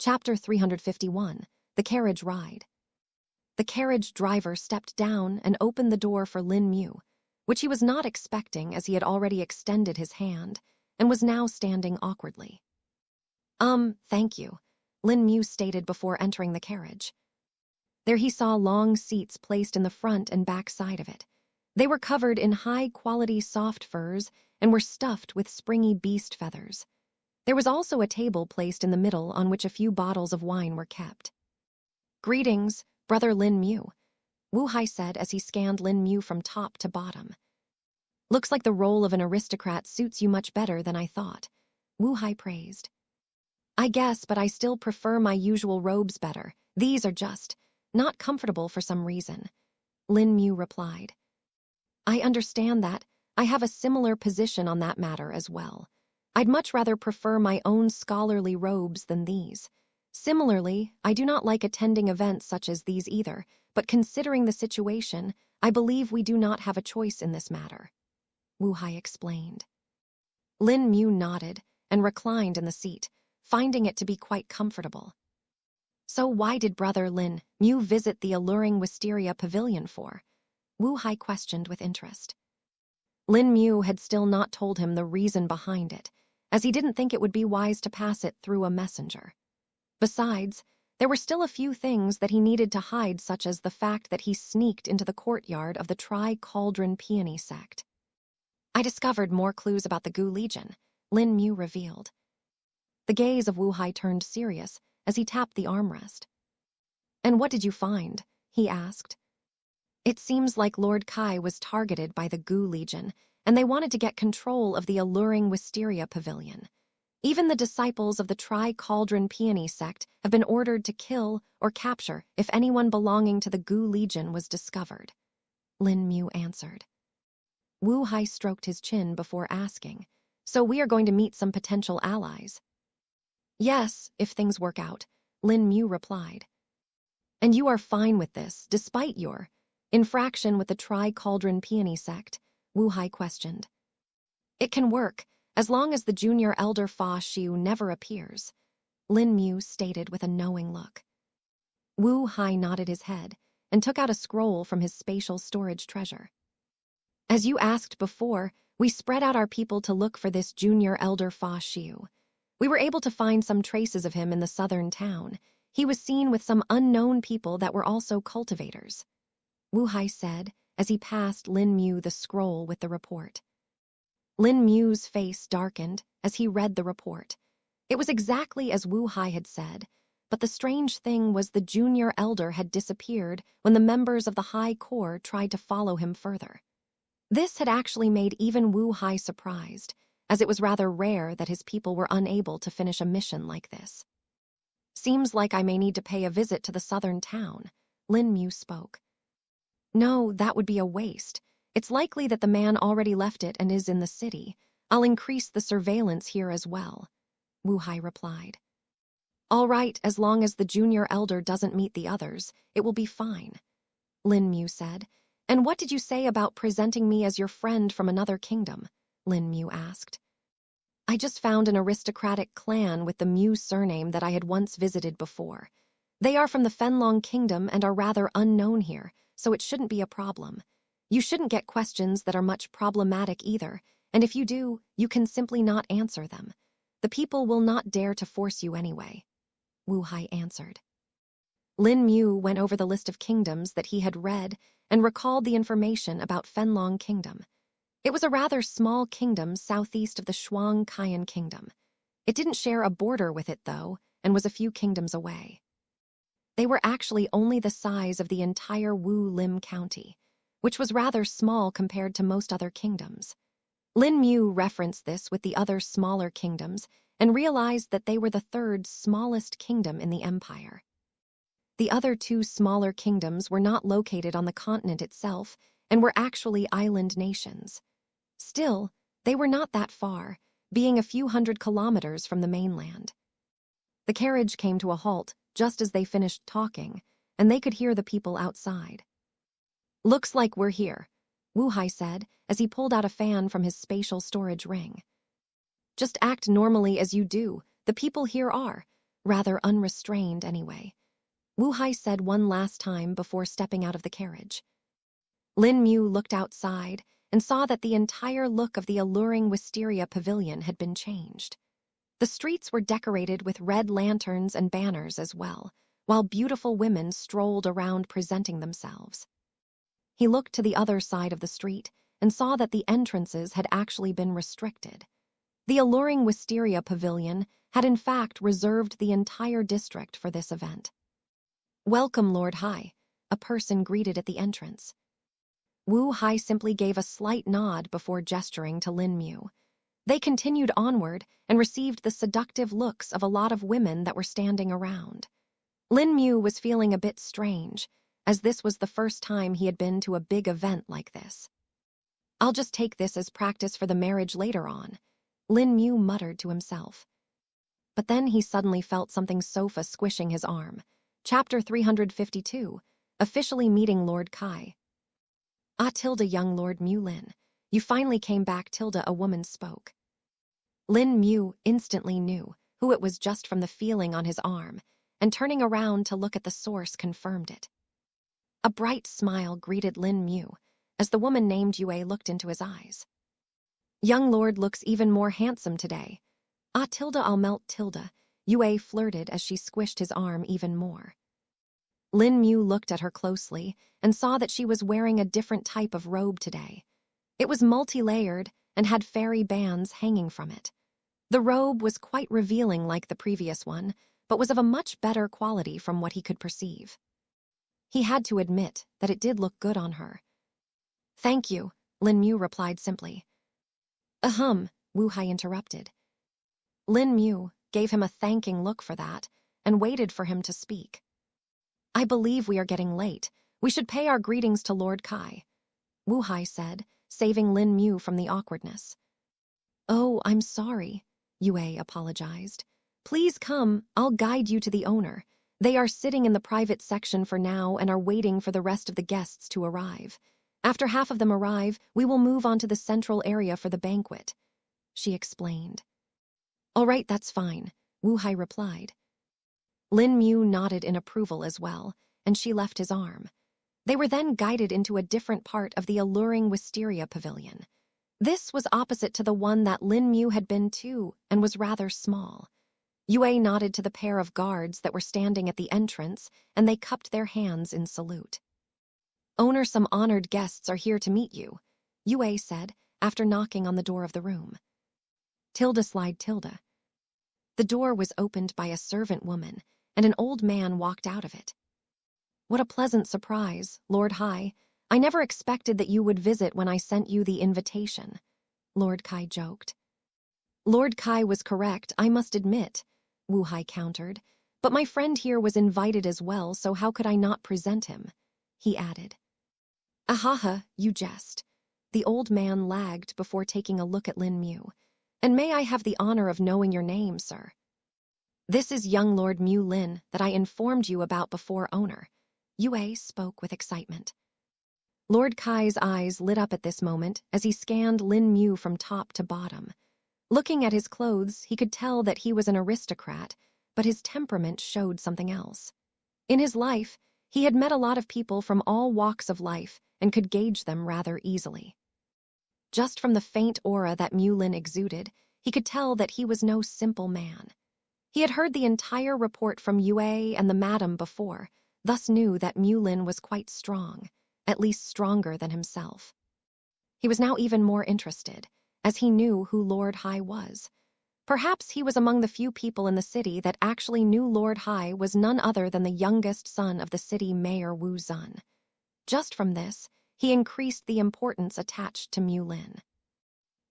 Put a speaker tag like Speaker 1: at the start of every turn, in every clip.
Speaker 1: Chapter 351, The Carriage Ride. The carriage driver stepped down and opened the door for Lin Mu, which he was not expecting as he had already extended his hand and was now standing awkwardly. Thank you, Lin Mu stated before entering the carriage. There he saw long seats placed in the front and back side of it. They were covered in high-quality soft furs and were stuffed with springy beast feathers. There was also a table placed in the middle on which a few bottles of wine were kept. "Greetings, Brother Lin Mu," Wu Hai said as he scanned Lin Mu from top to bottom. "Looks like the role of an aristocrat suits you much better than I thought," Wu Hai praised. "I guess, but I still prefer my usual robes better. These are just not comfortable for some reason," Lin Mu replied. "I understand that. I have a similar position on that matter as well. I'd much rather prefer my own scholarly robes than these. Similarly, I do not like attending events such as these either, but considering the situation, I believe we do not have a choice in this matter," Wu Hai explained. Lin Mu nodded and reclined in the seat, finding it to be quite comfortable. "So why did Brother Lin Mu visit the alluring Wisteria Pavilion for?" Wu Hai questioned with interest. Lin Mu had still not told him the reason behind it, as he didn't think it would be wise to pass it through a messenger. Besides, there were still a few things that he needed to hide, such as the fact that he sneaked into the courtyard of the Tri-Cauldron Peony sect. "I discovered more clues about the Gu Legion," Lin Mu revealed. The gaze of Wu Hai turned serious as he tapped the armrest. "And what did you find?" he asked. "It seems like Lord Kai was targeted by the Gu Legion, and they wanted to get control of the alluring Wisteria Pavilion. Even the disciples of the Tri-Cauldron Peony sect have been ordered to kill or capture if anyone belonging to the Gu Legion was discovered," Lin Mu answered. Wu Hai stroked his chin before asking, "So we are going to meet some potential allies?" "Yes, if things work out," Lin Mu replied. "And you are fine with this, despite your infraction with the Tri-Cauldron Peony sect?" Wu Hai questioned. "It can work, as long as the junior elder Fa Xiu never appears," Lin Mu stated with a knowing look. Wu Hai nodded his head and took out a scroll from his spatial storage treasure. "As you asked before, we spread out our people to look for this junior elder Fa Xiu. We were able to find some traces of him in the southern town. He was seen with some unknown people that were also cultivators," Wu Hai said as he passed Lin Mu the scroll with the report. Lin Mu's face darkened as he read the report. It was exactly as Wu Hai had said, but the strange thing was the junior elder had disappeared when the members of the High Corps tried to follow him further. This had actually made even Wu Hai surprised, as it was rather rare that his people were unable to finish a mission like this. "Seems like I may need to pay a visit to the southern town," Lin Mu spoke. "No, that would be a waste. It's likely that the man already left it and is in the city. I'll increase the surveillance here as well," Wu Hai replied. "All right, as long as the junior elder doesn't meet the others, it will be fine," Lin Mu said. "And what did you say about presenting me as your friend from another kingdom?" Lin Mu asked. "I just found an aristocratic clan with the Mu surname that I had once visited before. They are from the Fenlong Kingdom and are rather unknown here, so it shouldn't be a problem. You shouldn't get questions that are much problematic either, and if you do, you can simply not answer them. The people will not dare to force you anyway," Wu Hai answered. Lin Mu went over the list of kingdoms that he had read and recalled the information about Fenlong Kingdom. It was a rather small kingdom southeast of the Shuang Kayan Kingdom. It didn't share a border with it, though, and was a few kingdoms away. They were actually only the size of the entire Wu Lim County, which was rather small compared to most other kingdoms. Lin Mu referenced this with the other smaller kingdoms and realized that they were the third smallest kingdom in the empire. The other two smaller kingdoms were not located on the continent itself and were actually island nations. Still, they were not that far, being a few hundred kilometers from the mainland. The carriage came to a halt just as they finished talking, and they could hear the people outside. "Looks like we're here," Wu Hai said as he pulled out a fan from his spatial storage ring. "Just act normally as you do. The people here are. Rather unrestrained, anyway. Wu Hai said one last time before stepping out of the carriage. Lin Mu looked outside and saw that the entire look of the alluring wisteria pavilion had been changed. The streets were decorated with red lanterns and banners as well, while beautiful women strolled around presenting themselves. He looked to the other side of the street and saw that the entrances had actually been restricted. The alluring wisteria pavilion had in fact reserved the entire district for this event. "Welcome, Lord Hai," a person greeted at the entrance. Wu Hai simply gave a slight nod before gesturing to Lin Mu. They continued onward and received the seductive looks of a lot of women that were standing around. Lin Mu was feeling a bit strange, as this was the first time he had been to a big event like this. "I'll just take this as practice for the marriage later on," Lin Mu muttered to himself. But then he suddenly felt something sofa squishing his arm. Chapter 352, Officially Meeting Lord Kai. "Ah, Tilda, young Lord Mu Lin. You finally came back, Tilda," a woman spoke. Lin Mu instantly knew who it was just from the feeling on his arm, and turning around to look at the source confirmed it. A bright smile greeted Lin Mu as the woman named Yue looked into his eyes. "Young lord looks even more handsome today. Ah, Tilda, I'll melt Tilda," Yue flirted as she squished his arm even more. Lin Mu looked at her closely and saw that she was wearing a different type of robe today. It was multi-layered and had fairy bands hanging from it. The robe was quite revealing like the previous one, but was of a much better quality from what he could perceive. He had to admit that it did look good on her. "Thank you," Lin Mu replied simply. "Ahem," Wu Hai interrupted. Lin Mu gave him a thanking look for that and waited for him to speak. "I believe we are getting late. We should pay our greetings to Lord Kai," Wu Hai said, saving Lin Mu from the awkwardness. "Oh, I'm sorry," Yue apologized. "Please come, I'll guide you to the owner. They are sitting in the private section for now and are waiting for the rest of the guests to arrive. After half of them arrive, we will move on to the central area for the banquet," she explained. "All right, that's fine," Wu Hai replied. Lin Mu nodded in approval as well, and she left his arm. They were then guided into a different part of the alluring wisteria pavilion. This was opposite to the one that Lin Mu had been to and was rather small. Yue nodded to the pair of guards that were standing at the entrance, and they cupped their hands in salute. "Owner, some honored guests are here to meet you," Yue said after knocking on the door of the room. Tilda slide Tilda. The door was opened by a servant woman, and an old man walked out of it. "What a pleasant surprise, Lord Hai. I never expected that you would visit when I sent you the invitation," Lord Kai joked. "Lord Kai was correct, I must admit," Wu Hai countered. "But my friend here was invited as well, so how could I not present him?" he added. "Ahaha, you jest." The old man lagged before taking a look at Lin Mu. "And may I have the honor of knowing your name, sir?" "This is young Lord Mu Lin that I informed you about before, owner," Yue spoke with excitement. Lord Kai's eyes lit up at this moment as he scanned Lin Mu from top to bottom. Looking at his clothes, he could tell that he was an aristocrat, but his temperament showed something else. In his life, he had met a lot of people from all walks of life and could gauge them rather easily. Just from the faint aura that Mu Lin exuded, he could tell that he was no simple man. He had heard the entire report from Yue and the madam before, thus knew that Mu Lin was quite strong, at least stronger than himself. He was now even more interested, as he knew who Lord Hai was. Perhaps he was among the few people in the city that actually knew Lord Hai was none other than the youngest son of the city mayor Wu Zun. Just from this, he increased the importance attached to Mu Lin.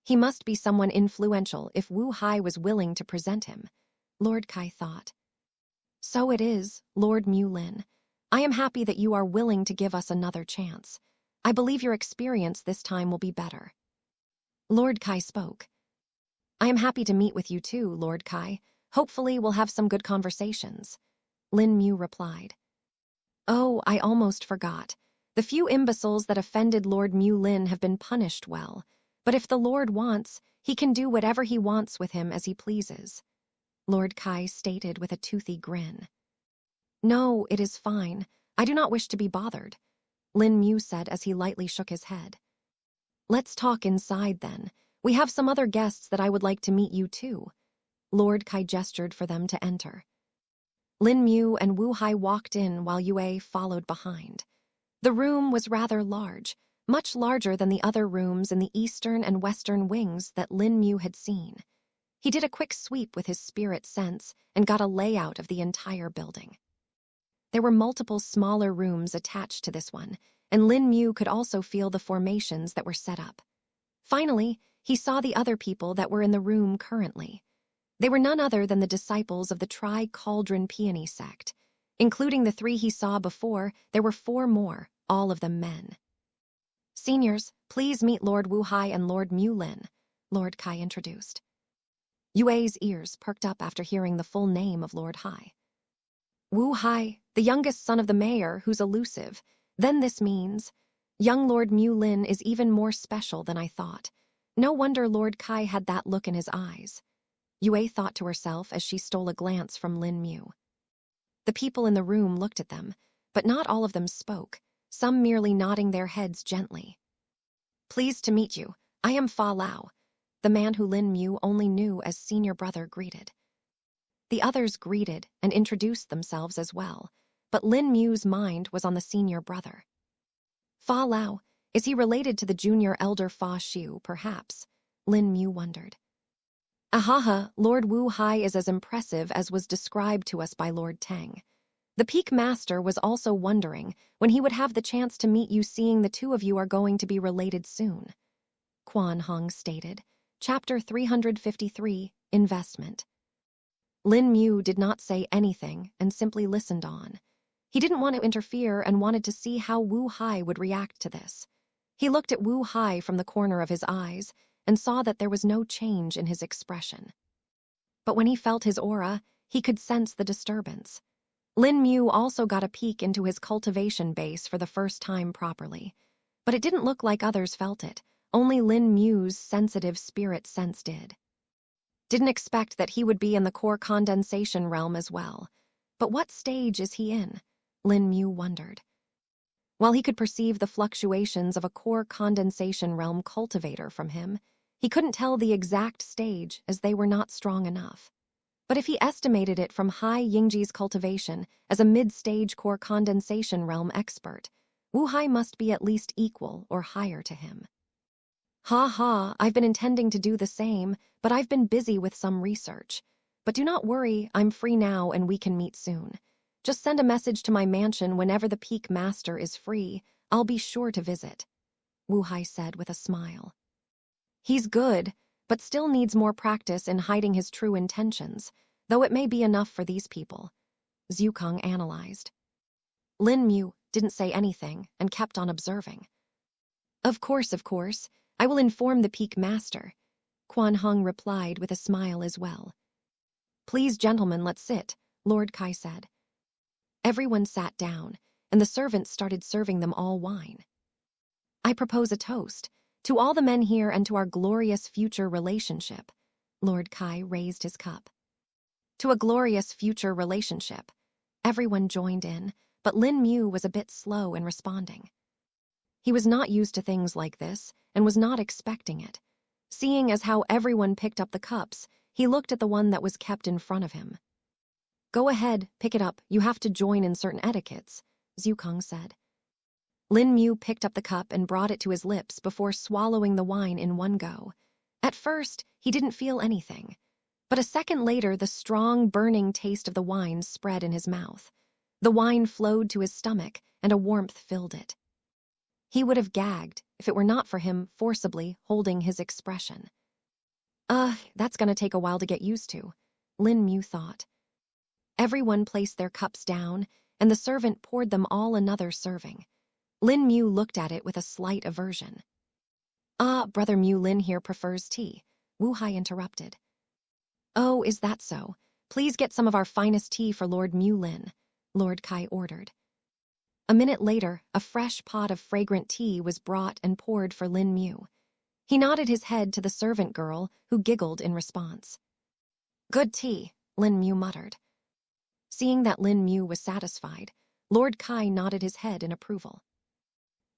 Speaker 1: He must be someone influential if Wu Hai was willing to present him, Lord Kai thought. "So it is, Lord Mu Lin. I am happy that you are willing to give us another chance. I believe your experience this time will be better." Lord Kai spoke. "I am happy to meet with you too, Lord Kai. Hopefully we'll have some good conversations," Lin Mu replied. "Oh, I almost forgot. The few imbeciles that offended Lord Mu Lin have been punished well, but if the Lord wants, he can do whatever he wants with him as he pleases." Lord Kai stated with a toothy grin. No, it is fine. I do not wish to be bothered, Lin Mu said as he lightly shook his head. Let's talk inside then. We have some other guests that I would like to meet you too. Lord Kai gestured for them to enter. Lin Mu and Wu Hai walked in while Yue followed behind. The room was rather large, much larger than the other rooms in the eastern and western wings that Lin Mu had seen. He did a quick sweep with his spirit sense and got a layout of the entire building. There were multiple smaller rooms attached to this one, and Lin Mu could also feel the formations that were set up. Finally, he saw the other people that were in the room currently. They were none other than the disciples of the Tri-Cauldron Peony sect. Including the 3 he saw before, there were 4 more, all of them men. Seniors, please meet Lord Wu Hai and Lord Mu Lin, Lord Kai introduced. Yue's ears perked up after hearing the full name of Lord Hai. Wu Hai, the youngest son of the mayor who's elusive. Then this means, young Lord Mu Lin is even more special than I thought. No wonder Lord Kai had that look in his eyes. Yue thought to herself as she stole a glance from Lin Mu. The people in the room looked at them, but not all of them spoke, some merely nodding their heads gently. Pleased to meet you. I am Fa Lao, the man who Lin Mu only knew as senior brother greeted. The others greeted and introduced themselves as well, but Lin Mu's mind was on the senior brother. Fa Lao, is he related to the junior elder Fa Xiu, perhaps? Lin Mu wondered. Ahaha, Lord Wu Hai is as impressive as was described to us by Lord Tang. The Peak Master was also wondering when he would have the chance to meet you, seeing the 2 of you are going to be related soon. Quan Hong stated. Chapter 353, Investment. Lin Mu did not say anything and simply listened on. He didn't want to interfere and wanted to see how Wu Hai would react to this. He looked at Wu Hai from the corner of his eyes and saw that there was no change in his expression. But when he felt his aura, he could sense the disturbance. Lin Mu also got a peek into his cultivation base for the first time properly. But it didn't look like others felt it. Only Lin Mu's sensitive spirit sense did. Didn't expect that he would be in the core condensation realm as well. But what stage is he in? Lin Mu wondered. While he could perceive the fluctuations of a core condensation realm cultivator from him, he couldn't tell the exact stage as they were not strong enough. But if he estimated it from Hai Yingji's cultivation as a mid-stage core condensation realm expert, Wu Hai must be at least equal or higher to him. Ha ha, I've been intending to do the same, but I've been busy with some research. But do not worry, I'm free now and we can meet soon. Just send a message to my mansion whenever the Peak Master is free. I'll be sure to visit, Wu Hai said with a smile. He's good, but still needs more practice in hiding his true intentions, though it may be enough for these people, Zhu Kong analyzed. Lin Mu didn't say anything and kept on observing. Of course, I will inform the Peak Master, Quan Hong replied with a smile as well. Please, gentlemen, let's sit, Lord Kai said. Everyone sat down, and the servants started serving them all wine. I propose a toast, to all the men here and to our glorious future relationship. Lord Kai raised his cup. To a glorious future relationship. Everyone joined in, but Lin Mu was a bit slow in responding. He was not used to things like this and was not expecting it. Seeing as how everyone picked up the cups, he looked at the one that was kept in front of him. Go ahead, pick it up. You have to join in certain etiquettes, Zhu Kong said. Lin Mu picked up the cup and brought it to his lips before swallowing the wine in one go. At first, he didn't feel anything. But a second later, the strong, burning taste of the wine spread in his mouth. The wine flowed to his stomach, and a warmth filled it. He would have gagged if it were not for him forcibly holding his expression. That's gonna take a while to get used to, Lin Mu thought. Everyone placed their cups down, and the servant poured them all another serving. Lin Mu looked at it with a slight aversion. Brother Mu Lin here prefers tea, Wu Hai interrupted. Oh, is that so? Please get some of our finest tea for Lord Mu Lin, Lord Kai ordered. A minute later, a fresh pot of fragrant tea was brought and poured for Lin Mu. He nodded his head to the servant girl, who giggled in response. Good tea, Lin Mu muttered. Seeing that Lin Mu was satisfied, Lord Kai nodded his head in approval.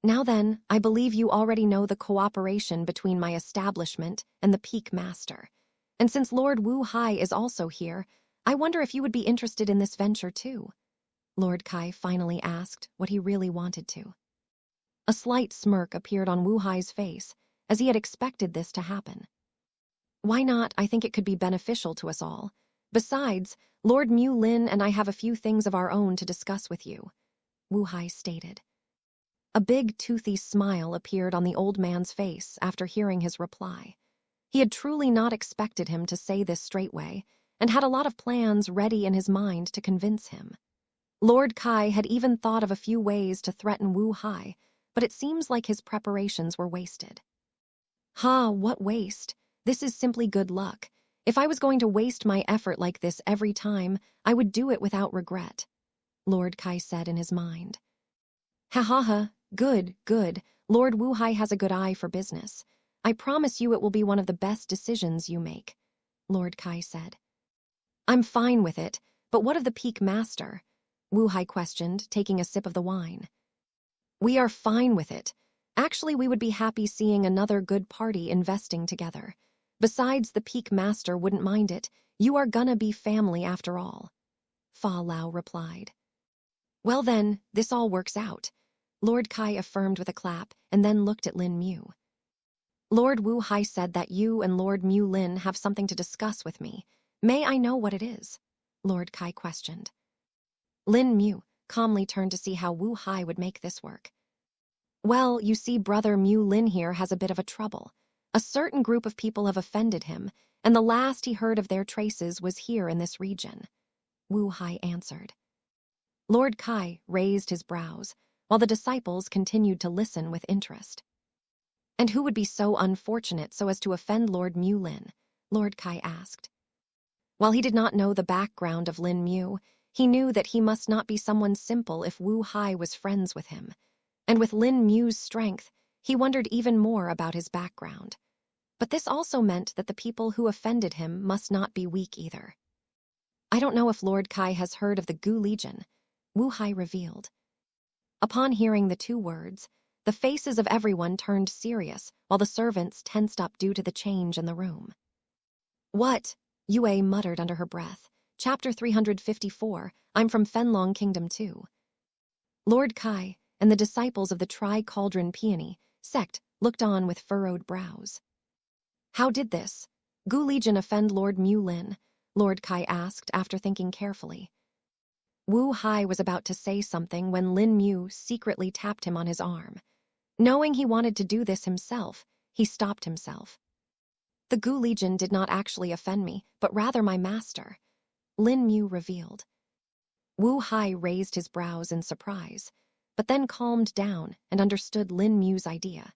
Speaker 1: Now then, I believe you already know the cooperation between my establishment and the Peak Master. And since Lord Wu Hai is also here, I wonder if you would be interested in this venture too. Lord Kai finally asked what he really wanted to. A slight smirk appeared on Wu Hai's face, as he had expected this to happen. Why not? I think it could be beneficial to us all. Besides, Lord Mu Lin and I have a few things of our own to discuss with you, Wu Hai stated. A big, toothy smile appeared on the old man's face after hearing his reply. He had truly not expected him to say this straightway, and had a lot of plans ready in his mind to convince him. Lord Kai had even thought of a few ways to threaten Wu Hai, but it seems like his preparations were wasted. Ha, what waste? This is simply good luck. If I was going to waste my effort like this every time, I would do it without regret, Lord Kai said in his mind. Ha ha ha, good, good. Lord Wu Hai has a good eye for business. I promise you it will be one of the best decisions you make, Lord Kai said. I'm fine with it, but what of the Peak Master? Wu Hai questioned, taking a sip of the wine. We are fine with it. Actually, we would be happy seeing another good party investing together. Besides, the Peak Master wouldn't mind it. You are gonna be family after all, Fa Lao replied. Well then, this all works out, Lord Kai affirmed with a clap, and then looked at Lin Mu. Lord Wu Hai said that you and Lord Mu Lin have something to discuss with me. May I know what it is? Lord Kai questioned. Lin Mu calmly turned to see how Wu Hai would make this work. Well, you see, Brother Mu Lin here has a bit of a trouble. A certain group of people have offended him, and the last he heard of their traces was here in this region, Wu Hai answered. Lord Kai raised his brows, while the disciples continued to listen with interest. And who would be so unfortunate so as to offend Lord Mu Lin? Lord Kai asked. While he did not know the background of Lin Mu, he knew that he must not be someone simple if Wu Hai was friends with him. And with Lin Mu's strength, he wondered even more about his background. But this also meant that the people who offended him must not be weak either. I don't know if Lord Kai has heard of the Gu Legion, Wu Hai revealed. Upon hearing the two words, the faces of everyone turned serious, while the servants tensed up due to the change in the room. What? Yue muttered under her breath. Chapter 354, I'm from Fenlong Kingdom too. Lord Kai and the disciples of the Tri-Cauldron Peony sect looked on with furrowed brows. How did this Gu Legion offend Lord Mu Lin? Lord Kai asked after thinking carefully. Wu Hai was about to say something when Lin Mu secretly tapped him on his arm. Knowing he wanted to do this himself, he stopped himself. The Gu Legion did not actually offend me, but rather my master, Lin Mu revealed. Wu Hai raised his brows in surprise, but then calmed down and understood Lin Mu's idea.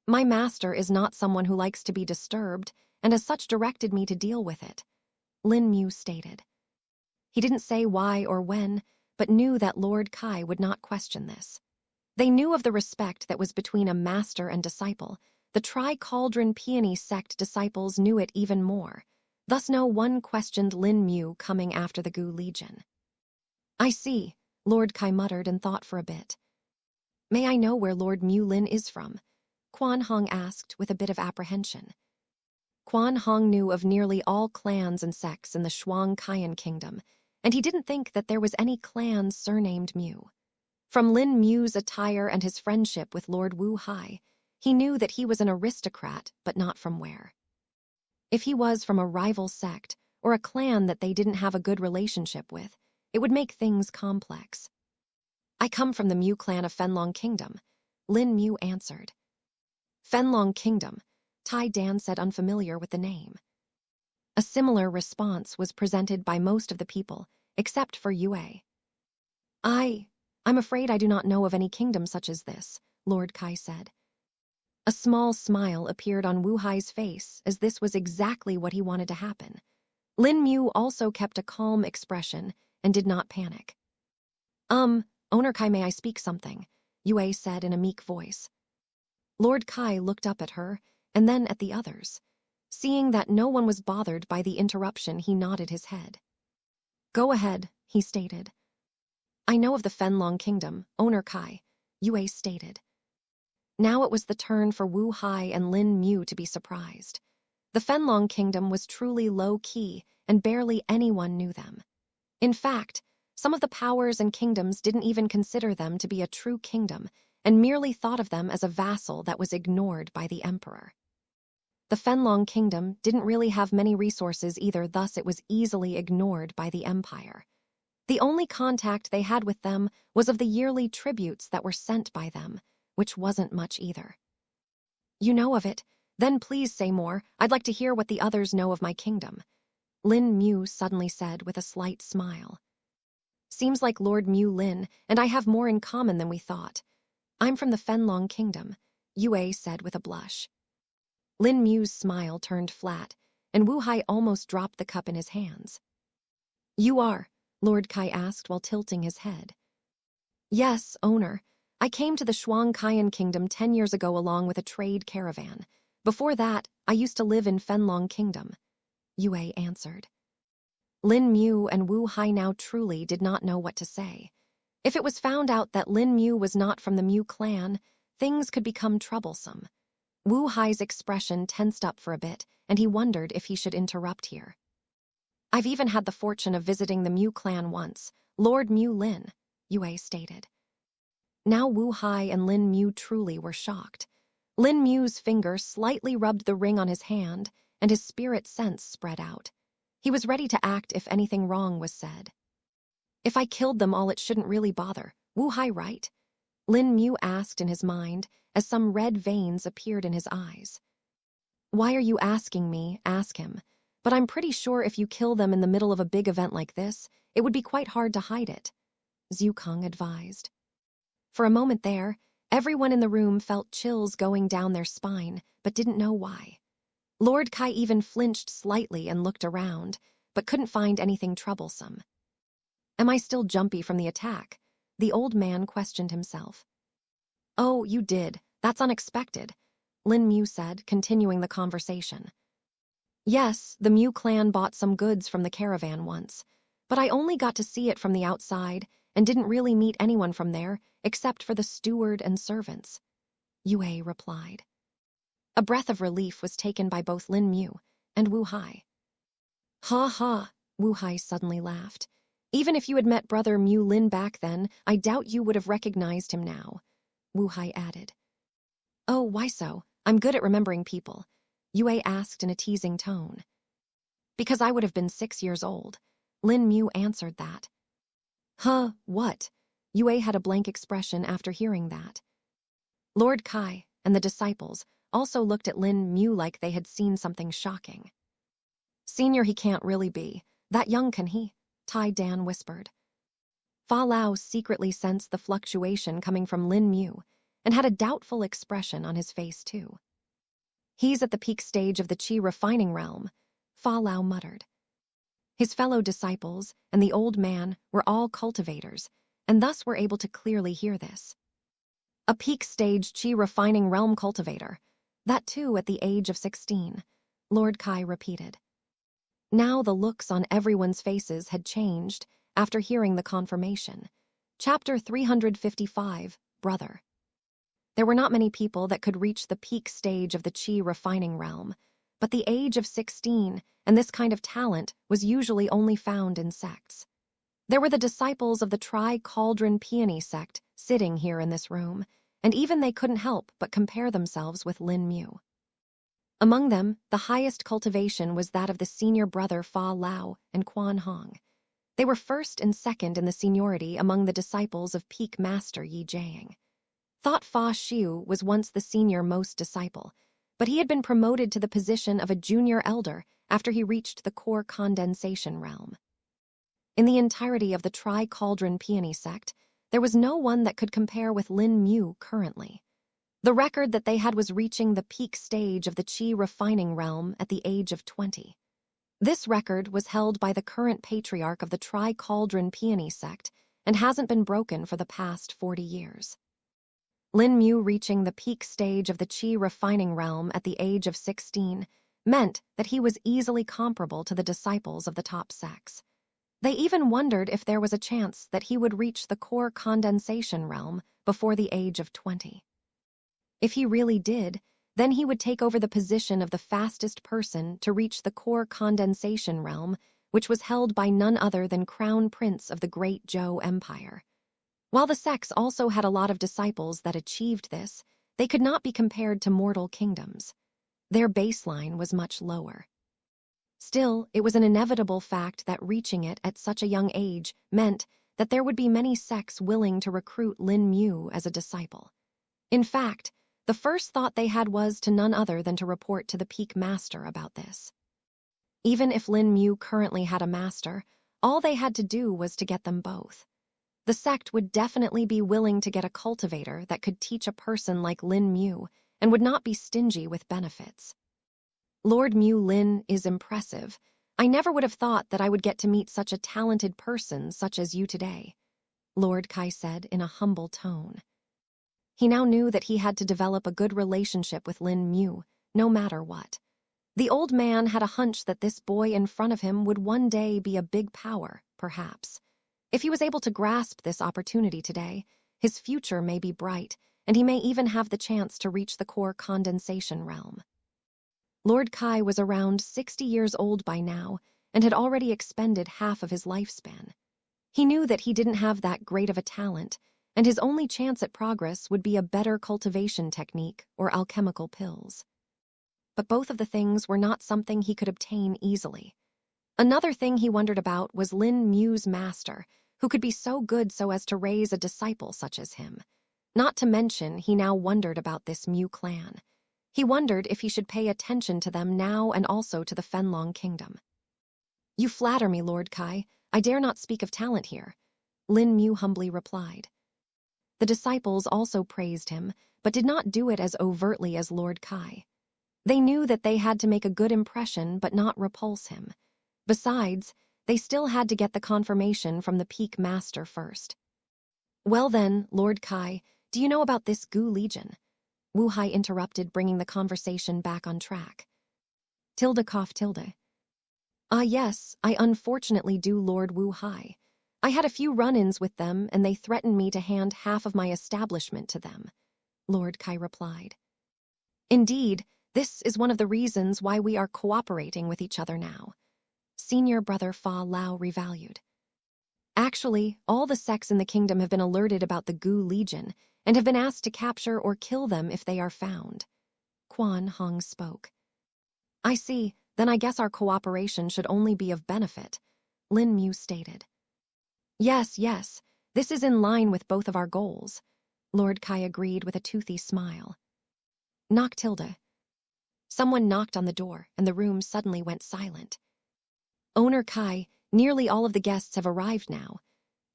Speaker 1: My master is not someone who likes to be disturbed, and as such directed me to deal with it, Lin Mu stated. He didn't say why or when, but knew that Lord Kai would not question this. They knew of the respect that was between a master and disciple. The Tri-Cauldron Peony sect disciples knew it even more. Thus no one questioned Lin Mu coming after the Gu Legion. I see, Lord Kai muttered and thought for a bit. May I know where Lord Mu Lin is from? Quan Hong asked with a bit of apprehension. Quan Hong knew of nearly all clans and sects in the Shuang Kaiyan Kingdom, and he didn't think that there was any clan surnamed Mu. From Lin Mu's attire and his friendship with Lord Wu Hai, he knew that he was an aristocrat, but not from where. If he was from a rival sect, or a clan that they didn't have a good relationship with, it would make things complex. I come from the Mu clan of Fenlong Kingdom, Lin Mu answered. Fenlong Kingdom, Tai Dan said, unfamiliar with the name. A similar response was presented by most of the people, except for Yue. I'm afraid I do not know of any kingdom such as this, Lord Kai said. A small smile appeared on Wu Hai's face, as this was exactly what he wanted to happen. Lin Mu also kept a calm expression and did not panic. Owner Kai, may I speak something? Yue said in a meek voice. Lord Kai looked up at her, and then at the others. Seeing that no one was bothered by the interruption, he nodded his head. "Go ahead," he stated. "I know of the Fenlong Kingdom, owner Kai," Yue stated. Now it was the turn for Wu Hai and Lin Mu to be surprised. The Fenlong Kingdom was truly low-key, and barely anyone knew them. In fact, some of the powers and kingdoms didn't even consider them to be a true kingdom, and merely thought of them as a vassal that was ignored by the emperor. The Fenlong Kingdom didn't really have many resources either, thus it was easily ignored by the empire. The only contact they had with them was of the yearly tributes that were sent by them, which wasn't much either. "You know of it? Then please say more. I'd like to hear what the others know of my kingdom," Lin Mu suddenly said with a slight smile. "Seems like Lord Mu Lin and I have more in common than we thought. I'm from the Fenlong Kingdom," Yue said with a blush. Lin Mu's smile turned flat, and Wu Hai almost dropped the cup in his hands. "You are?" Lord Kai asked while tilting his head. "Yes, owner. I came to the Shuangkaian Kingdom 10 years ago along with a trade caravan. Before that, I used to live in Fenlong Kingdom," Yue answered. Lin Mu and Wu Hai now truly did not know what to say. If it was found out that Lin Mu was not from the Mu clan, things could become troublesome. Wu Hai's expression tensed up for a bit, and he wondered if he should interrupt here. "I've even had the fortune of visiting the Mu clan once, Lord Mu Lin," Yue stated. Now Wu Hai and Lin Mu truly were shocked. Lin Mu's finger slightly rubbed the ring on his hand, and his spirit sense spread out. He was ready to act if anything wrong was said. "If I killed them all, it shouldn't really bother. Wu Hai right?" Lin Mu asked in his mind, as some red veins appeared in his eyes. "Why are you asking me? Ask him. But I'm pretty sure if you kill them in the middle of a big event like this, it would be quite hard to hide it," Zhu Kong advised. For a moment there, everyone in the room felt chills going down their spine, but didn't know why. Lord Kai even flinched slightly and looked around, but couldn't find anything troublesome. "Am I still jumpy from the attack?" the old man questioned himself. "Oh, you did. That's unexpected," Lin Mu said, continuing the conversation. "Yes, the Mu clan bought some goods from the caravan once, but I only got to see it from the outside and didn't really meet anyone from there except for the steward and servants," Yue replied. A breath of relief was taken by both Lin Mu and Wu Hai. "Ha ha," Wu Hai suddenly laughed. "Even if you had met brother Mu Lin back then, I doubt you would have recognized him now," Wu Hai added. "Oh, why so? I'm good at remembering people," Yue asked in a teasing tone. "Because I would have been 6 years old," Lin Mu answered that. "Huh, what?" Yue had a blank expression after hearing that. Lord Kai and the disciples also looked at Lin Mu like they had seen something shocking. "Senior he can't really be. That young can he?" Tai Dan whispered. Fa Lao secretly sensed the fluctuation coming from Lin Mu and had a doubtful expression on his face too. "He's at the peak stage of the Qi refining realm," Fa Lao muttered. His fellow disciples and the old man were all cultivators, and thus were able to clearly hear this. "A peak stage Qi refining realm cultivator. That too at the age of 16, Lord Kai repeated. Now the looks on everyone's faces had changed after hearing the confirmation. Chapter 355, Brother. There were not many people that could reach the peak stage of the Qi refining realm, but the age of 16 and this kind of talent was usually only found in sects. There were the disciples of the Tri-Cauldron Peony sect sitting here in this room, and even they couldn't help but compare themselves with Lin Mu. Among them, the highest cultivation was that of the senior brother Fa Lao and Quan Hong. They were first and second in the seniority among the disciples of peak master Yi Jiang. Thought Fa Xiu was once the senior most disciple, but he had been promoted to the position of a junior elder after he reached the core condensation realm. In the entirety of the Tri-Cauldron Peony sect, there was no one that could compare with Lin Mu currently. The record that they had was reaching the peak stage of the Qi refining realm at the age of 20. This record was held by the current patriarch of the Tri-Cauldron Peony sect and hasn't been broken for the past 40 years. Lin Mu reaching the peak stage of the Qi refining realm at the age of 16 meant that he was easily comparable to the disciples of the top sex. They even wondered if there was a chance that he would reach the core condensation realm before the age of 20. If he really did, then he would take over the position of the fastest person to reach the core condensation realm, which was held by none other than Crown Prince of the Great Zhou Empire. While the sects also had a lot of disciples that achieved this, they could not be compared to mortal kingdoms. Their baseline was much lower. Still, it was an inevitable fact that reaching it at such a young age meant that there would be many sects willing to recruit Lin Mu as a disciple. In fact, the first thought they had was to none other than to report to the peak master about this. Even if Lin Mu currently had a master, all they had to do was to get them both. The sect would definitely be willing to get a cultivator that could teach a person like Lin Mu and would not be stingy with benefits. Lord Mu Lin is impressive. I never would have thought that I would get to meet such a talented person such as you today, Lord Kai said in a humble tone. He now knew that he had to develop a good relationship with Lin Mu, no matter what. The old man had a hunch that this boy in front of him would one day be a big power, perhaps. If he was able to grasp this opportunity today, his future may be bright, and he may even have the chance to reach the core condensation realm. Lord Kai was around 60 years old by now and had already expended half of his lifespan. He knew that he didn't have that great of a talent, and his only chance at progress would be a better cultivation technique or alchemical pills. But both of the things were not something he could obtain easily. Another thing he wondered about was Lin Mu's master, who could be so good so as to raise a disciple such as him. Not to mention, he now wondered about this Mu clan. He wondered if he should pay attention to them now and also to the Fenlong kingdom. You flatter me, Lord Kai. I dare not speak of talent here, Lin Mu humbly replied. The disciples also praised him, but did not do it as overtly as Lord Kai. They knew that they had to make a good impression but not repulse him. Besides, they still had to get the confirmation from the peak master first. Well then, Lord Kai, do you know about this Gu Legion? Wu Hai interrupted, bringing the conversation back on track. Tilde cough tilde. Ah yes, I unfortunately do, Lord Wu Hai. I had a few run-ins with them and they threatened me to hand half of my establishment to them, Lord Kai replied. Indeed, this is one of the reasons why we are cooperating with each other now, Senior Brother Fa Lao revalued. Actually, all the sects in the kingdom have been alerted about the Gu Legion and have been asked to capture or kill them if they are found. Quan Hong spoke. I see, then I guess our cooperation should only be of benefit, Lin Mu stated. Yes, this is in line with both of our goals, Lord Kai agreed with a toothy smile. Knock tilde. Someone knocked on the door and the room suddenly went silent. Owner Kai, nearly all of the guests have arrived now.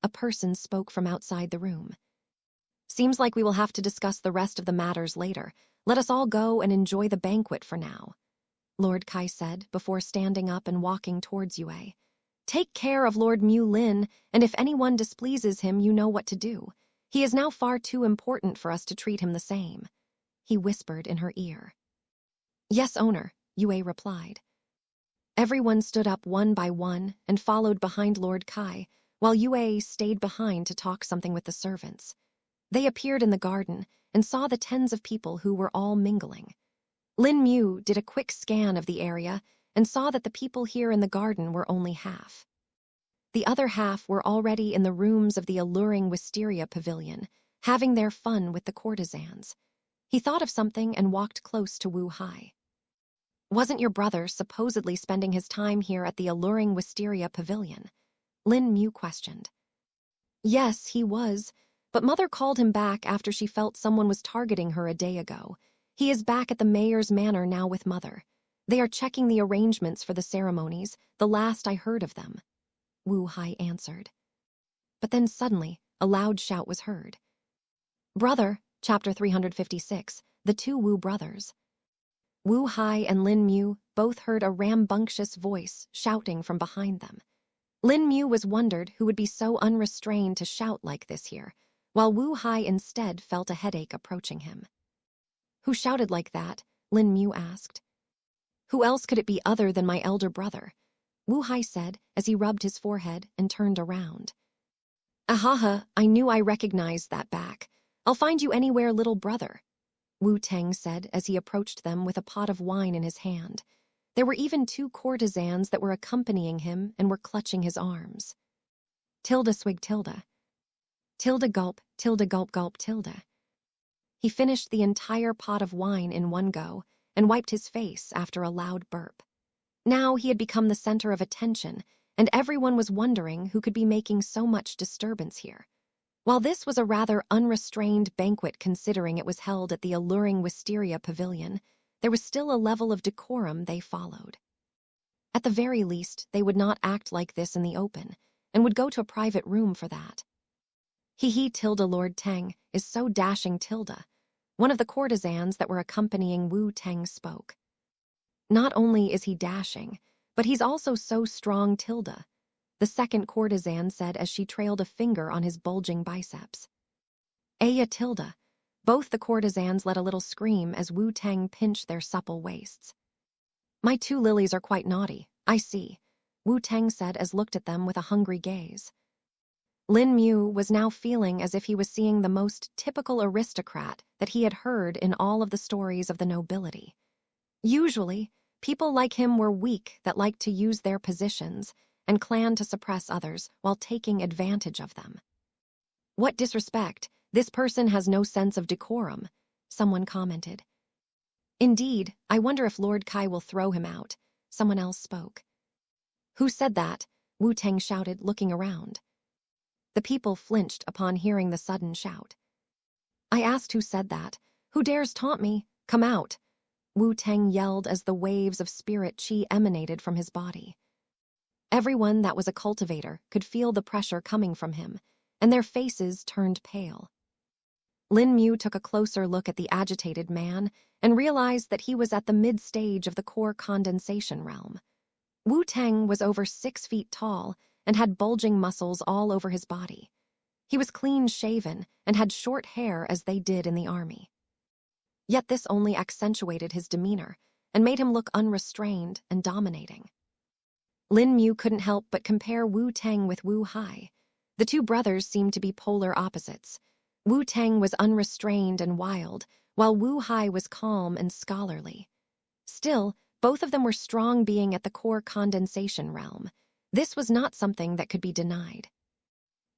Speaker 1: A person spoke from outside the room. Seems like we will have to discuss the rest of the matters later. Let us all go and enjoy the banquet for now, Lord Kai said before standing up and walking towards Yue. Take care of Lord Mu Lin, and if anyone displeases him, you know what to do. He is now far too important for us to treat him the same, he whispered in her ear. Yes, owner, Yue replied. Everyone stood up one by one and followed behind Lord Kai, while Yue stayed behind to talk something with the servants. They appeared in the garden and saw the tens of people who were all mingling. Lin Mu did a quick scan of the area and saw that the people here in the garden were only half. The other half were already in the rooms of the alluring wisteria pavilion, having their fun with the courtesans. He thought of something and walked close to Wu Hai. Wasn't your brother supposedly spending his time here at the alluring wisteria pavilion? Lin Mu questioned. Yes, he was, but Mother called him back after she felt someone was targeting her a day ago. He is back at the mayor's manor now with Mother. They are checking the arrangements for the ceremonies, the last I heard of them, Wu Hai answered. But then suddenly, a loud shout was heard. Brother, Chapter 356, the two Wu brothers. Wu Hai and Lin Mu both heard a rambunctious voice shouting from behind them. Lin Mu was wondered who would be so unrestrained to shout like this here, while Wu Hai instead felt a headache approaching him. Who shouted like that? Lin Mu asked. Who else could it be other than my elder brother? Wu Hai said as he rubbed his forehead and turned around. Ahaha, I knew I recognized that back. I'll find you anywhere, little brother, Wu Teng said as he approached them with a pot of wine in his hand. There were even 2 courtesans that were accompanying him and were clutching his arms. Tilda swig tilde. Tilde gulp gulp tilde. He finished the entire pot of wine in one go and wiped his face after a loud burp. Now he had become the center of attention, and everyone was wondering who could be making so much disturbance here. While this was a rather unrestrained banquet considering it was held at the alluring Wisteria Pavilion, there was still a level of decorum they followed. At the very least, they would not act like this in the open, and would go to a private room for that. He Tilda Lord Teng is so dashing Tilda. One of the courtesans that were accompanying Wu Teng spoke. Not only is he dashing, but he's also so strong Tilda, the second courtesan said as she trailed a finger on his bulging biceps. Aya Tilda. Both the courtesans let a little scream as Wu Teng pinched their supple waists. My 2 lilies are quite naughty, I see, Wu Teng said as looked at them with a hungry gaze. Lin Mu was now feeling as if he was seeing the most typical aristocrat that he had heard in all of the stories of the nobility. Usually, people like him were weak that liked to use their positions and planned to suppress others while taking advantage of them. What disrespect, this person has no sense of decorum, someone commented. Indeed, I wonder if Lord Kai will throw him out, someone else spoke. Who said that? Wu Teng shouted, looking around. The people flinched upon hearing the sudden shout. I asked who said that. Who dares taunt me? Come out! Wu Teng yelled as the waves of spirit chi emanated from his body. Everyone that was a cultivator could feel the pressure coming from him, and their faces turned pale. Lin Mu took a closer look at the agitated man and realized that he was at the mid-stage of the core condensation realm. Wu Teng was over 6 feet tall and had bulging muscles all over his body. He was clean-shaven and had short hair as they did in the army. Yet this only accentuated his demeanor and made him look unrestrained and dominating. Lin Mu couldn't help but compare Wu Teng with Wu Hai. The 2 brothers seemed to be polar opposites. Wu Teng was unrestrained and wild, while Wu Hai was calm and scholarly. Still, both of them were strong being at the core condensation realm. This was not something that could be denied.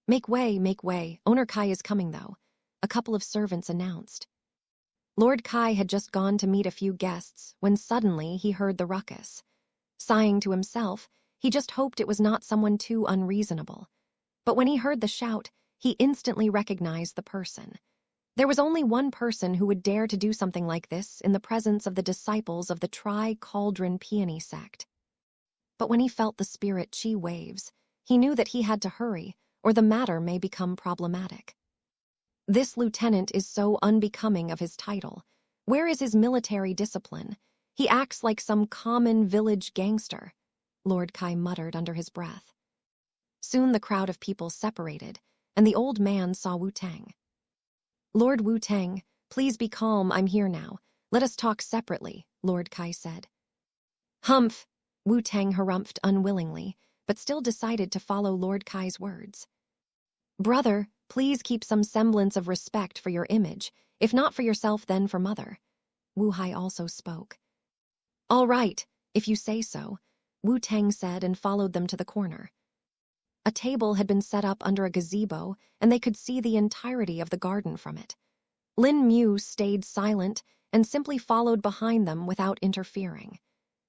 Speaker 1: Make way, Owner Kai is coming though, a couple of servants announced. Lord Kai had just gone to meet a few guests when suddenly he heard the ruckus. Sighing to himself, he just hoped it was not someone too unreasonable. But when he heard the shout, he instantly recognized the person. There was only one person who would dare to do something like this in the presence of the disciples of the Tri-Cauldron Peony sect. But when he felt the spirit chi waves, he knew that he had to hurry, or the matter may become problematic. This lieutenant is so unbecoming of his title. Where is his military discipline? He acts like some common village gangster, Lord Kai muttered under his breath. Soon the crowd of people separated, and the old man saw Wu Teng. Lord Wu Teng, please be calm, I'm here now. Let us talk separately, Lord Kai said. Humph! Wu Teng harumphed unwillingly, but still decided to follow Lord Kai's words. Brother, please keep some semblance of respect for your image, if not for yourself then for mother. Wu Hai also spoke. All right, if you say so, Wu Teng said and followed them to the corner. A table had been set up under a gazebo, and they could see the entirety of the garden from it. Lin Mu stayed silent and simply followed behind them without interfering.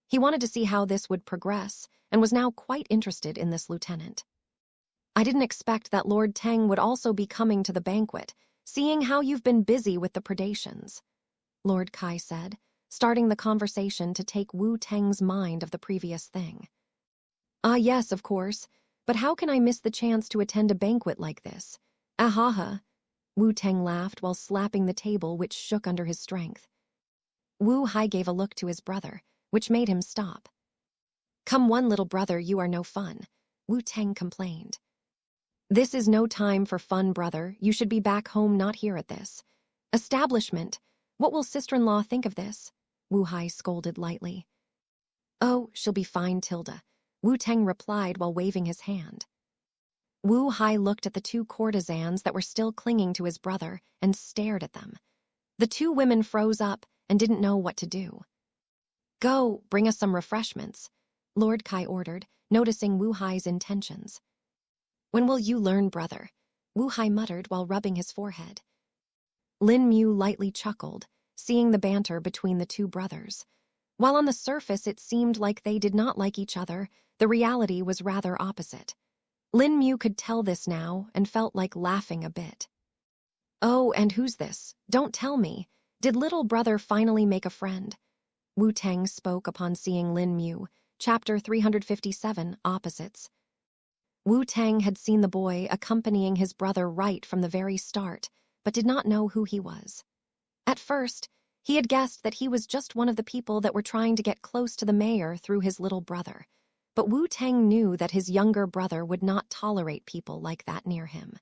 Speaker 1: He wanted to see how this would progress, and was now quite interested in this lieutenant. I didn't expect that Lord Teng would also be coming to the banquet, seeing how you've been busy with the predations, Lord Kai said, starting the conversation to take Wu Teng's mind of the previous thing. Ah, yes, of course. But how can I miss the chance to attend a banquet like this? Ahaha! Wu Teng laughed while slapping the table which shook under his strength. Wu Hai gave a look to his brother, which made him stop. Come one little brother, you are no fun, Wu Teng complained. This is no time for fun, brother. You should be back home, not here at this establishment. What will sister-in-law think of this? Wu Hai scolded lightly. "Oh, she'll be fine, Tilda," Wu Teng replied while waving his hand. Wu Hai looked at the two courtesans that were still clinging to his brother and stared at them. The two women froze up and didn't know what to do. "Go, bring us some refreshments," Lord Kai ordered, noticing Wu Hai's intentions. "When will you learn, brother?" Wu Hai muttered while rubbing his forehead. Lin Mu lightly chuckled, seeing the banter between the two brothers. While on the surface it seemed like they did not like each other, the reality was rather opposite. Lin Mu could tell this now and felt like laughing a bit. "Oh, and who's this? Don't tell me. Did little brother finally make a friend?" Wu Teng spoke upon seeing Lin Mu, chapter 357, Opposites. Wu Teng had seen the boy accompanying his brother right from the very start, but did not know who he was. At first, he had guessed that he was just one of the people that were trying to get close to the mayor through his little brother. But Wu Teng knew that his younger brother would not tolerate people like that near him.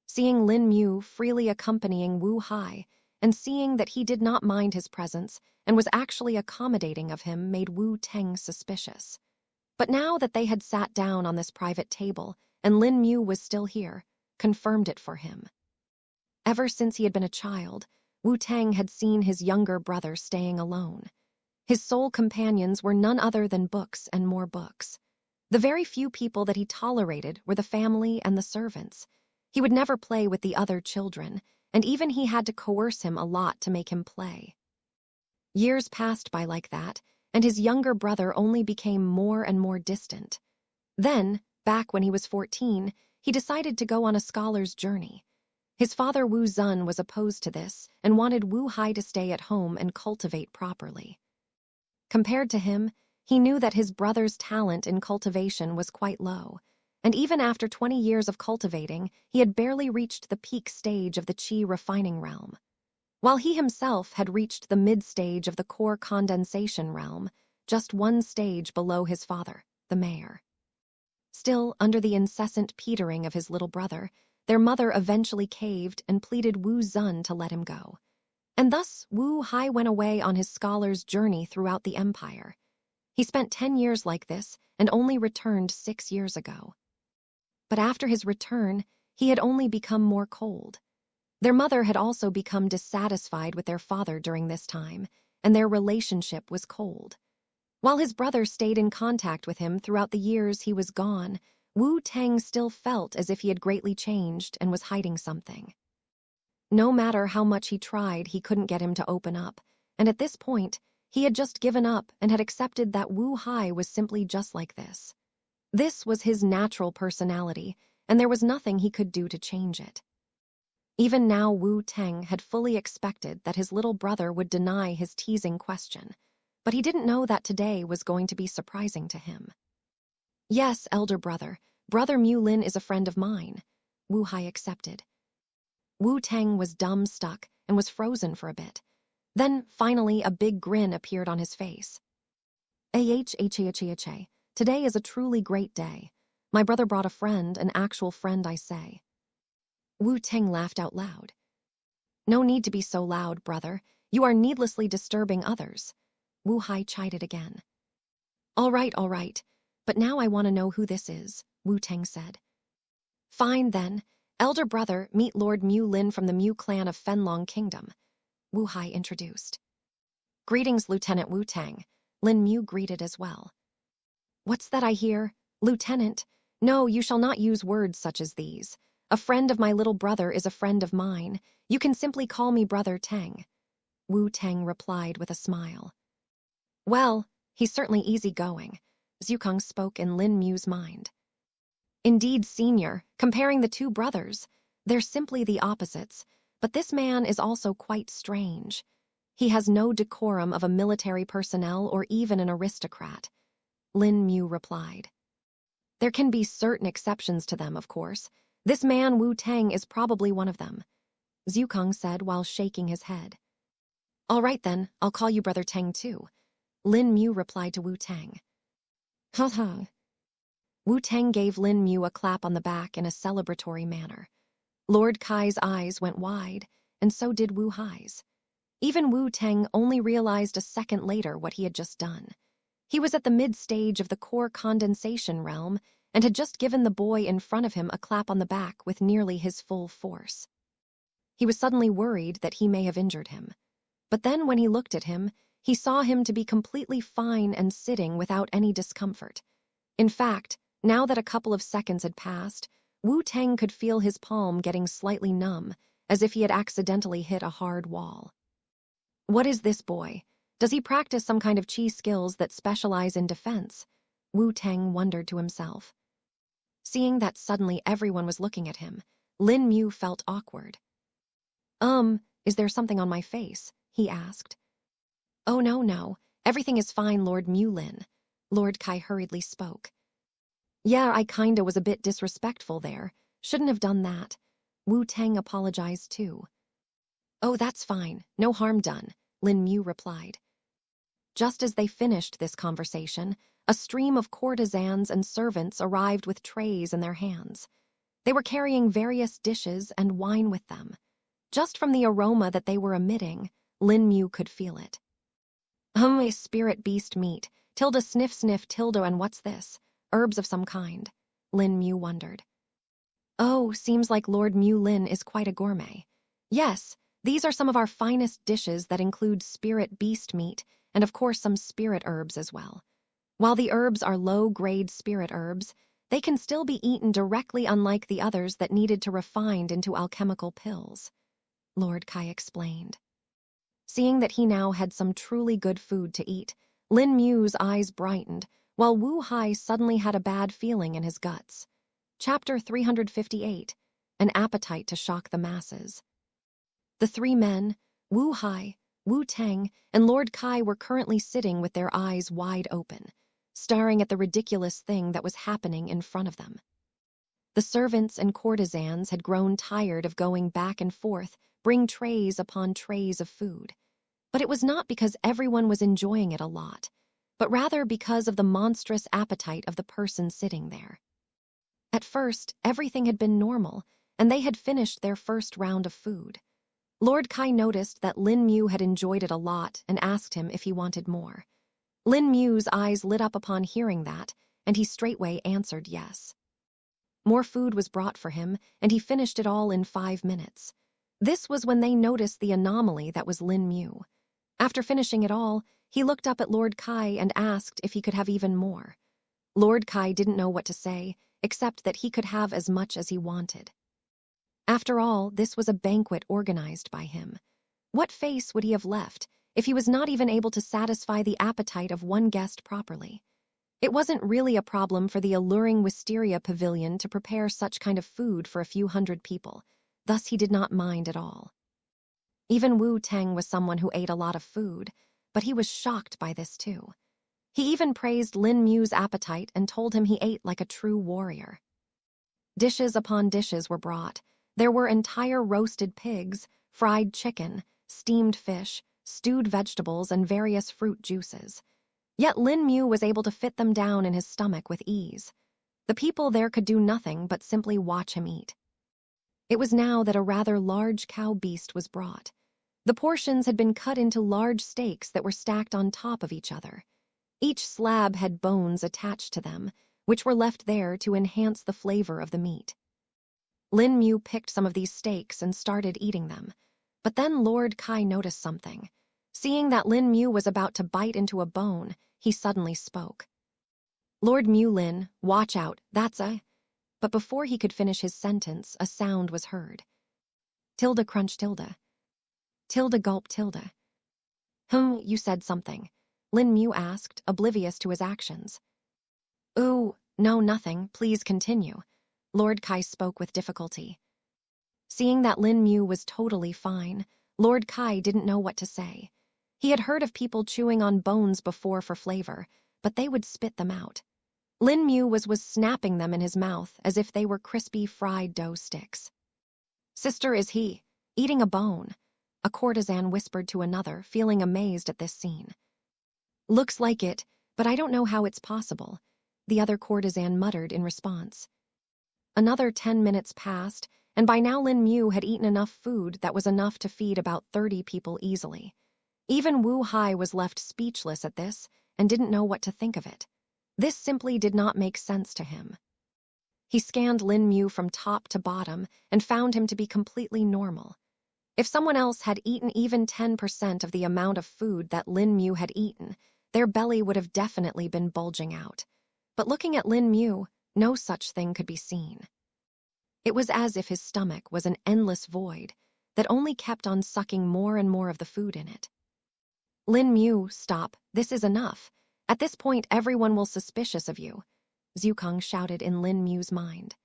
Speaker 1: Seeing Lin Mu freely accompanying Wu Hai, and seeing that he did not mind his presence and was actually accommodating of him made Wu Teng suspicious. But now that they had sat down on this private table and Lin Mu was still here, confirmed it for him. Ever since he had been a child, Wu Teng had seen his younger brother staying alone. His sole companions were none other than books and more books. The very few people that he tolerated were the family and the servants. He would never play with the other children, and even he had to coerce him a lot to make him play. Years passed by like that, and his younger brother only became more and more distant. Then, back when he was 14, he decided to go on a scholar's journey. His father Wu Zun was opposed to this and wanted Wu Hai to stay at home and cultivate properly. Compared to him, he knew that his brother's talent in cultivation was quite low, and even after 20 years of cultivating, he had barely reached the peak stage of the qi refining realm, while he himself had reached the mid-stage of the core condensation realm, just one stage below his father, the mayor. Still, under the incessant petering of his little brother, their mother eventually caved and pleaded Wu Zun to let him go. And thus, Wu Hai went away on his scholar's journey throughout the empire. He spent 10 years like this and only returned 6 years ago. But after his return, he had only become more cold. Their mother had also become dissatisfied with their father during this time, and their relationship was cold. While his brother stayed in contact with him throughout the years he was gone, Wu Teng still felt as if he had greatly changed and was hiding something. No matter how much he tried, he couldn't get him to open up, and at this point, he had just given up and had accepted that Wu Hai was simply just like this. This was his natural personality, and there was nothing he could do to change it. Even now, Wu Teng had fully expected that his little brother would deny his teasing question, but he didn't know that today was going to be surprising to him. "Yes, elder brother, Brother Mu Lin is a friend of mine," Wu Hai accepted. Wu Teng was dumb-stuck and was frozen for a bit. Then, finally, a big grin appeared on his face. Today is a truly great day. My brother brought a friend, an actual friend, I say." Wu Teng laughed out loud. "No need to be so loud, brother. You are needlessly disturbing others," Wu Hai chided again. All right, but now I want to know who this is," Wu Teng said. "Fine, then. Elder brother, meet Lord Mu Lin from the Mu clan of Fenlong Kingdom," Wu Hai introduced. "Greetings, Lieutenant Wu Teng," Lin Mu greeted as well. "What's that I hear? Lieutenant? No, you shall not use words such as these. A friend of my little brother is a friend of mine. You can simply call me Brother Teng," Wu Teng replied with a smile. "Well, he's certainly easygoing," Zhukang spoke in Lin Mu's mind. "Indeed, senior, comparing the two brothers, they're simply the opposites, but this man is also quite strange. He has no decorum of a military personnel or even an aristocrat," Lin Mu replied. "There can be certain exceptions to them, of course. This man Wu Teng is probably one of them," Zhukang said while shaking his head. "All right then, I'll call you Brother Teng too," Lin Mu replied to Wu Teng. "Ha." Wu Teng gave Lin Mu a clap on the back in a celebratory manner. Lord Kai's eyes went wide, and so did Wu Hai's. Even Wu Teng only realized a second later what he had just done. He was at the mid-stage of the core condensation realm and had just given the boy in front of him a clap on the back with nearly his full force. He was suddenly worried that he may have injured him. But then when he looked at him, he saw him to be completely fine and sitting without any discomfort. In fact, now that a couple of seconds had passed, Wu Tang could feel his palm getting slightly numb, as if he had accidentally hit a hard wall. What is this boy? Does he practice some kind of chi skills that specialize in defense? Wu Tang wondered to himself. Seeing that suddenly everyone was looking at him, Lin Mu felt awkward. Is there something on my face? He asked. Oh, no. Everything is fine, Lord Mu Lin. Lord Kai hurriedly spoke. Yeah, I kinda was a bit disrespectful there. Shouldn't have done that. Wu Tang apologized too. Oh, that's fine. No harm done, Lin Mu replied. Just as they finished this conversation, a stream of courtesans and servants arrived with trays in their hands. They were carrying various dishes and wine with them. Just from the aroma that they were emitting, Lin Mu could feel it. A spirit beast meat. Tilda sniff, Tilda, and what's this? Herbs of some kind, Lin Mu wondered. Oh, seems like Lord Mu Lin is quite a gourmet. Yes, these are some of our finest dishes that include spirit beast meat and of course some spirit herbs as well. While the herbs are low-grade spirit herbs, they can still be eaten directly, unlike the others that needed to refined into alchemical pills, Lord Kai explained. Seeing that he now had some truly good food to eat, Lin Mu's eyes brightened, while Wu Hai suddenly had a bad feeling in his guts. Chapter 358, An Appetite to Shock the Masses. The three men, Wu Hai, Wu Tang, and Lord Kai were currently sitting with their eyes wide open, staring at the ridiculous thing that was happening in front of them. The servants and courtesans had grown tired of going back and forth, bring trays upon trays of food. But it was not because everyone was enjoying it a lot, but rather because of the monstrous appetite of the person sitting there. At first, everything had been normal, and they had finished their first round of food. Lord Kai noticed that Lin Mu had enjoyed it a lot and asked him if he wanted more. Lin Mu's eyes lit up upon hearing that, and he straightway answered yes. More food was brought for him, and he finished it all in 5 minutes. This was when they noticed the anomaly that was Lin Mu. After finishing it all, he looked up at Lord Kai and asked if he could have even more. Lord Kai didn't know what to say, except that he could have as much as he wanted. After all, this was a banquet organized by him. What face would he have left if he was not even able to satisfy the appetite of one guest properly? It wasn't really a problem for the alluring Wisteria Pavilion to prepare such kind of food for a few hundred people, thus he did not mind at all. Even Wu Tang was someone who ate a lot of food, but he was shocked by this too. He even praised Lin Mu's appetite and told him he ate like a true warrior. Dishes upon dishes were brought. There were entire roasted pigs, fried chicken, steamed fish, stewed vegetables, and various fruit juices. Yet Lin Mu was able to fit them down in his stomach with ease. The people there could do nothing but simply watch him eat. It was now that a rather large cow beast was brought. The portions had been cut into large steaks that were stacked on top of each other. Each slab had bones attached to them, which were left there to enhance the flavor of the meat. Lin Mu picked some of these steaks and started eating them. But then Lord Kai noticed something. Seeing that Lin Mu was about to bite into a bone, he suddenly spoke. Lord Mu Lin, watch out, that's a... But before he could finish his sentence, a sound was heard. Tilda crunch tilde. Tilda gulp tilde. You said something, Lin Mu asked, oblivious to his actions. Ooh, no, nothing, please continue. Lord Kai spoke with difficulty. Seeing that Lin Mu was totally fine, Lord Kai didn't know what to say. He had heard of people chewing on bones before for flavor, but they would spit them out. Lin Mu was snapping them in his mouth as if they were crispy fried dough sticks. Sister, is he eating a bone? A courtesan whispered to another, feeling amazed at this scene. Looks like it, but I don't know how it's possible, the other courtesan muttered in response. Another 10 minutes passed, and by now Lin Mu had eaten enough food that was enough to feed about 30 people easily. Even Wu Hai was left speechless at this, and didn't know what to think of it. This simply did not make sense to him. He scanned Lin Mu from top to bottom and found him to be completely normal. If someone else had eaten even 10% of the amount of food that Lin Mu had eaten, their belly would have definitely been bulging out. But looking at Lin Mu, no such thing could be seen. It was as if his stomach was an endless void that only kept on sucking more and more of the food in it. Lin Mu, stop, this is enough. At this point, everyone will suspicious of you, Zhukang shouted in Lin Mu's mind.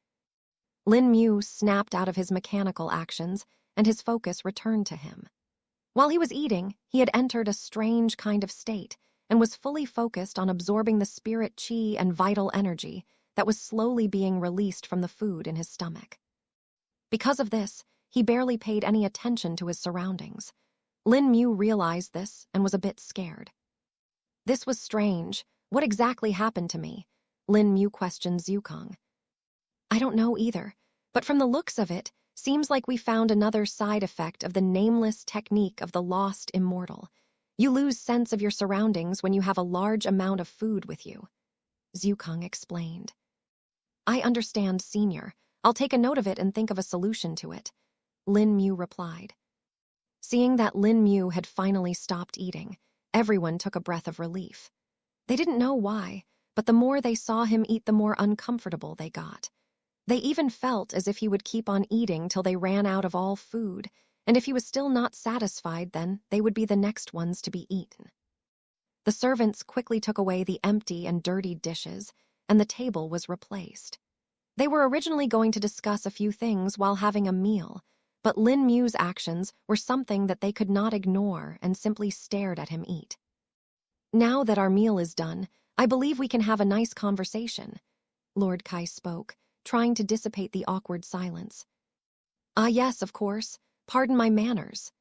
Speaker 1: Lin Mu snapped out of his mechanical actions, and his focus returned to him. While he was eating, he had entered a strange kind of state and was fully focused on absorbing the spirit qi and vital energy that was slowly being released from the food in his stomach. Because of this, he barely paid any attention to his surroundings. Lin Mu realized this and was a bit scared. This was strange. What exactly happened to me? Lin Mu questioned Zhukang. I don't know either, but from the looks of it, seems like we found another side effect of the nameless technique of the lost immortal. You lose sense of your surroundings when you have a large amount of food with you, Zhukang explained. I understand, Senior. I'll take a note of it and think of a solution to it, Lin Mu replied. Seeing that Lin Mu had finally stopped eating, everyone took a breath of relief. They didn't know why, but the more they saw him eat, the more uncomfortable they got. They even felt as if he would keep on eating till they ran out of all food, and if he was still not satisfied, then they would be the next ones to be eaten. The servants quickly took away the empty and dirty dishes, and the table was replaced. They were originally going to discuss a few things while having a meal, but Lin Mu's actions were something that they could not ignore and simply stared at him eat. Now that our meal is done, I believe we can have a nice conversation, Lord Kai spoke, trying to dissipate the awkward silence. Ah, yes, of course. Pardon my manners,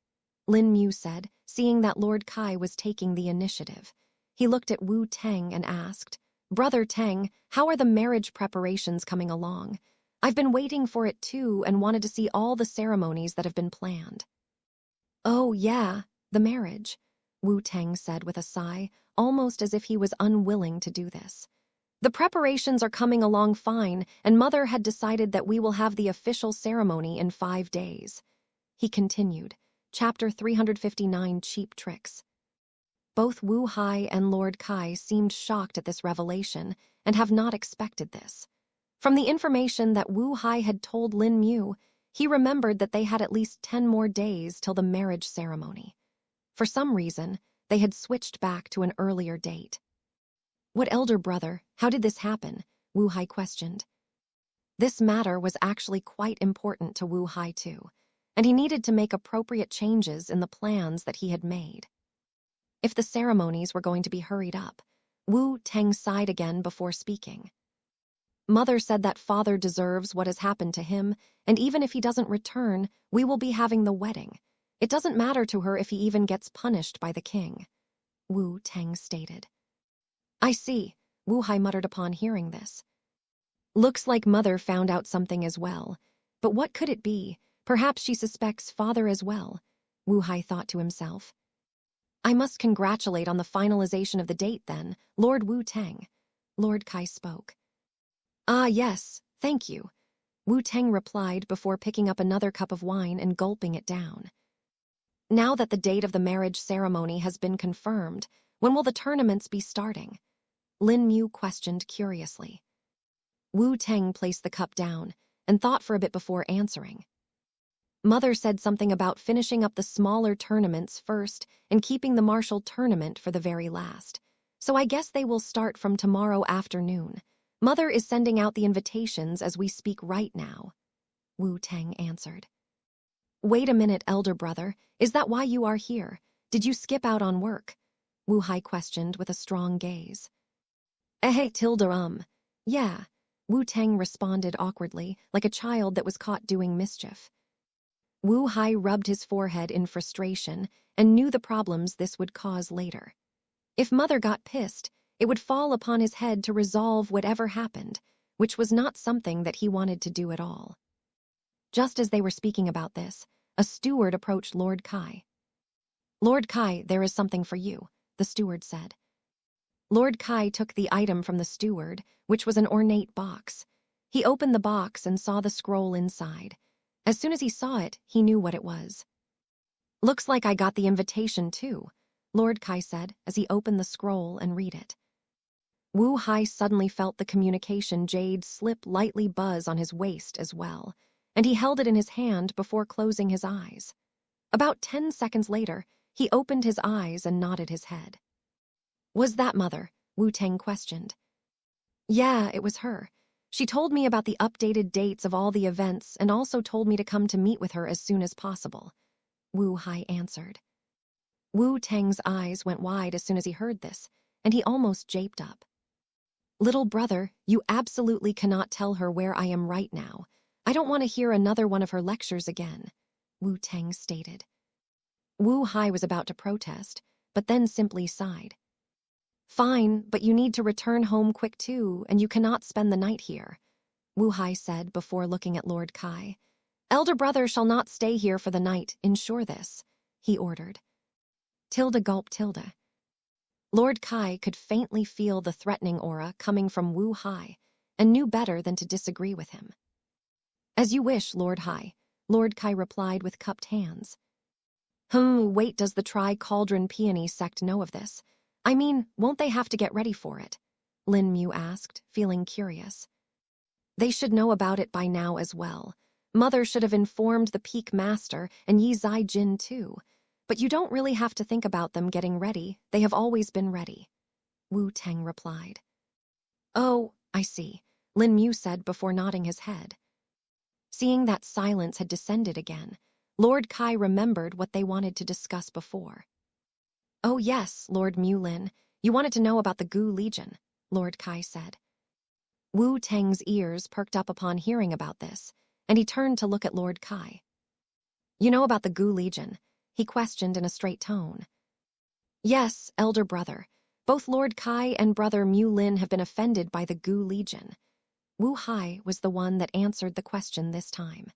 Speaker 1: Lin Mu said, seeing that Lord Kai was taking the initiative. He looked at Wu Teng and asked, Brother Teng, how are the marriage preparations coming along? I've been waiting for it too and wanted to see all the ceremonies that have been planned. Oh, yeah, the marriage, Wu Teng said with a sigh, almost as if he was unwilling to do this. The preparations are coming along fine, and Mother had decided that we will have the official ceremony in 5 days. He continued, Chapter 359, Cheap Tricks. Both Wu Hai and Lord Kai seemed shocked at this revelation and have not expected this. From the information that Wu Hai had told Lin Mu, he remembered that they had at least 10 more days till the marriage ceremony. For some reason, they had switched back to an earlier date. What elder brother, how did this happen? Wu Hai questioned. This matter was actually quite important to Wu Hai too, and he needed to make appropriate changes in the plans that he had made. If the ceremonies were going to be hurried up, Wu Teng sighed again before speaking. Mother said that father deserves what has happened to him, and even if he doesn't return, we will be having the wedding. It doesn't matter to her if he even gets punished by the king, Wu Teng stated. I see, Wu Hai muttered upon hearing this. Looks like Mother found out something as well. But what could it be? Perhaps she suspects father as well, Wu Hai thought to himself. I must congratulate on the finalization of the date then, Lord Wu Teng, Lord Kai spoke. Ah, yes, thank you, Wu Teng replied before picking up another cup of wine and gulping it down. Now that the date of the marriage ceremony has been confirmed, when will the tournaments be starting? Lin Mu questioned curiously. Wu Teng placed the cup down and thought for a bit before answering. Mother said something about finishing up the smaller tournaments first and keeping the martial tournament for the very last. So I guess they will start from tomorrow afternoon. Mother is sending out the invitations as we speak right now, Wu Teng answered. Wait a minute, elder brother. Is that why you are here? Did you skip out on work? Wu Hai questioned with a strong gaze. Yeah, Wu Teng responded awkwardly, like a child that was caught doing mischief. Wu Hai rubbed his forehead in frustration and knew the problems this would cause later. If Mother got pissed, it would fall upon his head to resolve whatever happened, which was not something that he wanted to do at all. Just as they were speaking about this, a steward approached Lord Kai. Lord Kai, there is something for you, the steward said. Lord Kai took the item from the steward, which was an ornate box. He opened the box and saw the scroll inside. As soon as he saw it, he knew what it was. "Looks like I got the invitation too," Lord Kai said as he opened the scroll and read it. Wu Hai suddenly felt the communication jade slip lightly buzz on his waist as well, and he held it in his hand before closing his eyes. About 10 seconds later, he opened his eyes and nodded his head. "Was that Mother?" Wu Tang questioned. "Yeah, it was her. She told me about the updated dates of all the events and also told me to come to meet with her as soon as possible," Wu Hai answered. Wu Tang's eyes went wide as soon as he heard this, and he almost japed up. "Little brother, you absolutely cannot tell her where I am right now. I don't want to hear another one of her lectures again," Wu Tang stated. Wu Hai was about to protest, but then simply sighed. "Fine, but you need to return home quick too, and you cannot spend the night here," Wu Hai said before looking at Lord Kai. "Elder brother shall not stay here for the night, ensure this," he ordered. Tilda gulped Tilda. Lord Kai could faintly feel the threatening aura coming from Wu Hai, and knew better than to disagree with him. "As you wish, Lord Hai," Lord Kai replied with cupped hands. Wait, does the Tri-Cauldron Peony sect know of this? I mean, won't they have to get ready for it?" Lin Mu asked, feeling curious. "They should know about it by now as well. Mother should have informed the Peak Master and Yi Zai Jin too. But you don't really have to think about them getting ready. They have always been ready," Wu Tang replied. "Oh, I see," Lin Mu said before nodding his head. Seeing that silence had descended again, Lord Kai remembered what they wanted to discuss before. "Oh yes, Lord Mulin, you wanted to know about the Gu Legion," Lord Kai said. Wu Tang's ears perked up upon hearing about this, and he turned to look at Lord Kai. "You know about the Gu Legion?" he questioned in a straight tone. "Yes, elder brother. Both Lord Kai and brother Mulin have been offended by the Gu Legion." Wu Hai was the one that answered the question this time.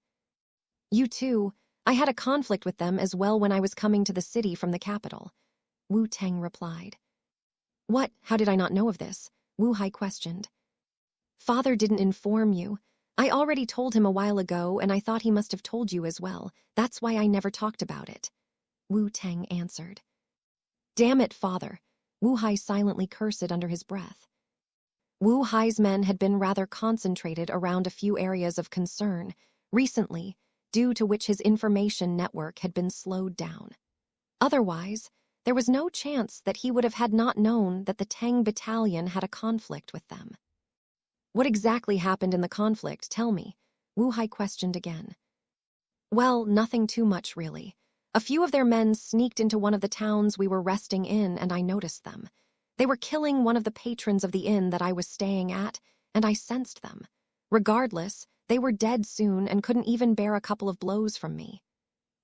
Speaker 1: "You too. I had a conflict with them as well when I was coming to the city from the capital," Wu Tang replied. "What? How did I not know of this?" Wu Hai questioned. "Father didn't inform you. I already told him a while ago, and I thought he must have told you as well. That's why I never talked about it," Wu Tang answered. "Damn it, father," Wu Hai silently cursed under his breath. Wu Hai's men had been rather concentrated around a few areas of concern recently, due to which his information network had been slowed down. Otherwise, there was no chance that he would have had not known that the Tang battalion had a conflict with them. "What exactly happened in the conflict, tell me," Wu Hai questioned again. "Well, nothing too much, really. A few of their men sneaked into one of the towns we were resting in, and I noticed them. They were killing one of the patrons of the inn that I was staying at, and I sensed them. Regardless, they were dead soon and couldn't even bear a couple of blows from me,"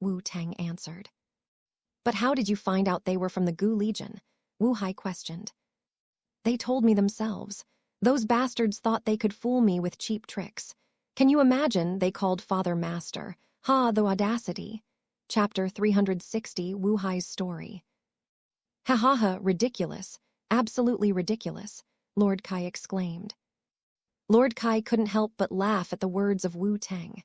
Speaker 1: Wu Tang answered. "But how did you find out they were from the Gu Legion?" Wu Hai questioned. "They told me themselves. Those bastards thought they could fool me with cheap tricks. Can you imagine they called Father Master? Ha, the audacity." Chapter 360, Wu Hai's story. "Ha ha ha, ridiculous. Absolutely ridiculous," Lord Kai exclaimed. Lord Kai couldn't help but laugh at the words of Wu Tang.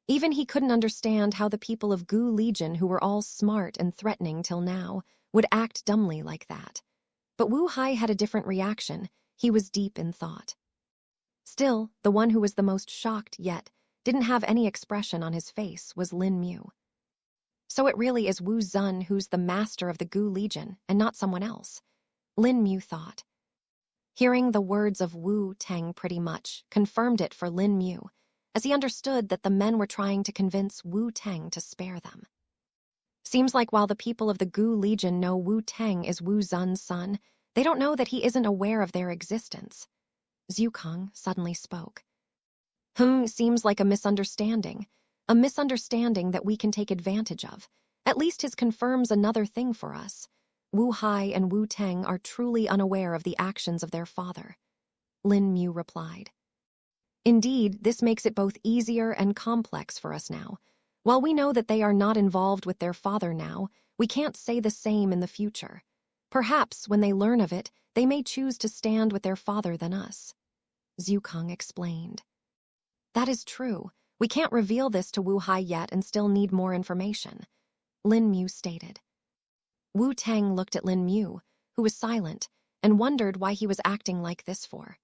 Speaker 1: Even he couldn't understand how the people of Gu Legion, who were all smart and threatening till now, would act dumbly like that. But Wu Hai had a different reaction. He was deep in thought. Still, the one who was the most shocked yet didn't have any expression on his face was Lin Mu. "So it really is Wu Zun who's the master of the Gu Legion, and not someone else," Lin Mu thought. Hearing the words of Wu Tang pretty much confirmed it for Lin Mu, as he understood that the men were trying to convince Wu Tang to spare them. Seems like while the people of the Gu Legion know Wu Tang is Wu Zun's son, they don't know that he isn't aware of their existence. Zhu Kong suddenly spoke. Seems like a misunderstanding that we can take advantage of. At least his confirms another thing for us. Wu Hai and Wu Tang are truly unaware of the actions of their father," Lin Mu replied. "Indeed, this makes it both easier and complex for us now. While we know that they are not involved with their father now, we can't say the same in the future. Perhaps when they learn of it, they may choose to stand with their father than us. Zhukang explained. That is true. We can't reveal this to Wu Hai yet and still need more information, Lin Mu stated. Wu Tang looked at Lin Mu, who was silent, and wondered why he was acting like this for.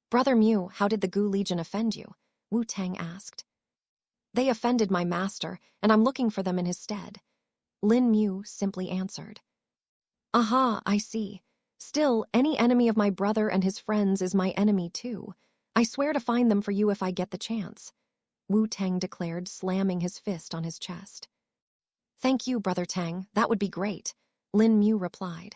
Speaker 1: Brother Mu, how did the Gu Legion offend you? Wu Tang asked. They offended my master, and I'm looking for them in his stead, Lin Mu simply answered. Aha, I see. Still, any enemy of my brother and his friends is my enemy too. I swear to find them for you if I get the chance, Wu Tang declared, slamming his fist on his chest. Thank you, Brother Tang, that would be great, Lin Mu replied.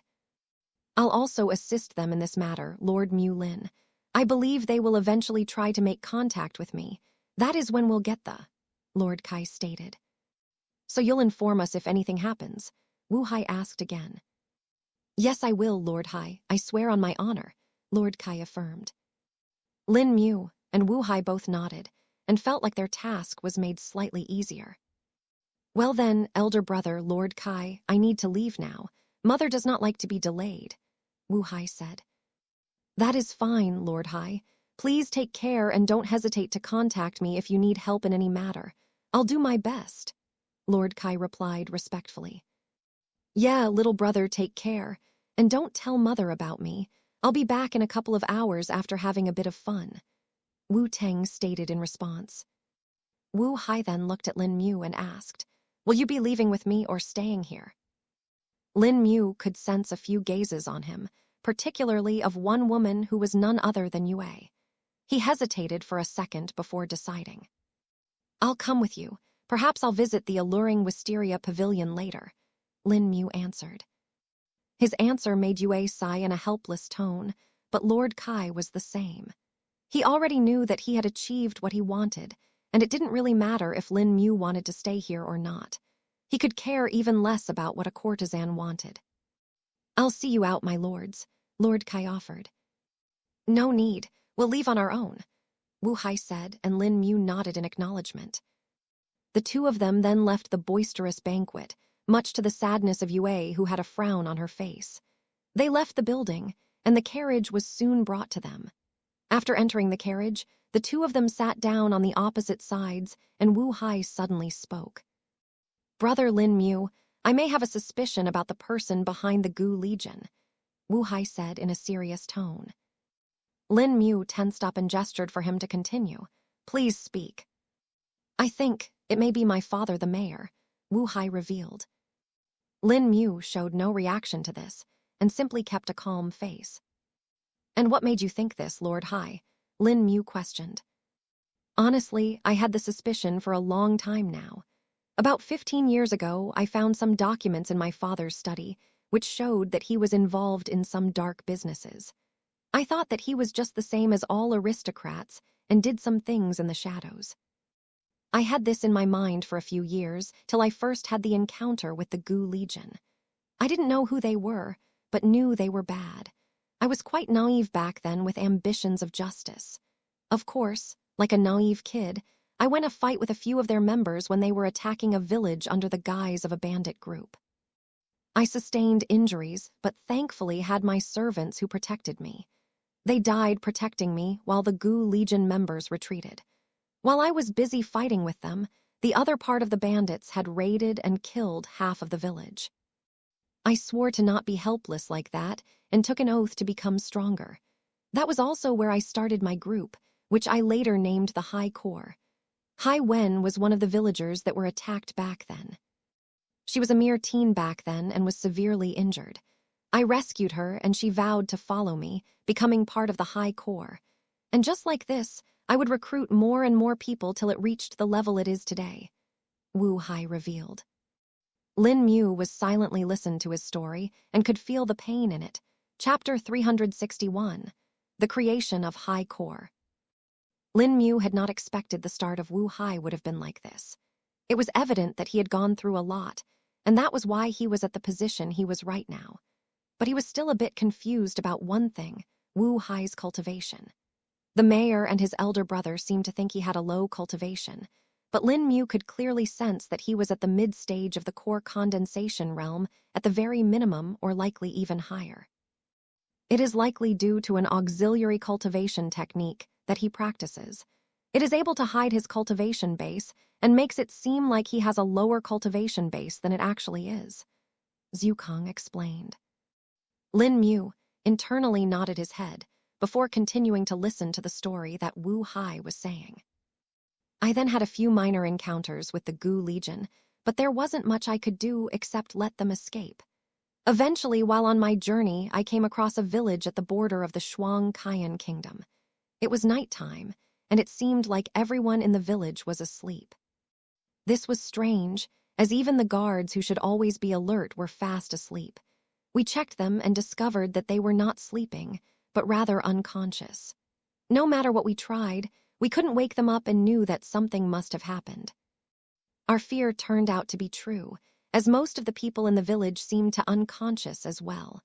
Speaker 1: I'll also assist them in this matter, Lord Mu Lin. I believe they will eventually try to make contact with me. That is when we'll get the, Lord Kai stated. So you'll inform us if anything happens? Wu Hai asked again. Yes, I will, Lord Hai. I swear on my honor, Lord Kai affirmed. Lin Mu and Wu Hai both nodded and felt like their task was made slightly easier. Well then, elder brother, Lord Kai, I need to leave now. Mother does not like to be delayed, Wu Hai said. That is fine, Lord Hai. Please take care and don't hesitate to contact me if you need help in any matter. I'll do my best, Lord Kai replied respectfully. Yeah, little brother, take care. And don't tell Mother about me. I'll be back in a couple of hours after having a bit of fun, Wu Tang stated in response. Wu Hai then looked at Lin Mu and asked, Will you be leaving with me or staying here? Lin Mu could sense a few gazes on him, particularly of one woman who was none other than Yue. He hesitated for a second before deciding. I'll come with you. Perhaps I'll visit the alluring Wisteria Pavilion later, Lin Mu answered. His answer made Yue sigh in a helpless tone, but Lord Kai was the same. He already knew that he had achieved what he wanted, and it didn't really matter if Lin Mu wanted to stay here or not. He could care even less about what a courtesan wanted. I'll see you out, my lords, Lord Kai offered. No need, we'll leave on our own, Wu Hai said, and Lin Mu nodded in acknowledgement. The two of them then left the boisterous banquet, much to the sadness of Yue, who had a frown on her face. They left the building, and the carriage was soon brought to them. After entering the carriage, the two of them sat down on the opposite sides, and Wu Hai suddenly spoke. Brother Lin Mu, I may have a suspicion about the person behind the Gu Legion, Wu Hai said in a serious tone. Lin Mu tensed up and gestured for him to continue. Please speak. I think it may be my father, the mayor, Wu Hai revealed. Lin Mu showed no reaction to this and simply kept a calm face. And what made you think this, Lord Hai? Lin Mu questioned. Honestly, I had the suspicion for a long time now. About 15 years ago, I found some documents in my father's study which showed that he was involved in some dark businesses. I thought that he was just the same as all aristocrats and did some things in the shadows. I had this in my mind for a few years till I first had the encounter with the Gu Legion. I didn't know who they were, but knew they were bad. I was quite naive back then with ambitions of justice. Of course, like a naive kid, I went a fight with a few of their members when they were attacking a village under the guise of a bandit group. I sustained injuries, but thankfully had my servants who protected me. They died protecting me while the Gu Legion members retreated. While I was busy fighting with them, the other part of the bandits had raided and killed half of the village. I swore to not be helpless like that and took an oath to become stronger. That was also where I started my group, which I later named the High Corps. Hai Wen was one of the villagers that were attacked back then. She was a mere teen back then and was severely injured. I rescued her and she vowed to follow me, becoming part of the High Corps. And just like this, I would recruit more and more people till it reached the level it is today, Wu Hai revealed. Lin Mu was silently listened to his story and could feel the pain in it. Chapter 361, The Creation of High Corps. Lin Mu had not expected the start of Wu Hai would have been like this. It was evident that he had gone through a lot, and that was why he was at the position he was right now. But he was still a bit confused about one thing, Wu Hai's cultivation. The mayor and his elder brother seemed to think he had a low cultivation, but Lin Mu could clearly sense that he was at the mid-stage of the core condensation realm at the very minimum or likely even higher. It is likely due to an auxiliary cultivation technique that he practices. It is able to hide his cultivation base and makes it seem like he has a lower cultivation base than it actually is, Zhu Kong explained. Lin Mu internally nodded his head before continuing to listen to the story that Wu Hai was saying. I then had a few minor encounters with the Gu Legion, but there wasn't much I could do except let them escape. Eventually, while on my journey, I came across a village at the border of the Shuang Kaiyan Kingdom. It was nighttime, and it seemed like everyone in the village was asleep. This was strange, as even the guards who should always be alert were fast asleep. We checked them and discovered that they were not sleeping, but rather unconscious. No matter what we tried, we couldn't wake them up and knew that something must have happened. Our fear turned out to be true, as most of the people in the village seemed to unconscious as well.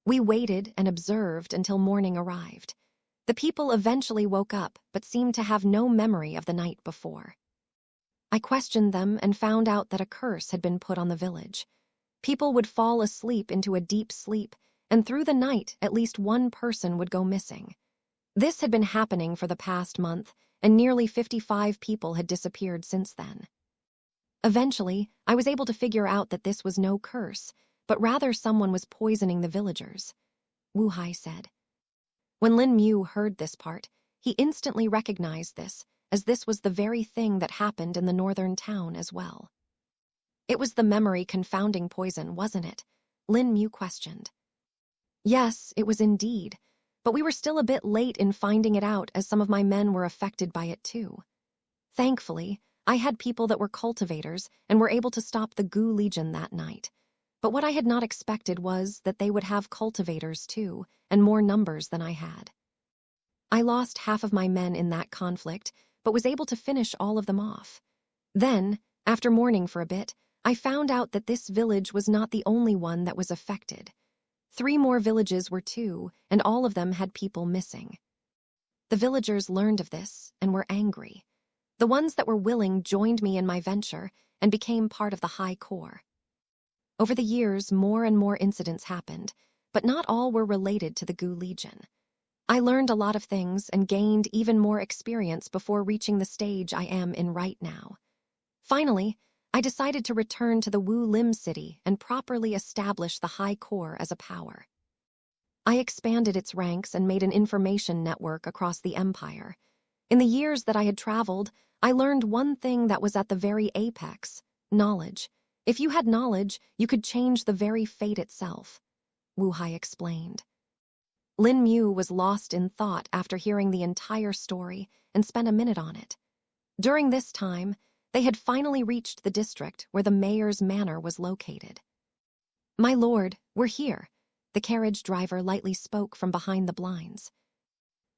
Speaker 1: We waited and observed until morning arrived. The people eventually woke up, but seemed to have no memory of the night before. I questioned them and found out that a curse had been put on the village. People would fall asleep into a deep sleep, and through the night, at least one person would go missing. This had been happening for the past month, and nearly 55 people had disappeared since then. Eventually, I was able to figure out that this was no curse, but rather someone was poisoning the villagers, Wu Hai said. When Lin Mu heard this part, he instantly recognized this, as this was the very thing that happened in the northern town as well. It was the memory-confounding poison, wasn't it? Lin Mu questioned. Yes, it was indeed, but we were still a bit late in finding it out as some of my men were affected by it too. Thankfully, I had people that were cultivators and were able to stop the Gu Legion that night. But what I had not expected was that they would have cultivators too, and more numbers than I had. I lost half of my men in that conflict, but was able to finish all of them off. Then, after mourning for a bit, I found out that this village was not the only one that was affected. 3 more villages were too, and all of them had people missing. The villagers learned of this and were angry. The ones that were willing joined me in my venture and became part of the High Corps. Over the years, more and more incidents happened, but not all were related to the Gu Legion. I learned a lot of things and gained even more experience before reaching the stage I am in right now. Finally, I decided to return to the Wu Lim city and properly establish the High Corps as a power. I expanded its ranks and made an information network across the empire. In the years that I had traveled, I learned one thing that was at the very apex: knowledge. If you had knowledge, you could change the very fate itself, Wu Hai explained. Lin Mu was lost in thought after hearing the entire story and spent a minute on it. During this time, they had finally reached the district where the mayor's manor was located. My lord, we're here, the carriage driver lightly spoke from behind the blinds.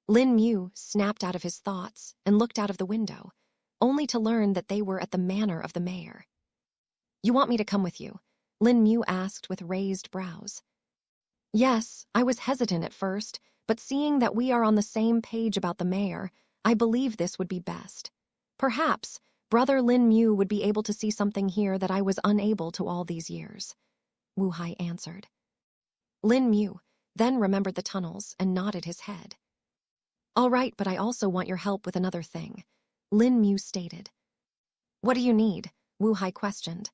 Speaker 1: Lin Mu snapped out of his thoughts and looked out of the window, only to learn that they were at the manor of the mayor. You want me to come with you? Lin Mu asked with raised brows. Yes, I was hesitant at first, but seeing that we are on the same page about the mayor, I believe this would be best. Perhaps Brother Lin Mu would be able to see something here that I was unable to all these years, Wu Hai answered. Lin Mu then remembered the tunnels and nodded his head. All right, but I also want your help with another thing, Lin Mu stated. What do you need? Wu Hai questioned.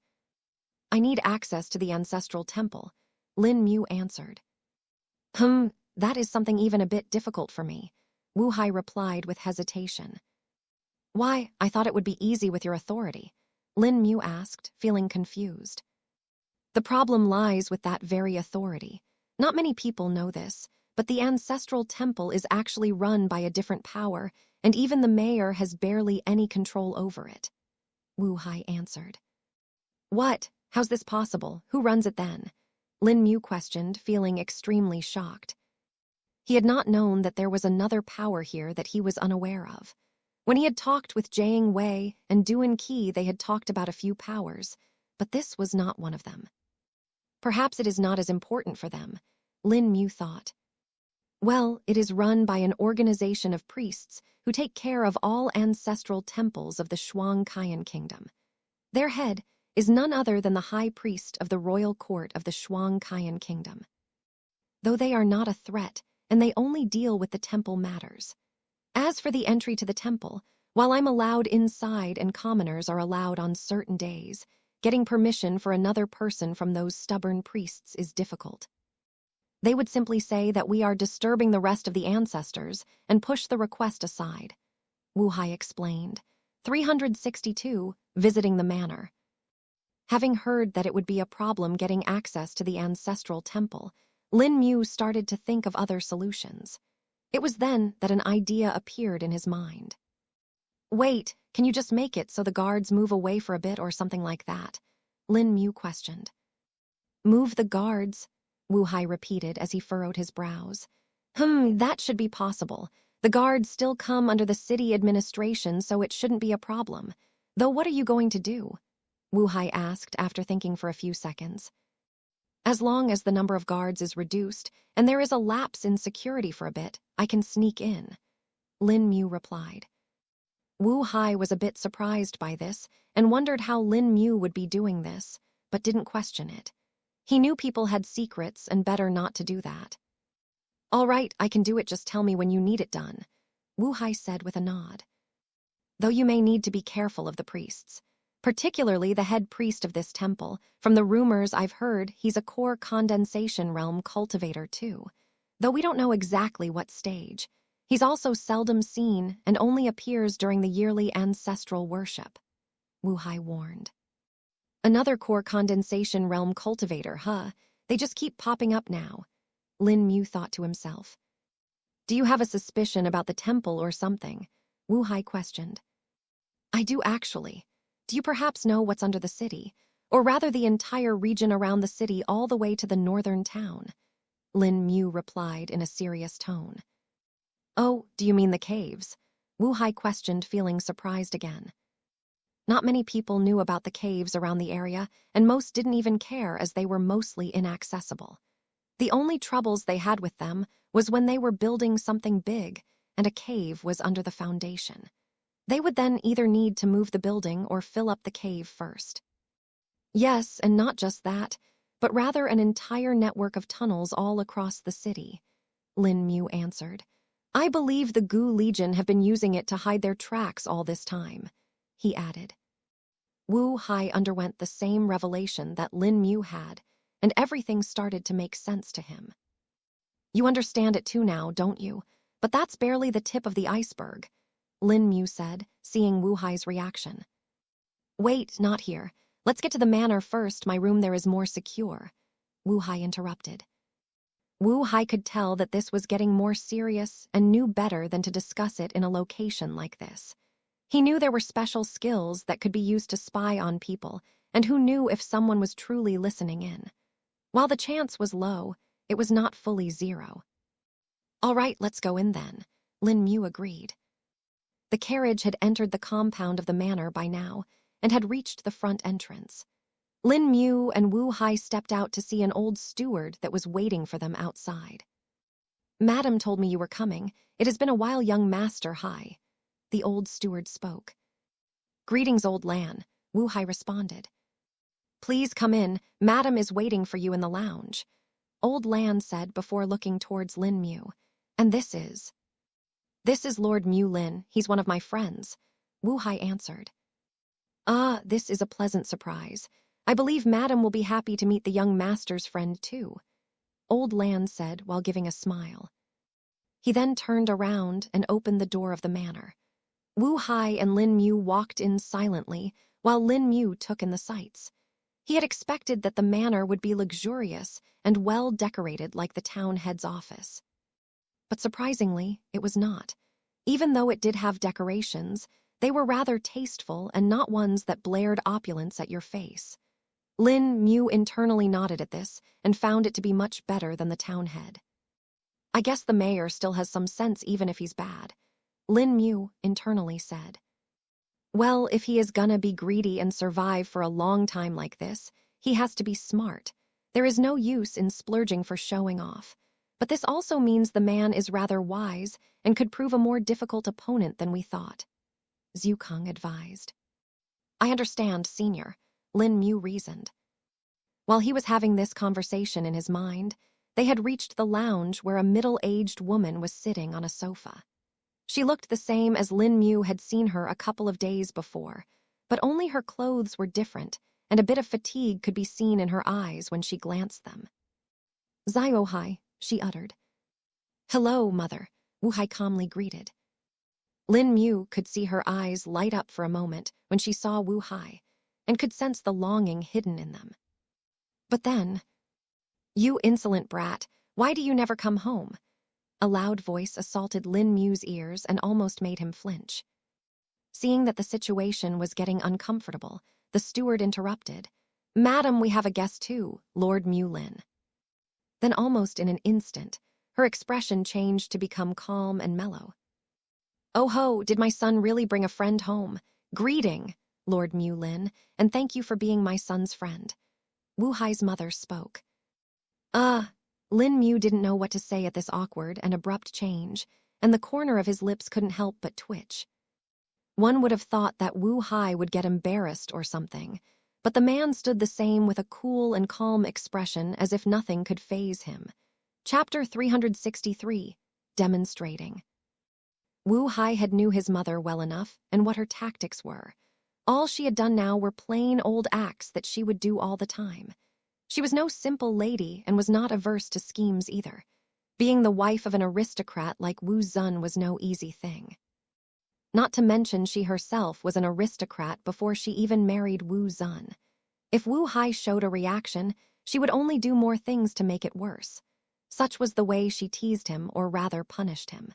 Speaker 1: I need access to the ancestral temple, Lin Mu answered. That is something even a bit difficult for me, Wu Hai replied with hesitation. Why, I thought it would be easy with your authority, Lin Mu asked, feeling confused. The problem lies with that very authority. Not many people know this, but the ancestral temple is actually run by a different power, and even the mayor has barely any control over it, Wu Hai answered. What? How's this possible? Who runs it then? Lin Mu questioned, feeling extremely shocked. He had not known that there was another power here that he was unaware of. When he had talked with Jiang Wei and Duan Qi, they had talked about a few powers, but this was not one of them. Perhaps it is not as important for them, Lin Mu thought. Well, it is run by an organization of priests who take care of all ancestral temples of the Shuang Kaiyan Kingdom. Their head is none other than the high priest of the royal court of the Shuang Kaiyan Kingdom. though they are not a threat, and they only deal with the temple matters. As for the entry to the temple, while I'm allowed inside and commoners are allowed on certain days, getting permission for another person from those stubborn priests is difficult. They would simply say that we are disturbing the rest of the ancestors and push the request aside. Wu Hai explained. 362, visiting the manor. Having heard that it would be a problem getting access to the ancestral temple, Lin Mu started to think of other solutions. It was then that an idea appeared in his mind. Wait, can you just make it so the guards move away for a bit or something like that? Lin Mu questioned. Move the guards, Wu Hai repeated as he furrowed his brows. That should be possible. The guards still come under the city administration, so it shouldn't be a problem. Though what are you going to do? Wu Hai asked after thinking for a few seconds. As long as the number of guards is reduced and there is a lapse in security for a bit, I can sneak in, Lin Mu replied. Wu Hai was a bit surprised by this and wondered how Lin Mu would be doing this, but didn't question it. He knew people had secrets and better not to do that. All right, I can do it, just tell me when you need it done, Wu Hai said with a nod. Though you may need to be careful of the priests, particularly the head priest of this temple. From the rumors I've heard, he's a core condensation realm cultivator too, though we don't know exactly what stage. He's also seldom seen and only appears during the yearly ancestral worship, Wu Hai warned. Another core condensation realm cultivator, huh? They just keep popping up now, Lin Mu thought to himself. Do you have a suspicion about the temple or something? Wu Hai questioned. I do actually. Do you perhaps know what's under the city? Or rather the entire region around the city all the way to the northern town? Lin Mu replied in a serious tone. Oh, do you mean the caves? Wu Hai questioned, feeling surprised again. Not many people knew about the caves around the area, and most didn't even care as they were mostly inaccessible. The only troubles they had with them was when they were building something big and a cave was under the foundation. They would then either need to move the building or fill up the cave first. Yes, and not just that, but rather an entire network of tunnels all across the city, Lin Mu answered. I believe the Gu Legion have been using it to hide their tracks all this time, he added. Wu Hai underwent the same revelation that Lin Mu had, and everything started to make sense to him. You understand it too now, don't you? But that's barely the tip of the iceberg, Lin Mu said, seeing Wu Hai's reaction. Wait, not here. Let's get to the manor first. My room there is more secure, Wu Hai interrupted. Wu Hai could tell that this was getting more serious and knew better than to discuss it in a location like this. He knew there were special skills that could be used to spy on people, and who knew if someone was truly listening in. While the chance was low, it was not fully zero. All right, let's go in then, Lin Mu agreed. The carriage had entered the compound of the manor by now and had reached the front entrance. Lin Mu and Wu Hai stepped out to see an old steward that was waiting for them outside. Madam told me you were coming. It has been a while, young master. Hai, the old steward spoke. Greetings, old Lan, Wu Hai responded. Please come in. Madam is waiting for you in the lounge, old Lan said before looking towards Lin Mu. And this is Lord Mu Lin. He's one of my friends, Wu Hai answered. Ah, this is a pleasant surprise. I believe Madam will be happy to meet the young master's friend too, old Lan said while giving a smile. He then turned around and opened the door of the manor. Wu Hai and Lin Mu walked in silently while Lin Mu took in the sights. He had expected that the manor would be luxurious and well decorated like the town head's office. But surprisingly, it was not. Even though it did have decorations, they were rather tasteful and not ones that blared opulence at your face. Lin Mu internally nodded at this and found it to be much better than the town head. I guess the mayor still has some sense even if he's bad, Lin Mu internally said. Well, if he is gonna be greedy and survive for a long time like this, he has to be smart. There is no use in splurging for showing off. But this also means the man is rather wise and could prove a more difficult opponent than we thought, Zhu Kung advised. I understand, senior, Lin Mu reasoned. While he was having this conversation in his mind, They had reached the lounge where a middle-aged woman was sitting on a sofa. She looked the same as Lin Mu had seen her a couple of days before, but only her clothes were different, and a bit of fatigue could be seen in her eyes when she glanced them. "Zio-hai," she uttered. "Hello, mother," Wu Hai calmly greeted. Lin Mu could see her eyes light up for a moment when she saw Wu Hai, and could sense the longing hidden in them. But then, "You insolent brat, why do you never come home?" A loud voice assaulted Lin Mu's ears and almost made him flinch. Seeing that the situation was getting uncomfortable, the steward interrupted. "Madam, we have a guest too, Lord Mu Lin." Then almost in an instant, her expression changed to become calm and mellow. "Oh ho, did my son really bring a friend home? Greeting, Lord Mu Lin, and thank you for being my son's friend." Wu Hai's mother spoke. Lin Mu didn't know what to say at this awkward and abrupt change, and the corner of his lips couldn't help but twitch. One would have thought that Wu Hai would get embarrassed or something, but the man stood the same with a cool and calm expression as if nothing could faze him. Chapter 363, Demonstrating. Wu Hai had knew his mother well enough and what her tactics were. All she had done now were plain old acts that she would do all the time. She was no simple lady and was not averse to schemes either. Being the wife of an aristocrat like Wu Zun was no easy thing. Not to mention she herself was an aristocrat before she even married Wu Zun. If Wu Hai showed a reaction, she would only do more things to make it worse. Such was the way she teased him, or rather punished him.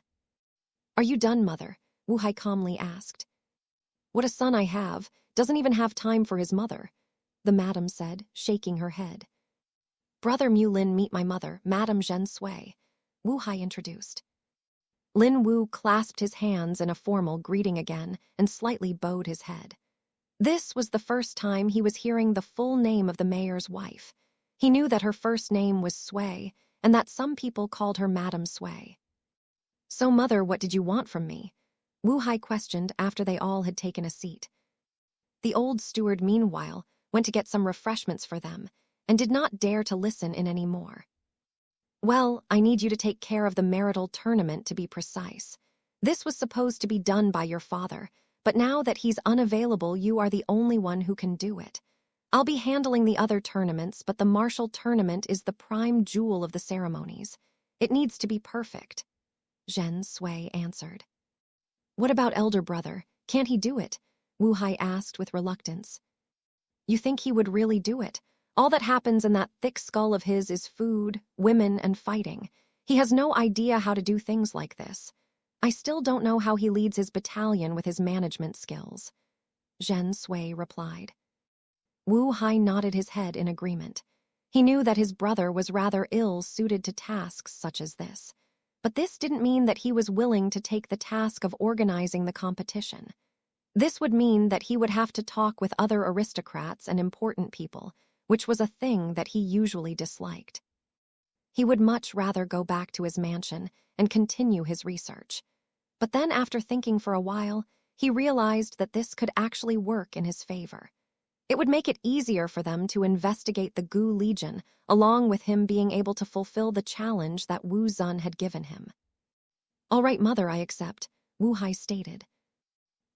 Speaker 1: "Are you done, mother?" Wu Hai calmly asked. "What a son I have, doesn't even have time for his mother," the madam said, shaking her head. "Brother Mu Lin, meet my mother, Madam Zhen Sui," Wu Hai introduced. Lin Wu clasped his hands in a formal greeting again and slightly bowed his head. This was the first time he was hearing the full name of the mayor's wife. He knew that her first name was Sui, and that some people called her Madam Sui. "So, mother, what did you want from me?" Wu Hai questioned after they all had taken a seat. The old steward, meanwhile, went to get some refreshments for them, and did not dare to listen in any more. "Well, I need you to take care of the marital tournament, to be precise. This was supposed to be done by your father, but now that he's unavailable, you are the only one who can do it. I'll be handling the other tournaments, but the martial tournament is the prime jewel of the ceremonies. It needs to be perfect," Zhen Sui answered. "What about elder brother? Can't he do it?" Wu Hai asked with reluctance. "You think he would really do it? All that happens in that thick skull of his is food, women, and fighting. He has no idea how to do things like this. I still don't know how he leads his battalion with his management skills," Zhen Sui replied. Wu Hai nodded his head in agreement. He knew that his brother was rather ill-suited to tasks such as this. But this didn't mean that he was willing to take the task of organizing the competition. This would mean that he would have to talk with other aristocrats and important people, which was a thing that he usually disliked. He would much rather go back to his mansion and continue his research. But then, after thinking for a while, he realized that this could actually work in his favor. It would make it easier for them to investigate the Gu Legion, along with him being able to fulfill the challenge that Wu Zun had given him. "All right, mother, I accept," Wu Hai stated.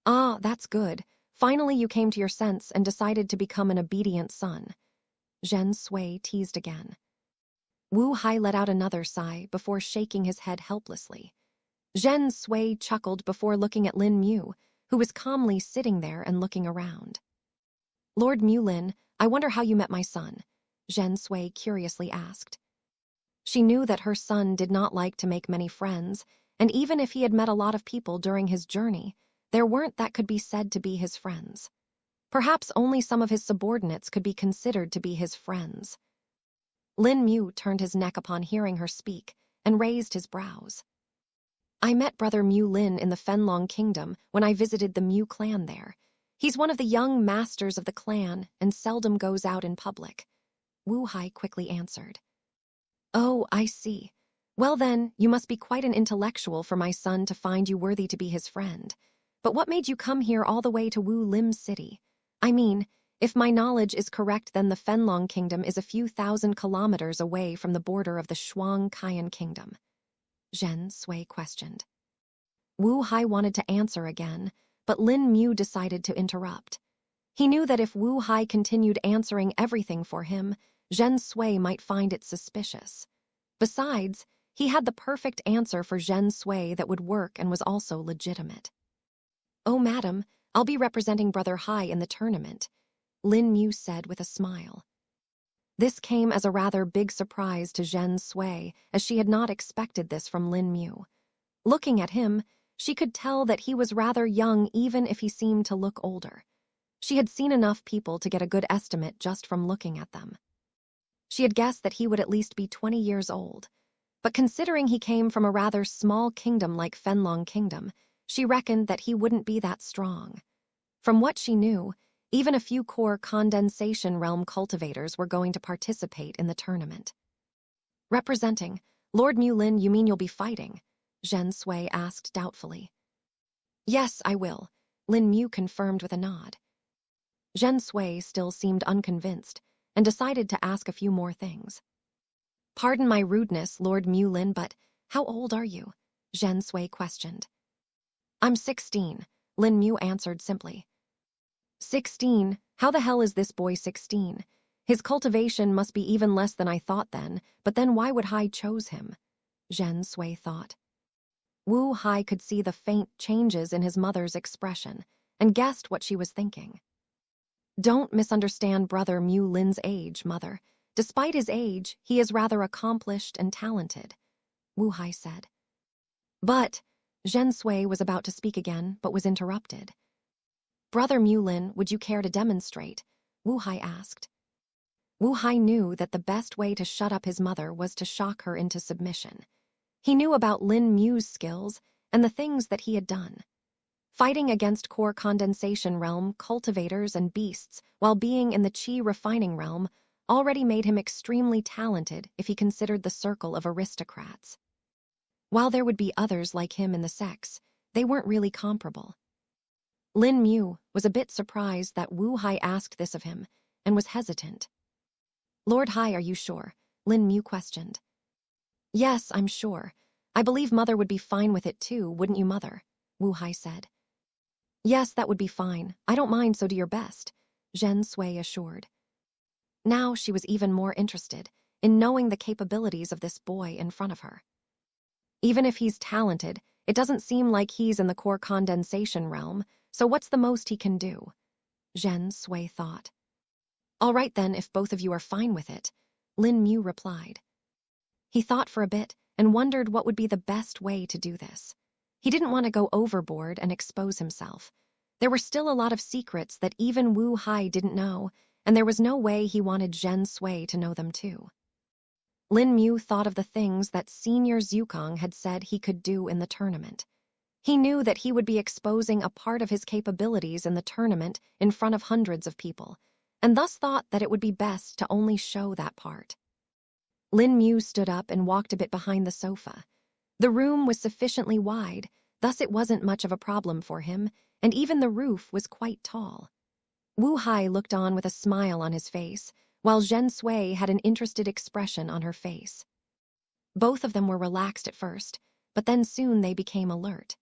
Speaker 1: "Ah, that's good. Finally you came to your sense and decided to become an obedient son," Zhen Sui teased again. Wu Hai let out another sigh before shaking his head helplessly. Zhen Sui chuckled before looking at Lin Mu, who was calmly sitting there and looking around. "Lord Mu Lin, I wonder how you met my son," Zhen Sui curiously asked. She knew that her son did not like to make many friends, and even if he had met a lot of people during his journey, there weren't that could be said to be his friends. Perhaps only some of his subordinates could be considered to be his friends. Lin Mu turned his neck upon hearing her speak and raised his brows. "I met Brother Mu Lin in the Fenlong Kingdom when I visited the Mu clan there. He's one of the young masters of the clan and seldom goes out in public," Wu Hai quickly answered. "Oh, I see. Well then, you must be quite an intellectual for my son to find you worthy to be his friend. But what made you come here all the way to Wu Lim City? I mean, If my knowledge is correct, then the Fenlong Kingdom is a few thousand kilometers away from the border of the Shuang Qian Kingdom. Zhen Sui questioned. Wu Hai wanted to answer again, but Lin Mu decided to interrupt. He knew that if Wu Hai continued answering everything for him, Zhen Sui might find it suspicious. Besides, he had the perfect answer for Zhen Sui that would work and was also legitimate. "Oh, madam, I'll be representing Brother Hai in the tournament," Lin Mu said with a smile. This came as a rather big surprise to Zhen Sui, as she had not expected this from Lin Mu. Looking at him, she could tell that he was rather young even if he seemed to look older. She had seen enough people to get a good estimate just from looking at them. She had guessed that he would at least be 20 years old, but considering he came from a rather small kingdom like Fenlong Kingdom, she reckoned that he wouldn't be that strong. From what she knew, even a few core condensation realm cultivators were going to participate in the tournament. "Representing, Lord Mu Lin, you mean you'll be fighting?" Zhen Sui asked doubtfully. "Yes, I will," Lin Mu confirmed with a nod. Zhen Sui still seemed unconvinced and decided to ask a few more things. "Pardon my rudeness, Lord Mu Lin, but how old are you?" Zhen Sui questioned. "I'm 16, Lin Mu answered simply. 16? How the hell is this boy 16? His cultivation must be even less than I thought then, but then why would Hai chose him?" Zhen Sui thought. Wu Hai could see the faint changes in his mother's expression and guessed what she was thinking. "Don't misunderstand Brother Mu Lin's age, Mother. Despite his age, he is rather accomplished and talented," Wu Hai said. "But," Zhen Sui was about to speak again, but was interrupted. "Brother Mu Lin, would you care to demonstrate?" Wu Hai asked. Wu Hai knew that the best way to shut up his mother was to shock her into submission. He knew about Lin Mu's skills and the things that he had done. Fighting against core condensation realm cultivators and beasts while being in the Qi refining realm already made him extremely talented if he considered the circle of aristocrats. While there would be others like him in the sects, they weren't really comparable. Lin Mu was a bit surprised that Wu Hai asked this of him and was hesitant. "Lord Hai, are you sure?" Lin Mu questioned. "Yes, I'm sure. I believe Mother would be fine with it too, wouldn't you, Mother?" Wu Hai said. "Yes, that would be fine. I don't mind, so do your best," Zhen Sui assured. Now she was even more interested in knowing the capabilities of this boy in front of her. Even if he's talented, it doesn't seem like he's in the core condensation realm, so what's the most he can do? Zhen Sui thought. "All right then, if both of you are fine with it," Lin Mu replied. He thought for a bit and wondered what would be the best way to do this. He didn't want to go overboard and expose himself. There were still a lot of secrets that even Wu Hai didn't know, and there was no way he wanted Zhen Sui to know them too. Lin Mu thought of the things that Senior Zukong had said he could do in the tournament. He knew that he would be exposing a part of his capabilities in the tournament in front of hundreds of people, and thus thought that it would be best to only show that part. Lin Mu stood up and walked a bit behind the sofa. The room was sufficiently wide, thus it wasn't much of a problem for him, and even the roof was quite tall. Wu Hai looked on with a smile on his face, while Zhen Sui had an interested expression on her face. Both of them were relaxed at first, but then soon they became alert.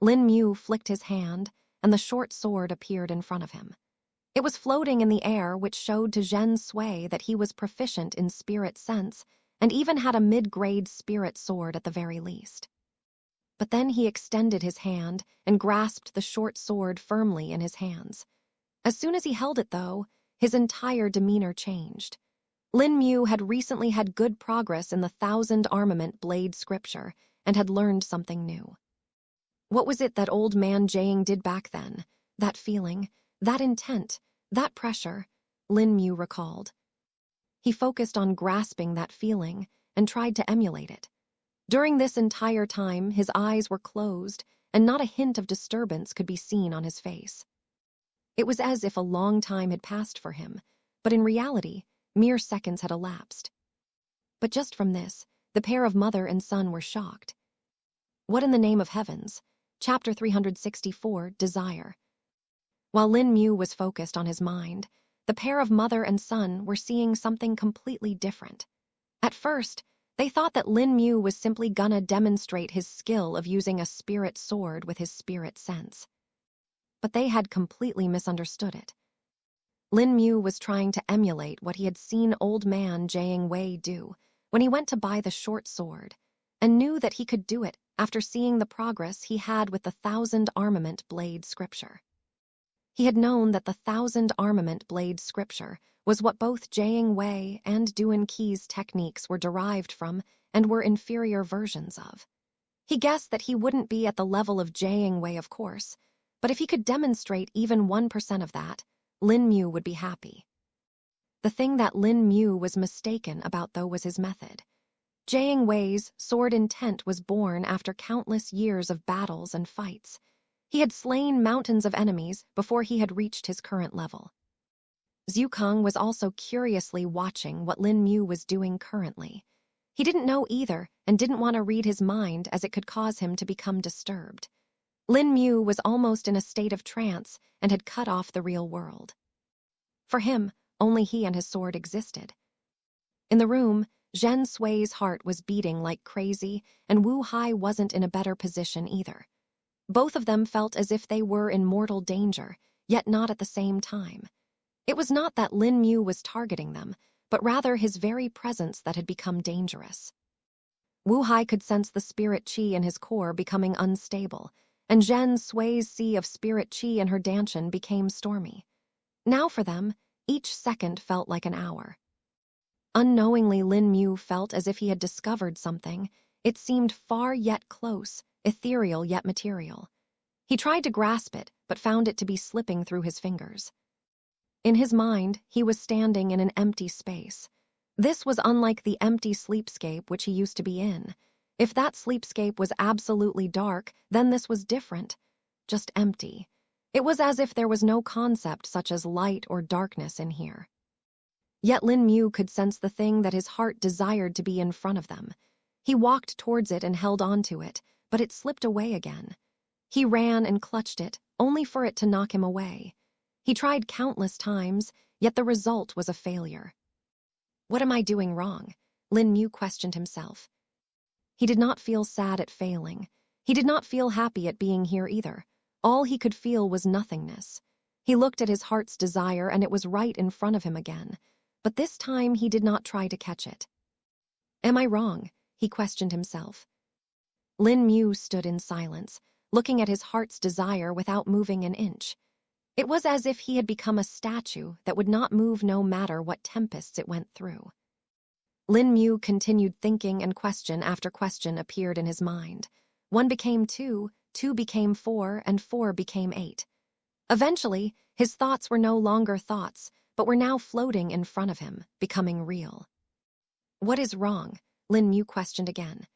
Speaker 1: Lin Mu flicked his hand, and the short sword appeared in front of him. It was floating in the air, which showed to Zhen Sui that he was proficient in spirit sense and even had a mid-grade spirit sword at the very least. But then he extended his hand and grasped the short sword firmly in his hands. As soon as he held it, though, his entire demeanor changed. Lin Mu had recently had good progress in the 1,000 armament blade scripture and had learned something new. What was it that old man Jiang did back then? That feeling, that intent, that pressure, Lin Mu recalled. He focused on grasping that feeling and tried to emulate it. During this entire time, his eyes were closed and not a hint of disturbance could be seen on his face. It was as if a long time had passed for him, but in reality, mere seconds had elapsed. But just from this, the pair of mother and son were shocked. What in the name of heavens? Chapter 364, Desire. While Lin Mu was focused on his mind, the pair of mother and son were seeing something completely different. At first, they thought that Lin Mu was simply gonna demonstrate his skill of using a spirit sword with his spirit sense. But they had completely misunderstood it. Lin Mu was trying to emulate what he had seen old man Jiang Wei do when he went to buy the short sword, and knew that he could do it after seeing the progress he had with the 1,000 armament blade scripture. He had known that the 1,000 armament blade scripture was what both Jiang Wei and Duan Qi's techniques were derived from and were inferior versions of. He guessed that he wouldn't be at the level of Jiang Wei, of course, but if he could demonstrate even 1% of that, Lin Mu would be happy. The thing that Lin Mu was mistaken about, though, was his method. Jiang Wei's sword intent was born after countless years of battles and fights. He had slain mountains of enemies before he had reached his current level. Zhu Kang was also curiously watching what Lin Mu was doing currently. He didn't know either and didn't want to read his mind, as it could cause him to become disturbed. Lin Mu was almost in a state of trance and had cut off the real world. For him, only he and his sword existed. In the room, Zhen Sui's heart was beating like crazy, and Wu Hai wasn't in a better position either. Both of them felt as if they were in mortal danger, yet not at the same time. It was not that Lin Mu was targeting them, but rather his very presence that had become dangerous. Wu Hai could sense the spirit qi in his core becoming unstable, and Zhen Sui's sea of spirit qi in her dantian became stormy. Now for them, each second felt like an hour. Unknowingly, Lin Mu felt as if he had discovered something. It seemed far yet close, ethereal yet material. He tried to grasp it, but found it to be slipping through his fingers. In his mind, he was standing in an empty space. This was unlike the empty sleepscape which he used to be in. If that sleepscape was absolutely dark, then this was different. Just empty. It was as if there was no concept such as light or darkness in here. Yet Lin Mu could sense the thing that his heart desired to be in front of them. He walked towards it and held on to it, but it slipped away again. He ran and clutched it, only for it to knock him away. He tried countless times, yet the result was a failure. What am I doing wrong? Lin Mu questioned himself. He did not feel sad at failing. He did not feel happy at being here either. All he could feel was nothingness. He looked at his heart's desire, and it was right in front of him again. But this time he did not try to catch it. Am I wrong? He questioned himself. Lin Mu stood in silence, looking at his heart's desire without moving an inch. It was as if he had become a statue that would not move no matter what tempests it went through. Lin Mu continued thinking, and question after question appeared in his mind. 1 became 2, 2 became 4, and 4 became 8. Eventually, his thoughts were no longer thoughts, but were now floating in front of him, becoming real. What is wrong? Lin Mu questioned again.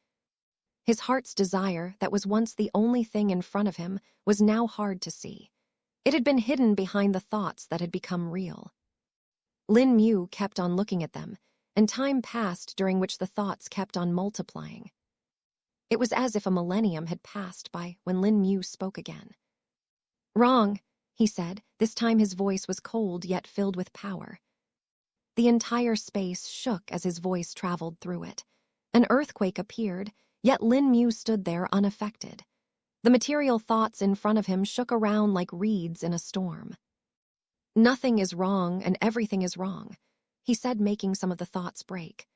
Speaker 1: His heart's desire, that was once the only thing in front of him, was now hard to see. It had been hidden behind the thoughts that had become real. Lin Mu kept on looking at them, and time passed during which the thoughts kept on multiplying. It was as if a millennium had passed by when Lin Mu spoke again. Wrong, he said. This time his voice was cold yet filled with power. The entire space shook as his voice traveled through it. An earthquake appeared, yet Lin Mu stood there unaffected. The material thoughts in front of him shook around like reeds in a storm. Nothing is wrong and everything is wrong, he said, making some of the thoughts break.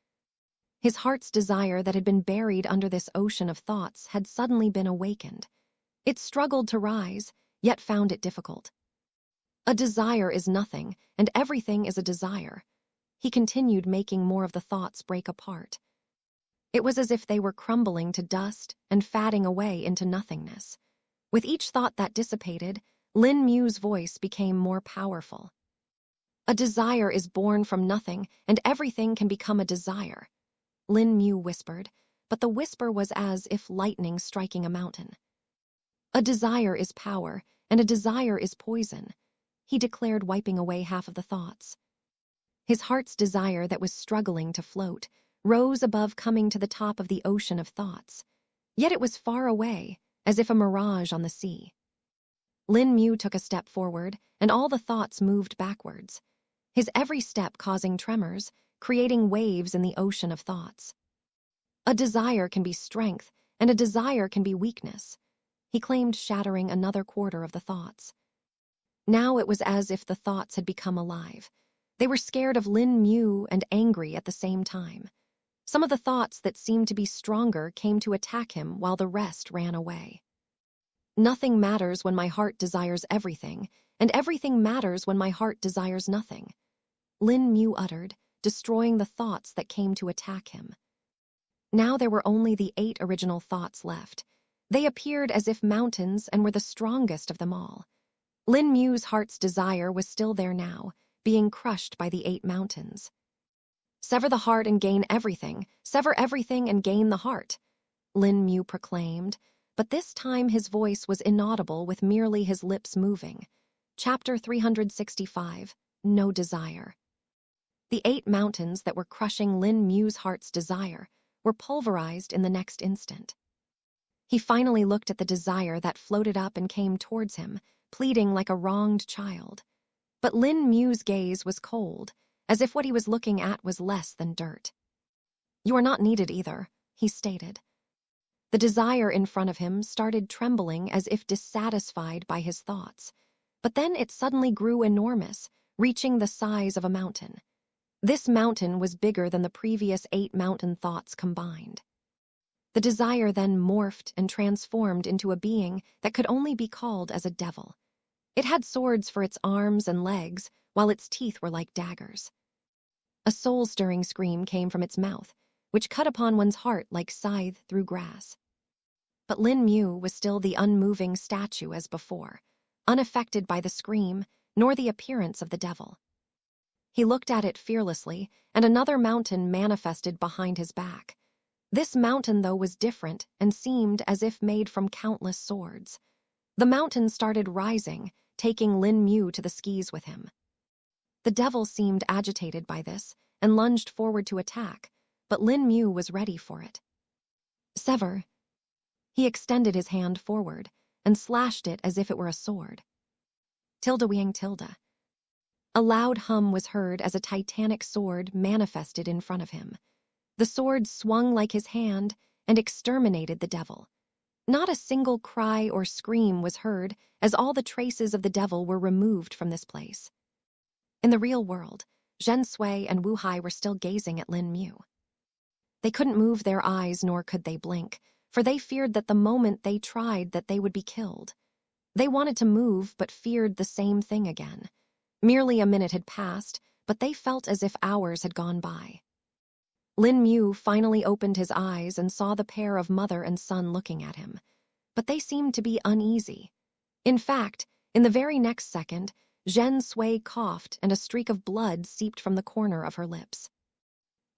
Speaker 1: His heart's desire that had been buried under this ocean of thoughts had suddenly been awakened. It struggled to rise, yet found it difficult. A desire is nothing, and everything is a desire. He continued, making more of the thoughts break apart. It was as if they were crumbling to dust and fading away into nothingness. With each thought that dissipated, Lin Mu's voice became more powerful. A desire is born from nothing, and everything can become a desire, Lin Mu whispered, but the whisper was as if lightning striking a mountain. A desire is power, and a desire is poison, he declared, wiping away half of the thoughts. His heart's desire that was struggling to float rose above, coming to the top of the ocean of thoughts. Yet it was far away, as if a mirage on the sea. Lin Mu took a step forward, and all the thoughts moved backwards, his every step causing tremors, creating waves in the ocean of thoughts. A desire can be strength, and a desire can be weakness, he claimed, shattering another quarter of the thoughts. Now it was as if the thoughts had become alive. They were scared of Lin Mu and angry at the same time. Some of the thoughts that seemed to be stronger came to attack him while the rest ran away. Nothing matters when my heart desires everything, and everything matters when my heart desires nothing, Lin Mu uttered, destroying the thoughts that came to attack him. Now there were only the 8 original thoughts left. They appeared as if mountains and were the strongest of them all. Lin Mu's heart's desire was still there now, being crushed by the 8 mountains. Sever the heart and gain everything. Sever everything and gain the heart, Lin Mu proclaimed, but this time his voice was inaudible with merely his lips moving. Chapter 365, No Desire. The 8 mountains that were crushing Lin Mu's heart's desire were pulverized in the next instant. He finally looked at the desire that floated up and came towards him, pleading like a wronged child. But Lin Mu's gaze was cold, as if what he was looking at was less than dirt. You are not needed either, he stated. The desire in front of him started trembling as if dissatisfied by his thoughts, but then it suddenly grew enormous, reaching the size of a mountain. This mountain was bigger than the previous 8 mountain thoughts combined. The desire then morphed and transformed into a being that could only be called as a devil. It had swords for its arms and legs, while its teeth were like daggers. A soul-stirring scream came from its mouth, which cut upon one's heart like scythe through grass. But Lin Mu was still the unmoving statue as before, unaffected by the scream nor the appearance of the devil. He looked at it fearlessly, and another mountain manifested behind his back. This mountain, though, was different and seemed as if made from countless swords. The mountain started rising, taking Lin Mu to the skis with him. The devil seemed agitated by this and lunged forward to attack, but Lin Mu was ready for it. Sever. He extended his hand forward and slashed it as if it were a sword. Tilde Wiang Tilde. A loud hum was heard as a titanic sword manifested in front of him. The sword swung like his hand and exterminated the devil. Not a single cry or scream was heard as all the traces of the devil were removed from this place. In the real world, Zhen Sui and Wu Hai were still gazing at Lin Mu. They couldn't move their eyes nor could they blink, for they feared that the moment they tried that they would be killed. They wanted to move but feared the same thing again. Merely a minute had passed, but they felt as if hours had gone by. Lin Mu finally opened his eyes and saw the pair of mother and son looking at him, but they seemed to be uneasy. In fact, in the very next second, Zhen Sui coughed and a streak of blood seeped from the corner of her lips.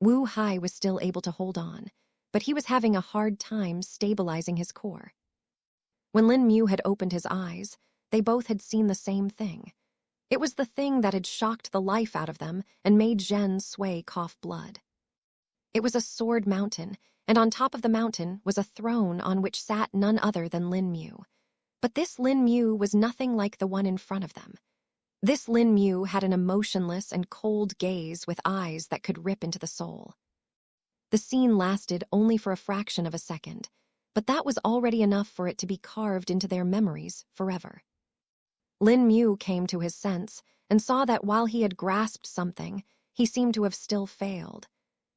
Speaker 1: Wu Hai was still able to hold on, but he was having a hard time stabilizing his core. When Lin Mu had opened his eyes, they both had seen the same thing. It was the thing that had shocked the life out of them and made Zhen Sui cough blood. It was a sword mountain, and on top of the mountain was a throne on which sat none other than Lin Mu. But this Lin Mu was nothing like the one in front of them. This Lin Mu had an emotionless and cold gaze with eyes that could rip into the soul. The scene lasted only for a fraction of a second, but that was already enough for it to be carved into their memories forever. Lin Mu came to his sense and saw that while he had grasped something, he seemed to have still failed.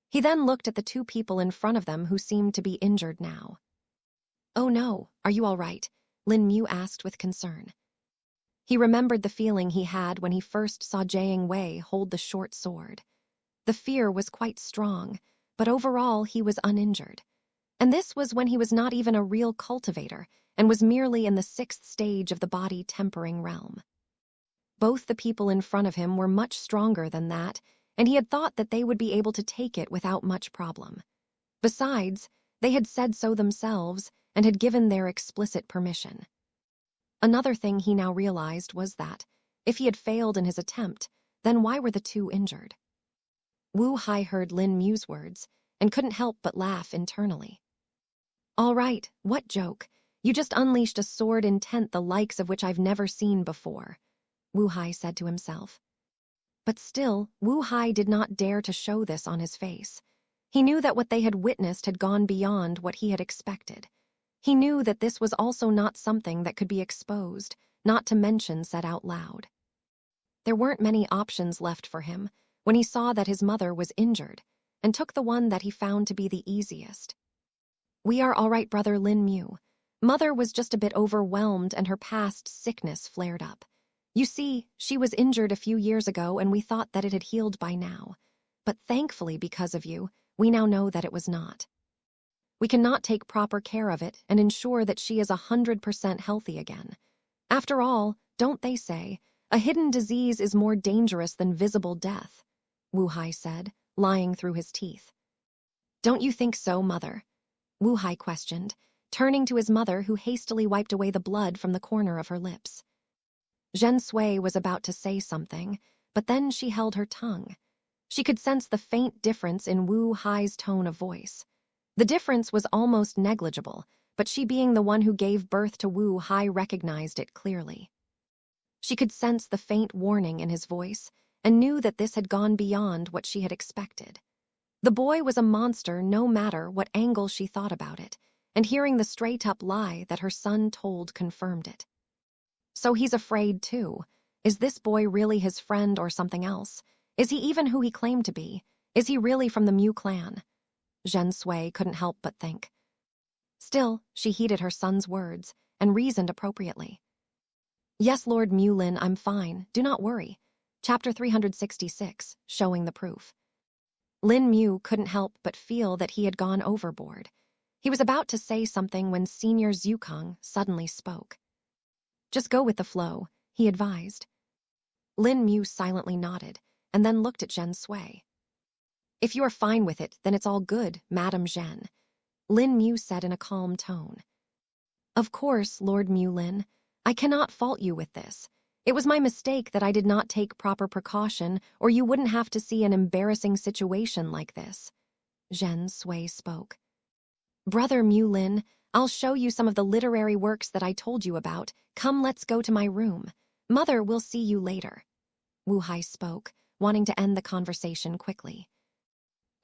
Speaker 1: He then looked at the 2 people in front of them who seemed to be injured now. "Oh no, are you all right?" Lin Mu asked with concern. He remembered the feeling he had when he first saw Jiang Wei hold the short sword. The fear was quite strong, but overall he was uninjured. And this was when he was not even a real cultivator and was merely in the 6th stage of the body tempering realm. Both the people in front of him were much stronger than that, and he had thought that they would be able to take it without much problem. Besides, they had said so themselves and had given their explicit permission. Another thing he now realized was that, if he had failed in his attempt, then why were the 2 injured? Wu Hai heard Lin Mu's words and couldn't help but laugh internally. "All right, what joke? You just unleashed a sword intent the likes of which I've never seen before, Wu Hai said to himself. But still, Wu Hai did not dare to show this on his face. He knew that what they had witnessed had gone beyond what he had expected. He knew that this was also not something that could be exposed, not to mention said out loud. There weren't many options left for him when he saw that his mother was injured, and took the one that he found to be the easiest. We are all right, brother Lin Mu. Mother was just a bit overwhelmed and her past sickness flared up. You see, she was injured a few years ago and we thought that it had healed by now. But thankfully, because of you, we now know that it was not. We cannot take proper care of it and ensure that she is 100% healthy again. After all, don't they say, a hidden disease is more dangerous than visible death, Wu Hai said, lying through his teeth. Don't you think so, mother? Wu Hai questioned, turning to his mother who hastily wiped away the blood from the corner of her lips. Zhen Sui was about to say something, but then she held her tongue. She could sense the faint difference in Wu Hai's tone of voice. The difference was almost negligible, but she being the one who gave birth to Wu Hai recognized it clearly. She could sense the faint warning in his voice and knew that this had gone beyond what she had expected. The boy was a monster no matter what angle she thought about it, and hearing the straight-up lie that her son told confirmed it. So he's afraid too. Is this boy really his friend or something else? Is he even who he claimed to be? Is he really from the Mu clan? Zhen Sui couldn't help but think. Still, she heeded her son's words and reasoned appropriately. Yes, Lord Mulin, I'm fine. Do not worry. Chapter 366, showing the proof. Lin Mu couldn't help but feel that he had gone overboard. He was about to say something when Senior Zukong suddenly spoke. Just go with the flow, he advised. Lin Mu silently nodded and then looked at Zhen Sui. If you are fine with it, then it's all good, Madame Zhen, Lin Mu said in a calm tone. Of course, Lord Mulin, I cannot fault you with this. It was my mistake that I did not take proper precaution, or you wouldn't have to see an embarrassing situation like this. Zhen Sui spoke. Brother Mulin, I'll show you some of the literary works that I told you about. Come, let's go to my room. Mother will see you later. Wu Hai spoke, wanting to end the conversation quickly.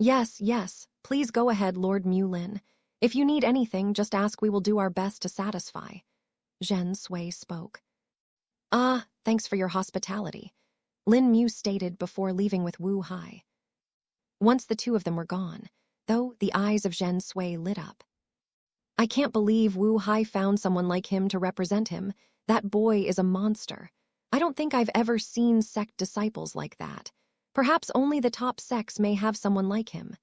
Speaker 1: Yes, please go ahead, Lord Mulin. If you need anything, just ask, we will do our best to satisfy. Zhen Sui spoke. Ah, thanks for your hospitality, Lin Mu stated before leaving with Wu Hai. Once the two of them were gone, though, the eyes of Zhen Sui lit up. I can't believe Wu Hai found someone like him to represent him. That boy is a monster. I don't think I've ever seen sect disciples like that. Perhaps only the top sects may have someone like him,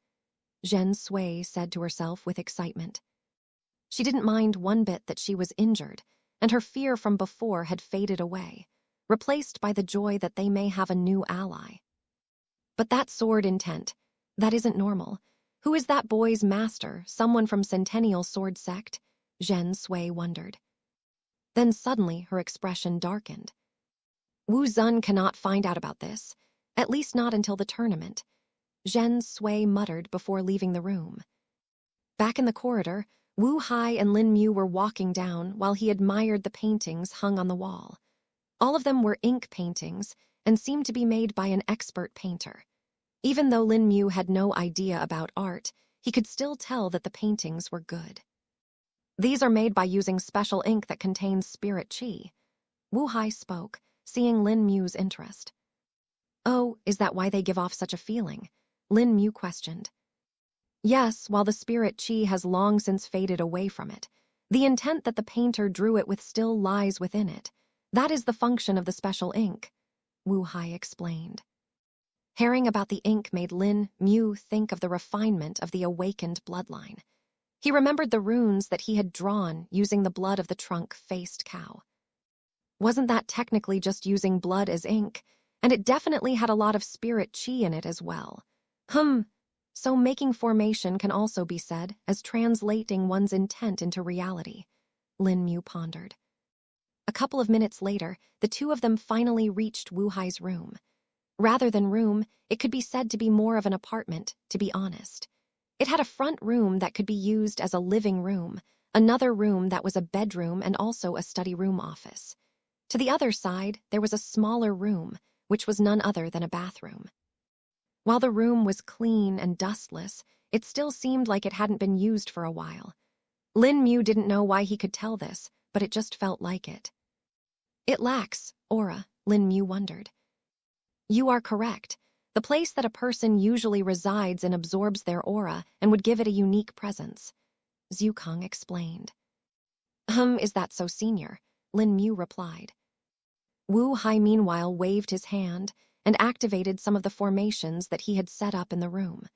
Speaker 1: Zhen Sui said to herself with excitement. She didn't mind one bit that she was injured, and her fear from before had faded away, replaced by the joy that they may have a new ally. But that sword intent, that isn't normal. Who is that boy's master, someone from Centennial Sword Sect? Zhen Sui wondered. Then suddenly her expression darkened. Wu Zun cannot find out about this, at least not until the tournament, Zhen Sui muttered before leaving the room. Back in the corridor, Wu Hai and Lin Mu were walking down while he admired the paintings hung on the wall. All of them were ink paintings and seemed to be made by an expert painter. Even though Lin Mu had no idea about art, he could still tell that the paintings were good. These are made by using special ink that contains spirit chi, Wu Hai spoke, seeing Lin Mu's interest. Oh, is that why they give off such a feeling? Lin Mu questioned. Yes, while the spirit chi has long since faded away from it, the intent that the painter drew it with still lies within it. That is the function of the special ink, Wu Hai explained. Hearing about the ink made Lin Mu think of the refinement of the awakened bloodline. He remembered the runes that he had drawn using the blood of the trunk-faced cow. Wasn't that technically just using blood as ink? And it definitely had a lot of spirit chi in it as well. So making formation can also be said as translating one's intent into reality, Lin Mu pondered. A couple of minutes later, the two of them finally reached Wu Hai's room. Rather than room, it could be said to be more of an apartment, to be honest. It had a front room that could be used as a living room, another room that was a bedroom and also a study room office. To the other side, there was a smaller room, which was none other than a bathroom. While the room was clean and dustless, it still seemed like it hadn't been used for a while. Lin Mu didn't know why he could tell this, but it just felt like it. It lacks aura, Lin Mu wondered. You are correct. The place that a person usually resides in absorbs their aura and would give it a unique presence, Zhu Kang explained. Is that so, senior? Lin Mu replied. Wu Hai meanwhile waved his hand and activated some of the formations that he had set up in the room.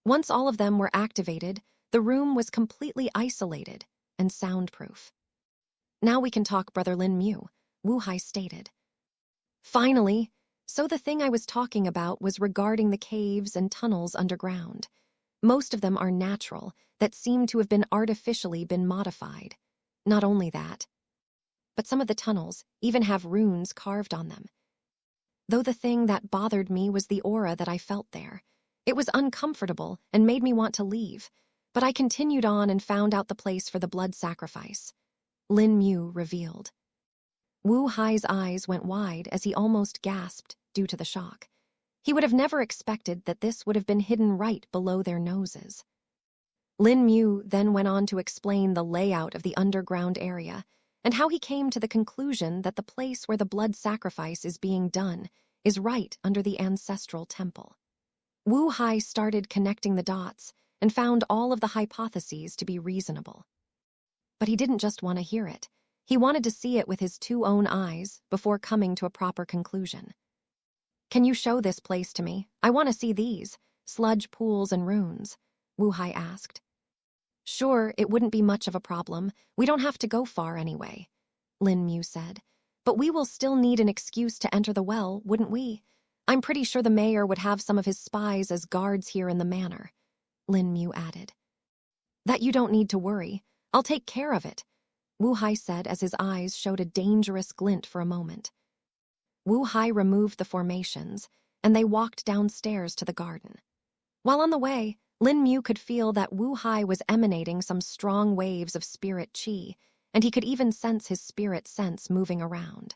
Speaker 1: Once all of them were activated, the room was completely isolated and soundproof. Now we can talk, Brother Lin Mu, Wu Hai stated. Finally, so the thing I was talking about was regarding the caves and tunnels underground. Most of them are natural, that seem to have been artificially modified. Not only that, but some of the tunnels even have runes carved on them. Though the thing that bothered me was the aura that I felt there. It was uncomfortable and made me want to leave, but I continued on and found out the place for the blood sacrifice. Lin Mu revealed. Wu Hai's eyes went wide as he almost gasped due to the shock. He would have never expected that this would have been hidden right below their noses. Lin Mu then went on to explain the layout of the underground area and how he came to the conclusion that the place where the blood sacrifice is being done is right under the ancestral temple. Wu Hai started connecting the dots and found all of the hypotheses to be reasonable. But he didn't just want to hear it. He wanted to see it with his two own eyes before coming to a proper conclusion. Can you show this place to me? I want to see these sludge pools and runes, Wu Hai asked. Sure, it wouldn't be much of a problem. We don't have to go far anyway, Lin Mu said. But we will still need an excuse to enter the well, wouldn't we? I'm pretty sure the mayor would have some of his spies as guards here in the manor, Lin Mu added. That you don't need to worry. I'll take care of it, Wu Hai said as his eyes showed a dangerous glint for a moment. Wu Hai removed the formations, and they walked downstairs to the garden. While on the way, Lin Mu could feel that Wu Hai was emanating some strong waves of spirit qi, and he could even sense his spirit sense moving around.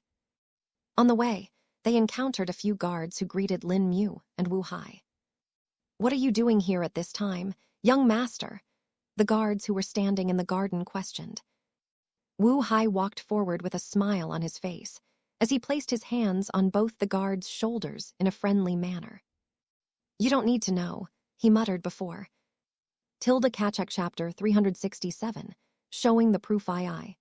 Speaker 1: On the way, they encountered a few guards who greeted Lin Mu and Wu Hai. What are you doing here at this time, young master? The guards who were standing in the garden questioned. Wu Hai walked forward with a smile on his face as he placed his hands on both the guards' shoulders in a friendly manner. You don't need to know, he muttered before. Tilda Kachak chapter 367, showing the proof I.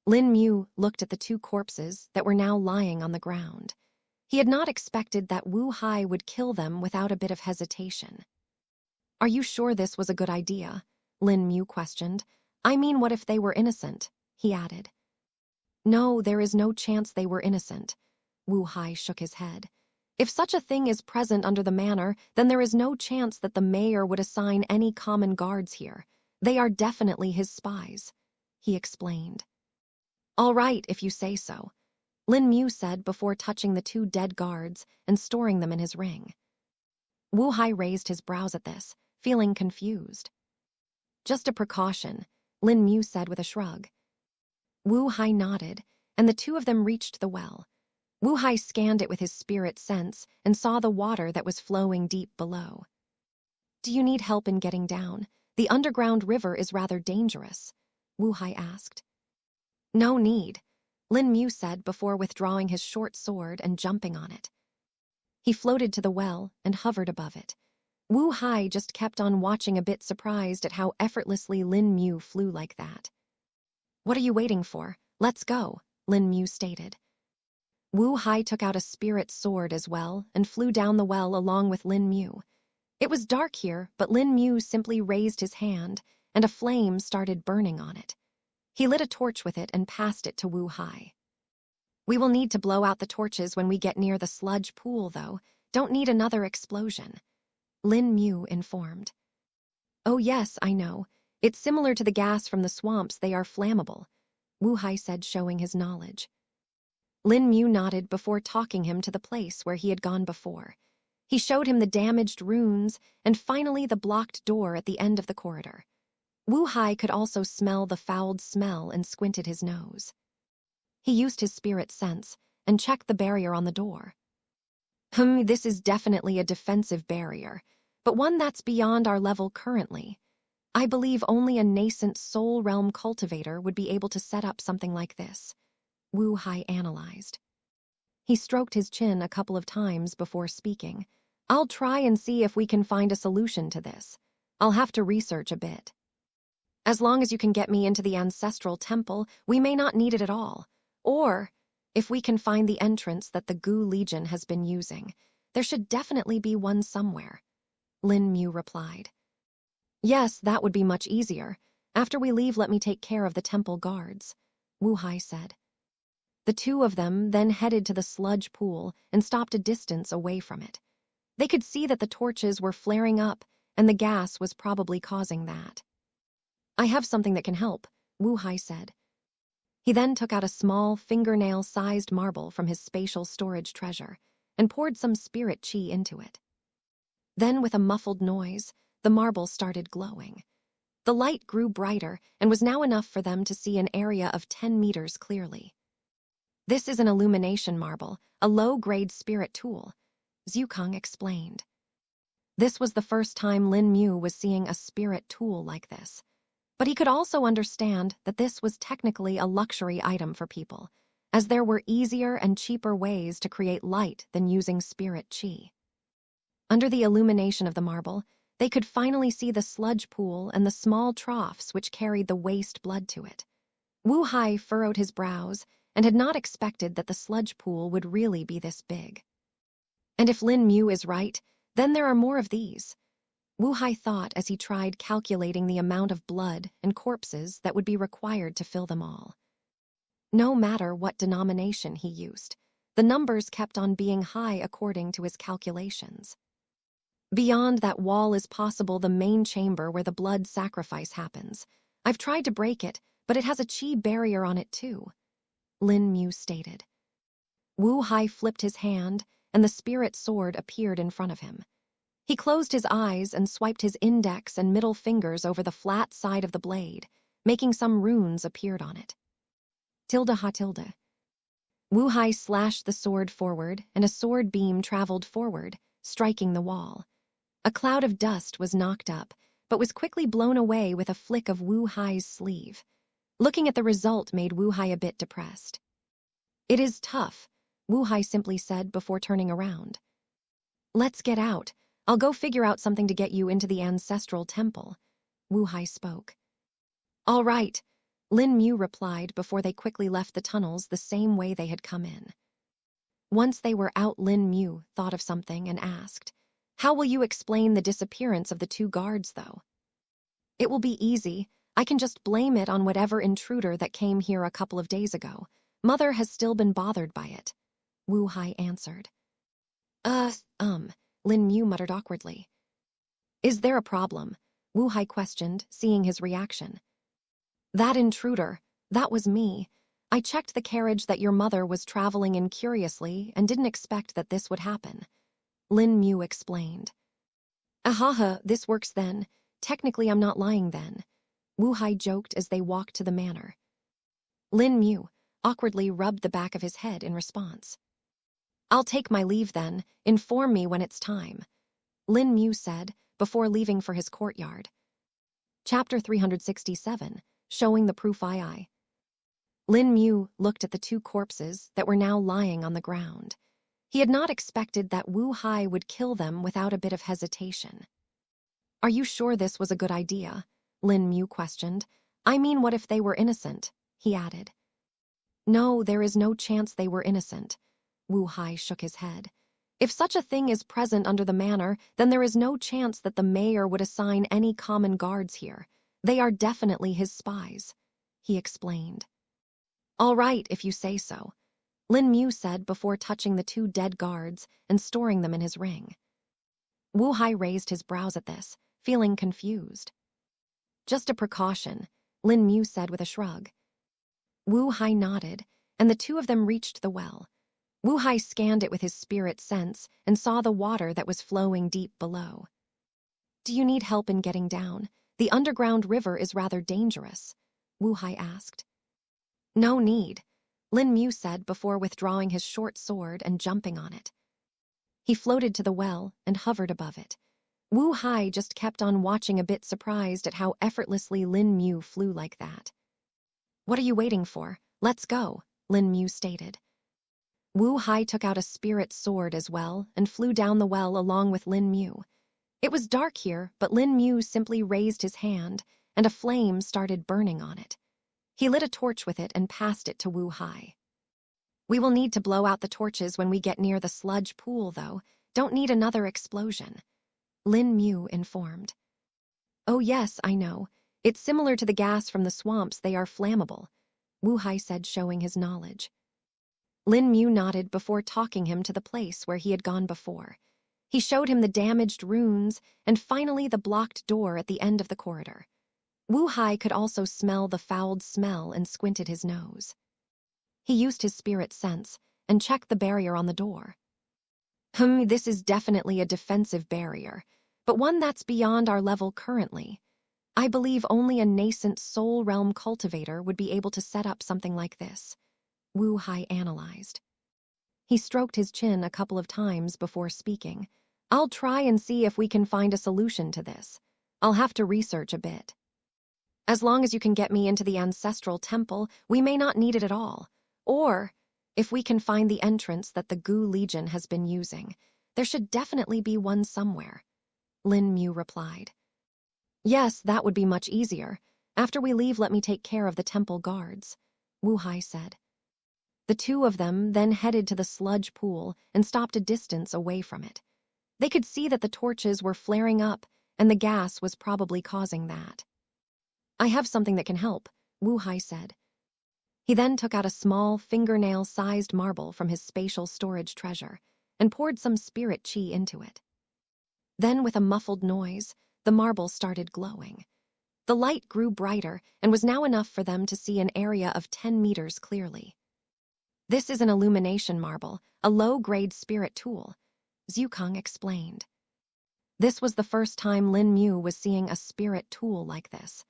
Speaker 1: Lin Mu looked at the two corpses that were now lying on the ground. He had not expected that Wu Hai would kill them without a bit of hesitation. Are you sure this was a good idea? Lin Mu questioned. I mean, what if they were innocent? He added. No, there is no chance they were innocent. Wu Hai shook his head. If such a thing is present under the manor, then there is no chance that the mayor would assign any common guards here. They are definitely his spies, he explained. All right, if you say so, Lin Mu said before touching the two dead guards and storing them in his ring. Wu Hai raised his brows at this, feeling confused. Just a precaution, Lin Mu said with a shrug. Wu Hai nodded, and the two of them reached the well. Wu Hai scanned it with his spirit sense and saw the water that was flowing deep below. Do you need help in getting down? The underground river is rather dangerous, Wu Hai asked. No need, Lin Mu said before withdrawing his short sword and jumping on it. He floated to the well and hovered above it. Wu Hai just kept on watching, a bit surprised at how effortlessly Lin Mu flew like that. What are you waiting for? Let's go, Lin Mu stated. Wu Hai took out a spirit sword as well and flew down the well along with Lin Mu. It was dark here, but Lin Mu simply raised his hand and a flame started burning on it. He lit a torch with it and passed it to Wu Hai. We will need to blow out the torches when we get near the sludge pool, though. Don't need another explosion, Lin Mu informed. Oh yes, I know. It's similar to the gas from the swamps. They are flammable, Wu Hai said, showing his knowledge. Lin Mu nodded before talking him to the place where he had gone before. He showed him the damaged runes and finally the blocked door at the end of the corridor. Wu Hai could also smell the foul smell and squinted his nose. He used his spirit sense and checked the barrier on the door. This is definitely a defensive barrier, but one that's beyond our level currently. I believe only a nascent soul realm cultivator would be able to set up something like this, Wu Hai analyzed. He stroked his chin a couple of times before speaking. I'll try and see if we can find a solution to this. I'll have to research a bit. As long as you can get me into the ancestral temple, we may not need it at all. Or, if we can find the entrance that the Gu Legion has been using, there should definitely be one somewhere, Lin Mu replied. Yes, that would be much easier. After we leave, let me take care of the temple guards, Wu Hai said. The two of them then headed to the sludge pool and stopped a distance away from it. They could see that the torches were flaring up, and the gas was probably causing that. I have something that can help, Wu Hai said. He then took out a small, fingernail-sized marble from his spatial storage treasure and poured some spirit chi into it. Then, with a muffled noise, the marble started glowing. The light grew brighter and was now enough for them to see an area of 10 meters clearly. This is an illumination marble, a low-grade spirit tool, Zhukang explained. This was the first time Lin Mu was seeing a spirit tool like this. But he could also understand that this was technically a luxury item for people, as there were easier and cheaper ways to create light than using spirit chi. Under the illumination of the marble, they could finally see the sludge pool and the small troughs which carried the waste blood to it. Wu Hai furrowed his brows and had not expected that the sludge pool would really be this big. And if Lin Mu is right, then there are more of these, Wu Hai thought as he tried calculating the amount of blood and corpses that would be required to fill them all. No matter what denomination he used, the numbers kept on being high according to his calculations. Beyond that wall is possible the main chamber where the blood sacrifice happens. I've tried to break it, but it has a chi barrier on it too, Lin Mu stated. Wu Hai flipped his hand, and the spirit sword appeared in front of him. He closed his eyes and swiped his index and middle fingers over the flat side of the blade, making some runes appeared on it. Tilde ha tilde. Wu Hai slashed the sword forward, and a sword beam traveled forward, striking the wall. A cloud of dust was knocked up, but was quickly blown away with a flick of Wu Hai's sleeve. Looking at the result made Wu Hai a bit depressed. It is tough, Wu Hai simply said before turning around. Let's get out. I'll go figure out something to get you into the ancestral temple, Wu Hai spoke. All right, Lin Mu replied before they quickly left the tunnels the same way they had come in. Once they were out, Lin Mu thought of something and asked, How will you explain the disappearance of the two guards, though? It will be easy. I can just blame it on whatever intruder that came here a couple of days ago. Mother has still been bothered by it, Wu Hai answered. Lin Mu muttered awkwardly. Is there a problem? Wu Hai questioned, seeing his reaction. That intruder, that was me. I checked the carriage that your mother was traveling in curiously and didn't expect that this would happen, Lin Mu explained. Ahaha, this works then. Technically I'm not lying then, Wu Hai joked as they walked to the manor. Lin Mu awkwardly rubbed the back of his head in response. I'll take my leave then. Inform me when it's time, Lin Mu said before leaving for his courtyard. Chapter 367, Showing the Proof Eye. Lin Mu looked at the two corpses that were now lying on the ground. He had not expected that Wu Hai would kill them without a bit of hesitation. Are you sure this was a good idea? Lin Mu questioned. I mean, what if they were innocent? He added. No, there is no chance they were innocent. Wu Hai shook his head. If such a thing is present under the manor, then there is no chance that the mayor would assign any common guards here. They are definitely his spies, he explained. All right, if you say so, Lin Mu said before touching the two dead guards and storing them in his ring. Wu Hai raised his brows at this, feeling confused. Just a precaution, Lin Mu said with a shrug. Wu Hai nodded, and the two of them reached the well. Wu Hai scanned it with his spirit sense and saw the water that was flowing deep below. Do you need help in getting down? The underground river is rather dangerous, Wu Hai asked. No need, Lin Mu said before withdrawing his short sword and jumping on it. He floated to the well and hovered above it. Wu Hai just kept on watching, a bit surprised at how effortlessly Lin Mu flew like that. What are you waiting for? Let's go, Lin Mu stated. Wu Hai took out a spirit sword as well and flew down the well along with Lin Mu. It was dark here, but Lin Mu simply raised his hand, and a flame started burning on it. He lit a torch with it and passed it to Wu Hai. We will need to blow out the torches when we get near the sludge pool, though. Don't need another explosion, Lin Mu informed. Oh yes, I know. It's similar to the gas from the swamps. They are flammable, Wu Hai said, showing his knowledge. Lin Mu nodded before talking him to the place where he had gone before. He showed him the damaged runes and finally the blocked door at the end of the corridor. Wu Hai could also smell the fouled smell and squinted his nose. He used his spirit sense and checked the barrier on the door. This is definitely a defensive barrier, but one that's beyond our level currently. I believe only a nascent soul realm cultivator would be able to set up something like this, Wu Hai analyzed. He stroked his chin a couple of times before speaking. I'll try and see if we can find a solution to this. I'll have to research a bit. As long as you can get me into the ancestral temple, we may not need it at all. Or, if we can find the entrance that the Gu Legion has been using, there should definitely be one somewhere, Lin Mu replied. Yes, that would be much easier. After we leave, let me take care of the temple guards, Wu Hai said. The two of them then headed to the sludge pool and stopped a distance away from it. They could see that the torches were flaring up, and the gas was probably causing that. I have something that can help, Wu Hai said. He then took out a small, fingernail-sized marble from his spatial storage treasure and poured some spirit chi into it. Then, with a muffled noise, the marble started glowing. The light grew brighter and was now enough for them to see an area of 10 meters clearly. This is an illumination marble, a low-grade spirit tool, Zhukang explained. This was the first time Lin Mu was seeing a spirit tool like this.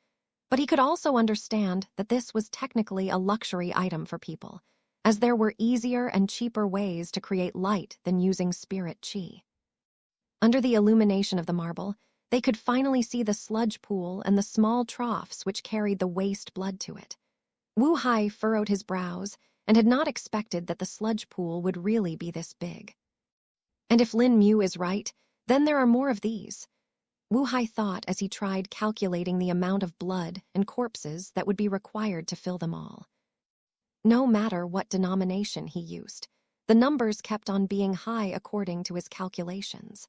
Speaker 1: But he could also understand that this was technically a luxury item for people, as there were easier and cheaper ways to create light than using spirit chi. Under the illumination of the marble, they could finally see the sludge pool and the small troughs which carried the waste blood to it. Wu Hai furrowed his brows and had not expected that the sludge pool would really be this big. And if Lin Mu is right, then there are more of these, Wu Hai thought as he tried calculating the amount of blood and corpses that would be required to fill them all. No matter what denomination he used, the numbers kept on being high according to his calculations.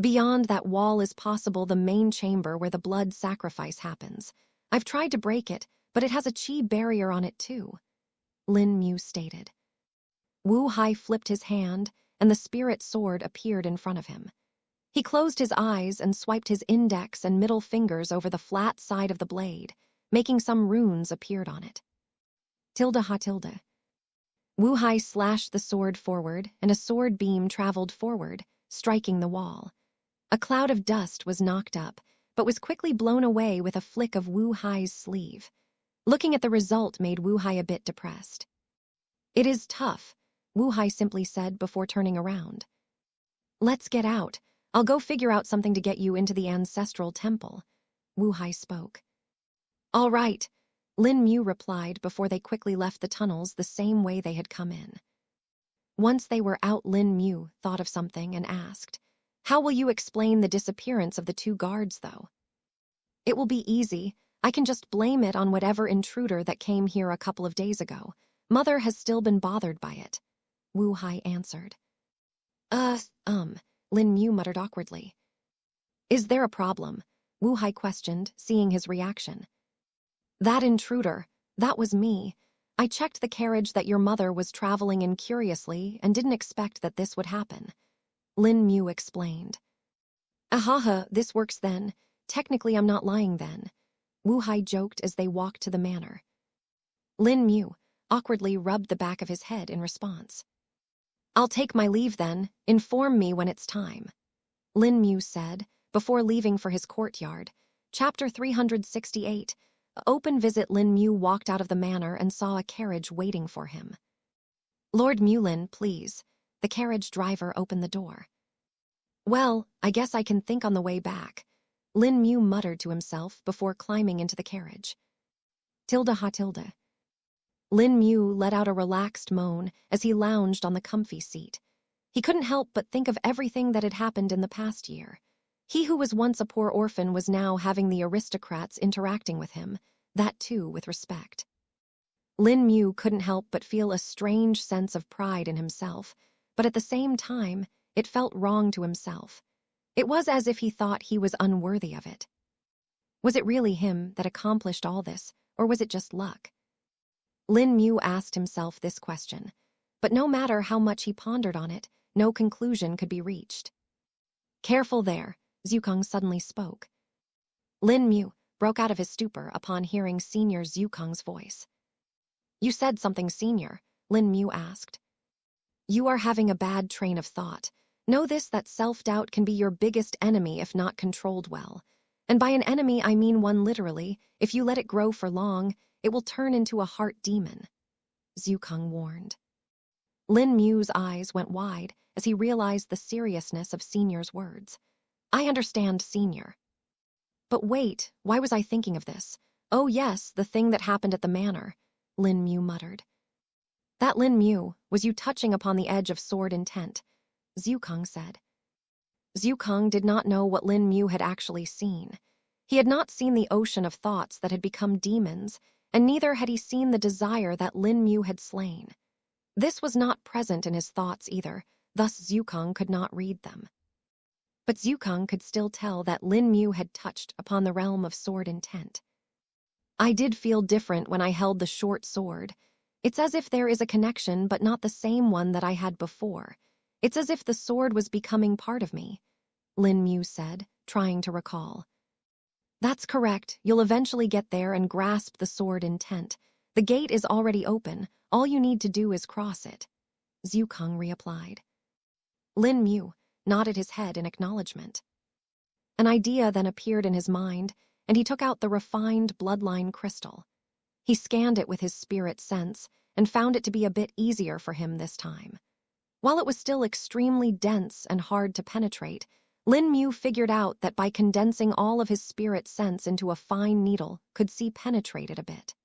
Speaker 1: Beyond that wall is possible the main chamber where the blood sacrifice happens. I've tried to break it, but it has a chi barrier on it too, Lin Mu stated. Wu Hai flipped his hand, and the spirit sword appeared in front of him. He closed his eyes and swiped his index and middle fingers over the flat side of the blade, making some runes appeared on it. Tilde ha tilde. Wu Hai slashed the sword forward, and a sword beam traveled forward, striking the wall. A cloud of dust was knocked up, but was quickly blown away with a flick of Wu Hai's sleeve. Looking at the result made Wu Hai a bit depressed. It is tough, Wu Hai simply said before turning around. Let's get out. I'll go figure out something to get you into the ancestral temple, Wu Hai spoke. All right, Lin Mu replied before they quickly left the tunnels the same way they had come in. Once they were out, Lin Mu thought of something and asked, How will you explain the disappearance of the two guards, though? It will be easy. I can just blame it on whatever intruder that came here a couple of days ago. Mother has still been bothered by it, Wu Hai answered. Lin Mu muttered awkwardly. Is there a problem? Wu Hai questioned, seeing his reaction. That intruder, that was me. I checked the carriage that your mother was traveling in curiously and didn't expect that this would happen, Lin Mu explained. Ahaha, this works then. Technically I'm not lying then, Wu Hai joked as they walked to the manor. Lin Mu awkwardly rubbed the back of his head in response. I'll take my leave then. Inform me when it's time, Lin Mu said, before leaving for his courtyard, Chapter 368. Open visit. Lin Mu walked out of the manor and saw a carriage waiting for him. Lord Mulin, please. The carriage driver opened the door. Well, I guess I can think on the way back. Lin Mu muttered to himself before climbing into the carriage. Tilda ha tilde. Lin Mu let out a relaxed moan as he lounged on the comfy seat. He couldn't help but think of everything that had happened in the past year. He who was once a poor orphan was now having the aristocrats interacting with him, that too with respect. Lin Mu couldn't help but feel a strange sense of pride in himself, but at the same time, it felt wrong to himself. It was as if he thought he was unworthy of it. Was it really him that accomplished all this, or was it just luck? Lin Mu asked himself this question, but no matter how much he pondered on it, no conclusion could be reached. Careful there, Zhukong suddenly spoke. Lin Mu broke out of his stupor upon hearing Senior Zhukong's voice. You said something, Senior, Lin Mu asked. You are having a bad train of thought. Know this, that self-doubt can be your biggest enemy if not controlled well. And by an enemy I mean one literally. If you let it grow for long, it will turn into a heart demon, Zhukong warned. Lin Mu's eyes went wide as he realized the seriousness of Senior's words. I understand, Senior. But wait, why was I thinking of this? Oh yes, the thing that happened at the manor, Lin Mu muttered. That, Lin Mu, was you touching upon the edge of sword intent, Zhukong said. Zhukong did not know what Lin Mu had actually seen. He had not seen the ocean of thoughts that had become demons, and neither had he seen the desire that Lin Mu had slain. This was not present in his thoughts either, thus Zhukong could not read them. But Zhukong could still tell that Lin Mu had touched upon the realm of sword intent. I did feel different when I held the short sword. It's as if there is a connection, but not the same one that I had before. It's as if the sword was becoming part of me, Lin Mu said, trying to recall. That's correct. You'll eventually get there and grasp the sword intent. The gate is already open. All you need to do is cross it, Zhukong reapplied. Lin Mu nodded his head in acknowledgement. An idea then appeared in his mind, and he took out the refined bloodline crystal. He scanned it with his spirit sense and found it to be a bit easier for him this time. While it was still extremely dense and hard to penetrate, Lin Mu figured out that by condensing all of his spirit sense into a fine needle could see penetrate it a bit.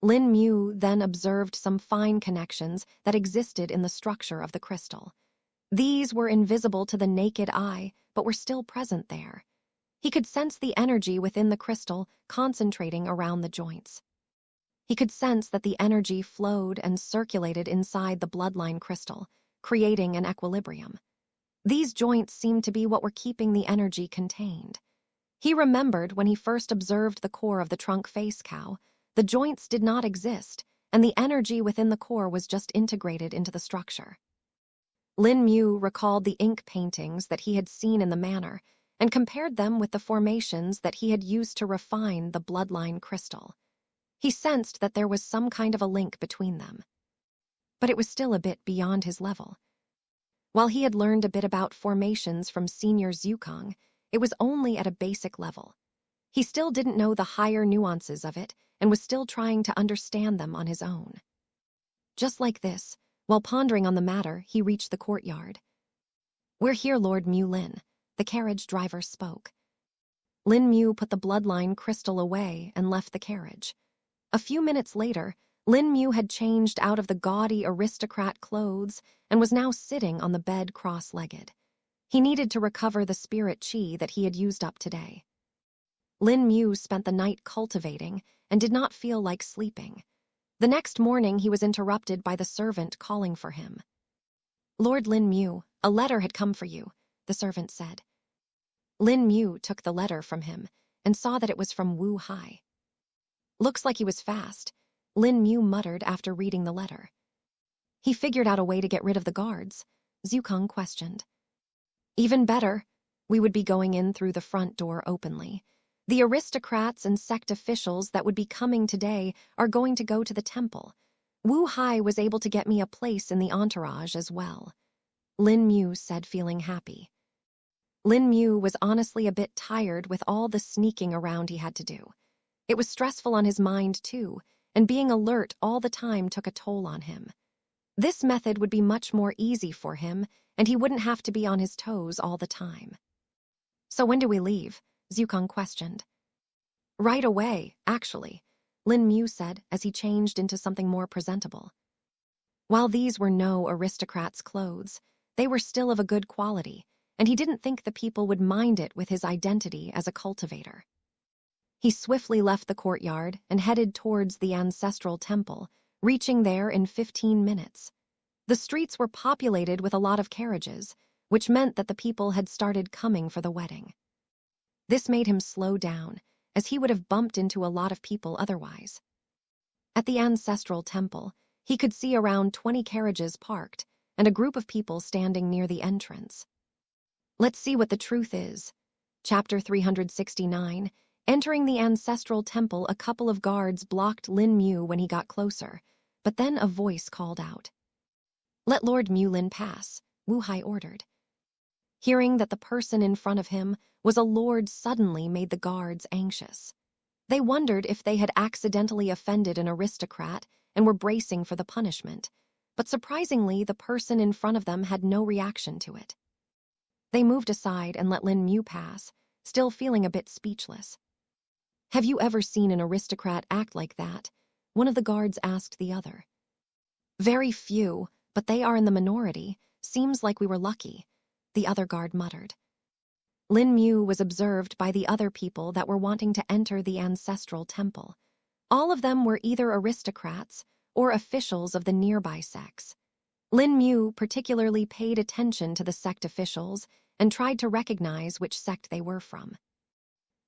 Speaker 1: Lin Mu then observed some fine connections that existed in the structure of the crystal. These were invisible to the naked eye, but were still present there. He could sense the energy within the crystal concentrating around the joints. He could sense that the energy flowed and circulated inside the bloodline crystal, creating an equilibrium. These joints seemed to be what were keeping the energy contained. He remembered when he first observed the core of the trunk face cow, the joints did not exist, and the energy within the core was just integrated into the structure. Lin Mu recalled the ink paintings that he had seen in the manor and compared them with the formations that he had used to refine the bloodline crystal. He sensed that there was some kind of a link between them. But it was still a bit beyond his level. While he had learned a bit about formations from Senior Zhukong, it was only at a basic level. He still didn't know the higher nuances of it and was still trying to understand them on his own. Just like this, while pondering on the matter, he reached the courtyard. We're here, Lord Mulin, the carriage driver spoke. Lin Mu put the bloodline crystal away and left the carriage. A few minutes later, Lin Mu had changed out of the gaudy aristocrat clothes and was now sitting on the bed cross-legged. He needed to recover the spirit chi that he had used up today. Lin Mu spent the night cultivating and did not feel like sleeping. The next morning he was interrupted by the servant calling for him. Lord Lin Mu, a letter had come for you, the servant said. Lin Mu took the letter from him and saw that it was from Wu Hai. Looks like he was fast, Lin Mu muttered after reading the letter. He figured out a way to get rid of the guards, Zhukong questioned. Even better, we would be going in through the front door openly. The aristocrats and sect officials that would be coming today are going to go to the temple. Wu Hai was able to get me a place in the entourage as well, Lin Mu said, feeling happy. Lin Mu was honestly a bit tired with all the sneaking around he had to do. It was stressful on his mind, too, and being alert all the time took a toll on him. This method would be much more easy for him, and he wouldn't have to be on his toes all the time. So when do we leave? Zhukang questioned. Right away, actually, Lin Mu said as he changed into something more presentable. While these were no aristocrat's clothes, they were still of a good quality, and he didn't think the people would mind it with his identity as a cultivator. He swiftly left the courtyard and headed towards the ancestral temple, reaching there in 15 minutes. The streets were populated with a lot of carriages, which meant that the people had started coming for the wedding. This made him slow down, as he would have bumped into a lot of people otherwise. At the ancestral temple, he could see around 20 carriages parked and a group of people standing near the entrance. Let's see what the truth is. Chapter 369. Entering the ancestral temple, a couple of guards blocked Lin Mu when he got closer, but then a voice called out. Let Lord Mulin pass, Wu Hai ordered. Hearing that the person in front of him was a lord suddenly made the guards anxious. They wondered if they had accidentally offended an aristocrat and were bracing for the punishment, but surprisingly, the person in front of them had no reaction to it. They moved aside and let Lin Mu pass, still feeling a bit speechless. Have you ever seen an aristocrat act like that? One of the guards asked the other. Very few, but they are in the minority. Seems like we were lucky, the other guard muttered. Lin Mu was observed by the other people that were wanting to enter the ancestral temple. All of them were either aristocrats or officials of the nearby sects. Lin Mu particularly paid attention to the sect officials and tried to recognize which sect they were from.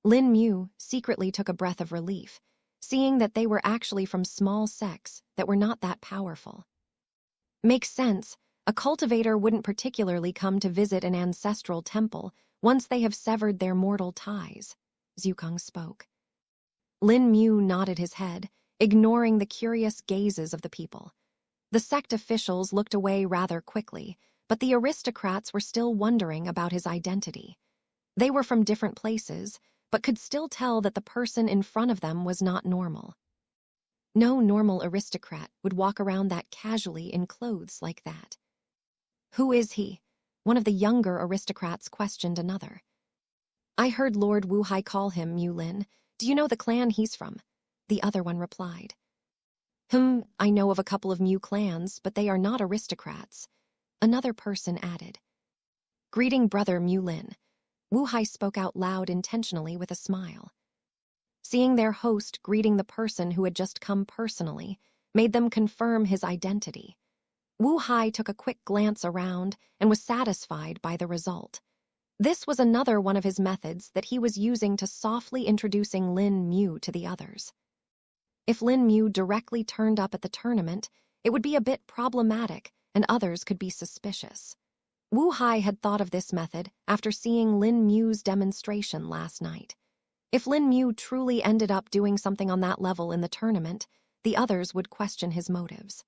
Speaker 1: Lin Mu secretly took a breath of relief, seeing that they were actually from small sects that were not that powerful. Makes sense. A cultivator wouldn't particularly come to visit an ancestral temple once they have severed their mortal ties, Zhukang spoke. Lin Mu nodded his head, ignoring the curious gazes of the people. The sect officials looked away rather quickly, but the aristocrats were still wondering about his identity. They were from different places, but could still tell that the person in front of them was not normal. No normal aristocrat would walk around that casually in clothes like that. Who is he? One of the younger aristocrats questioned another. I heard Lord Wu Hai call him Mulin. Do you know the clan he's from? The other one replied. I know of a couple of Mu clans, but they are not aristocrats. Another person added. Greeting brother Mulin. Wu Hai spoke out loud intentionally with a smile. Seeing their host greeting the person who had just come personally made them confirm his identity. Wu Hai took a quick glance around and was satisfied by the result. This was another one of his methods that he was using to softly introducing Lin Mu to the others. If Lin Mu directly turned up at the tournament, it would be a bit problematic and others could be suspicious. Wu Hai had thought of this method after seeing Lin Mu's demonstration last night. If Lin Mu truly ended up doing something on that level in the tournament, the others would question his motives.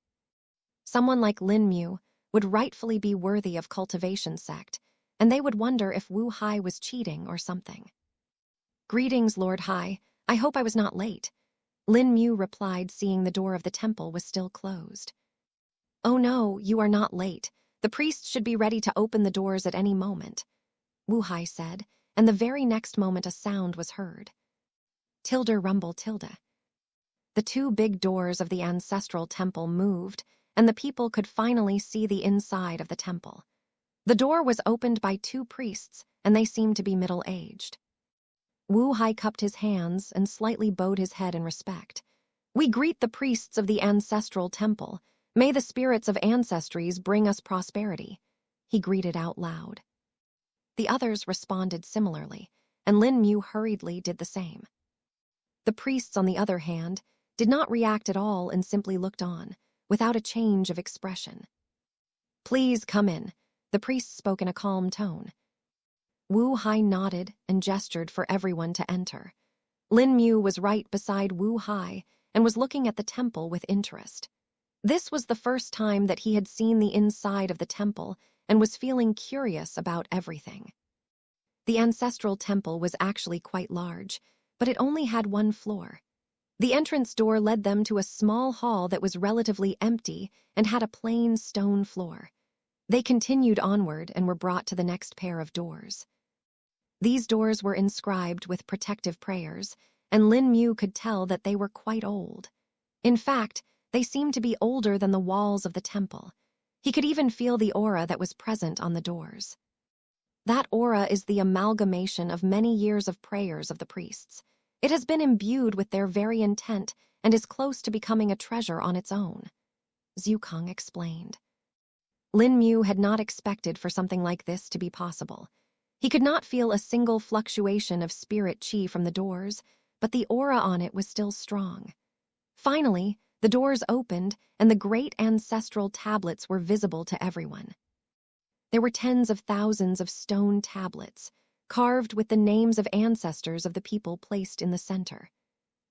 Speaker 1: Someone like Lin Mu would rightfully be worthy of cultivation sect, and they would wonder if Wu Hai was cheating or something. Greetings, Lord Hai. I hope I was not late. Lin Mu replied, seeing the door of the temple was still closed. Oh no, you are not late. The priests should be ready to open the doors at any moment, Wu Hai said, and the very next moment a sound was heard. Tilde rumble tilde. The two big doors of the ancestral temple moved, and the people could finally see the inside of the temple. The door was opened by two priests, and they seemed to be middle-aged. Wu Hai cupped his hands and slightly bowed his head in respect. We greet the priests of the ancestral temple. May the spirits of ancestries bring us prosperity, he greeted out loud. The others responded similarly, and Lin Mu hurriedly did the same. The priests, on the other hand, did not react at all and simply looked on, without a change of expression. Please come in, the priest spoke in a calm tone. Wu Hai nodded and gestured for everyone to enter. Lin Mu was right beside Wu Hai and was looking at the temple with interest. This was the first time that he had seen the inside of the temple and was feeling curious about everything. The ancestral temple was actually quite large, but it only had one floor. The entrance door led them to a small hall that was relatively empty and had a plain stone floor. They continued onward and were brought to the next pair of doors. These doors were inscribed with protective prayers, and Lin Mu could tell that they were quite old. In fact, they seemed to be older than the walls of the temple. He could even feel the aura that was present on the doors. That aura is the amalgamation of many years of prayers of the priests. It has been imbued with their very intent and is close to becoming a treasure on its own, Zhukang explained. Lin Mu had not expected for something like this to be possible. He could not feel a single fluctuation of spirit chi from the doors, but the aura on it was still strong. Finally, the doors opened and the great ancestral tablets were visible to everyone. There were tens of thousands of stone tablets, carved with the names of ancestors of the people placed in the center.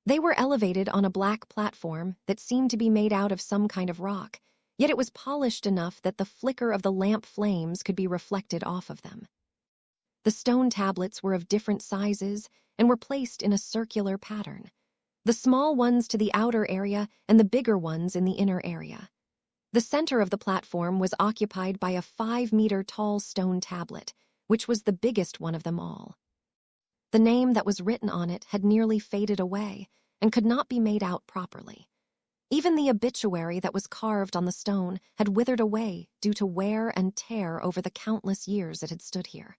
Speaker 1: They were elevated on a black platform that seemed to be made out of some kind of rock, yet it was polished enough that the flicker of the lamp flames could be reflected off of them. The stone tablets were of different sizes and were placed in a circular pattern, the small ones to the outer area and the bigger ones in the inner area. The center of the platform was occupied by a 5-meter-tall stone tablet, which was the biggest one of them all. The name that was written on it had nearly faded away and could not be made out properly. Even the obituary that was carved on the stone had withered away due to wear and tear over the countless years it had stood here.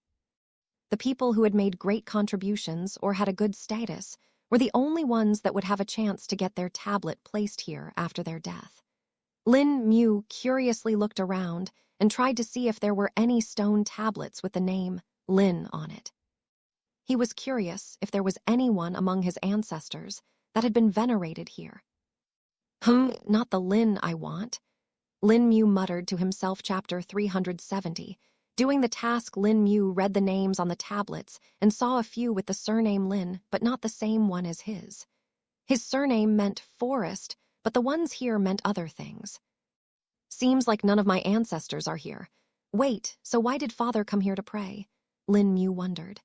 Speaker 1: The people who had made great contributions or had a good status were the only ones that would have a chance to get their tablet placed here after their death. Lin Mu curiously looked around and tried to see if there were any stone tablets with the name Lin on it. He was curious if there was anyone among his ancestors that had been venerated here. Not the Lin I want, Lin Mu muttered to himself. Chapter 370. Doing the task, Lin Mu read the names on the tablets and saw a few with the surname Lin, but not the same one as his. His surname meant forest, but the ones here meant other things. Seems like none of my ancestors are here. Wait, so why did father come here to pray? Lin Mu wondered.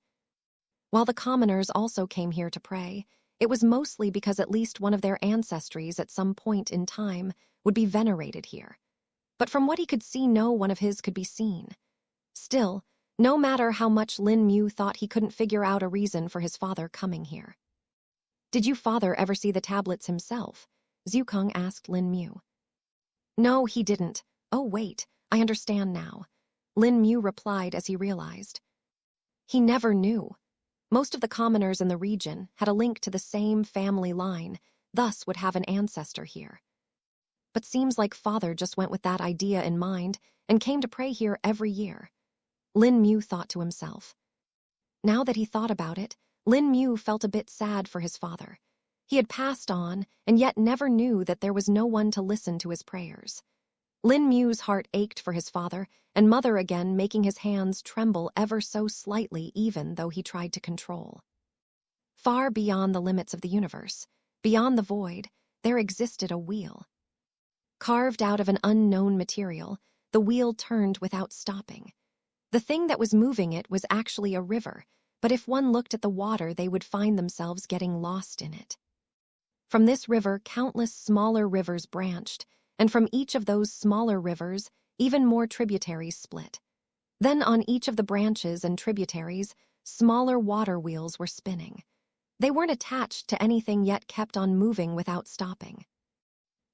Speaker 1: While the commoners also came here to pray, it was mostly because at least one of their ancestries at some point in time would be venerated here. But from what he could see, no one of his could be seen. Still, no matter how much Lin Mu thought, he couldn't figure out a reason for his father coming here. Did you father ever see the tablets himself? Zhukang asked Lin Mu. No, he didn't. Oh, wait, I understand now, Lin Mu replied as he realized. He never knew. Most of the commoners in the region had a link to the same family line, thus would have an ancestor here. But seems like father just went with that idea in mind and came to pray here every year, Lin Mu thought to himself. Now that he thought about it, Lin Mu felt a bit sad for his father. He had passed on and yet never knew that there was no one to listen to his prayers. Lin Mu's heart ached for his father and mother again, making his hands tremble ever so slightly even though he tried to control. Far beyond the limits of the universe, beyond the void, there existed a wheel. Carved out of an unknown material, the wheel turned without stopping. The thing that was moving it was actually a river, but if one looked at the water, they would find themselves getting lost in it. From this river, countless smaller rivers branched, and from each of those smaller rivers, even more tributaries split. Then on each of the branches and tributaries, smaller water wheels were spinning. They weren't attached to anything yet kept on moving without stopping.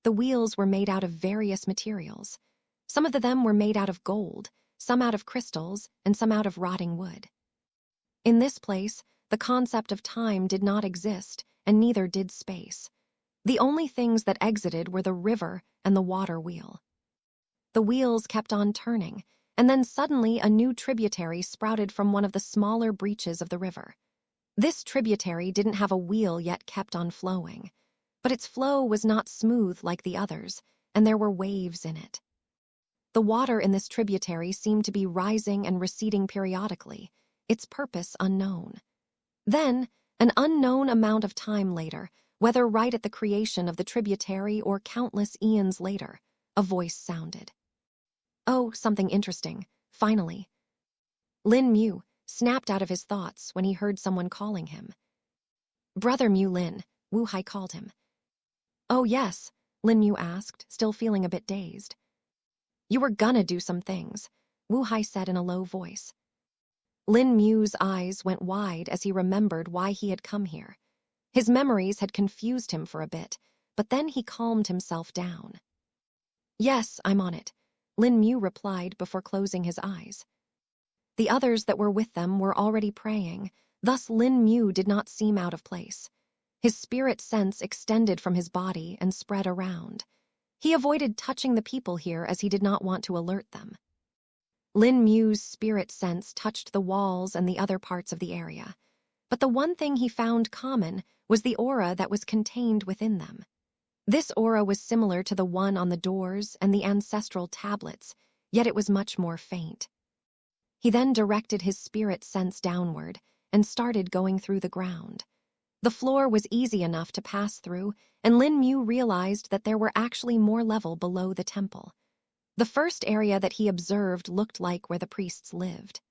Speaker 1: The wheels were made out of various materials. Some of them were made out of gold, some out of crystals, and some out of rotting wood. In this place, the concept of time did not exist, and neither did space. The only things that exited were the river and the water wheel. The wheels kept on turning, and then suddenly a new tributary sprouted from one of the smaller breaches of the river. This tributary didn't have a wheel yet kept on flowing, but its flow was not smooth like the others, and there were waves in it. The water in this tributary seemed to be rising and receding periodically, its purpose unknown. Then, an unknown amount of time later, whether right at the creation of the tributary or countless eons later, a voice sounded. Oh, something interesting, finally. Lin Mu, snapped out of his thoughts when he heard someone calling him. "Brother Mu Lin," Wu Hai called him. "Oh yes," Lin Mu asked, still feeling a bit dazed. "You were gonna do some things," Wu Hai said in a low voice. Lin Mu's eyes went wide as he remembered why he had come here. His memories had confused him for a bit, but then he calmed himself down. "Yes, I'm on it," Lin Mu replied before closing his eyes. The others that were with them were already praying, thus Lin Mu did not seem out of place. His spirit sense extended from his body and spread around. He avoided touching the people here as he did not want to alert them. Lin Mu's spirit sense touched the walls and the other parts of the area, but the one thing he found common was the aura that was contained within them. This aura was similar to the one on the doors and the ancestral tablets, yet it was much more faint. He then directed his spirit sense downward and started going through the ground. The floor was easy enough to pass through, and Lin Mu realized that there were actually more level below the temple. The first area that he observed looked like where the priests lived.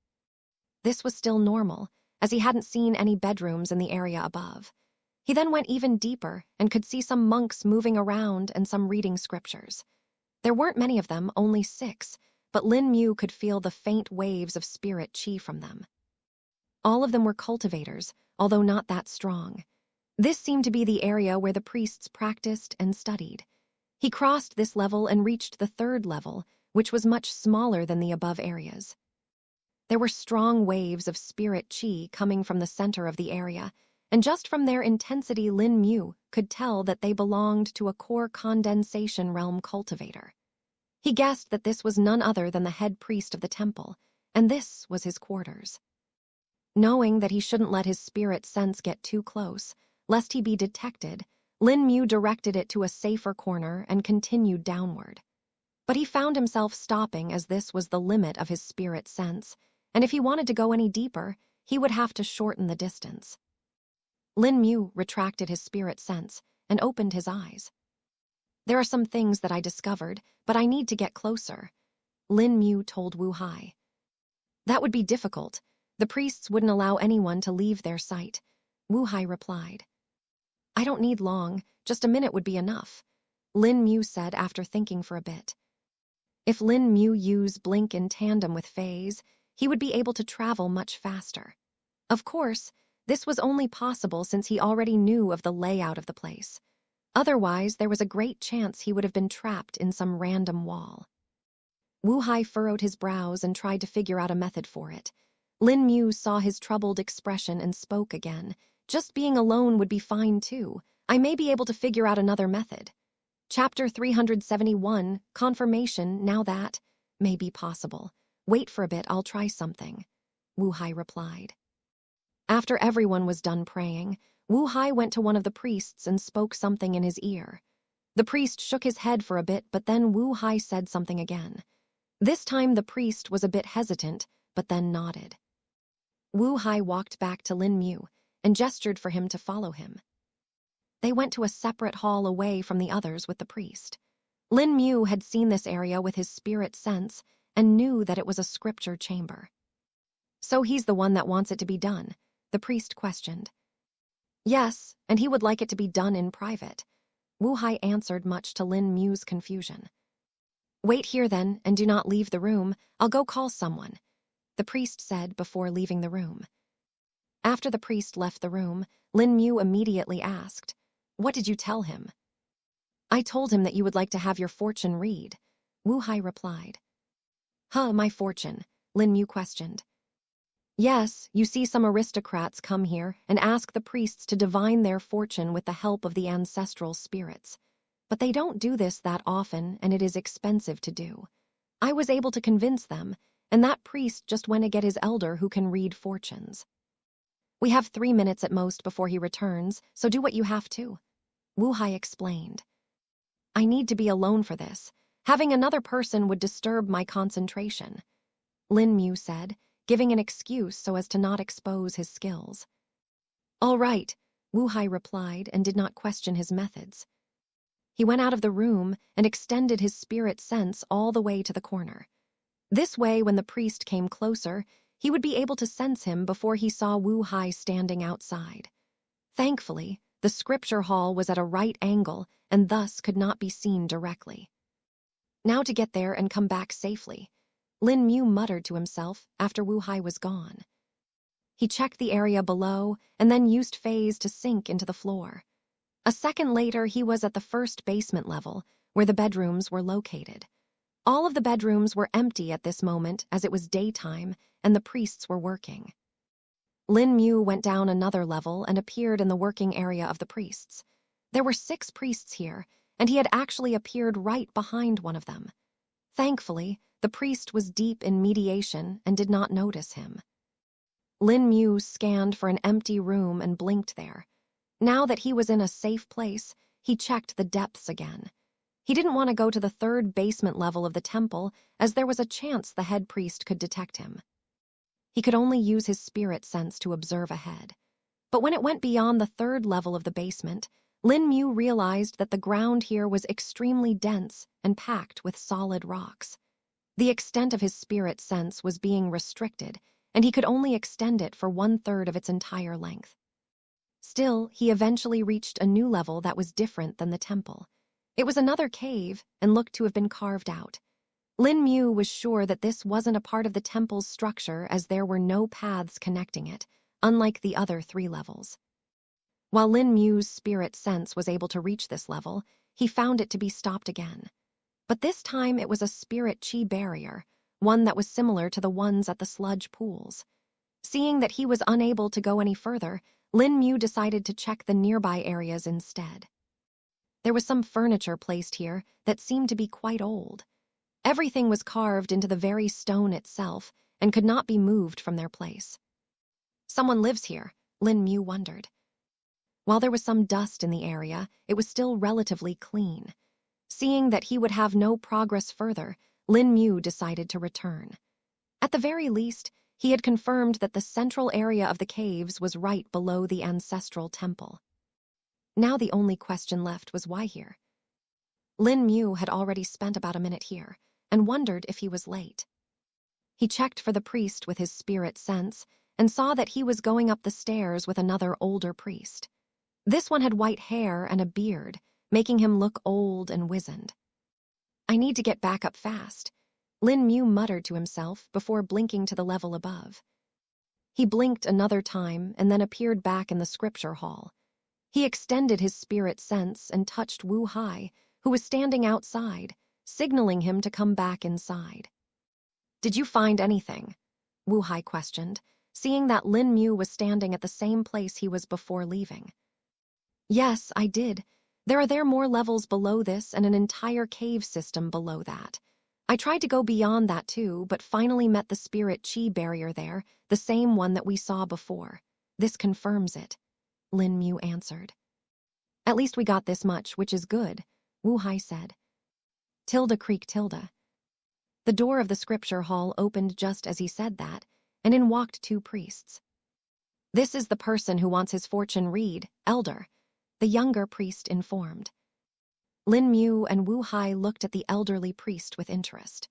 Speaker 1: This was still normal, as he hadn't seen any bedrooms in the area above. He then went even deeper and could see some monks moving around and some reading scriptures. There weren't many of them, only 6, but Lin Mu could feel the faint waves of spirit chi from them. All of them were cultivators, although not that strong. This seemed to be the area where the priests practiced and studied. He crossed this level and reached the 3rd level, which was much smaller than the above areas. There were strong waves of spirit chi coming from the center of the area, and just from their intensity Lin Mu could tell that they belonged to a core condensation realm cultivator. He guessed that this was none other than the head priest of the temple, and this was his quarters. Knowing that he shouldn't let his spirit sense get too close, lest he be detected, Lin Mu directed it to a safer corner and continued downward. But he found himself stopping as this was the limit of his spirit sense, and if he wanted to go any deeper, he would have to shorten the distance. Lin Mu retracted his spirit sense and opened his eyes. "There are some things that I discovered, but I need to get closer," Lin Mu told Wu Hai. "That would be difficult. The priests wouldn't allow anyone to leave their sight," Wu Hai replied. "I don't need long, just a minute would be enough," Lin Mu said after thinking for a bit. If Lin Mu used blink in tandem with phase, he would be able to travel much faster. Of course, this was only possible since he already knew of the layout of the place. Otherwise, there was a great chance he would have been trapped in some random wall. Wu Hai furrowed his brows and tried to figure out a method for it. Lin Mu saw his troubled expression and spoke again. "Just being alone would be fine too. I may be able to figure out another method." Chapter 371, Confirmation, now that may be possible. "Wait for a bit, I'll try something," Wu Hai replied. After everyone was done praying, Wu Hai went to one of the priests and spoke something in his ear. The priest shook his head for a bit, but then Wu Hai said something again. This time the priest was a bit hesitant, but then nodded. Wu Hai walked back to Lin Mu and gestured for him to follow him. They went to a separate hall away from the others with the priest. Lin Mu had seen this area with his spirit sense and knew that it was a scripture chamber. "So he's the one that wants it to be done?" the priest questioned. "Yes, and he would like it to be done in private," Wu Hai answered, much to Lin Mu's confusion. "Wait here then, and do not leave the room. I'll go call someone," the priest said before leaving the room. After the priest left the room, Lin Mu immediately asked, "What did you tell him?" "I told him that you would like to have your fortune read," Wu Hai replied. "Huh, my fortune?" Lin Mu questioned. "Yes, you see some aristocrats come here and ask the priests to divine their fortune with the help of the ancestral spirits. But they don't do this that often, and it is expensive to do. I was able to convince them, and that priest just went to get his elder who can read fortunes. We have 3 minutes at most before he returns, so do what you have to," Wu Hai explained. "I need to be alone for this. Having another person would disturb my concentration," Lin Mu said, giving an excuse so as to not expose his skills. "All right," Wu Hai replied and did not question his methods. He went out of the room and extended his spirit sense all the way to the corner. This way, when the priest came closer, he would be able to sense him before he saw Wu Hai standing outside. Thankfully, the scripture hall was at a right angle and thus could not be seen directly. Now to get there and come back safely, Lin Mu muttered to himself after Wu Hai was gone. He checked the area below and then used phase to sink into the floor. A second later, he was at the first basement level, where the bedrooms were located. All of the bedrooms were empty at this moment as it was daytime and the priests were working. Lin Mu went down another level and appeared in the working area of the priests. There were 6 priests here, and he had actually appeared right behind one of them. Thankfully, the priest was deep in mediation and did not notice him. Lin Mu scanned for an empty room and blinked there. Now that he was in a safe place, he checked the depths again. He didn't want to go to the 3rd basement level of the temple, as there was a chance the head priest could detect him. He could only use his spirit sense to observe ahead. But when it went beyond the 3rd level of the basement, Lin Mu realized that the ground here was extremely dense and packed with solid rocks. The extent of his spirit sense was being restricted, and he could only extend it for 1/3 of its entire length. Still, he eventually reached a new level that was different than the temple. It was another cave and looked to have been carved out. Lin Mu was sure that this wasn't a part of the temple's structure as there were no paths connecting it, unlike the other 3 levels. While Lin Mu's spirit sense was able to reach this level, he found it to be stopped again. But this time it was a spirit chi barrier, one that was similar to the ones at the sludge pools. Seeing that he was unable to go any further, Lin Mu decided to check the nearby areas instead. There was some furniture placed here that seemed to be quite old. Everything was carved into the very stone itself and could not be moved from their place. Someone lives here, Lin Mu wondered. While there was some dust in the area, it was still relatively clean. Seeing that he would have no progress further, Lin Mu decided to return. At the very least, he had confirmed that the central area of the caves was right below the ancestral temple. Now the only question left was why here? Lin Mu had already spent about a minute here and wondered if he was late. He checked for the priest with his spirit sense and saw that he was going up the stairs with another older priest. This one had white hair and a beard, making him look old and wizened. I need to get back up fast, Lin Mu muttered to himself before blinking to the level above. He blinked another time and then appeared back in the scripture hall. He extended his spirit sense and touched Wu Hai, who was standing outside, signaling him to come back inside. Did you find anything? Wu Hai questioned, seeing that Lin Mu was standing at the same place he was before leaving. Yes, I did. There are more levels below this and an entire cave system below that. I tried to go beyond that too, but finally met the spirit chi barrier there, the same one that we saw before. This confirms it, Lin Mu answered. At least we got this much, which is good, Wu Hai said. Tilde creak tilde. The door of the scripture hall opened just as he said that, and in walked 2 priests. This is the person who wants his fortune read, elder, the younger priest informed. Lin Mu and Wu Hai looked at the elderly priest with interest.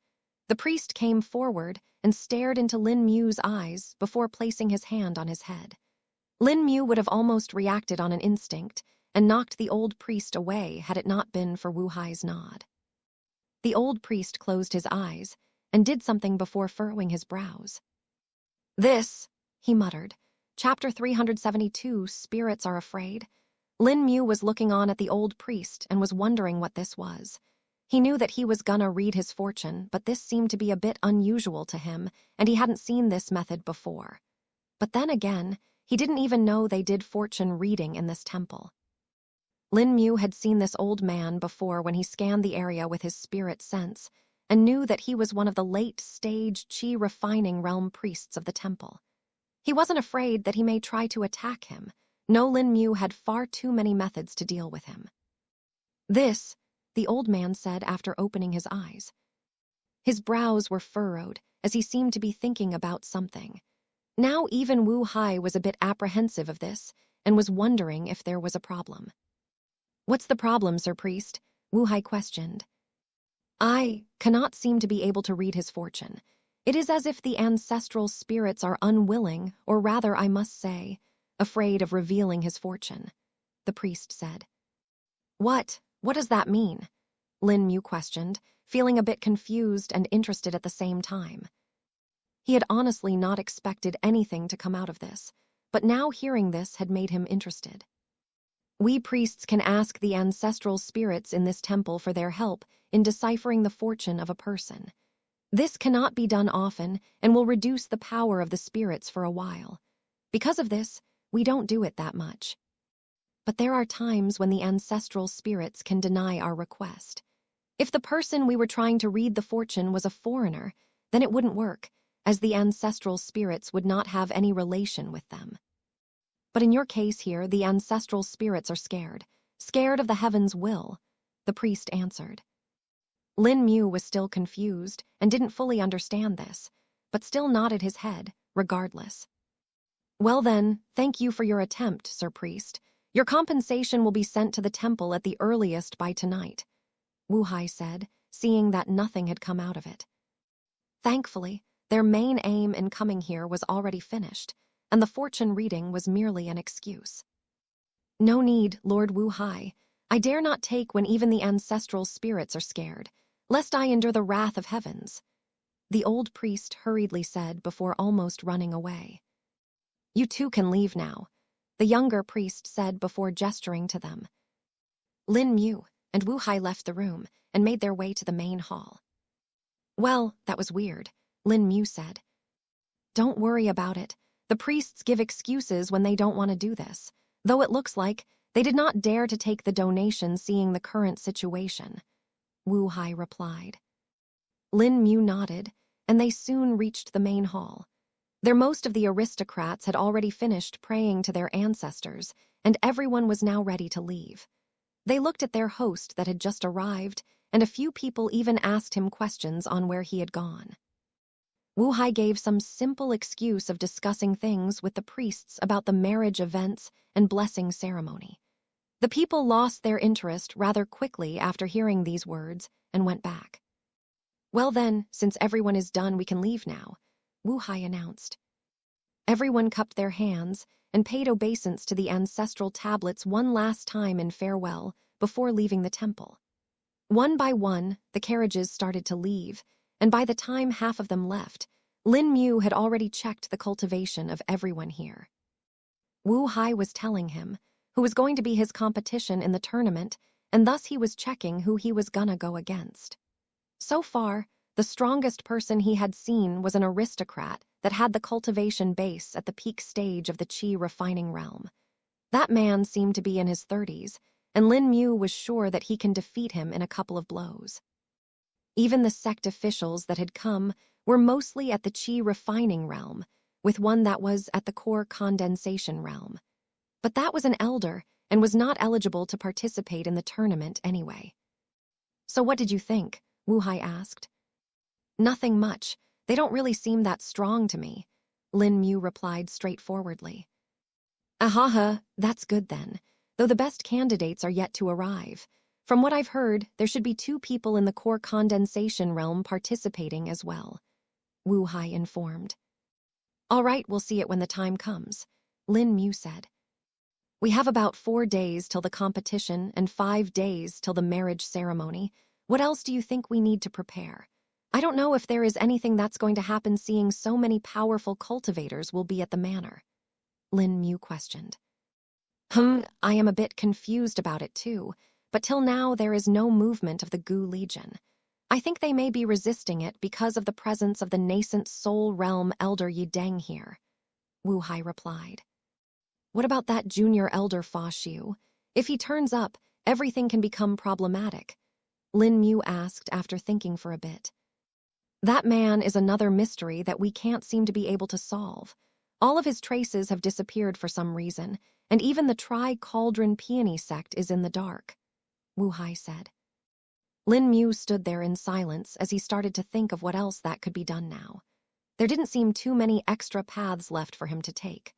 Speaker 1: The priest came forward and stared into Lin Mu's eyes before placing his hand on his head. Lin Mu would have almost reacted on an instinct and knocked the old priest away had it not been for Wu Hai's nod. The old priest closed his eyes and did something before furrowing his brows. This, he muttered, Chapter 372, Spirits Are Afraid. Lin Mu was looking on at the old priest and was wondering what this was. He knew that he was gonna read his fortune, but this seemed to be a bit unusual to him, and he hadn't seen this method before. But then again, he didn't even know they did fortune reading in this temple. Lin Mu had seen this old man before when he scanned the area with his spirit sense, and knew that he was one of the late-stage chi-refining realm priests of the temple. He wasn't afraid that he may try to attack him. No, Lin Mu had far too many methods to deal with him. This, the old man said after opening his eyes. His brows were furrowed as he seemed to be thinking about something. Now even Wu Hai was a bit apprehensive of this and was wondering if there was a problem. What's the problem, Sir Priest? Wu Hai questioned. I cannot seem to be able to read his fortune. It is as if the ancestral spirits are unwilling, or rather, I must say, afraid of revealing his fortune, the priest said. What? What does that mean? Lin Mu questioned, feeling a bit confused and interested at the same time. He had honestly not expected anything to come out of this, but now hearing this had made him interested. We priests can ask the ancestral spirits in this temple for their help in deciphering the fortune of a person. This cannot be done often and will reduce the power of the spirits for a while. Because of this, we don't do it that much. But there are times when the ancestral spirits can deny our request. If the person we were trying to read the fortune was a foreigner, then it wouldn't work, as the ancestral spirits would not have any relation with them. But in your case here, the ancestral spirits are scared of the heavens' will, the priest answered. Lin Mu was still confused and didn't fully understand this, but still nodded his head, regardless. Well then, thank you for your attempt, Sir Priest. Your compensation will be sent to the temple at the earliest by tonight, Wu Hai said, seeing that nothing had come out of it. Thankfully, their main aim in coming here was already finished, and the fortune reading was merely an excuse. No need, Lord Wu Hai. I dare not take when even the ancestral spirits are scared, lest I endure the wrath of heavens, the old priest hurriedly said before almost running away. You two can leave now, the younger priest said before gesturing to them. Lin Mu and Wu Hai left the room and made their way to the main hall. Well, that was weird, Lin Mu said. Don't worry about it. The priests give excuses when they don't want to do this, though it looks like they did not dare to take the donation seeing the current situation, Wu Hai replied. Lin Mu nodded, and they soon reached the main hall. There most of the aristocrats had already finished praying to their ancestors, and everyone was now ready to leave. They looked at their host that had just arrived, and a few people even asked him questions on where he had gone. Wu Hai gave some simple excuse of discussing things with the priests about the marriage events and blessing ceremony. The people lost their interest rather quickly after hearing these words and went back. Well then, since everyone is done, we can leave now, Wu Hai announced. Everyone cupped their hands and paid obeisance to the ancestral tablets one last time in farewell before leaving the temple. One by one, the carriages started to leave, and by the time half of them left, Lin Mu had already checked the cultivation of everyone here. Wu Hai was telling him who was going to be his competition in the tournament, and thus he was checking who he was gonna go against. So far, the strongest person he had seen was an aristocrat that had the cultivation base at the peak stage of the qi refining realm. That man seemed to be in his 30s, and Lin Mu was sure that he can defeat him in a couple of blows. Even the sect officials that had come were mostly at the qi refining realm, with one that was at the core condensation realm. But that was an elder and was not eligible to participate in the tournament anyway. So what did you think? Wu Hai asked. Nothing much. They don't really seem that strong to me, Lin Mu replied straightforwardly. Ahaha, that's good then, though the best candidates are yet to arrive. From what I've heard, there should be 2 people in the core condensation realm participating as well, Wu Hai informed. All right, we'll see it when the time comes, Lin Mu said. We have about 4 days till the competition and 5 days till the marriage ceremony. What else do you think we need to prepare? I don't know if there is anything that's going to happen seeing so many powerful cultivators will be at the manor, Lin Mu questioned. I am a bit confused about it too, but till now there is no movement of the Gu Legion. I think they may be resisting it because of the presence of the nascent soul realm elder Yideng here, Wu Hai replied. What about that junior elder Fa Xiu? If he turns up, everything can become problematic, Lin Mu asked after thinking for a bit. That man is another mystery that we can't seem to be able to solve. All of his traces have disappeared for some reason, and even the Tri-Cauldron Peony sect is in the dark, Wu Hai said. Lin Mu stood there in silence as he started to think of what else that could be done now. There didn't seem too many extra paths left for him to take.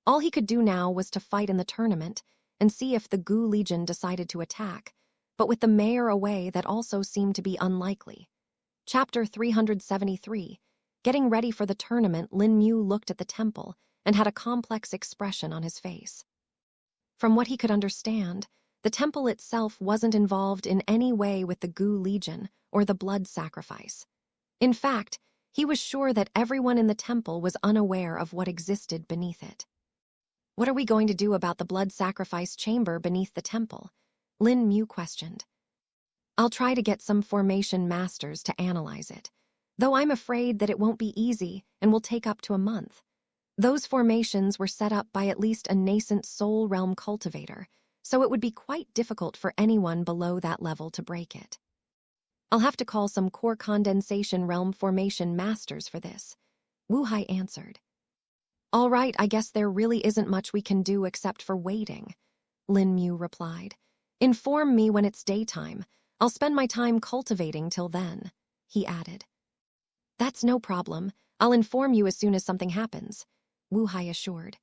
Speaker 1: All he could do now was to fight in the tournament and see if the Gu Legion decided to attack, but with the mayor away, that also seemed to be unlikely. Chapter 373, Getting ready for the tournament, Lin Mu looked at the temple and had a complex expression on his face. From what he could understand, the temple itself wasn't involved in any way with the Gu Legion or the blood sacrifice. In fact, he was sure that everyone in the temple was unaware of what existed beneath it. What are we going to do about the blood sacrifice chamber beneath the temple? Lin Mu questioned. I'll try to get some formation masters to analyze it, though I'm afraid that it won't be easy and will take up to a month. Those formations were set up by at least a nascent soul realm cultivator, so it would be quite difficult for anyone below that level to break it. I'll have to call some core condensation realm formation masters for this, Wu Hai answered. All right, I guess there really isn't much we can do except for waiting, Lin Mu replied. Inform me when it's daytime. I'll spend my time cultivating till then, he added. That's no problem. I'll inform you as soon as something happens, Wu Hai assured.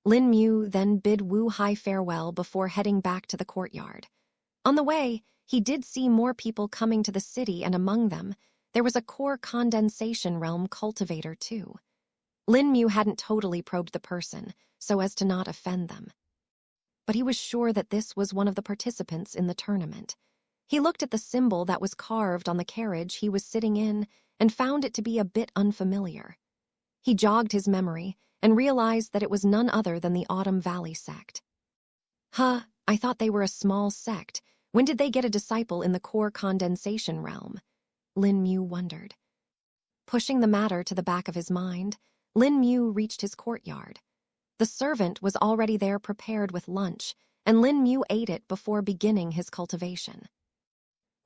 Speaker 1: Lin Mu then bid Wu Hai farewell before heading back to the courtyard. On the way, he did see more people coming to the city, and among them, there was a core condensation realm cultivator too. Lin Mu hadn't totally probed the person, so as to not offend them. But he was sure that this was one of the participants in the tournament. He looked at the symbol that was carved on the carriage he was sitting in and found it to be a bit unfamiliar. He jogged his memory and realized that it was none other than the Autumn Valley sect. I thought they were a small sect. When did they get a disciple in the core condensation realm? Lin Mu wondered. Pushing the matter to the back of his mind, Lin Mu reached his courtyard. The servant was already there prepared with lunch, and Lin Mu ate it before beginning his cultivation.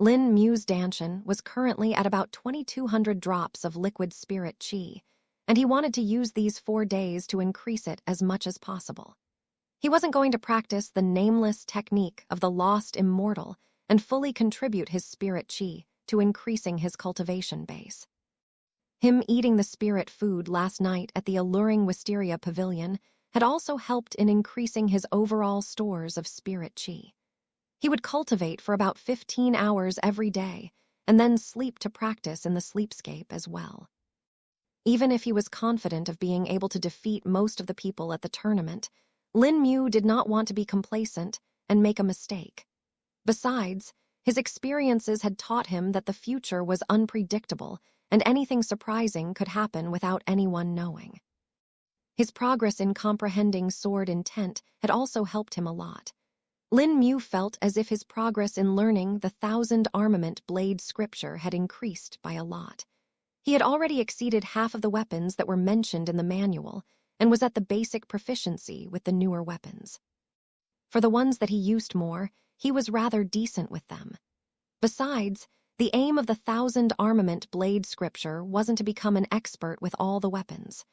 Speaker 1: Lin Mu's Danshan was currently at about 2,200 drops of liquid spirit qi, and he wanted to use these 4 days to increase it as much as possible. He wasn't going to practice the nameless technique of the lost immortal and fully contribute his spirit qi to increasing his cultivation base. Him eating the spirit food last night at the alluring Wisteria Pavilion had also helped in increasing his overall stores of spirit qi. He would cultivate for about 15 hours every day and then sleep to practice in the sleepscape as well. Even if he was confident of being able to defeat most of the people at the tournament, Lin Mu did not want to be complacent and make a mistake. Besides, his experiences had taught him that the future was unpredictable and anything surprising could happen without anyone knowing. His progress in comprehending sword intent had also helped him a lot. Lin Mu felt as if his progress in learning the 1,000 armament blade scripture had increased by a lot. He had already exceeded half of the weapons that were mentioned in the manual and was at the basic proficiency with the newer weapons. For the ones that he used more, he was rather decent with them. Besides, the aim of the 1,000 armament blade scripture wasn't to become an expert with all the weapons.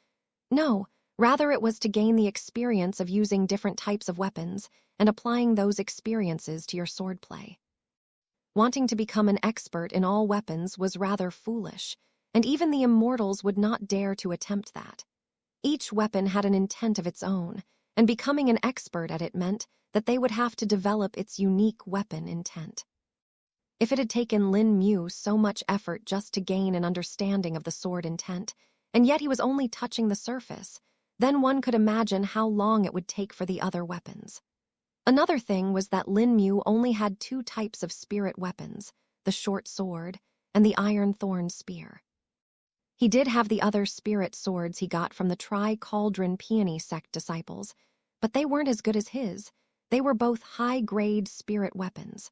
Speaker 1: No, rather it was to gain the experience of using different types of weapons and applying those experiences to your swordplay. Wanting to become an expert in all weapons was rather foolish, and even the immortals would not dare to attempt that. Each weapon had an intent of its own, and becoming an expert at it meant that they would have to develop its unique weapon intent. If it had taken Lin Mu so much effort just to gain an understanding of the sword intent, and yet he was only touching the surface, then one could imagine how long it would take for the other weapons. Another thing was that Lin Mu only had 2 types of spirit weapons, the short sword and the iron thorn spear. He did have the other spirit swords he got from the Tri-Cauldron Peony sect disciples, but they weren't as good as his. They were both high-grade spirit weapons.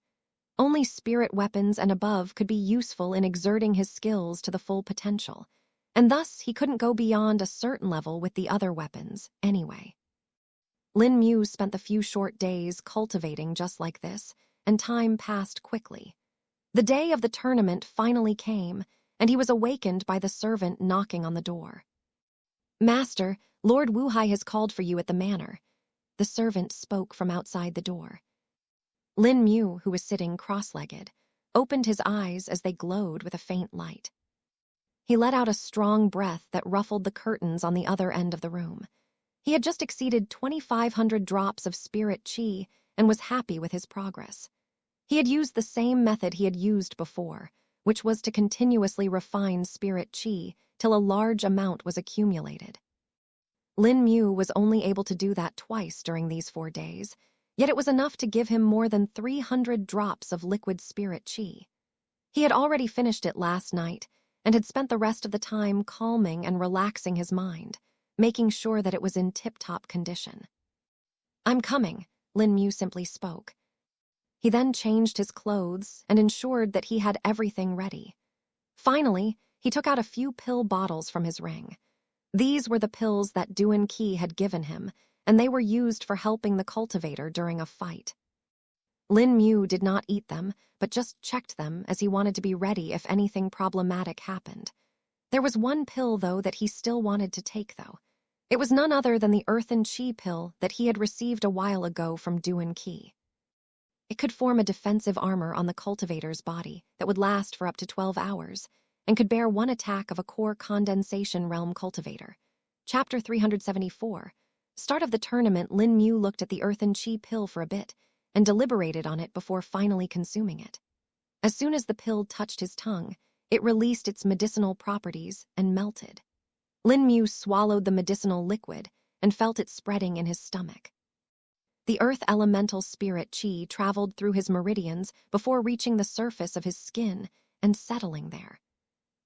Speaker 1: Only spirit weapons and above could be useful in exerting his skills to the full potential, and thus he couldn't go beyond a certain level with the other weapons anyway. Lin Mu spent the few short days cultivating just like this, and time passed quickly. The day of the tournament finally came, and he was awakened by the servant knocking on the door. "Master, Lord Wu Hai has called for you at the manor." The servant spoke from outside the door. Lin Mu, who was sitting cross-legged, opened his eyes as they glowed with a faint light. He let out a strong breath that ruffled the curtains on the other end of the room. He had just exceeded 2,500 drops of spirit qi and was happy with his progress. He had used the same method he had used before, which was to continuously refine spirit qi till a large amount was accumulated. Lin Mu was only able to do that twice during these 4 days, yet it was enough to give him more than 300 drops of liquid spirit qi. He had already finished it last night and had spent the rest of the time calming and relaxing his mind, making sure that it was in tip-top condition. "I'm coming," Lin Mu simply spoke. He then changed his clothes and ensured that he had everything ready. Finally, he took out a few pill bottles from his ring. These were the pills that Duan Qi had given him, and they were used for helping the cultivator during a fight. Lin Mu did not eat them, but just checked them as he wanted to be ready if anything problematic happened. There was one pill, though, that he still wanted to take, though. It was none other than the Earthen Qi pill that he had received a while ago from Duan Qi. It could form a defensive armor on the cultivator's body that would last for up to 12 hours, and could bear one attack of a core condensation realm cultivator. Chapter 374. Start of the tournament, Lin Mu looked at the Earthen Qi pill for a bit and deliberated on it before finally consuming it. As soon as the pill touched his tongue, it released its medicinal properties and melted. Lin Mu swallowed the medicinal liquid and felt it spreading in his stomach. The earth elemental spirit qi traveled through his meridians before reaching the surface of his skin and settling there.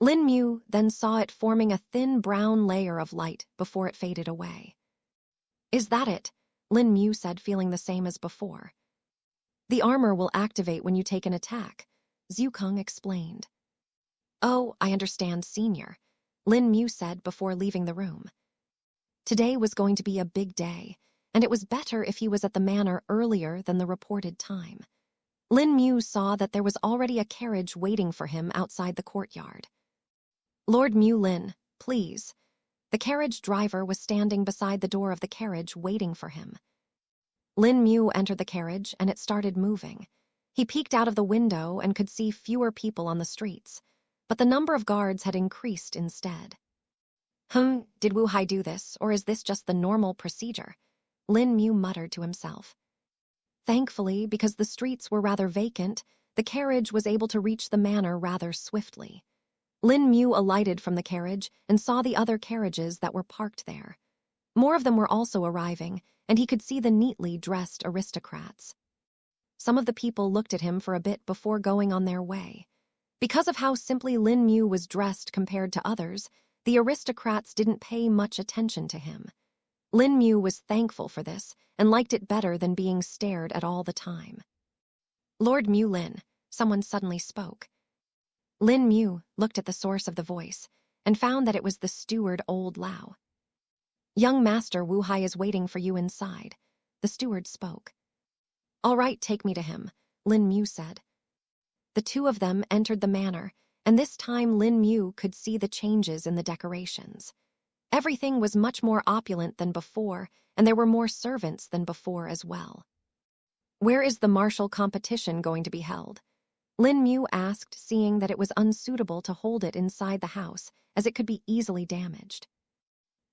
Speaker 1: Lin Mu then saw it forming a thin brown layer of light before it faded away. "Is that it?" Lin Mu said, feeling the same as before. "The armor will activate when you take an attack," Zhukeng explained. "Oh, I understand, Senior," Lin Mu said before leaving the room. Today was going to be a big day, and it was better if he was at the manor earlier than the reported time. Lin Mu saw that there was already a carriage waiting for him outside the courtyard. "Lord Mu Lin, please." The carriage driver was standing beside the door of the carriage waiting for him. Lin Mu entered the carriage and it started moving. He peeked out of the window and could see fewer people on the streets, but the number of guards had increased instead. Did Wu Hai do this, or is this just the normal procedure?" Lin Mu muttered to himself. Thankfully, because the streets were rather vacant, the carriage was able to reach the manor rather swiftly. Lin Mu alighted from the carriage and saw the other carriages that were parked there. More of them were also arriving, and he could see the neatly dressed aristocrats. Some of the people looked at him for a bit before going on their way. Because of how simply Lin Mu was dressed compared to others, the aristocrats didn't pay much attention to him. Lin Mu was thankful for this and liked it better than being stared at all the time. "Lord Mu Lin," someone suddenly spoke. Lin Mu looked at the source of the voice and found that it was the steward Old Lao. "Young Master Wu Hai is waiting for you inside," the steward spoke. "All right, take me to him," Lin Mu said. The two of them entered the manor, and this time Lin Mu could see the changes in the decorations. Everything was much more opulent than before, and there were more servants than before as well. "Where is the martial competition going to be held?" Lin Mu asked, seeing that it was unsuitable to hold it inside the house, as it could be easily damaged.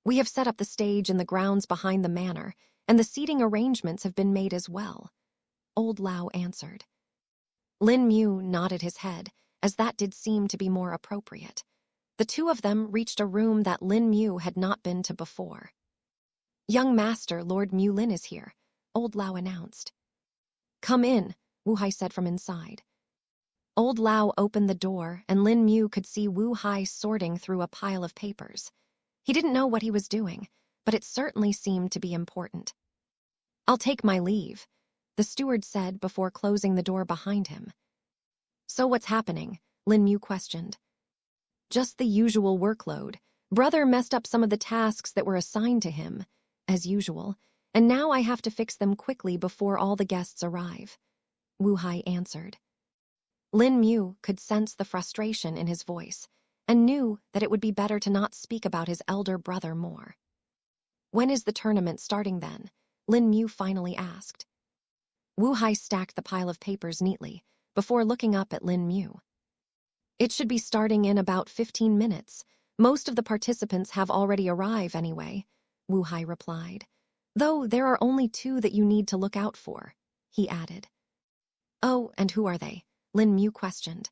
Speaker 1: "We have set up the stage in the grounds behind the manor, and the seating arrangements have been made as well," Old Lao answered. Lin Mu nodded his head, as that did seem to be more appropriate. The two of them reached a room that Lin Mu had not been to before. "Young Master Lord Mu Lin is here," Old Lao announced. "Come in," Wu Hai said from inside. Old Lao opened the door, and Lin Mu could see Wu Hai sorting through a pile of papers. He didn't know what he was doing, but it certainly seemed to be important. "I'll take my leave," the steward said before closing the door behind him. "So what's happening?" Lin Mu questioned. "Just the usual workload. Brother messed up some of the tasks that were assigned to him, as usual, and now I have to fix them quickly before all the guests arrive," Wu Hai answered. Lin Mu could sense the frustration in his voice and knew that it would be better to not speak about his elder brother more. "When is the tournament starting then?" Lin Mu finally asked. Wu Hai stacked the pile of papers neatly before looking up at Lin Mu. "It should be starting in about 15 minutes. Most of the participants have already arrived anyway," Wu Hai replied. "Though there are only 2 that you need to look out for," he added. "Oh, and who are they?" Lin Mu questioned.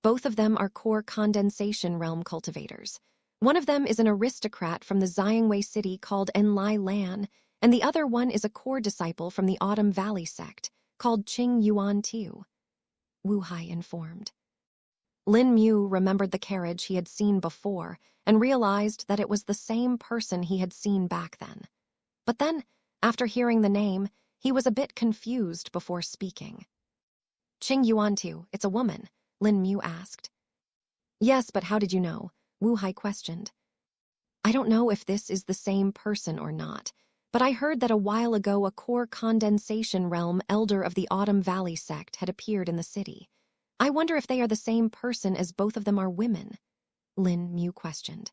Speaker 1: Both of them are core condensation realm cultivators. One of them is an aristocrat from the Xiangwei city called Enlai Lan, and the other one is a core disciple from the Autumn Valley sect called Qing Yuan Tiu, Wu Hai informed. Lin Mu remembered the carriage he had seen before and realized that it was the same person he had seen back then. But then, after hearing the name, he was a bit confused before speaking. Qing Yuantiu, it's a woman, Lin Mu asked. Yes, but how did you know? Wu Hai questioned. I don't know if this is the same person or not, but I heard that a while ago a core condensation realm elder of the Autumn Valley sect had appeared in the city. I wonder if they are the same person as both of them are women, Lin Mu questioned.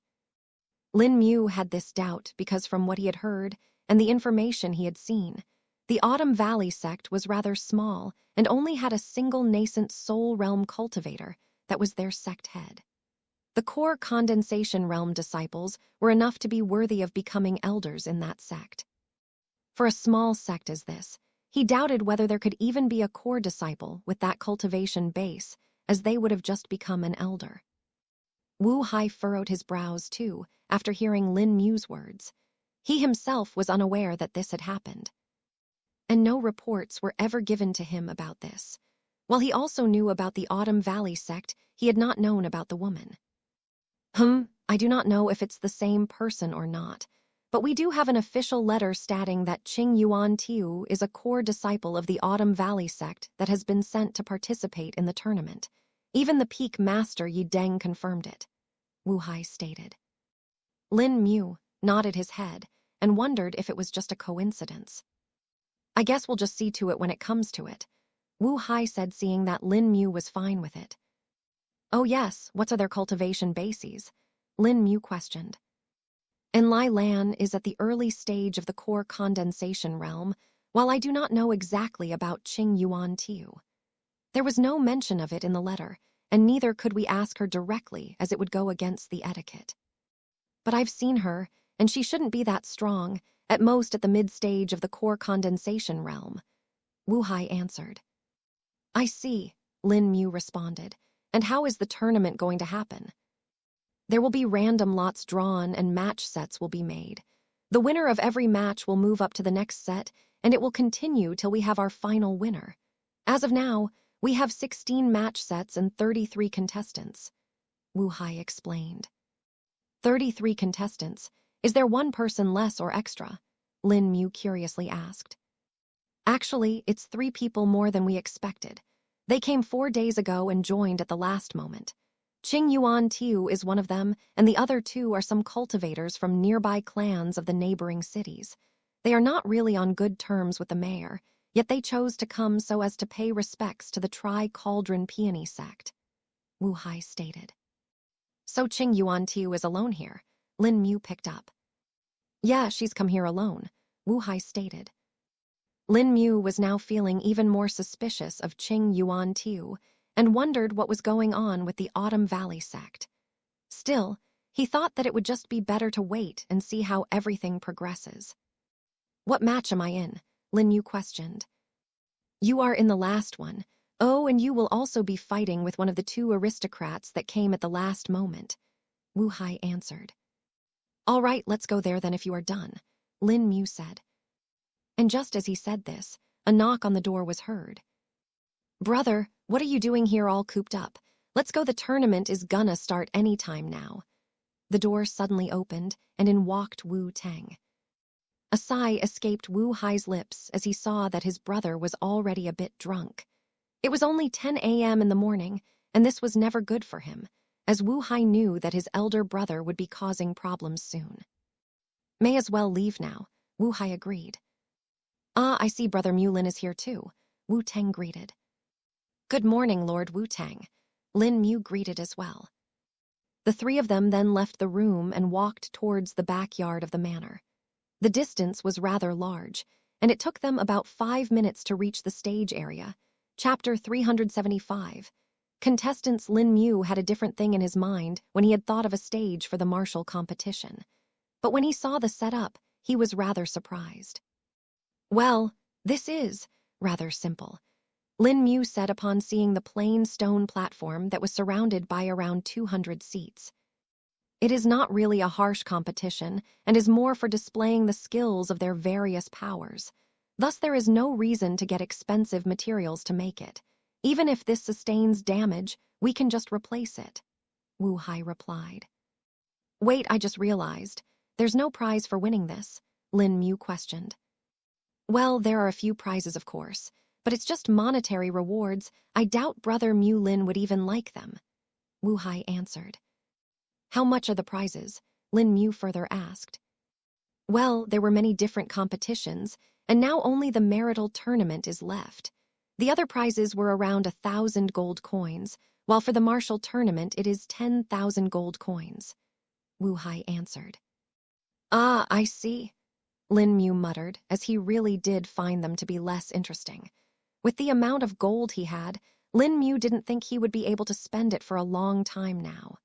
Speaker 1: Lin Mu had this doubt because from what he had heard and the information he had seen, the Autumn Valley sect was rather small and only had a single nascent soul realm cultivator that was their sect head. The core condensation realm disciples were enough to be worthy of becoming elders in that sect. For a small sect as this, he doubted whether there could even be a core disciple with that cultivation base, as they would have just become an elder. Wu Hai furrowed his brows too, after hearing Lin Mu's words. He himself was unaware that this had happened. And no reports were ever given to him about this. While he also knew about the Autumn Valley sect, he had not known about the woman. I do not know if it's the same person or not, but we do have an official letter stating that Qing Yuan Tiu is a core disciple of the Autumn Valley sect that has been sent to participate in the tournament. Even the peak master Yi Deng confirmed it, Wu Hai stated. Lin Mu nodded his head and wondered if it was just a coincidence. I guess we'll just see to it when it comes to it, Wu Hai said, seeing that Lin Mu was fine with it. Oh yes, what are their cultivation bases? Lin Mu questioned. Enlai Lan is at the early stage of the core condensation realm, while I do not know exactly about Qing Yuan Tiu. There was no mention of it in the letter, and neither could we ask her directly as it would go against the etiquette. But I've seen her, and she shouldn't be that strong, at most at the mid-stage of the core condensation realm, Wu Hai answered. I see, Lin Mu responded. And how is the tournament going to happen? There will be random lots drawn and match sets will be made. The winner of every match will move up to the next set, and it will continue till we have our final winner. As of now, we have 16 match sets and 33 contestants, Wu Hai explained. 33 contestants. Is there one person less or extra? Lin Mu curiously asked. Actually, it's 3 people more than we expected. They came 4 days ago and joined at the last moment. Qing Yuan Tiu is one of them, and the other 2 are some cultivators from nearby clans of the neighboring cities. They are not really on good terms with the mayor, yet they chose to come so as to pay respects to the Tri-Cauldron Peony sect, Wu Hai stated. So Qing Yuan Tiu is alone here, Lin Mu picked up. Yeah, she's come here alone, Wu Hai stated. Lin Mu was now feeling even more suspicious of Qing Yuan Tiu and wondered what was going on with the Autumn Valley sect. Still, he thought that it would just be better to wait and see how everything progresses. What match am I in? Lin Mu questioned. You are in the last one. Oh, and you will also be fighting with one of the 2 aristocrats that came at the last moment, Wu Hai answered. All right, let's go there then if you are done, Lin Mu said. And just as he said this, a knock on the door was heard. Brother, what are you doing here all cooped up? Let's go, the tournament is gonna start any time now. The door suddenly opened, and in walked Wu Tang. A sigh escaped Wu Hai's lips as he saw that his brother was already a bit drunk. It was only 10 a.m. in the morning, and this was never good for him, as Wu Hai knew that his elder brother would be causing problems soon. May as well leave now, Wu Hai agreed. Ah, I see Brother Mulin is here too, Wu Tang greeted. Good morning, Lord Wu Tang, Lin Mu greeted as well. The 3 of them then left the room and walked towards the backyard of the manor. The distance was rather large, and it took them about 5 minutes to reach the stage area. Chapter 375. Contestants. Lin Mu had a different thing in his mind when he had thought of a stage for the martial competition. But when he saw the setup, he was rather surprised. Well, this is rather simple. Lin Mu said upon seeing the plain stone platform that was surrounded by around 200 seats. It is not really a harsh competition and is more for displaying the skills of their various powers. Thus, there is no reason to get expensive materials to make it. Even if this sustains damage, we can just replace it, Wu Hai replied. Wait, I just realized. There's no prize for winning this, Lin Mu questioned. Well, there are a few prizes, of course, but it's just monetary rewards. I doubt Brother Mu Lin would even like them, Wu Hai answered. How much are the prizes? Lin Mu further asked. Well, there were many different competitions, and now only the marital tournament is left. The other prizes were around 1,000 gold coins, while for the martial tournament it is 10,000 gold coins, Wu Hai answered. Ah, I see, Lin Mu muttered, as he really did find them to be less interesting. With the amount of gold he had, Lin Mu didn't think he would be able to spend it for a long time now.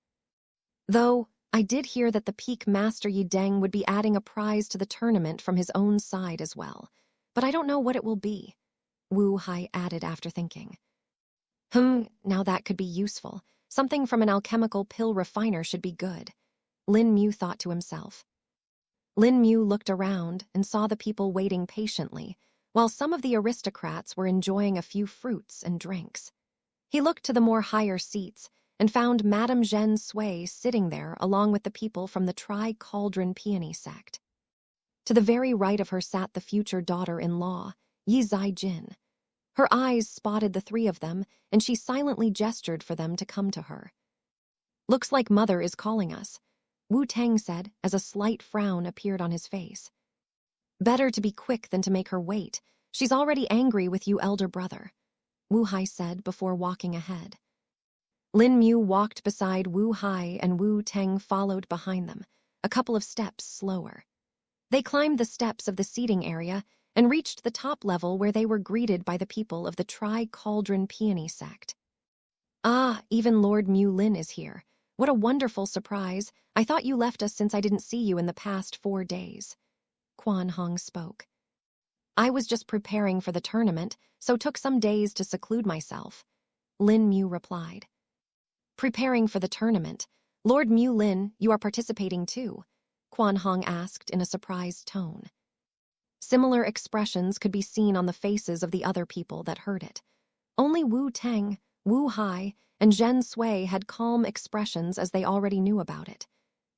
Speaker 1: Though, I did hear that the Peak Master Yi Deng would be adding a prize to the tournament from his own side as well, but I don't know what it will be, Wu Hai added after thinking. Now that could be useful. Something from an alchemical pill refiner should be good, Lin Mu thought to himself. Lin Mu looked around and saw the people waiting patiently, while some of the aristocrats were enjoying a few fruits and drinks. He looked to the more higher seats and found Madame Zhen Sui sitting there along with the people from the Tri-Cauldron Peony sect. To the very right of her sat the future daughter-in-law, Yi Jin. Her eyes spotted the three of them, and she silently gestured for them to come to her. Looks like Mother is calling us, Wu Teng said as a slight frown appeared on his face. Better to be quick than to make her wait. She's already angry with you, elder brother, Wu Hai said before walking ahead. Lin Mu walked beside Wu Hai and Wu Teng followed behind them, a couple of steps slower. They climbed the steps of the seating area and reached the top level where they were greeted by the people of the Tri-Cauldron Peony sect. Ah, even Lord Mu Lin is here. What a wonderful surprise. I thought you left us since I didn't see you in the past 4 days, Quan Hong spoke. I was just preparing for the tournament, so took some days to seclude myself, Lin Mu replied. Preparing for the tournament. Lord Mu Lin, you are participating too, Quan Hong asked in a surprised tone. Similar expressions could be seen on the faces of the other people that heard it. Only Wu Teng, Wu Hai, and Zhen Sui had calm expressions as they already knew about it.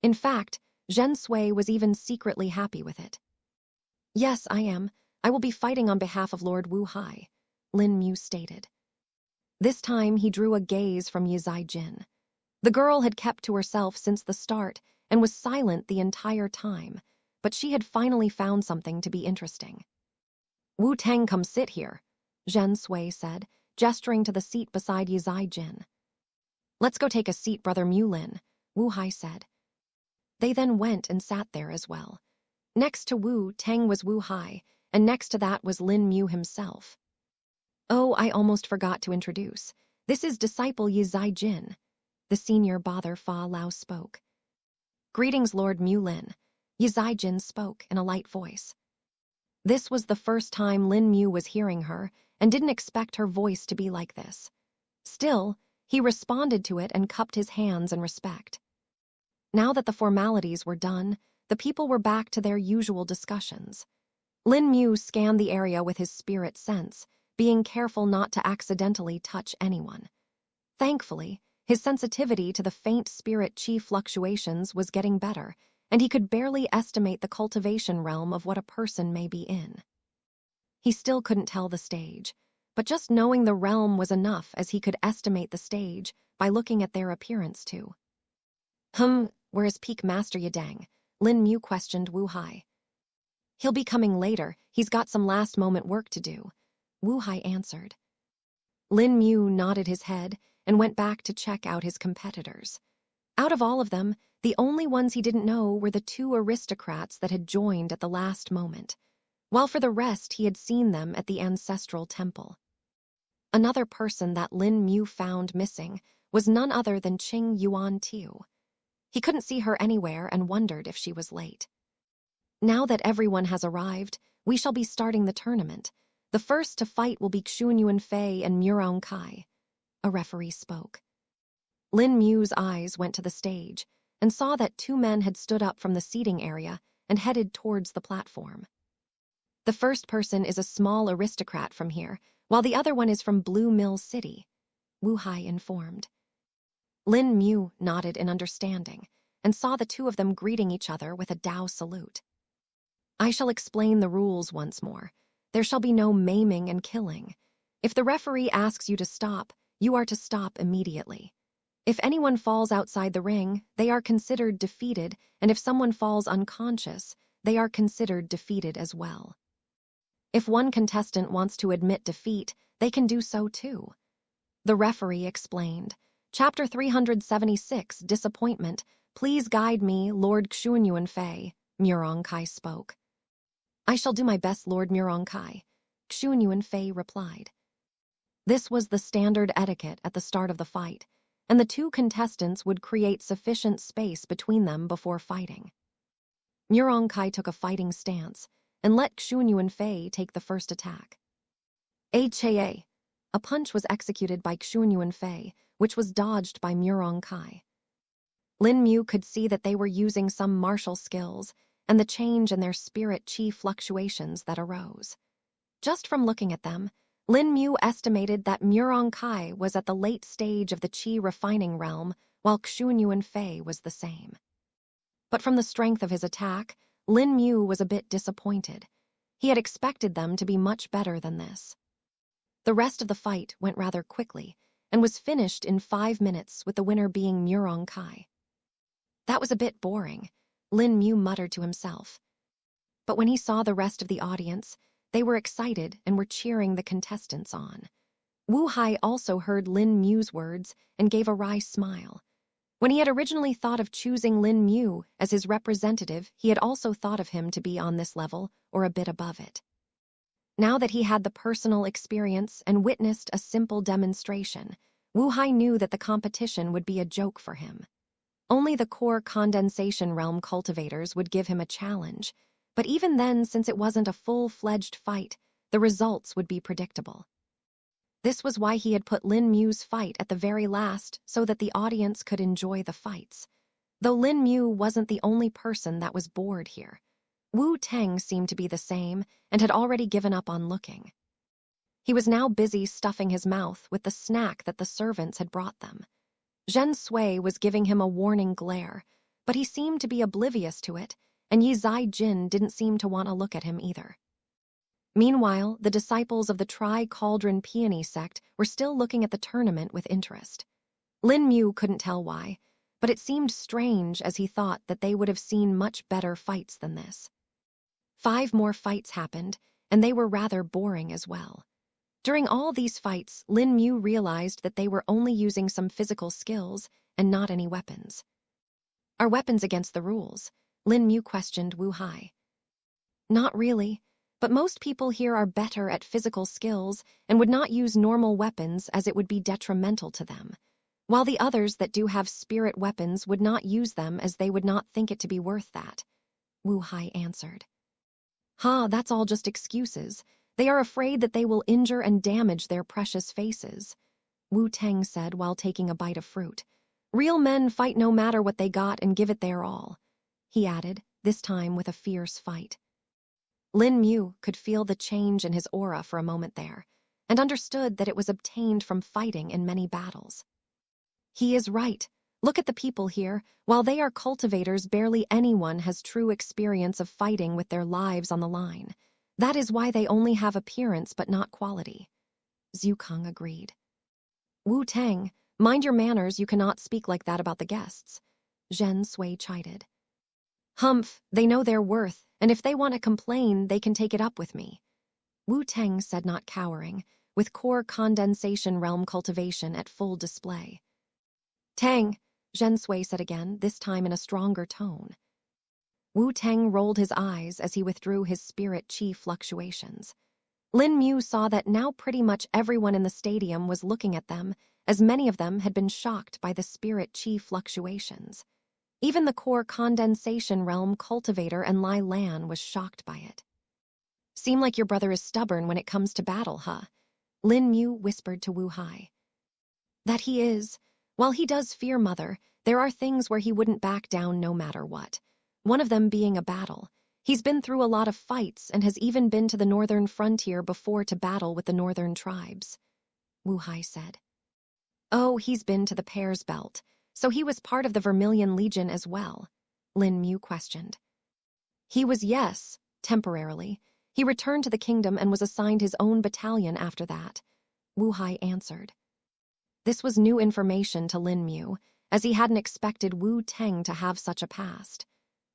Speaker 1: In fact, Zhen Sui was even secretly happy with it. Yes, I am. I will be fighting on behalf of Lord Wu Hai, Lin Mu stated. This time he drew a gaze from Yi Jin. The girl had kept to herself since the start and was silent the entire time, but she had finally found something to be interesting. Wu Teng, come sit here, Zhen Sui said, gesturing to the seat beside Yi Jin. Let's go take a seat, Brother Mu Lin, Wu Hai said. They then went and sat there as well. Next to Wu Teng was Wu Hai, and next to that was Lin Mu himself. Oh, I almost forgot to introduce. This is disciple Yi Jin, the senior Bother Fa Lao spoke. Greetings, Lord Mu Lin, Yi Jin spoke in a light voice. This was the first time Lin Mu was hearing her and didn't expect her voice to be like this. Still, he responded to it and cupped his hands in respect. Now that the formalities were done, the people were back to their usual discussions. Lin Mu scanned the area with his spirit sense, being careful not to accidentally touch anyone. Thankfully, his sensitivity to the faint spirit chi fluctuations was getting better, and he could barely estimate the cultivation realm of what a person may be in. He still couldn't tell the stage, but just knowing the realm was enough as he could estimate the stage by looking at their appearance too. Where is Peak Master Yi Deng? Lin Mu questioned Wu Hai. He'll be coming later. He's got some last-moment work to do, Wu Hai answered. Lin Mu nodded his head and went back to check out his competitors. Out of all of them, the only ones he didn't know were the 2 aristocrats that had joined at the last moment, while for the rest he had seen them at the ancestral temple. Another person that Lin Mu found missing was none other than Qing Yuan Tiu. He couldn't see her anywhere and wondered if she was late. Now that everyone has arrived, we shall be starting the tournament. The first to fight will be Xuanyuan Fei and Murong Kai, a referee spoke. Lin Mu's eyes went to the stage and saw that 2 men had stood up from the seating area and headed towards the platform. The first person is a small aristocrat from here, while the other one is from Blue Mill City, Wu Hai informed. Lin Mu nodded in understanding and saw the 2 of them greeting each other with a Dao salute. I shall explain the rules once more. There shall be no maiming and killing. If the referee asks you to stop, you are to stop immediately. If anyone falls outside the ring, they are considered defeated, and if someone falls unconscious, they are considered defeated as well. If one contestant wants to admit defeat, they can do so too. The referee explained. Chapter 376, Disappointment. Please guide me, Lord Xuanyuan Fei, Murong Kai spoke. I shall do my best, Lord Murong Kai, Xuanyuan Fei replied. This was the standard etiquette at the start of the fight, and the 2 contestants would create sufficient space between them before fighting. Murong Kai took a fighting stance and let Xuanyuan Fei take the first attack. A punch was executed by Xuanyuan Fei, which was dodged by Murong Kai. Lin Mu could see that they were using some martial skills and the change in their spirit chi fluctuations that arose. Just from looking at them, Lin Mu estimated that Murong Kai was at the late stage of the chi refining realm, while Xuanyuan Fei was the same. But from the strength of his attack, Lin Mu was a bit disappointed. He had expected them to be much better than this. The rest of the fight went rather quickly and was finished in 5 minutes, with the winner being Murong Kai. That was a bit boring, Lin Mu muttered to himself. But when he saw the rest of the audience, they were excited and were cheering the contestants on. Wu Hai also heard Lin Mu's words and gave a wry smile. When he had originally thought of choosing Lin Mu as his representative, he had also thought of him to be on this level or a bit above it. Now that he had the personal experience and witnessed a simple demonstration, Wu Hai knew that the competition would be a joke for him. Only the core condensation realm cultivators would give him a challenge, but even then, since it wasn't a full-fledged fight, the results would be predictable. This was why he had put Lin Mu's fight at the very last, so that the audience could enjoy the fights. Though Lin Mu wasn't the only person that was bored here. Wu Teng seemed to be the same and had already given up on looking. He was now busy stuffing his mouth with the snack that the servants had brought them. Zhen Sui was giving him a warning glare, but he seemed to be oblivious to it, and Yi Zai Jin didn't seem to want to look at him either. Meanwhile, the disciples of the Tri-Cauldron Peony sect were still looking at the tournament with interest. Lin Mu couldn't tell why, but it seemed strange as he thought that they would have seen much better fights than this. 5 more fights happened, and they were rather boring as well. During all these fights, Lin Mu realized that they were only using some physical skills and not any weapons. Are weapons against the rules? Lin Mu questioned Wu Hai. Not really, but most people here are better at physical skills and would not use normal weapons as it would be detrimental to them, while the others that do have spirit weapons would not use them as they would not think it to be worth that, Wu Hai answered. That's all just excuses. They are afraid that they will injure and damage their precious faces, Wu Teng said while taking a bite of fruit. Real men fight no matter what they got and give it their all, he added, this time with a fierce fight. Lin Mu could feel the change in his aura for a moment there, and understood that it was obtained from fighting in many battles. He is right. Look at the people here. While they are cultivators, barely anyone has true experience of fighting with their lives on the line. That is why they only have appearance but not quality. Zhu Kang agreed. Wu Teng, mind your manners, you cannot speak like that about the guests, Zhen Sui chided. Humph, they know their worth, and if they want to complain, they can take it up with me, Wu Teng said, not cowering, with core condensation realm cultivation at full display. Teng, Zhen Sui said again, this time in a stronger tone. Wu Teng rolled his eyes as he withdrew his spirit chi fluctuations. Lin Mu saw that now pretty much everyone in the stadium was looking at them, as many of them had been shocked by the spirit chi fluctuations. Even the core condensation realm cultivator and Lai Lan was shocked by it. Seem like your brother is stubborn when it comes to battle, huh? Lin Mu whispered to Wu Hai. That he is. While he does fear Mother, there are things where he wouldn't back down no matter what. One of them being a battle. He's been through a lot of fights and has even been to the northern frontier before to battle with the northern tribes, Wu Hai said. Oh, he's been to the Pear's Belt, so he was part of the Vermilion Legion as well, Lin Mu questioned. He was, yes, temporarily. He returned to the kingdom and was assigned his own battalion after that, Wu Hai answered. This was new information to Lin Mu, as he hadn't expected Wu Teng to have such a past.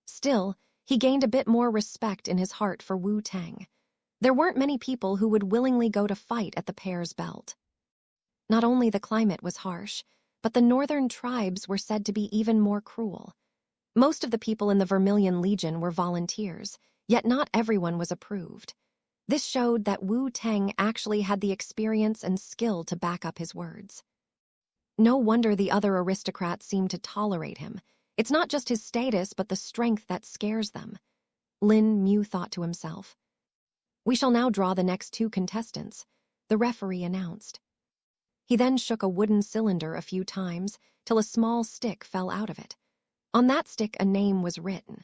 Speaker 1: Still, he gained a bit more respect in his heart for Wu Teng. There weren't many people who would willingly go to fight at the Pear's Belt. Not only the climate was harsh, but the northern tribes were said to be even more cruel. Most of the people in the Vermilion Legion were volunteers, yet not everyone was approved. This showed that Wu Teng actually had the experience and skill to back up his words. No wonder the other aristocrats seemed to tolerate him. It's not just his status, but the strength that scares them, Lin Mu thought to himself. We shall now draw the next 2 contestants, the referee announced. He then shook a wooden cylinder a few times till a small stick fell out of it. On that stick a name was written.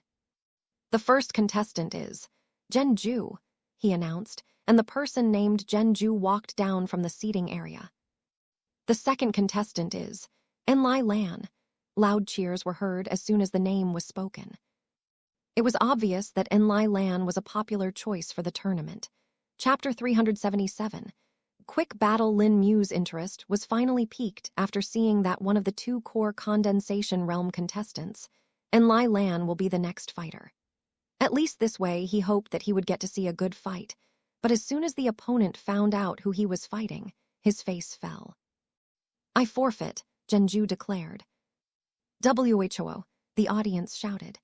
Speaker 1: The first contestant is Zhenju, he announced, and the person named Zhenju walked down from the seating area. The second contestant is Enlai Lan. Loud cheers were heard as soon as the name was spoken. It was obvious that Enlai Lan was a popular choice for the tournament. Chapter 377. Quick battle. Lin Mu's interest was finally piqued after seeing that one of the 2 core condensation realm contestants, Enlai Lan, will be the next fighter. At least this way he hoped that he would get to see a good fight, but as soon as the opponent found out who he was fighting, his face fell. I forfeit, Zhenju declared. Who, the audience shouted.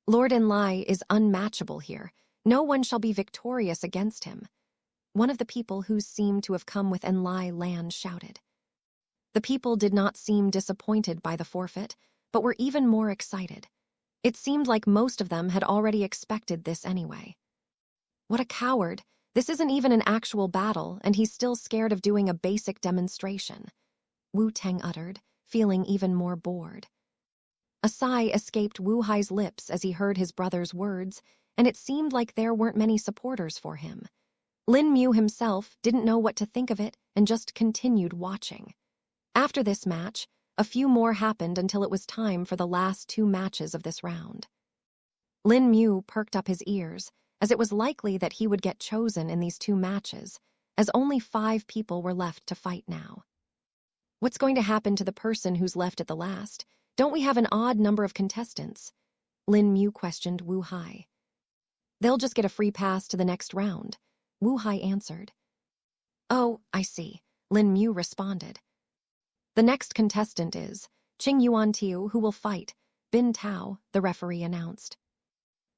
Speaker 1: Lord Enlai is unmatchable here. No one shall be victorious against him. One of the people who seemed to have come with Enlai Lan shouted. The people did not seem disappointed by the forfeit, but were even more excited. It seemed like most of them had already expected this anyway. What a coward! This isn't even an actual battle, and he's still scared of doing a basic demonstration, Wu Teng uttered, feeling even more bored. A sigh escaped Wu Hai's lips as he heard his brother's words, and it seemed like there weren't many supporters for him. Lin Mu himself didn't know what to think of it and just continued watching. After this match, a few more happened until it was time for the last 2 matches of this round. Lin Mu perked up his ears, as it was likely that he would get chosen in these 2 matches, as only 5 people were left to fight now. What's going to happen to the person who's left at the last? Don't we have an odd number of contestants? Lin Mu questioned Wu Hai. They'll just get a free pass to the next round, Wu Hai answered. Oh, I see, Lin Mu responded. The next contestant is Qing Yuan Tiu, who will fight Bin Tao, the referee announced.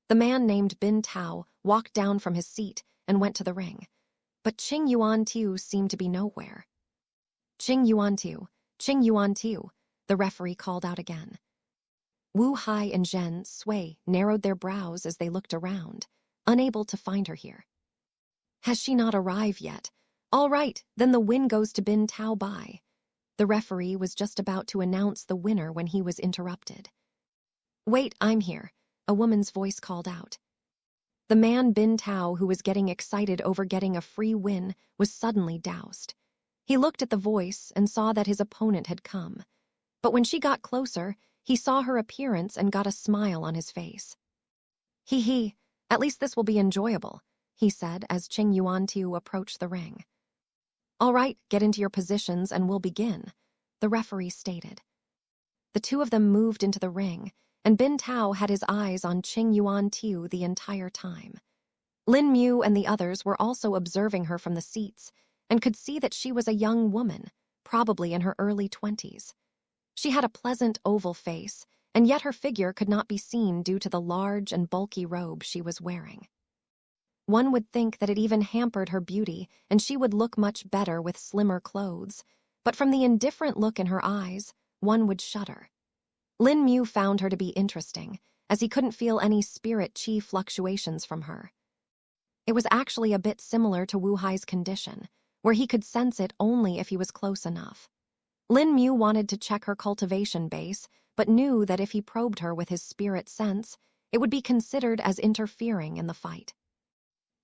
Speaker 1: The man named Bin Tao walked down from his seat and went to the ring, but Qing Yuan Tiu seemed to be nowhere. Qing Yuan Tiu, the referee called out again. Wu Hai and Zhen Sui narrowed their brows as they looked around, unable to find her here. Has she not arrived yet? All right, then the win goes to Bin Tao Bai. The referee was just about to announce the winner when he was interrupted. Wait, I'm here, a woman's voice called out. The man Bin Tao, who was getting excited over getting a free win, was suddenly doused. He looked at the voice and saw that his opponent had come. But when she got closer, he saw her appearance and got a smile on his face. Hee, at least this will be enjoyable, he said as Qing Yuan Tiu approached the ring. All right, get into your positions and we'll begin, the referee stated. The 2 of them moved into the ring, and Bin Tao had his eyes on Qing Yuan Tiu the entire time. Lin Mu and the others were also observing her from the seats and could see that she was a young woman, probably in her early 20s. She had a pleasant oval face, and yet her figure could not be seen due to the large and bulky robe she was wearing. One would think that it even hampered her beauty and she would look much better with slimmer clothes, but from the indifferent look in her eyes, one would shudder. Lin Mu found her to be interesting, as he couldn't feel any spirit chi fluctuations from her. It was actually a bit similar to Wu Hai's condition, where he could sense it only if he was close enough. Lin Mu wanted to check her cultivation base, but knew that if he probed her with his spirit sense, it would be considered as interfering in the fight.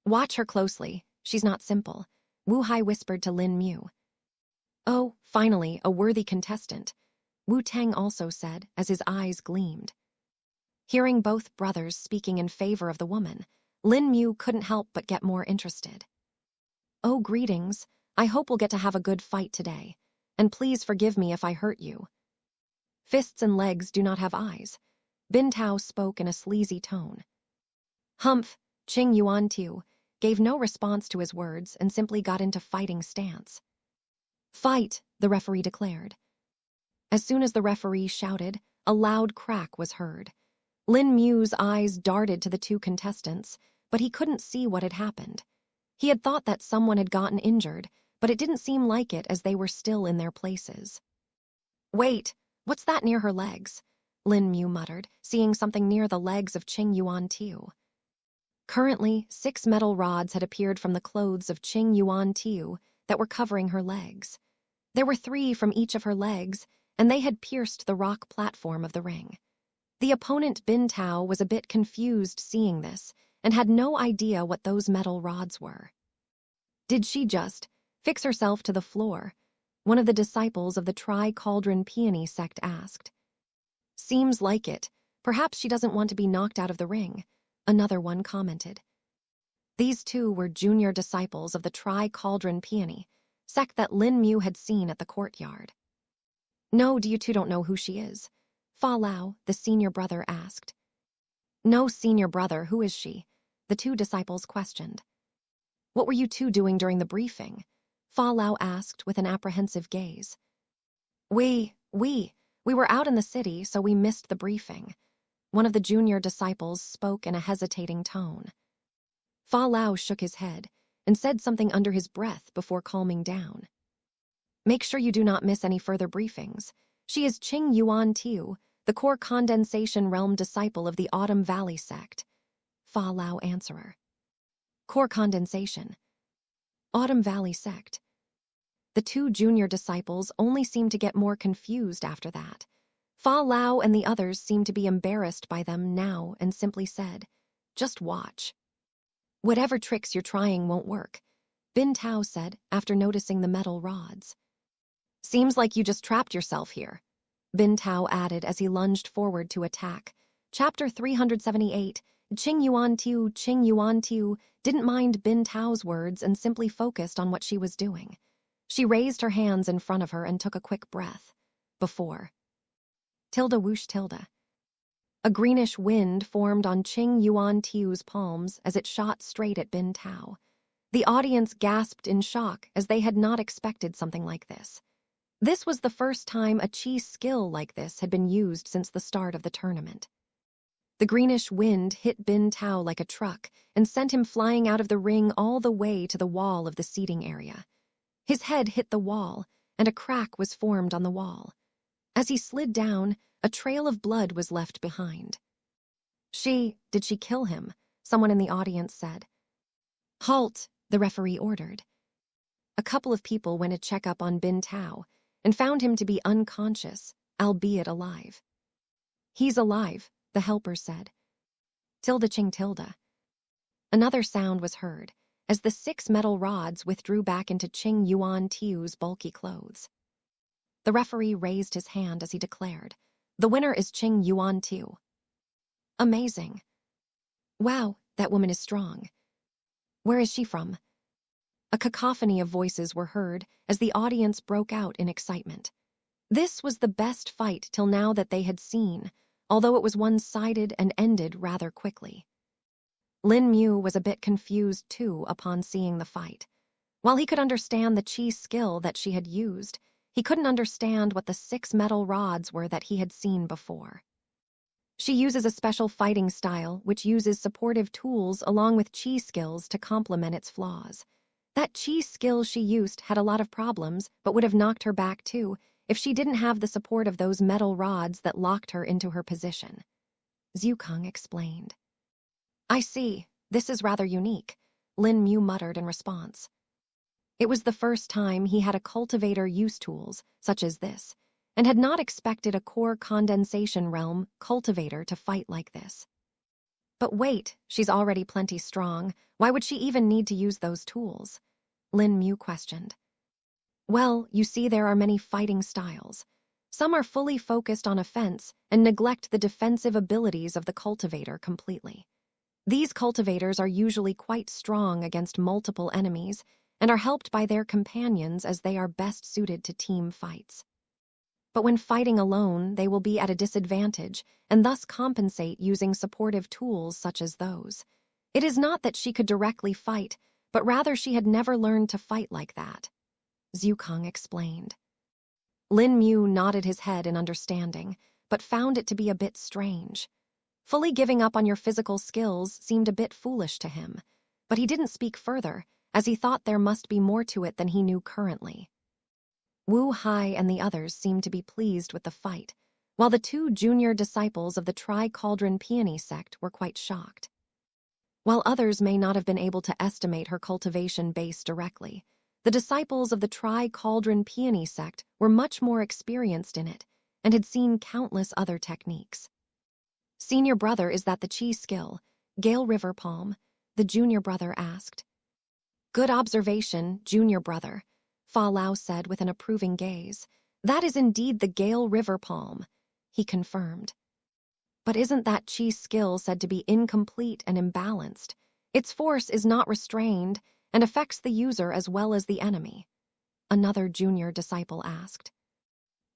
Speaker 1: Watch her closely, she's not simple, Wu Hai whispered to Lin Mu. Oh, finally, a worthy contestant, Wu Tang also said as his eyes gleamed. Hearing both brothers speaking in favor of the woman, Lin Mu couldn't help but get more interested. Oh, greetings, I hope we'll get to have a good fight today, and please forgive me if I hurt you. Fists and legs do not have eyes, Bin Tao spoke in a sleazy tone. Humph, Qing Yuan Tiu gave no response to his words and simply got into fighting stance. Fight, the referee declared. As soon as the referee shouted, a loud crack was heard. Lin Mu's eyes darted to the two contestants, but he couldn't see what had happened. He had thought that someone had gotten injured, but it didn't seem like it as they were still in their places. Wait, what's that near her legs? Lin Mu muttered, seeing something near the legs of Qing Yuan Tiu. Currently, 6 metal rods had appeared from the clothes of Qing Yuan Tiu that were covering her legs. There were 3 from each of her legs, and they had pierced the rock platform of the ring. The opponent Bin Tao was a bit confused seeing this and had no idea what those metal rods were. Did she just fix herself to the floor? One of the disciples of the Tri-Cauldron Peony sect asked. Seems like it. Perhaps she doesn't want to be knocked out of the ring, another one commented. These two were junior disciples of the Tri-Cauldron Peony, sect that Lin Mu had seen at the courtyard. No, you two don't know who she is? Fa Lao, the senior brother, asked. No, senior brother, who is she? The 2 disciples questioned. What were you two doing during the briefing? Fa Lao asked with an apprehensive gaze. We were out in the city, so we missed the briefing. One of the junior disciples spoke in a hesitating tone. Fa Lao shook his head and said something under his breath before calming down. Make sure you do not miss any further briefings. She is Qing Yuan Tiu, the core condensation realm disciple of the Autumn Valley sect. Fa Lao answerer. Core condensation. Autumn Valley sect. The 2 junior disciples only seemed to get more confused after that. Fa Lao and the others seemed to be embarrassed by them now and simply said, just watch. Whatever tricks you're trying won't work, Bin Tao said after noticing the metal rods. Seems like you just trapped yourself here, Bin Tao added as he lunged forward to attack. Chapter 378, Qing Yuan Tiu didn't mind Bin Tao's words and simply focused on what she was doing. She raised her hands in front of her and took a quick breath. Before. Tilde whoosh tilde. A greenish wind formed on Qing Yuan Tiu's palms as it shot straight at Bin Tao. The audience gasped in shock as they had not expected something like this. This was the first time a chi skill like this had been used since the start of the tournament. The greenish wind hit Bin Tao like a truck and sent him flying out of the ring all the way to the wall of the seating area. His head hit the wall, and a crack was formed on the wall. As he slid down, a trail of blood was left behind. Did she kill him? Someone in the audience said. Halt, the referee ordered. A couple of people went to check up on Bin Tao and found him to be unconscious, albeit alive. He's alive, the helper said. Tilde Qing tilde. Another sound was heard as the 6 metal rods withdrew back into Qing Yuan Tiu's bulky clothes. The referee raised his hand as he declared, the winner is Qing Yuan Tiu. Amazing. Wow, that woman is strong. Where is she from? A cacophony of voices were heard as the audience broke out in excitement. This was the best fight till now that they had seen, although it was one-sided and ended rather quickly. Lin Mu was a bit confused too upon seeing the fight. While he could understand the chi skill that she had used, he couldn't understand what the 6 metal rods were that he had seen before. She uses a special fighting style which uses supportive tools along with chi skills to complement its flaws. That chi skill she used had a lot of problems, but would have knocked her back too if she didn't have the support of those metal rods that locked her into her position. Zhu Kang explained. I see, this is rather unique. Lin Mu muttered in response. It was the first time he had a cultivator use tools, such as this, and had not expected a core condensation realm cultivator to fight like this. But wait, she's already plenty strong. Why would she even need to use those tools? Lin Mu questioned. Well, you see, there are many fighting styles. Some are fully focused on offense and neglect the defensive abilities of the cultivator completely. These cultivators are usually quite strong against multiple enemies and are helped by their companions as they are best suited to team fights. But when fighting alone, they will be at a disadvantage and thus compensate using supportive tools such as those. It is not that she could directly fight, but rather she had never learned to fight like that. Zhukang explained. Lin Mu nodded his head in understanding, but found it to be a bit strange. Fully giving up on your physical skills seemed a bit foolish to him, but he didn't speak further, as he thought there must be more to it than he knew currently. Wu Hai and the others seemed to be pleased with the fight, while the two junior disciples of the Tri-Cauldron Peony sect were quite shocked. While others may not have been able to estimate her cultivation base directly, the disciples of the Tri-Cauldron Peony sect were much more experienced in it and had seen countless other techniques. Senior brother, is that the chi skill, Gale River Palm? The junior brother asked. Good observation, junior brother, Fa Lao said with an approving gaze. That is indeed the Gale River Palm, he confirmed. But isn't that chi skill said to be incomplete and imbalanced? Its force is not restrained and affects the user as well as the enemy, another junior disciple asked.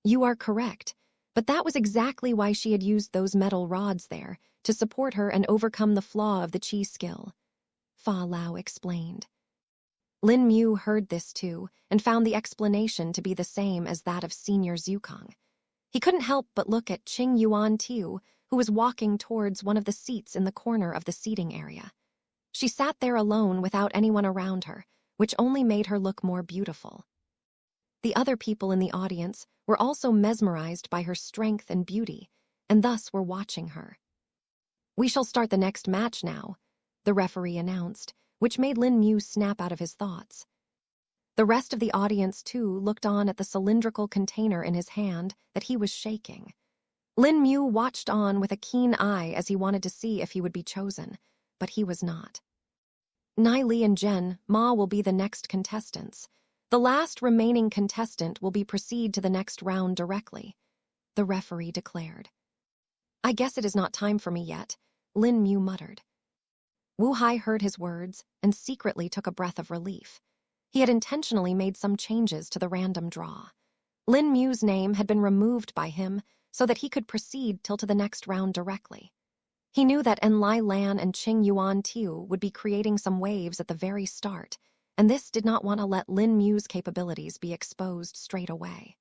Speaker 1: You are correct, but that was exactly why she had used those metal rods there, to support her and overcome the flaw of the chi skill, Fa Lao explained. Lin Mu heard this too and found the explanation to be the same as that of Senior Zhukang. He couldn't help but look at Qing Yuan Tiu, who was walking towards one of the seats in the corner of the seating area. She sat there alone without anyone around her, which only made her look more beautiful. The other people in the audience were also mesmerized by her strength and beauty, and thus were watching her. We shall start the next match now, the referee announced, which made Lin Mu snap out of his thoughts. The rest of the audience, too, looked on at the cylindrical container in his hand that he was shaking. Lin Mu watched on with a keen eye as he wanted to see if he would be chosen, but he was not. Nai Li and Zhen Ma will be the next contestants. The last remaining contestant will be proceed to the next round directly, the referee declared. I guess it is not time for me yet, Lin Mu muttered. Wu Hai heard his words and secretly took a breath of relief. He had intentionally made some changes to the random draw. Lin Mu's name had been removed by him so that he could proceed till to the next round directly. He knew that Enlai Lan and Qing Yuan Tiu would be creating some waves at the very start, and this did not want to let Lin Mu's capabilities be exposed straight away.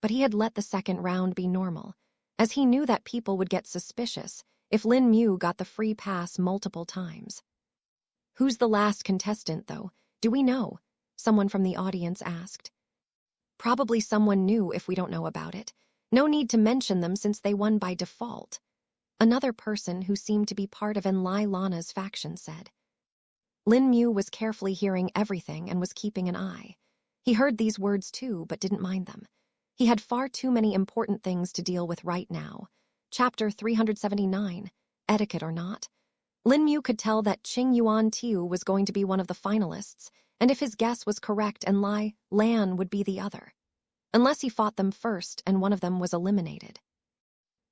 Speaker 1: But he had let the second round be normal, as he knew that people would get suspicious if Lin Mu got the free pass multiple times. Who's the last contestant, though? Do we know? Someone from the audience asked. Probably someone new if we don't know about it. No need to mention them since they won by default, another person who seemed to be part of Enlai Lana's faction said. Lin Mu was carefully hearing everything and was keeping an eye. He heard these words too, but didn't mind them. He had far too many important things to deal with right now. Chapter 379, Etiquette or Not. Lin Mu could tell that Qing Yuan Tiu was going to be one of the finalists, and if his guess was correct, Enlai Lan would be the other. Unless he fought them first and one of them was eliminated.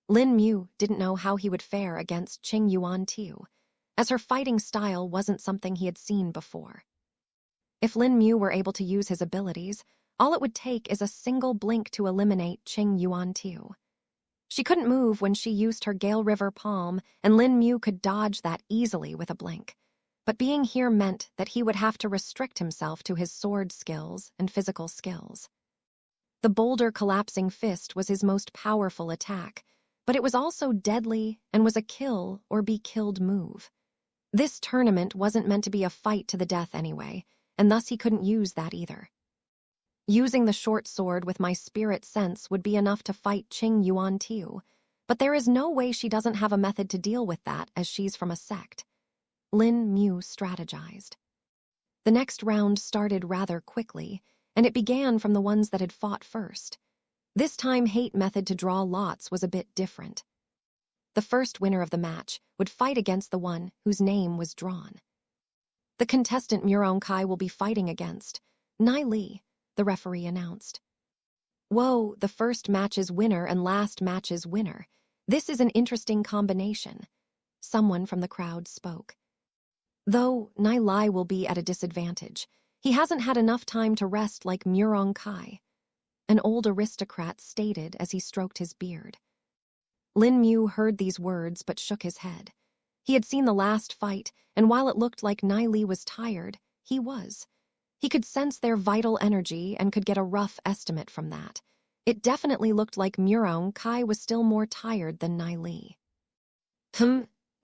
Speaker 1: Lin Mu didn't know how he would fare against Qing Yuan Tiu, as her fighting style wasn't something he had seen before. If Lin Mu were able to use his abilities, all it would take is a single blink to eliminate Qing Yuan Tiu. She couldn't move when she used her Gale River Palm, and Lin Mu could dodge that easily with a blink. But being here meant that he would have to restrict himself to his sword skills and physical skills. The boulder collapsing fist was his most powerful attack, but it was also deadly and was a kill or be killed move. This tournament wasn't meant to be a fight to the death anyway, and thus he couldn't use that either. Using the short sword with my spirit sense would be enough to fight Qing Yuan Tiu, but there is no way she doesn't have a method to deal with that as she's from a sect. Lin Mu strategized. The next round started rather quickly, and it began from the ones that had fought first. This time, hate method to draw lots was a bit different. The first winner of the match would fight against the one whose name was drawn. The contestant Murong Kai will be fighting against Nai Li, the referee announced. Whoa, the first match's winner and last match's winner. This is an interesting combination. Someone from the crowd spoke. Though Nai Li will be at a disadvantage. He hasn't had enough time to rest like Murong Kai, an old aristocrat stated as he stroked his beard. Lin Mu heard these words but shook his head. He had seen the last fight, and while it looked like Nai Li was tired, he was. He could sense their vital energy and could get a rough estimate from that. It definitely looked like Murong Kai was still more tired than Nai Li.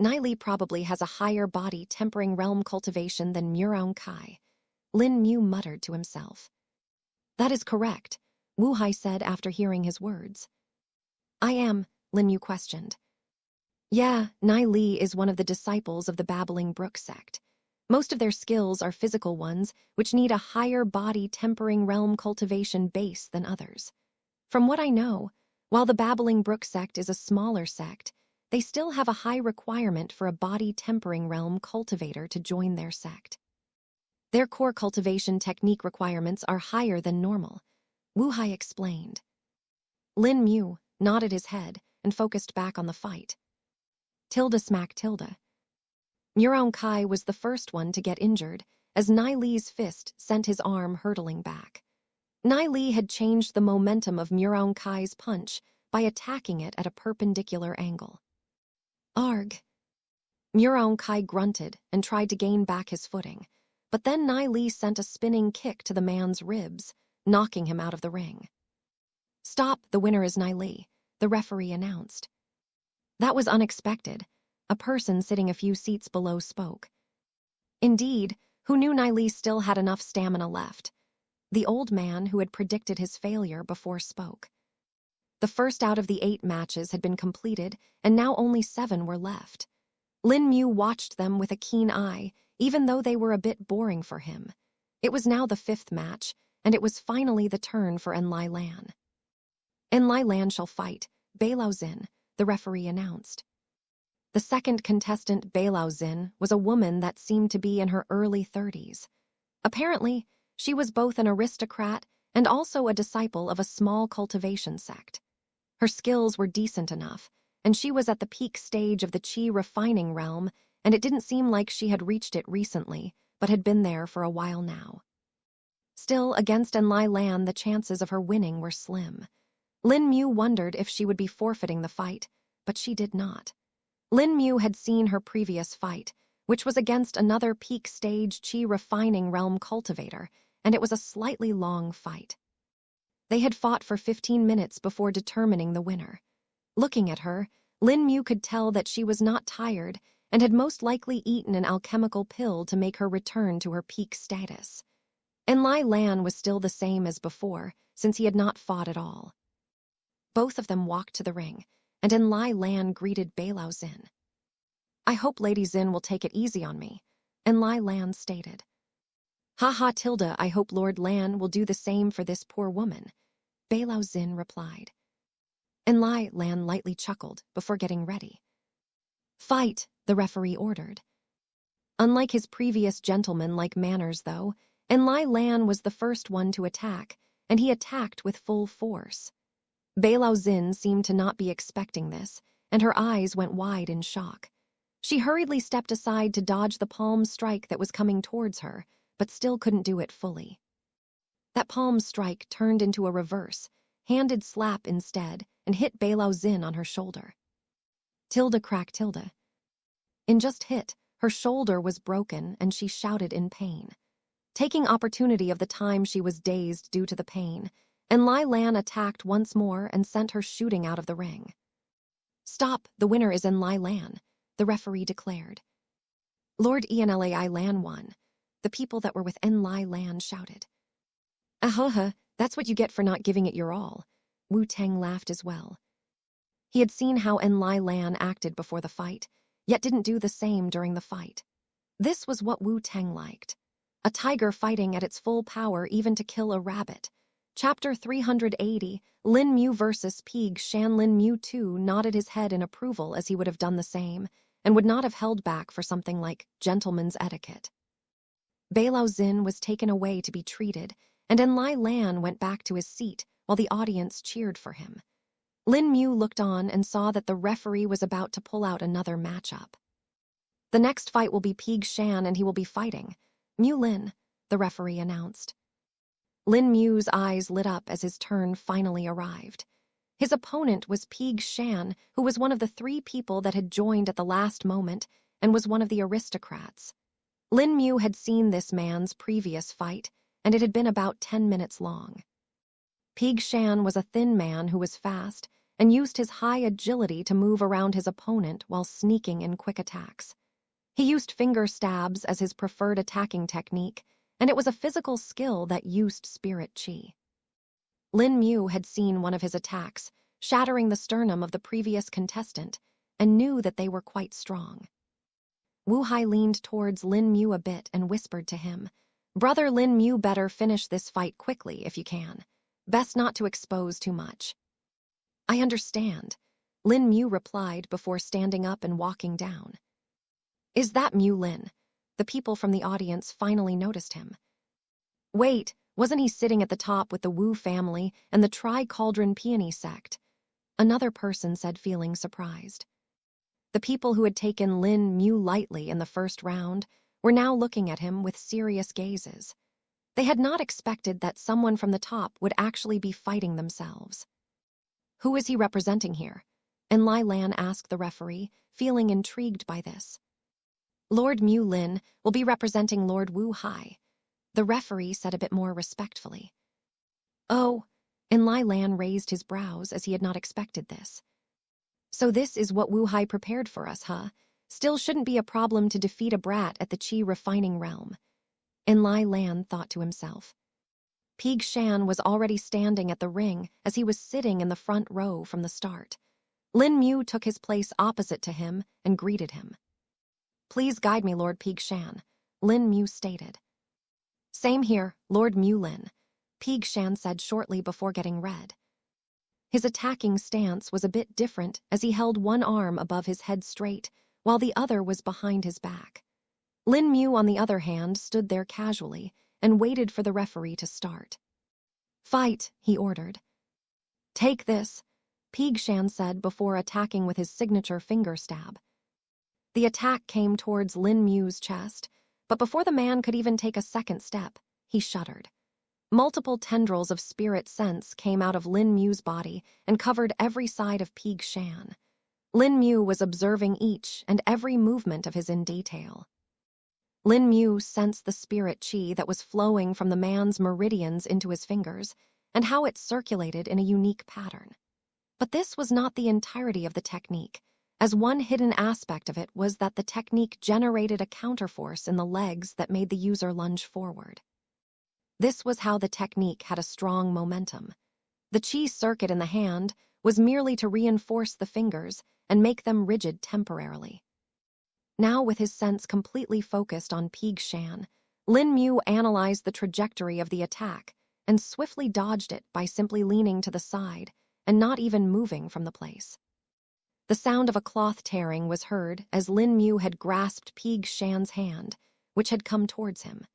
Speaker 1: Nai Li probably has a higher body tempering realm cultivation than Murong Kai, Lin Mu muttered to himself. That is correct, Wu Hai said after hearing his words. I am, Lin Mu questioned. Yeah, Nai Li is one of the disciples of the Babbling Brook sect. Most of their skills are physical ones, which need a higher body tempering realm cultivation base than others. From what I know, while the Babbling Brook sect is a smaller sect, they still have a high requirement for a body tempering realm cultivator to join their sect. Their core cultivation technique requirements are higher than normal, Wu Hai explained. Lin Mu nodded his head and focused back on the fight. Tilde smack tilde. Murong Kai was the first one to get injured as Nai Li's fist sent his arm hurtling back. Nai Li had changed the momentum of Murong Kai's punch by attacking it at a perpendicular angle. Arg! Murong Kai grunted and tried to gain back his footing, but then Nai Li sent a spinning kick to the man's ribs, knocking him out of the ring. Stop, the winner is Nai Li, the referee announced. That was unexpected. A person sitting a few seats below spoke. Indeed, who knew Nai Li still had enough stamina left? The old man who had predicted his failure before spoke. The first out of the 8 matches had been completed, and now only 7 were left. Lin Mu watched them with a keen eye, even though they were a bit boring for him. It was now the 5th match, and it was finally the turn for Enlai Lan. Enlai Lan shall fight, Beilao Xin, the referee announced. The second contestant, Beilao Xin, was a woman that seemed to be in her early 30s. Apparently, she was both an aristocrat and also a disciple of a small cultivation sect. Her skills were decent enough, and she was at the peak stage of the qi refining realm, and it didn't seem like she had reached it recently, but had been there for a while now. Still, against Enlai Lan, the chances of her winning were slim. Lin Mu wondered if she would be forfeiting the fight, but she did not. Lin Mu had seen her previous fight, which was against another peak stage qi refining realm cultivator, and it was a slightly long fight. They had fought for 15 minutes before determining the winner. Looking at her, Lin Mu could tell that she was not tired and had most likely eaten an alchemical pill to make her return to her peak status. Enlai Lan was still the same as before, since he had not fought at all. Both of them walked to the ring, and Enlai Lan greeted Beilao Xin. I hope Lady Xin will take it easy on me, Enlai Lan stated. Ha tilde, I hope Lord Lan will do the same for this poor woman, Beilao Xin replied. Enlai Lan lightly chuckled before getting ready. Fight, the referee ordered. Unlike his previous gentleman-like manners, though, Enlai Lan was the first one to attack, and he attacked with full force. Beilao Xin seemed to not be expecting this, and her eyes went wide in shock. She hurriedly stepped aside to dodge the palm strike that was coming towards her, but still couldn't do it fully. That palm strike turned into a reverse, handed slap instead, and hit Beilao Xin on her shoulder. Tilde crack tilde. In just hit, her shoulder was broken and she shouted in pain. Taking opportunity of the time she was dazed due to the pain, Enlai Lan attacked once more and sent her shooting out of the ring. Stop, the winner is Enlai Lan, the referee declared. Lord Enlai Lan won. The people that were with Enlai Lan shouted. Ahoha, that's what you get for not giving it your all. Wu Teng laughed as well. He had seen how Enlai Lan acted before the fight, yet didn't do the same during the fight. This was what Wu Teng liked. A tiger fighting at its full power even to kill a rabbit. Chapter 380, Lin Mu versus Pig Shan. Lin Mu too nodded his head in approval as he would have done the same, and would not have held back for something like gentleman's etiquette. Beilao Xin was taken away to be treated, and Enlai Lan went back to his seat while the audience cheered for him. Lin Mu looked on and saw that the referee was about to pull out another matchup. The next fight will be Pig Shan and he will be fighting Mu Lin, the referee announced. Lin Mu's eyes lit up as his turn finally arrived. His opponent was Pig Shan, who was one of the 3 people that had joined at the last moment and was one of the aristocrats. Lin Mu had seen this man's previous fight, and it had been about 10 minutes long. Pig Shan was a thin man who was fast and used his high agility to move around his opponent while sneaking in quick attacks. He used finger stabs as his preferred attacking technique, and it was a physical skill that used spirit chi. Lin Mu had seen one of his attacks, shattering the sternum of the previous contestant, and knew that they were quite strong. Wu Hai leaned towards Lin Mu a bit and whispered to him, "Brother Lin Mu, better finish this fight quickly if you can. Best not to expose too much." "I understand," Lin Mu replied before standing up and walking down. "Is that Mu Lin?" The people from the audience finally noticed him. "Wait, wasn't he sitting at the top with the Wu family and the Tri-Cauldron Peony sect?" Another person said, feeling surprised. The people who had taken Lin Mu lightly in the first round were now looking at him with serious gazes. They had not expected that someone from the top would actually be fighting themselves. "Who is he representing here?" Enlai Lan asked the referee, feeling intrigued by this. "Lord Mu Lin will be representing Lord Wu Hai," the referee said a bit more respectfully. "Oh," Enlai Lan raised his brows as he had not expected this. "So this is what Wu Hai prepared for us, huh? Still shouldn't be a problem to defeat a brat at the Qi refining realm," Enlai Lan thought to himself. Pig Shan was already standing at the ring as he was sitting in the front row from the start. Lin Mu took his place opposite to him and greeted him. "Please guide me, Lord Pig Shan," Lin Mu stated. "Same here, Lord Mu Lin," Pig Shan said shortly before getting red. His attacking stance was a bit different as he held one arm above his head straight, while the other was behind his back. Lin Mu, on the other hand, stood there casually and waited for the referee to start. "Fight," he ordered. "Take this," Pig Shan said before attacking with his signature finger stab. The attack came towards Lin Mu's chest, but before the man could even take a second step, he shuddered. Multiple tendrils of spirit sense came out of Lin Mu's body and covered every side of Pig Shan. Lin Mu was observing each and every movement of his in detail. Lin Mu sensed the spirit chi that was flowing from the man's meridians into his fingers and how it circulated in a unique pattern. But this was not the entirety of the technique, as one hidden aspect of it was that the technique generated a counterforce in the legs that made the user lunge forward. This was how the technique had a strong momentum. The chi circuit in the hand was merely to reinforce the fingers and make them rigid temporarily. Now, with his sense completely focused on Pig Shan, Lin Mu analyzed the trajectory of the attack and swiftly dodged it by simply leaning to the side and not even moving from the place. The sound of a cloth tearing was heard as Lin Mu had grasped Pig Shan's hand, which had come towards him.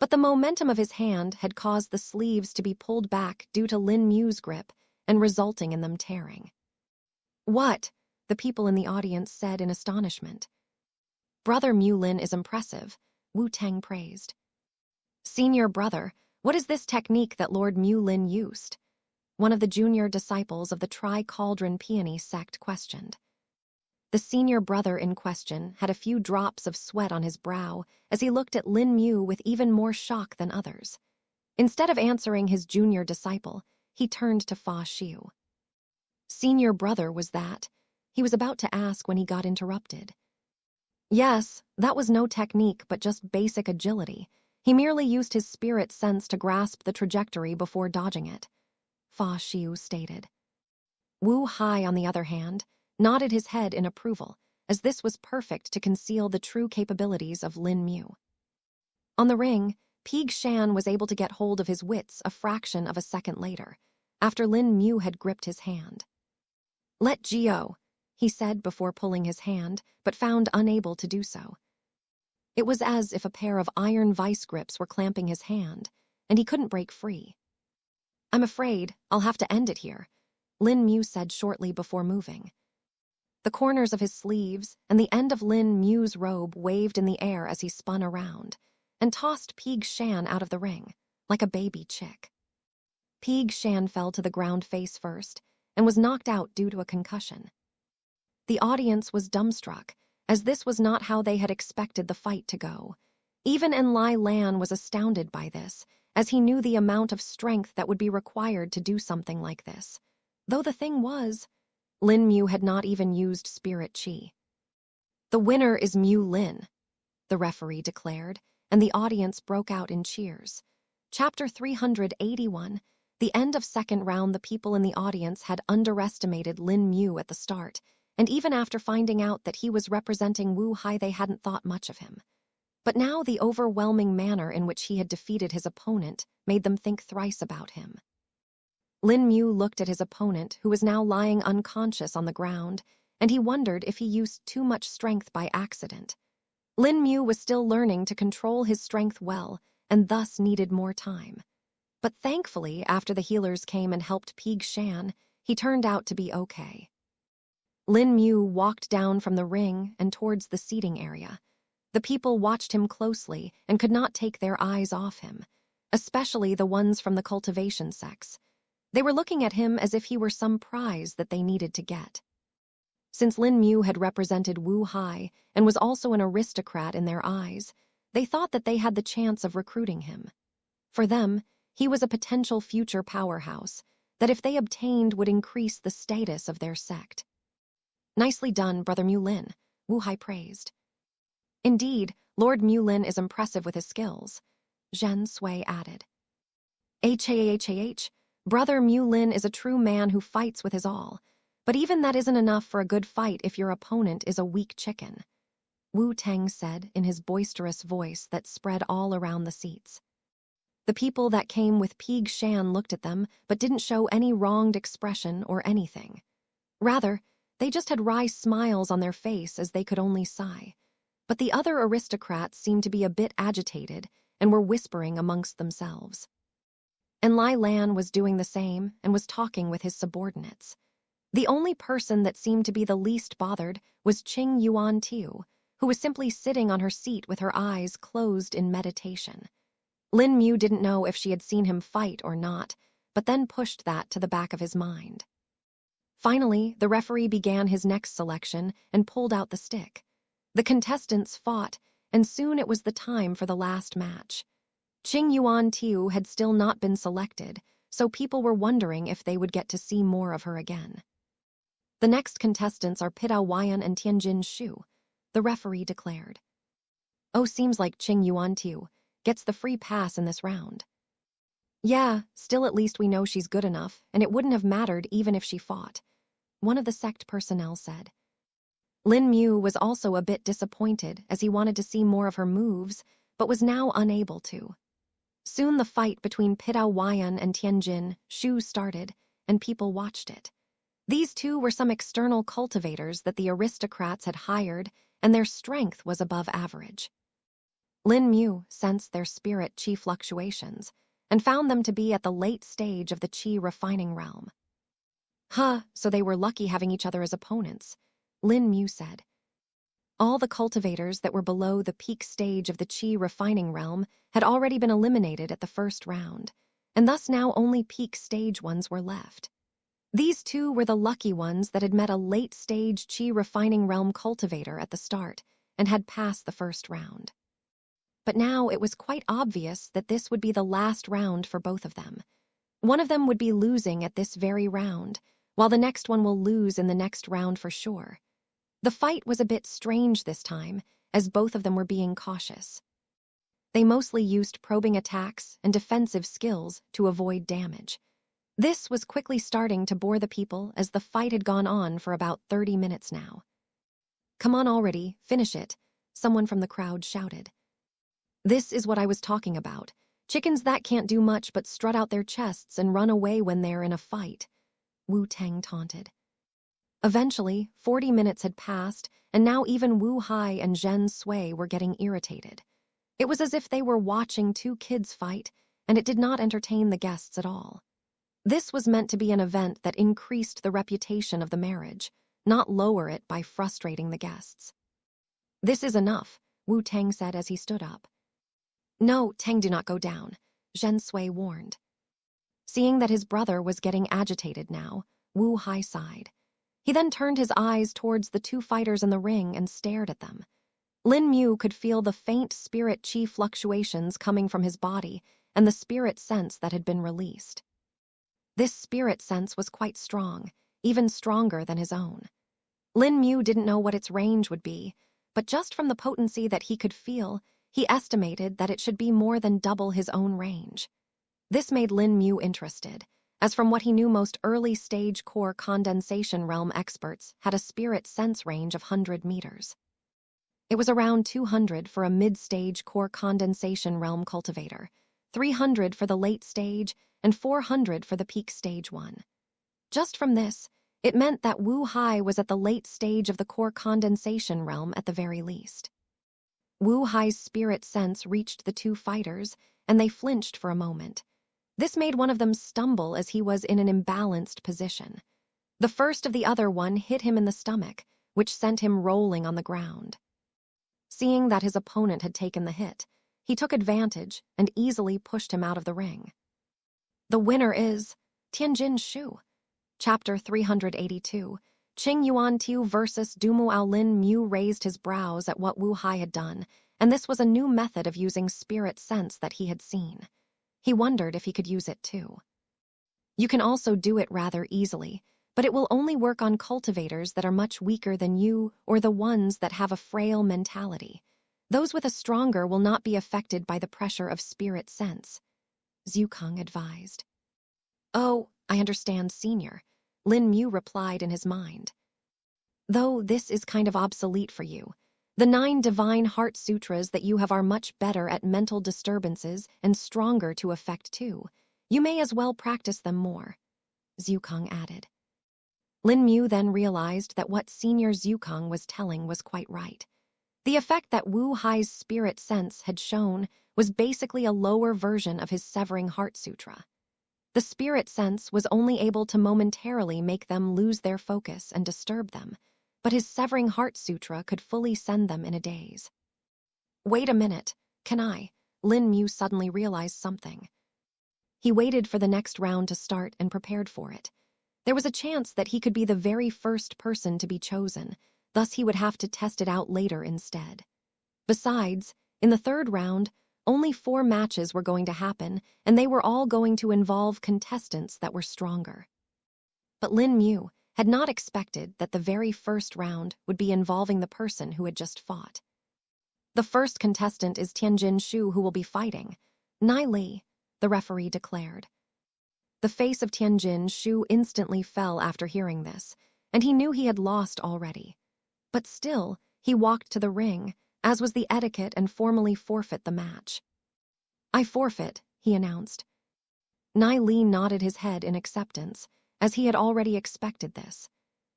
Speaker 1: But the momentum of his hand had caused the sleeves to be pulled back due to Lin Mu's grip and resulting in them tearing. "What?" the people in the audience said in astonishment. "Brother Mu Lin is impressive," Wu Teng praised. "Senior brother, what is this technique that Lord Mu Lin used?" one of the junior disciples of the Tri-Cauldron Peony sect questioned. The senior brother in question had a few drops of sweat on his brow as he looked at Lin Mu with even more shock than others. Instead of answering his junior disciple, he turned to Fa Xiu. Senior brother was that? He was about to ask when he got interrupted. Yes, that was no technique but just basic agility. He merely used his spirit sense to grasp the trajectory before dodging it, Fa Xiu stated. Wu Hai, on the other hand, nodded his head in approval as this was perfect to conceal the true capabilities of Lin Mu. On the ring, Pig Shan was able to get hold of his wits a fraction of a second later, after Lin Mu had gripped his hand. "Let go," he said before pulling his hand, but found unable to do so. It was as if a pair of iron vice grips were clamping his hand, and he couldn't break free. "I'm afraid I'll have to end it here," Lin Mu said shortly before moving. The corners of his sleeves and the end of Lin Mu's robe waved in the air as he spun around, and tossed Pig Shan out of the ring, like a baby chick. Pig Shan fell to the ground face first, and was knocked out due to a concussion. The audience was dumbstruck, as this was not how they had expected the fight to go. Even Enlai Lan was astounded by this, as he knew the amount of strength that would be required to do something like this. Though the thing was, Lin Mu had not even used spirit chi. "The winner is Mu Lin," the referee declared, and the audience broke out in cheers. Chapter 381. The end of second round. The people in the audience had underestimated Lin Mu at the start, and even after finding out that he was representing Wu Hai, they hadn't thought much of him. But now the overwhelming manner in which he had defeated his opponent made them think thrice about him. Lin Mu looked at his opponent, who was now lying unconscious on the ground, and he wondered if he used too much strength by accident. Lin Mu was still learning to control his strength well, and thus needed more time. But thankfully, after the healers came and helped Pig Shan, he turned out to be okay. Lin Mu walked down from the ring and towards the seating area. The people watched him closely and could not take their eyes off him, especially the ones from the cultivation sects. They were looking at him as if he were some prize that they needed to get. Since Lin Mu had represented Wu Hai and was also an aristocrat in their eyes, they thought that they had the chance of recruiting him. For them, he was a potential future powerhouse that if they obtained would increase the status of their sect. "Nicely done, Brother Mu Lin," Wu Hai praised. "Indeed, Lord Mu Lin is impressive with his skills," Zhen Sui added. "Brother Mu Lin is a true man who fights with his all, but even that isn't enough for a good fight if your opponent is a weak chicken," Wu Teng said in his boisterous voice that spread all around the seats. The people that came with Pig Shan looked at them but didn't show any wronged expression or anything. Rather, they just had wry smiles on their face as they could only sigh. But the other aristocrats seemed to be a bit agitated and were whispering amongst themselves. Enlai Lan was doing the same and was talking with his subordinates. The only person that seemed to be the least bothered was Qing Yuan Tiu, who was simply sitting on her seat with her eyes closed in meditation. Lin Mu didn't know if she had seen him fight or not, but then pushed that to the back of his mind. Finally, the referee began his next selection and pulled out the stick. The contestants fought, and soon it was the time for the last match. Qing Yuan Tiu had still not been selected, so people were wondering if they would get to see more of her again. "The next contestants are Pitao Huayan and Tianjin Shu," the referee declared. "Oh, seems like Qing Yuan Tiu gets the free pass in this round." "Yeah, still at least we know she's good enough, and it wouldn't have mattered even if she fought," one of the sect personnel said. Lin Mu was also a bit disappointed as he wanted to see more of her moves, but was now unable to. Soon the fight between Pitao Huayan and Tianjin Shu started, and people watched it. These two were some external cultivators that the aristocrats had hired, and their strength was above average. Lin Mu sensed their spirit chi fluctuations, and found them to be at the late stage of the chi refining realm. So they were lucky having each other as opponents," Lin Mu said. All the cultivators that were below the peak stage of the chi refining realm had already been eliminated at the first round, and thus now only peak stage ones were left. These two were the lucky ones that had met a late stage chi refining realm cultivator at the start and had passed the first round. But now it was quite obvious that this would be the last round for both of them. One of them would be losing at this very round, while the next one will lose in the next round for sure. The fight was a bit strange this time, as both of them were being cautious. They mostly used probing attacks and defensive skills to avoid damage. This was quickly starting to bore the people as the fight had gone on for about 30 minutes now. "Come on already, finish it," someone from the crowd shouted. "This is what I was talking about. Chickens that can't do much but strut out their chests and run away when they're in a fight," Wu Tang taunted. Eventually, 40 minutes had passed, and now even Wu Hai and Zhen Sui were getting irritated. It was as if they were watching two kids fight, and it did not entertain the guests at all. This was meant to be an event that increased the reputation of the marriage, not lower it by frustrating the guests. "This is enough," Wu Tang said as he stood up. "No, Tang, do not go down," Zhen Sui warned. Seeing that his brother was getting agitated now, Wu Hai sighed. He then turned his eyes towards the two fighters in the ring and stared at them. Lin Mu could feel the faint spirit chi fluctuations coming from his body and the spirit sense that had been released. This spirit sense was quite strong, even stronger than his own. Lin Mu didn't know what its range would be, but just from the potency that he could feel, he estimated that it should be more than double his own range. This made Lin Mu interested, as from what he knew, most early-stage core condensation realm experts had a spirit sense range of 100 meters. It was around 200 for a mid-stage core condensation realm cultivator, 300 for the late stage, and 400 for the peak stage one. Just from this, it meant that Wu Hai was at the late stage of the core condensation realm at the very least. Wu Hai's spirit sense reached the two fighters, and they flinched for a moment. This made one of them stumble as he was in an imbalanced position. The first of the other one hit him in the stomach, which sent him rolling on the ground. Seeing that his opponent had taken the hit, he took advantage and easily pushed him out of the ring. The winner is Tianjin Shu. Chapter 382. Qing Yuan Tiu versus Dumu Ao. Lin Mu raised his brows at what Wu Hai had done, and this was a new method of using spirit sense that he had seen. He wondered if he could use it too. You can also do it rather easily, but it will only work on cultivators that are much weaker than you or the ones that have a frail mentality. Those with a stronger will not be affected by the pressure of spirit sense, Zhu Kang advised. "Oh, I understand, Senior," Lin Mu replied in his mind. "Though this is kind of obsolete for you. The 9 divine heart sutras that you have are much better at mental disturbances and stronger to effect too. You may as well practice them more," Zhu Kang added. Lin Mu then realized that what Senior Zhu Kang was telling was quite right. The effect that Wu Hai's spirit sense had shown was basically a lower version of his severing heart sutra. The spirit sense was only able to momentarily make them lose their focus and disturb them, but his severing heart sutra could fully send them in a daze. "Wait a minute, can I?" Lin Mu suddenly realized something. He waited for the next round to start and prepared for it. There was a chance that he could be the very first person to be chosen, thus he would have to test it out later instead. Besides, in the third round, only 4 matches were going to happen, and they were all going to involve contestants that were stronger. But Lin Mu had not expected that the very first round would be involving the person who had just fought. "The first contestant is Tianjin Shu, who will be fighting Nai Li," the referee declared. The face of Tianjin Shu instantly fell after hearing this, and he knew he had lost already. But still, he walked to the ring, as was the etiquette, and formally forfeit the match. "I forfeit," he announced. Nai Li nodded his head in acceptance, as he had already expected this.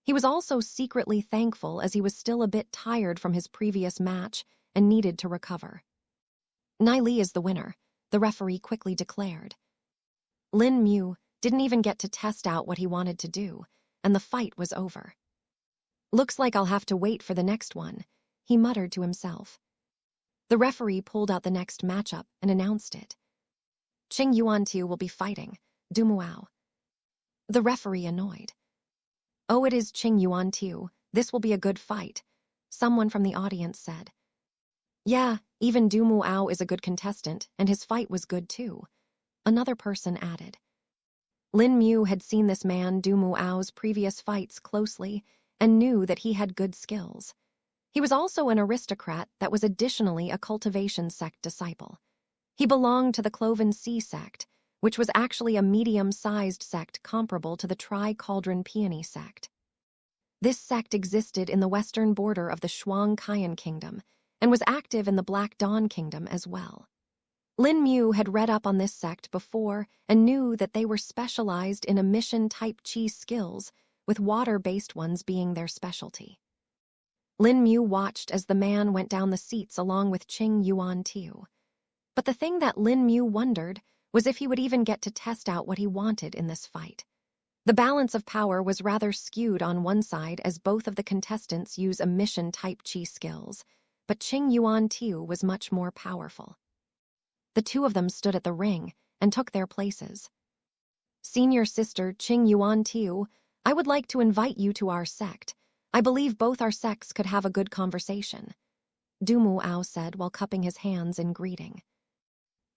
Speaker 1: He was also secretly thankful, as he was still a bit tired from his previous match and needed to recover. "Nai Li is the winner," the referee quickly declared. Lin Mu didn't even get to test out what he wanted to do, and the fight was over. "Looks like I'll have to wait for the next one," he muttered to himself. The referee pulled out the next matchup and announced it. "Qing Yuantiu will be fighting Dumuao." The referee annoyed. "Oh, it is Qing Yuantiu. This will be a good fight," someone from the audience said. "Yeah, even Dumuao is a good contestant, and his fight was good too," another person added. Lin Mu had seen this man Dumuao's previous fights closely and knew that he had good skills. He was also an aristocrat that was additionally a cultivation sect disciple. He belonged to the Cloven Sea sect, which was actually a medium-sized sect comparable to the Tri-Cauldron Peony sect. This sect existed in the western border of the Shuang-Kayan Kingdom and was active in the Black Dawn Kingdom as well. Lin Mu had read up on this sect before and knew that they were specialized in emission-type chi skills, with water-based ones being their specialty. Lin Mu watched as the man went down the seats along with Qing Yuan Tiu. But the thing that Lin Mu wondered was if he would even get to test out what he wanted in this fight. The balance of power was rather skewed on one side as both of the contestants use emission-type chi skills, but Qing Yuan Tiu was much more powerful. The two of them stood at the ring and took their places. "Senior sister Qing Yuan Tiu, I would like to invite you to our sect. I believe both our sects could have a good conversation," Du Mu Ao said while cupping his hands in greeting.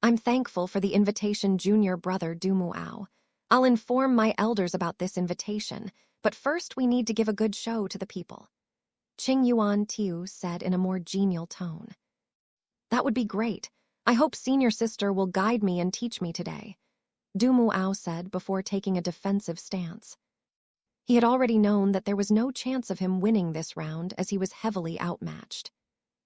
Speaker 1: "I'm thankful for the invitation, junior brother Du Mu Ao. I'll inform my elders about this invitation, but first we need to give a good show to the people," Qing Yuan Tiu said in a more genial tone. "That would be great. I hope senior sister will guide me and teach me today," Du Mu Ao said before taking a defensive stance. He had already known that there was no chance of him winning this round as he was heavily outmatched.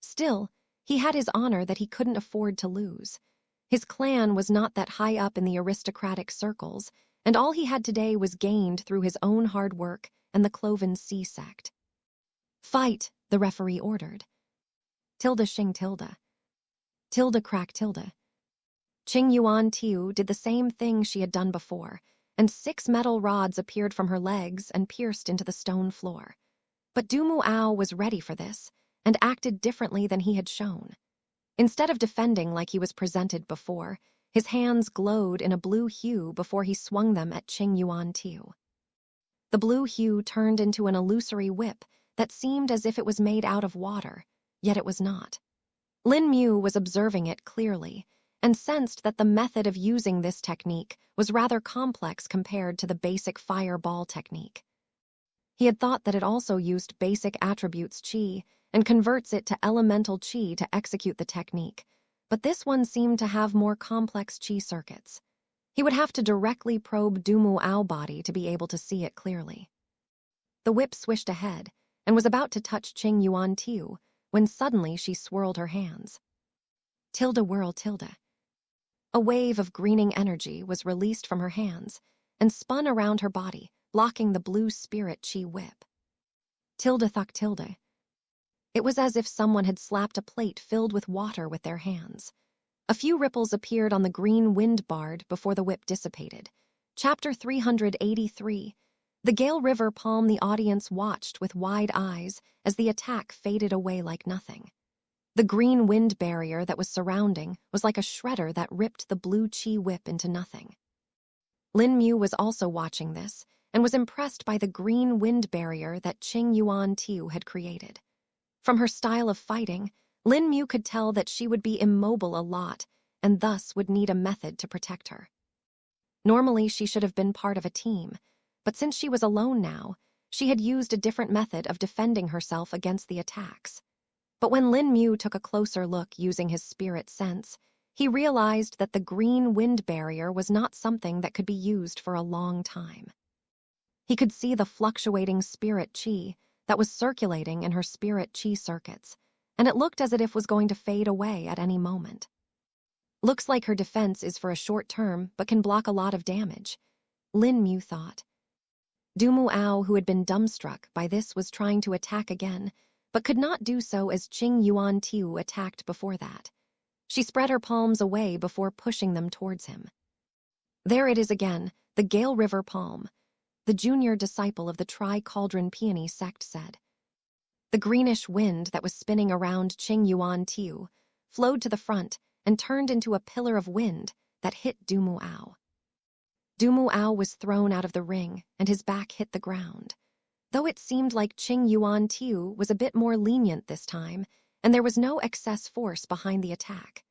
Speaker 1: Still, he had his honor that he couldn't afford to lose. His clan was not that high up in the aristocratic circles, and all he had today was gained through his own hard work and the Cloven Sea sect. "Fight," the referee ordered. Tilde Xing tilde. Tilde crack tilde. Qing Yuan Tiu did the same thing she had done before, and 6 metal rods appeared from her legs and pierced into the stone floor. But Du Mu Ao was ready for this, and acted differently than he had shown. Instead of defending like he was presented before, his hands glowed in a blue hue before he swung them at Qing Yuan Tiu. The blue hue turned into an illusory whip that seemed as if it was made out of water, yet it was not. Lin Mu was observing it clearly, and sensed that the method of using this technique was rather complex compared to the basic fireball technique. He had thought that it also used basic attributes chi and converts it to elemental chi to execute the technique, but this one seemed to have more complex chi circuits. He would have to directly probe Du Mu Ao body to be able to see it clearly. The whip swished ahead and was about to touch Qing Yuan Tiu when suddenly she swirled her hands. Tilde whirl tilde. A wave of greening energy was released from her hands and spun around her body, blocking the blue spirit chi whip. Tilde thuk tilde. It was as if someone had slapped a plate filled with water with their hands. A few ripples appeared on the green wind bard before the whip dissipated. Chapter 383. The Gale River Palm. The audience watched with wide eyes as the attack faded away like nothing. The green wind barrier that was surrounding was like a shredder that ripped the blue chi whip into nothing. Lin Mu was also watching this and was impressed by the green wind barrier that Qing Yuan Tiu had created. From her style of fighting, Lin Mu could tell that she would be immobile a lot and thus would need a method to protect her. Normally, she should have been part of a team, but since she was alone now, she had used a different method of defending herself against the attacks. But when Lin Mu took a closer look using his spirit sense, he realized that the green wind barrier was not something that could be used for a long time. He could see the fluctuating spirit chi that was circulating in her spirit chi circuits, and it looked as if it was going to fade away at any moment. Looks like her defense is for a short term, but can block a lot of damage, Lin Mu thought. Du Mu Ao, who had been dumbstruck by this, was trying to attack again, but could not do so as Qing Yuan Tiu attacked before that. She spread her palms away before pushing them towards him. "There it is again, the Gale River Palm," the junior disciple of the Tri-Cauldron Peony sect said. The greenish wind that was spinning around Qing Yuan Tiu flowed to the front and turned into a pillar of wind that hit Du Mu Ao. Du Mu Ao was thrown out of the ring and his back hit the ground. Though it seemed like Qing Yuan Tiu was a bit more lenient this time, and there was no excess force behind the attack.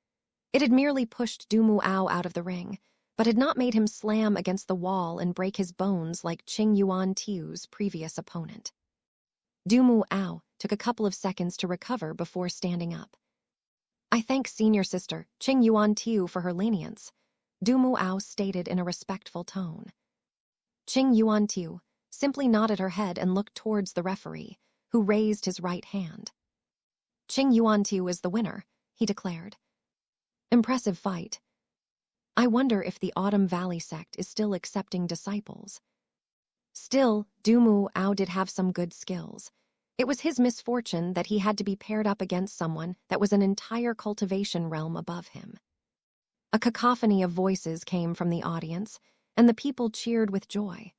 Speaker 1: It had merely pushed Du Mu Ao out of the ring, but had not made him slam against the wall and break his bones like Qing Yuan Tiu's previous opponent. Du Mu Ao took a couple of seconds to recover before standing up. "I thank senior sister, Qing Yuan Tiu, for her lenience," Du Mu Ao stated in a respectful tone. Qing Yuan Tiu, simply nodded her head and looked towards the referee, who raised his right hand. Qing Yuantiu is the winner, he declared. Impressive fight. I wonder if the Autumn Valley sect is still accepting disciples. Still, Dumu Ao did have some good skills. It was his misfortune that he had to be paired up against someone that was an entire cultivation realm above him. A cacophony of voices came from the audience, and the people cheered with joy.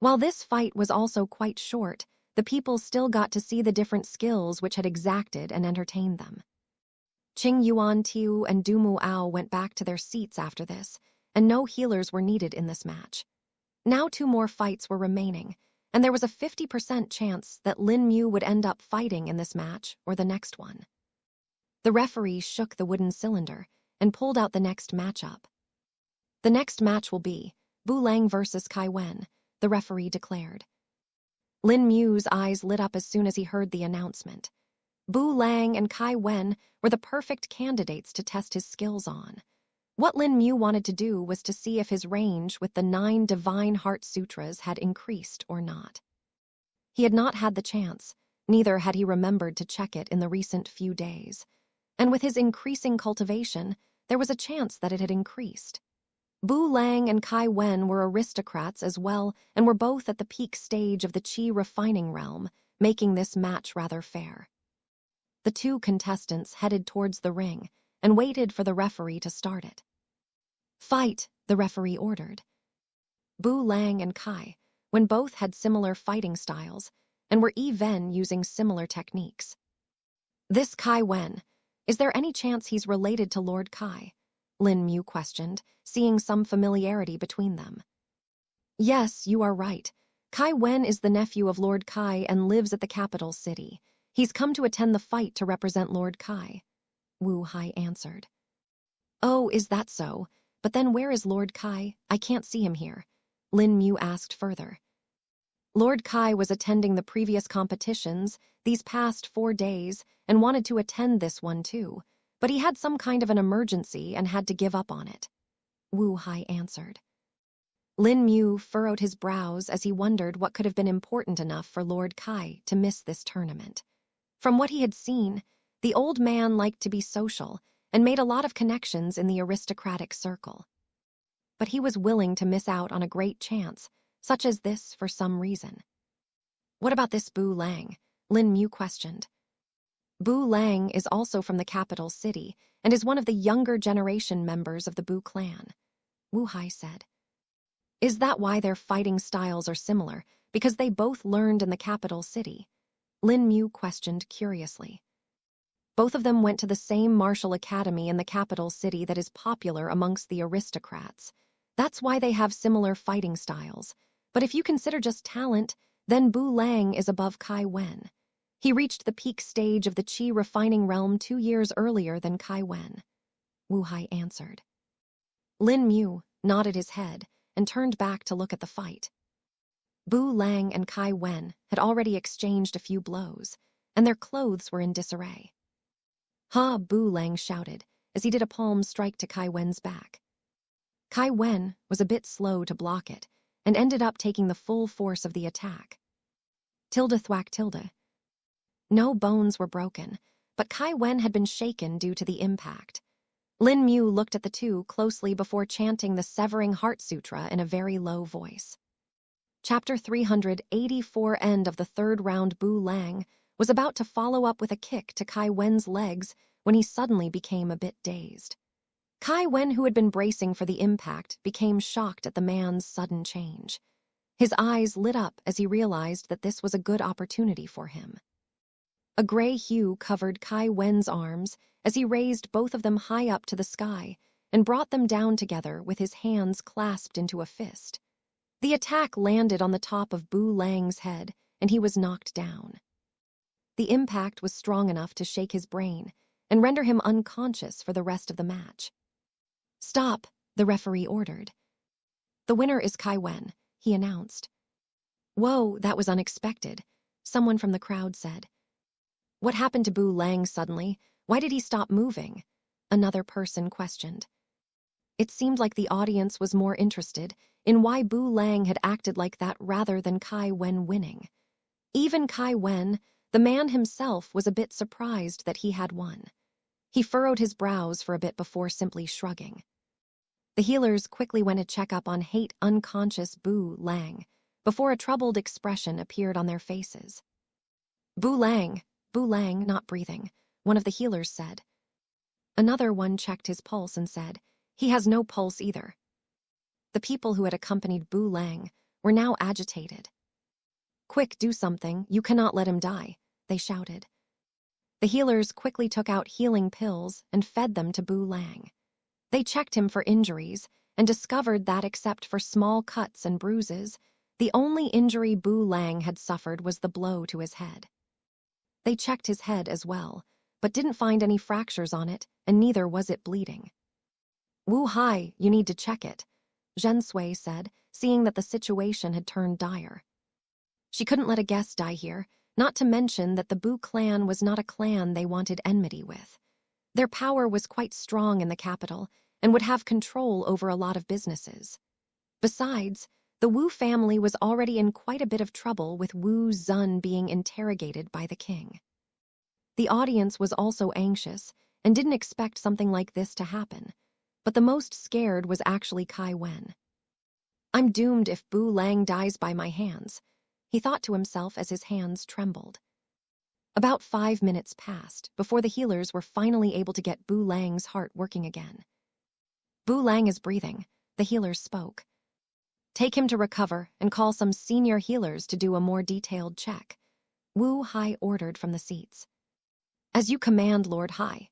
Speaker 1: While this fight was also quite short, the people still got to see the different skills which had exacted and entertained them. Qing Yuantiu and Dumu Ao went back to their seats after this, and no healers were needed in this match. Now 2 more fights were remaining, and there was a 50% chance that Lin Mu would end up fighting in this match or the next one. The referee shook the wooden cylinder and pulled out the next matchup. The next match will be Bu Lang versus Kai Wen, the referee declared. Lin Mu's eyes lit up as soon as he heard the announcement. Bu Lang and Kai Wen were the perfect candidates to test his skills on. What Lin Mu wanted to do was to see if his range with the 9 Divine Heart Sutras had increased or not. He had not had the chance, neither had he remembered to check it in the recent few days. And with his increasing cultivation, there was a chance that it had increased. Bu Lang and Kai Wen were aristocrats as well and were both at the peak stage of the Qi refining realm, making this match rather fair. The 2 contestants headed towards the ring and waited for the referee to start it. Fight, the referee ordered. Bu Lang and Kai, when both had similar fighting styles, and were even using similar techniques. This Kai Wen, is there any chance he's related to Lord Kai? Lin Mu questioned, seeing some familiarity between them. Yes, you are right. Kai Wen is the nephew of Lord Kai and lives at the capital city. He's come to attend the fight to represent Lord Kai, Wu Hai answered. Oh, is that so? But then where is Lord Kai? I can't see him here, Lin Mu asked further. Lord Kai was attending the previous competitions these past 4 days and wanted to attend this one too, but he had some kind of an emergency and had to give up on it, Wu Hai answered. Lin Mu furrowed his brows as he wondered what could have been important enough for Lord Kai to miss this tournament. From what he had seen, the old man liked to be social and made a lot of connections in the aristocratic circle. But he was willing to miss out on a great chance, such as this for some reason. What about this Bu Lang? Lin Mu questioned. Bu Lang is also from the capital city and is one of the younger generation members of the Bu clan, Wu Hai said. Is that why their fighting styles are similar, because they both learned in the capital city? Lin Mu questioned curiously. Both of them went to the same martial academy in the capital city that is popular amongst the aristocrats. That's why they have similar fighting styles. But if you consider just talent, then Bu Lang is above Kai Wen. He reached the peak stage of the Qi refining realm 2 years earlier than Kai Wen, Wu Hai answered. Lin Mu nodded his head and turned back to look at the fight. Bu Lang and Kai Wen had already exchanged a few blows, and their clothes were in disarray. Ha! Bu Lang shouted as he did a palm strike to Kai Wen's back. Kai Wen was a bit slow to block it and ended up taking the full force of the attack. Tilde thwack tilde. No bones were broken, but Kai Wen had been shaken due to the impact. Lin Mu looked at the 2 closely before chanting the Severing Heart Sutra in a very low voice. Chapter 384 End of the 3rd round. Bu Lang was about to follow up with a kick to Kai Wen's legs when he suddenly became a bit dazed. Kai Wen, who had been bracing for the impact, became shocked at the man's sudden change. His eyes lit up as he realized that this was a good opportunity for him. A gray hue covered Kai Wen's arms as he raised both of them high up to the sky and brought them down together with his hands clasped into a fist. The attack landed on the top of Bu Lang's head, and he was knocked down. The impact was strong enough to shake his brain and render him unconscious for the rest of the match. Stop, the referee ordered. The winner is Kai Wen, he announced. Whoa, that was unexpected, someone from the crowd said. What happened to Bu Lang suddenly? Why did he stop moving? Another person questioned. It seemed like the audience was more interested in why Bu Lang had acted like that rather than Kai Wen winning. Even Kai Wen, the man himself, was a bit surprised that he had won. He furrowed his brows for a bit before simply shrugging. The healers quickly went to check up on unconscious Bu Lang before a troubled expression appeared on their faces. Bu Lang, not breathing, one of the healers said. Another one checked his pulse and said, he has no pulse either. The people who had accompanied Bu Lang were now agitated. Quick, do something, you cannot let him die, they shouted. The healers quickly took out healing pills and fed them to Bu Lang. They checked him for injuries and discovered that except for small cuts and bruises, the only injury Bu Lang had suffered was the blow to his head. They checked his head as well, but didn't find any fractures on it, and neither was it bleeding. Wu Hai, you need to check it, Zhen Sui said, seeing that the situation had turned dire. She couldn't let a guest die here, not to mention that the Bu clan was not a clan they wanted enmity with. Their power was quite strong in the capital and would have control over a lot of businesses. Besides, the Wu family was already in quite a bit of trouble with Wu Zun being interrogated by the king. The audience was also anxious and didn't expect something like this to happen, but the most scared was actually Kai Wen. I'm doomed if Bu Lang dies by my hands, he thought to himself as his hands trembled. About 5 minutes passed before the healers were finally able to get Bu Lang's heart working again. Bu Lang is breathing, the healers spoke. Take him to recover and call some senior healers to do a more detailed check, Wu Hai ordered from the seats. As you command, Lord Hai,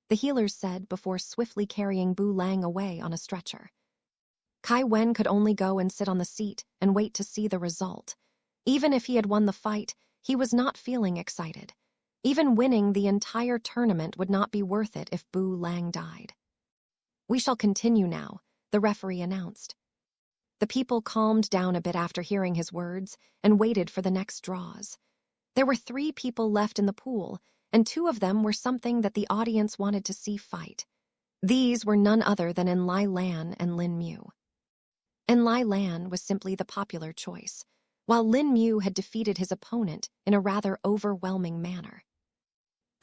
Speaker 1: the healers said before swiftly carrying Bu Lang away on a stretcher. Kai Wen could only go and sit on the seat and wait to see the result. Even if he had won the fight, he was not feeling excited. Even winning the entire tournament would not be worth it if Bu Lang died. We shall continue now, the referee announced. The people calmed down a bit after hearing his words and waited for the next draws. There were 3 people left in the pool, and 2 of them were something that the audience wanted to see fight. These were none other than Enlai Lan and Lin Mu. Enlai Lan was simply the popular choice, while Lin Mu had defeated his opponent in a rather overwhelming manner.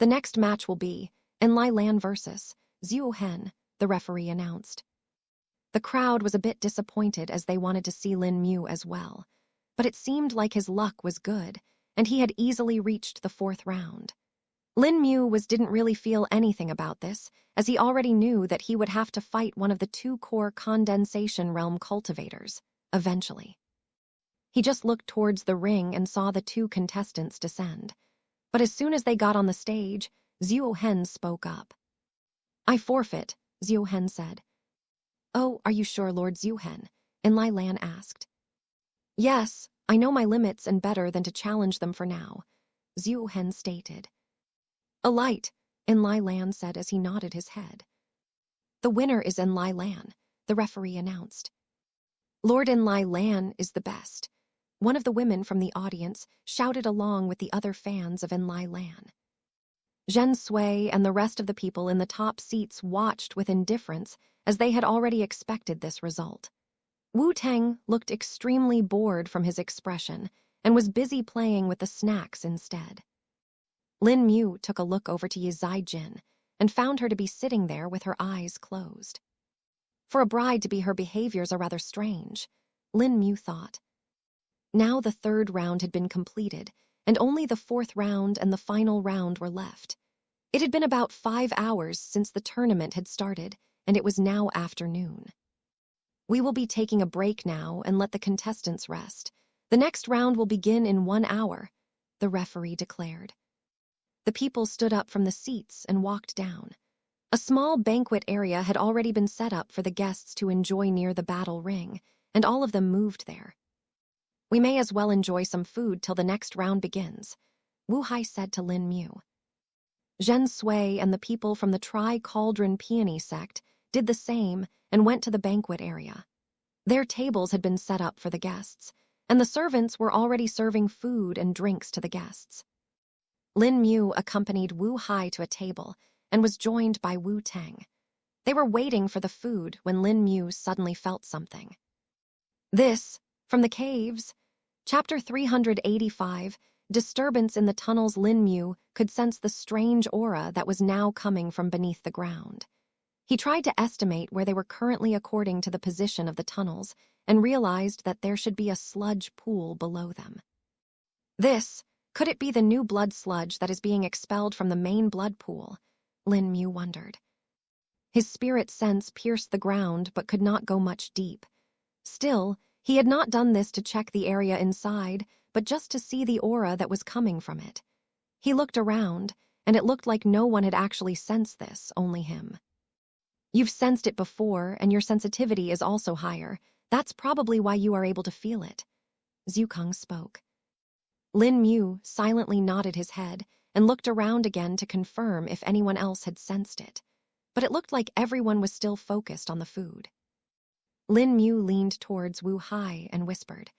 Speaker 1: The next match will be Enlai Lan versus Zhou Hen, the referee announced. The crowd was a bit disappointed as they wanted to see Lin Mu as well, but it seemed like his luck was good, and he had easily reached the 4th round. Lin Mu didn't really feel anything about this, as he already knew that he would have to fight one of the 2 core condensation realm cultivators, eventually. He just looked towards the ring and saw the 2 contestants descend. But as soon as they got on the stage, Zhou Hen spoke up. I forfeit, Zhou Hen said. Oh, are you sure, Lord Zhou Hen? Enlai Lan asked. Yes, I know my limits and better than to challenge them for now, Zhou Hen stated. A light, Enlai Lan said as he nodded his head. The winner is Enlai Lan, the referee announced. Lord Enlai Lan is the best. One of the women from the audience shouted along with the other fans of Enlai Lan. Zhen Sui and the rest of the people in the top seats watched with indifference as they had already expected this result. Wu Teng looked extremely bored from his expression and was busy playing with the snacks instead. Lin Mu took a look over to Zai Jin and found her to be sitting there with her eyes closed. For a bride to be, her behaviors are rather strange, Lin Mu thought. Now the 3rd round had been completed, and only the 4th round and the final round were left. It had been about 5 hours since the tournament had started, and it was now afternoon. We will be taking a break now and let the contestants rest. The next round will begin in 1 hour, the referee declared. The people stood up from the seats and walked down. A small banquet area had already been set up for the guests to enjoy near the battle ring, and all of them moved there. We may as well enjoy some food till the next round begins, Wu Hai said to Lin Mu. Zhen Sui and the people from the Tri-Cauldron Peony sect did the same and went to the banquet area. Their tables had been set up for the guests, and the servants were already serving food and drinks to the guests. Lin Mu accompanied Wu Hai to a table and was joined by Wu Teng. They were waiting for the food when Lin Mu suddenly felt something. This, from the caves. Chapter 385, Disturbance in the tunnels. Lin Mu could sense the strange aura that was now coming from beneath the ground. He tried to estimate where they were currently according to the position of the tunnels and realized that there should be a sludge pool below them. Could it be the new blood sludge that is being expelled from the main blood pool? Lin Mu wondered. His spirit sense pierced the ground but could not go much deep. Still, he had not done this to check the area inside, but just to see the aura that was coming from it. He looked around, and it looked like no one had actually sensed this, only him. You've sensed it before, and your sensitivity is also higher. That's probably why you are able to feel it. Zhukang spoke. Lin Mu silently nodded his head and looked around again to confirm if anyone else had sensed it. But it looked like everyone was still focused on the food. Lin Mu leaned towards Wu Hai and whispered,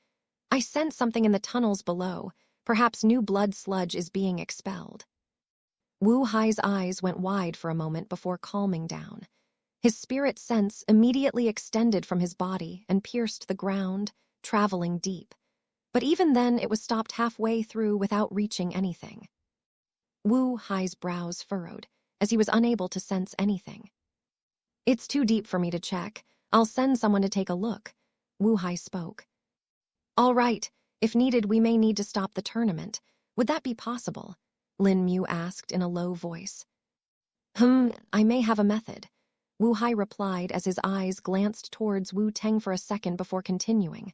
Speaker 1: I sense something in the tunnels below. Perhaps new blood sludge is being expelled. Wu Hai's eyes went wide for a moment before calming down. His spirit sense immediately extended from his body and pierced the ground, traveling deep. But even then it was stopped halfway through without reaching anything. Wu Hai's brows furrowed, as he was unable to sense anything. It's too deep for me to check. I'll send someone to take a look, Wu Hai spoke. All right, if needed we may need to stop the tournament. Would that be possible? Lin Mu asked in a low voice. I may have a method, Wu Hai replied as his eyes glanced towards Wu Teng for a second before continuing.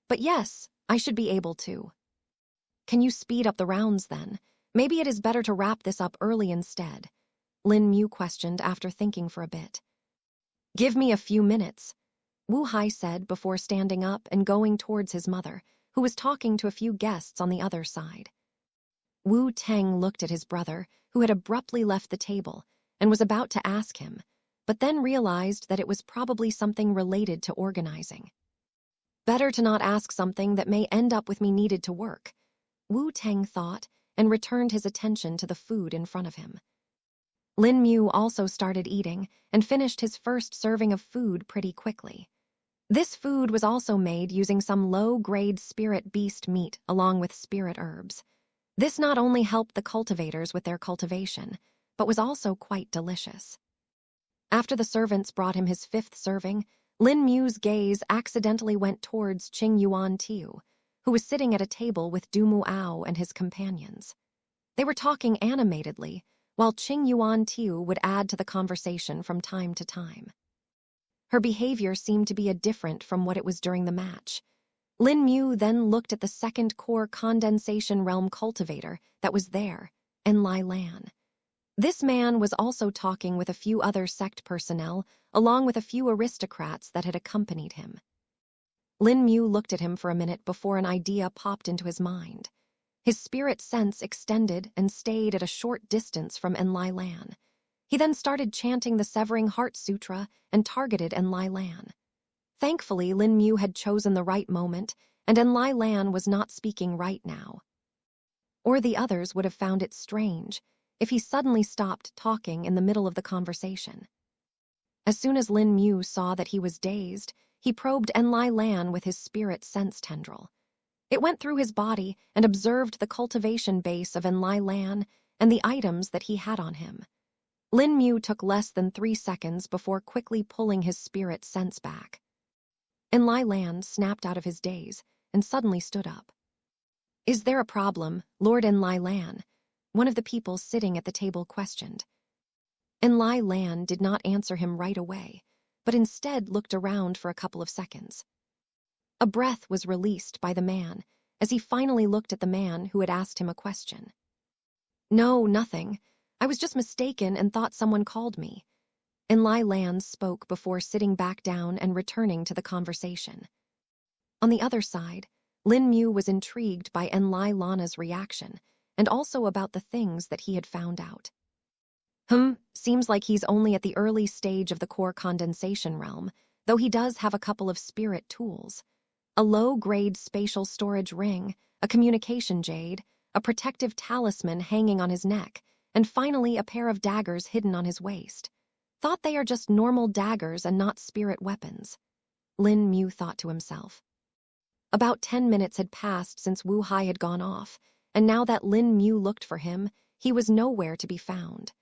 Speaker 1: But yes, I should be able to. Can you speed up the rounds then? Maybe it is better to wrap this up early instead, Lin Mu questioned after thinking for a bit. Give me a few minutes, Wu Hai said before standing up and going towards his mother, who was talking to a few guests on the other side. Wu Teng looked at his brother, who had abruptly left the table, and was about to ask him, but then realized that it was probably something related to organizing. Better to not ask something that may end up with me needed to work, Wu Teng thought, and returned his attention to the food in front of him. Lin Mu also started eating and finished his first serving of food pretty quickly. This food was also made using some low-grade spirit beast meat along with spirit herbs. This not only helped the cultivators with their cultivation, but was also quite delicious. After the servants brought him his fifth serving, Lin Mu's gaze accidentally went towards Qing Yuan Tiu, who was sitting at a table with Du Mu Ao and his companions. They were talking animatedly, while Qing Yuan Tiu would add to the conversation from time to time. Her behavior seemed to be different from what it was during the match. Lin Mu then looked at the second core condensation realm cultivator that was there, Enlai Lan. This man was also talking with a few other sect personnel, along with a few aristocrats that had accompanied him. Lin Mu looked at him for a minute before an idea popped into his mind. His spirit sense extended and stayed at a short distance from Enlai Lan. He then started chanting the Severing Heart Sutra and targeted Enlai Lan. Thankfully, Lin Mu had chosen the right moment, and Enlai Lan was not speaking right now. Or the others would have found it strange if he suddenly stopped talking in the middle of the conversation. As soon as Lin Mu saw that he was dazed, he probed Enlai Lan with his spirit sense tendril. It went through his body and observed the cultivation base of Enlai Lan and the items that he had on him. Lin Mu took less than 3 seconds before quickly pulling his spirit sense back. Enlai Lan snapped out of his daze and suddenly stood up. Is there a problem, Lord Enlai Lan? One of the people sitting at the table questioned. Enlai Lan did not answer him right away, but instead looked around for a couple of seconds. A breath was released by the man as he finally looked at the man who had asked him a question. No, nothing. I was just mistaken and thought someone called me. Enlai Lan spoke before sitting back down and returning to the conversation. On the other side, Lin Mu was intrigued by Enlai Lana's reaction and also about the things that he had found out. Seems like he's only at the early stage of the core condensation realm, though he does have a couple of spirit tools. A low-grade spatial storage ring, a communication jade, a protective talisman hanging on his neck, and finally a pair of daggers hidden on his waist. Thought they are just normal daggers and not spirit weapons. Lin Mu thought to himself. About 10 minutes had passed since Wu Hai had gone off, and now that Lin Mu looked for him, he was nowhere to be found.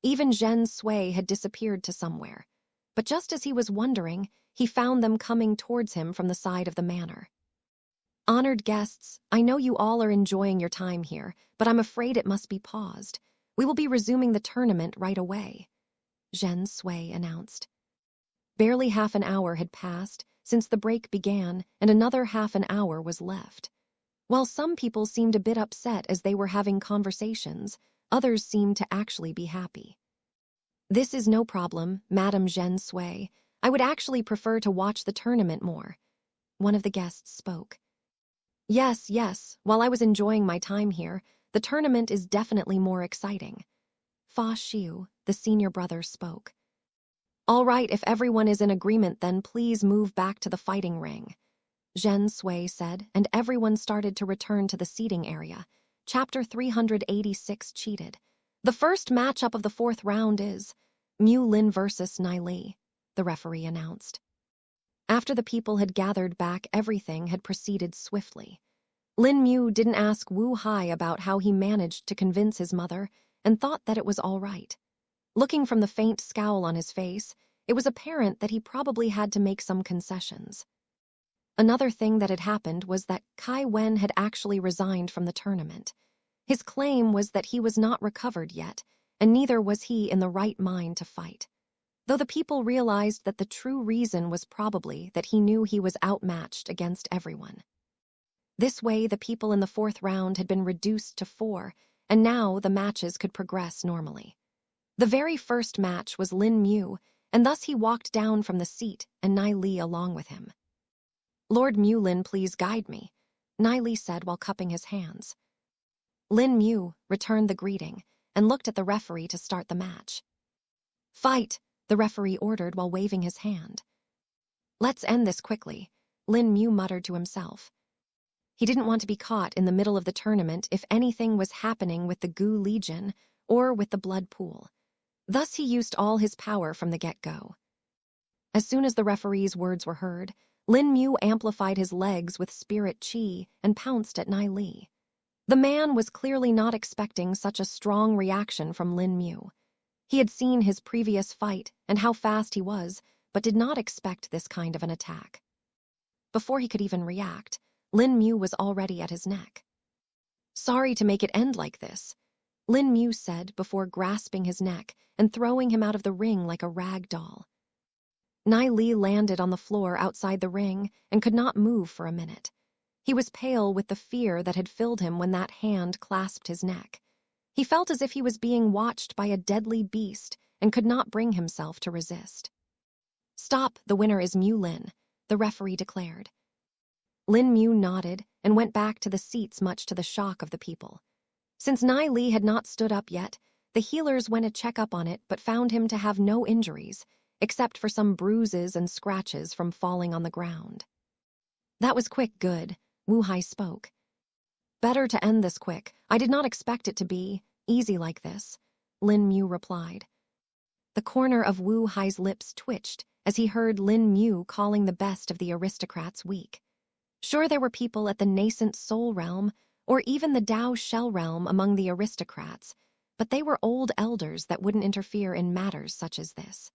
Speaker 1: Even Zhen Sui had disappeared to somewhere. But just as he was wondering, he found them coming towards him from the side of the manor. Honored guests, I know you all are enjoying your time here, but I'm afraid it must be paused. We will be resuming the tournament right away, Zhen Sui announced. Barely half an hour had passed since the break began, and another half an hour was left. While some people seemed a bit upset as they were having conversations, others seemed to actually be happy. This is no problem, Madam Zhen Sui. I would actually prefer to watch the tournament more. One of the guests spoke. Yes, while I was enjoying my time here, the tournament is definitely more exciting. Fa Xiu, the senior brother, spoke. All right, if everyone is in agreement, then please move back to the fighting ring, Zhen Sui said, and everyone started to return to the seating area. Chapter 386 Cheated. The first matchup of the fourth round is Mu Lin versus Nai Li, the referee announced. After the people had gathered back, everything had proceeded swiftly. Lin Mu didn't ask Wu Hai about how he managed to convince his mother and thought that it was all right. Looking from the faint scowl on his face, it was apparent that he probably had to make some concessions. Another thing that had happened was that Kai Wen had actually resigned from the tournament. His claim was that he was not recovered yet, and neither was he in the right mind to fight. Though the people realized that the true reason was probably that he knew he was outmatched against everyone. This way, the people in the fourth round had been reduced to 4, and now the matches could progress normally. The very first match was Lin Mu, and thus he walked down from the seat and Nai Li along with him. Lord Mulin, please guide me, Nai Li said while cupping his hands. Lin Mu returned the greeting and looked at the referee to start the match. Fight, the referee ordered while waving his hand. Let's end this quickly, Lin Mu muttered to himself. He didn't want to be caught in the middle of the tournament if anything was happening with the Gu Legion or with the blood pool. Thus he used all his power from the get-go. As soon as the referee's words were heard, Lin Mu amplified his legs with spirit chi and pounced at Nai Li. The man was clearly not expecting such a strong reaction from Lin Mu. He had seen his previous fight and how fast he was, but did not expect this kind of an attack. Before he could even react, Lin Mu was already at his neck. Sorry to make it end like this, Lin Mu said before grasping his neck and throwing him out of the ring like a rag doll. Nai Li landed on the floor outside the ring and could not move for a minute. He was pale with the fear that had filled him when that hand clasped his neck. He felt as if he was being watched by a deadly beast and could not bring himself to resist. Stop, the winner is Mu Lin, the referee declared. Lin Mu nodded and went back to the seats, much to the shock of the people. Since Nai Li had not stood up yet, the healers went to check up on it but found him to have no injuries, except for some bruises and scratches from falling on the ground. That was quick, good, Wu Hai spoke. Better to end this quick. I did not expect it to be easy like this, Lin Mu replied. The corner of Wu Hai's lips twitched as he heard Lin Mu calling the best of the aristocrats weak. Sure, there were people at the nascent soul realm or even the Dao shell realm among the aristocrats, but they were old elders that wouldn't interfere in matters such as this.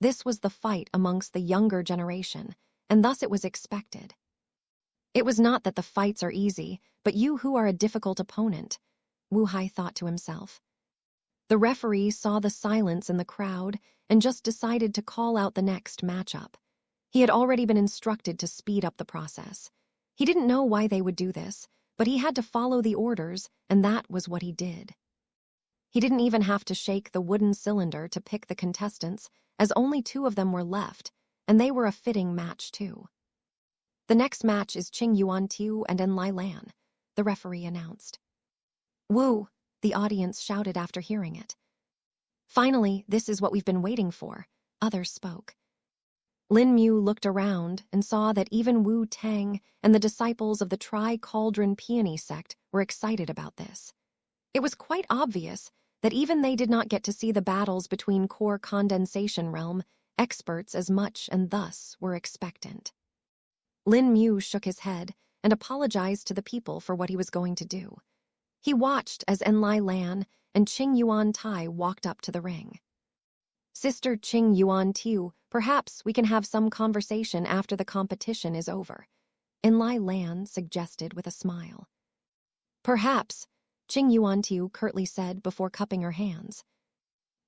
Speaker 1: This was the fight amongst the younger generation, and thus it was expected. It was not that the fights are easy, but you who are a difficult opponent, Wu Hai thought to himself. The referee saw the silence in the crowd and just decided to call out the next matchup. He had already been instructed to speed up the process. He didn't know why they would do this, but he had to follow the orders, and that was what he did. He didn't even have to shake the wooden cylinder to pick the contestants, as only 2 of them were left, and they were a fitting match too. The next match is Qing Yuan Tiu and En Lai Lan, the referee announced. Woo, the audience shouted after hearing it. Finally, this is what we've been waiting for, others spoke. Lin Mu looked around and saw that even Wu Tang and the disciples of the Tri-Cauldron Peony sect were excited about this. It was quite obvious that even they did not get to see the battles between core condensation realm experts as much and thus were expectant. Lin Mu shook his head and apologized to the people for what he was going to do. He watched as Enlai Lan and Qing Yuan Tai walked up to the ring. Sister Qing Yuan Tiu, perhaps we can have some conversation after the competition is over, Enlai Lan suggested with a smile. Perhaps, Qing Yuan Tiu curtly said before cupping her hands.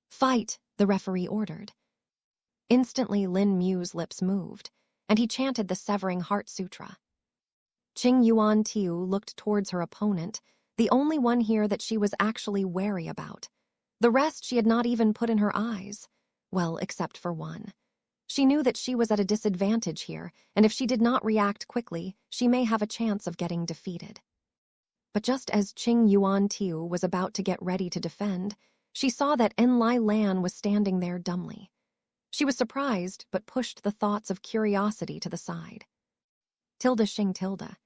Speaker 1: Fight, the referee ordered. Instantly Lin Mu's lips moved, and he chanted the Severing Heart Sutra. Qing Yuan Tiu looked towards her opponent, the only one here that she was actually wary about. The rest she had not even put in her eyes, well, except for one. She knew that she was at a disadvantage here, and if she did not react quickly, she may have a chance of getting defeated. But just as Qing Yuan Tiu was about to get ready to defend, she saw that Enlai Lan was standing there dumbly. She was surprised, but pushed the thoughts of curiosity to the side. Tilde Xing Tilde.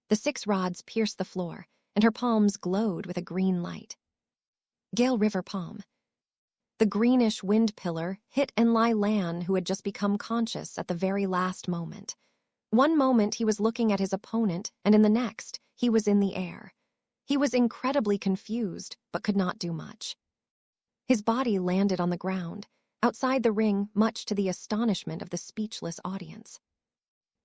Speaker 1: The 6 rods pierced the floor, and her palms glowed with a green light. Gale River Palm. The greenish wind pillar hit Enlai Lan, who had just become conscious at the very last moment. One moment he was looking at his opponent, and in the next, he was in the air. He was incredibly confused, but could not do much. His body landed on the ground, outside the ring, much to the astonishment of the speechless audience.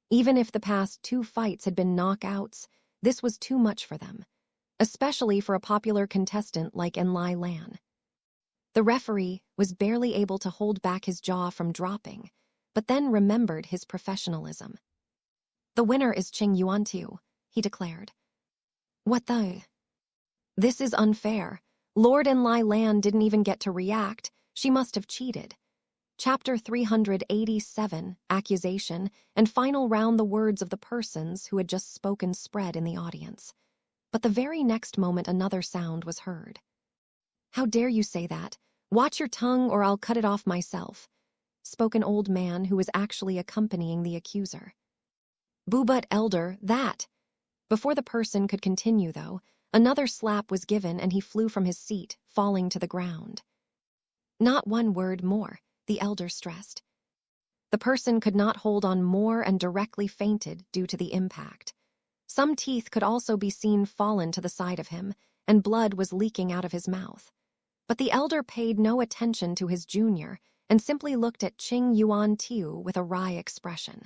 Speaker 1: Even if the past 2 fights had been knockouts, this was too much for them, especially for a popular contestant like Enlai Lan. The referee was barely able to hold back his jaw from dropping, but then remembered his professionalism. The winner is Qing Yuan Tiu, he declared. What the? This is unfair. Lord Enlai Lan didn't even get to react. She must have cheated. Chapter 387, Accusation, and final round. The words of the persons who had just spoken spread in the audience. But the very next moment another sound was heard. How dare you say that? Watch your tongue or I'll cut it off myself, spoke an old man who was actually accompanying the accuser. Boobut elder, that. Before the person could continue, though, another slap was given and he flew from his seat, falling to the ground. Not one word more, the elder stressed. The person could not hold on more and directly fainted due to the impact. Some teeth could also be seen fallen to the side of him, and blood was leaking out of his mouth. But the elder paid no attention to his junior and simply looked at Qing Yuan Tiu with a wry expression.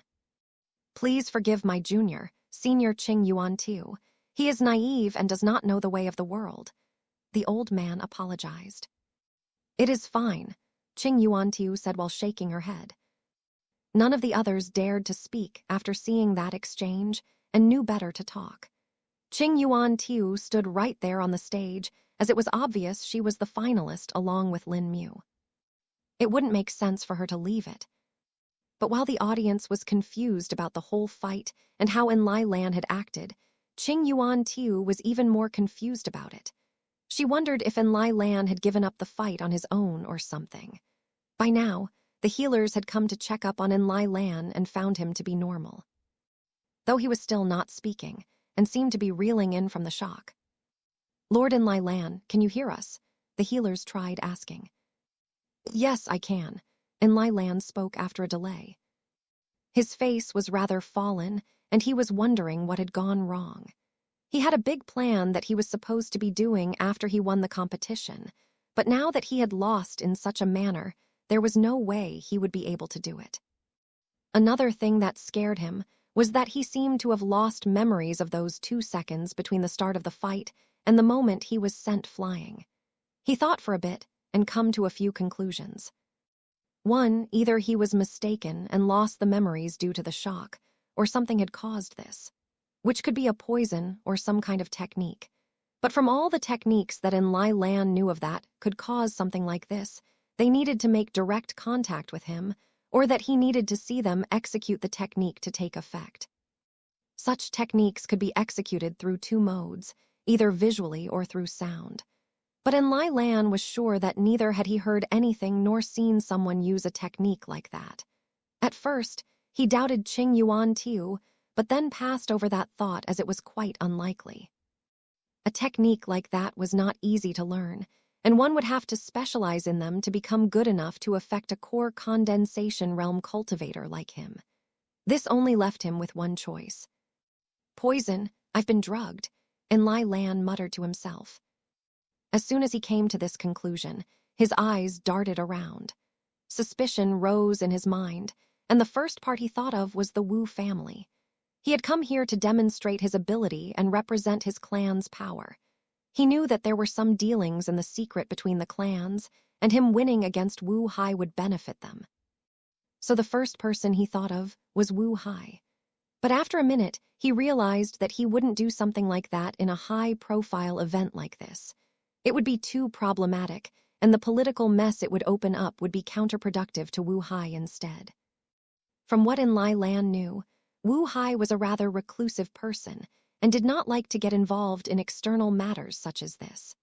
Speaker 1: Please forgive my junior, Senior Qing Yuan Tiu. He is naive and does not know the way of the world. The old man apologized. It is fine, Qing Yuan Tiu said while shaking her head. None of the others dared to speak after seeing that exchange and knew better to talk. Qing Yuan Tiu stood right there on the stage, as it was obvious she was the finalist along with Lin Mu. It wouldn't make sense for her to leave it. But while the audience was confused about the whole fight and how Enlai Lan had acted, Qing Yuan Tiu was even more confused about it. She wondered if Enlai Lan had given up the fight on his own or something. By now, the healers had come to check up on Enlai Lan and found him to be normal, though he was still not speaking and seemed to be reeling in from the shock. Lord Enlai Lan, can you hear us? The healers tried asking. Yes, I can, Enlai Lan spoke after a delay. His face was rather fallen, and he was wondering what had gone wrong. He had a big plan that he was supposed to be doing after he won the competition, but now that he had lost in such a manner, there was no way he would be able to do it. Another thing that scared him was that he seemed to have lost memories of those 2 seconds between the start of the fight and the moment he was sent flying. He thought for a bit and come to a few conclusions. One, either he was mistaken and lost the memories due to the shock, or something had caused this, which could be a poison or some kind of technique. But from all the techniques that Enlai Lan knew of that could cause something like this, they needed to make direct contact with him, or that he needed to see them execute the technique to take effect. Such techniques could be executed through 2 modes, either visually or through sound. But Enlai Lan was sure that neither had he heard anything nor seen someone use a technique like that. At first, he doubted Qing Yuan Tiu, but then passed over that thought as it was quite unlikely. A technique like that was not easy to learn, and one would have to specialize in them to become good enough to affect a core condensation realm cultivator like him. This only left him with one choice. Poison, I've been drugged, and Lai Lan muttered to himself. As soon as he came to this conclusion, his eyes darted around. Suspicion rose in his mind, and the first part he thought of was the Wu family. He had come here to demonstrate his ability and represent his clan's power. He knew that there were some dealings in the secret between the clans, and him winning against Wu Hai would benefit them. So the first person he thought of was Wu Hai. But after a minute, he realized that he wouldn't do something like that in a high-profile event like this. It would be too problematic, and the political mess it would open up would be counterproductive to Wu Hai instead. From what Lai Lan knew, Wu Hai was a rather reclusive person and did not like to get involved in external matters such as this.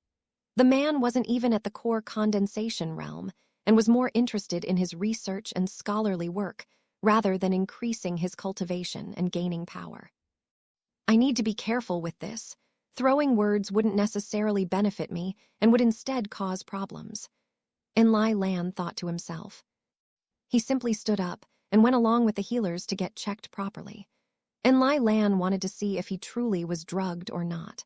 Speaker 1: The man wasn't even at the core condensation realm and was more interested in his research and scholarly work rather than increasing his cultivation and gaining power. I need to be careful with this. Throwing words wouldn't necessarily benefit me and would instead cause problems. Lai Lan thought to himself. He simply stood up and went along with the healers to get checked properly. Lai Lan wanted to see if he truly was drugged or not.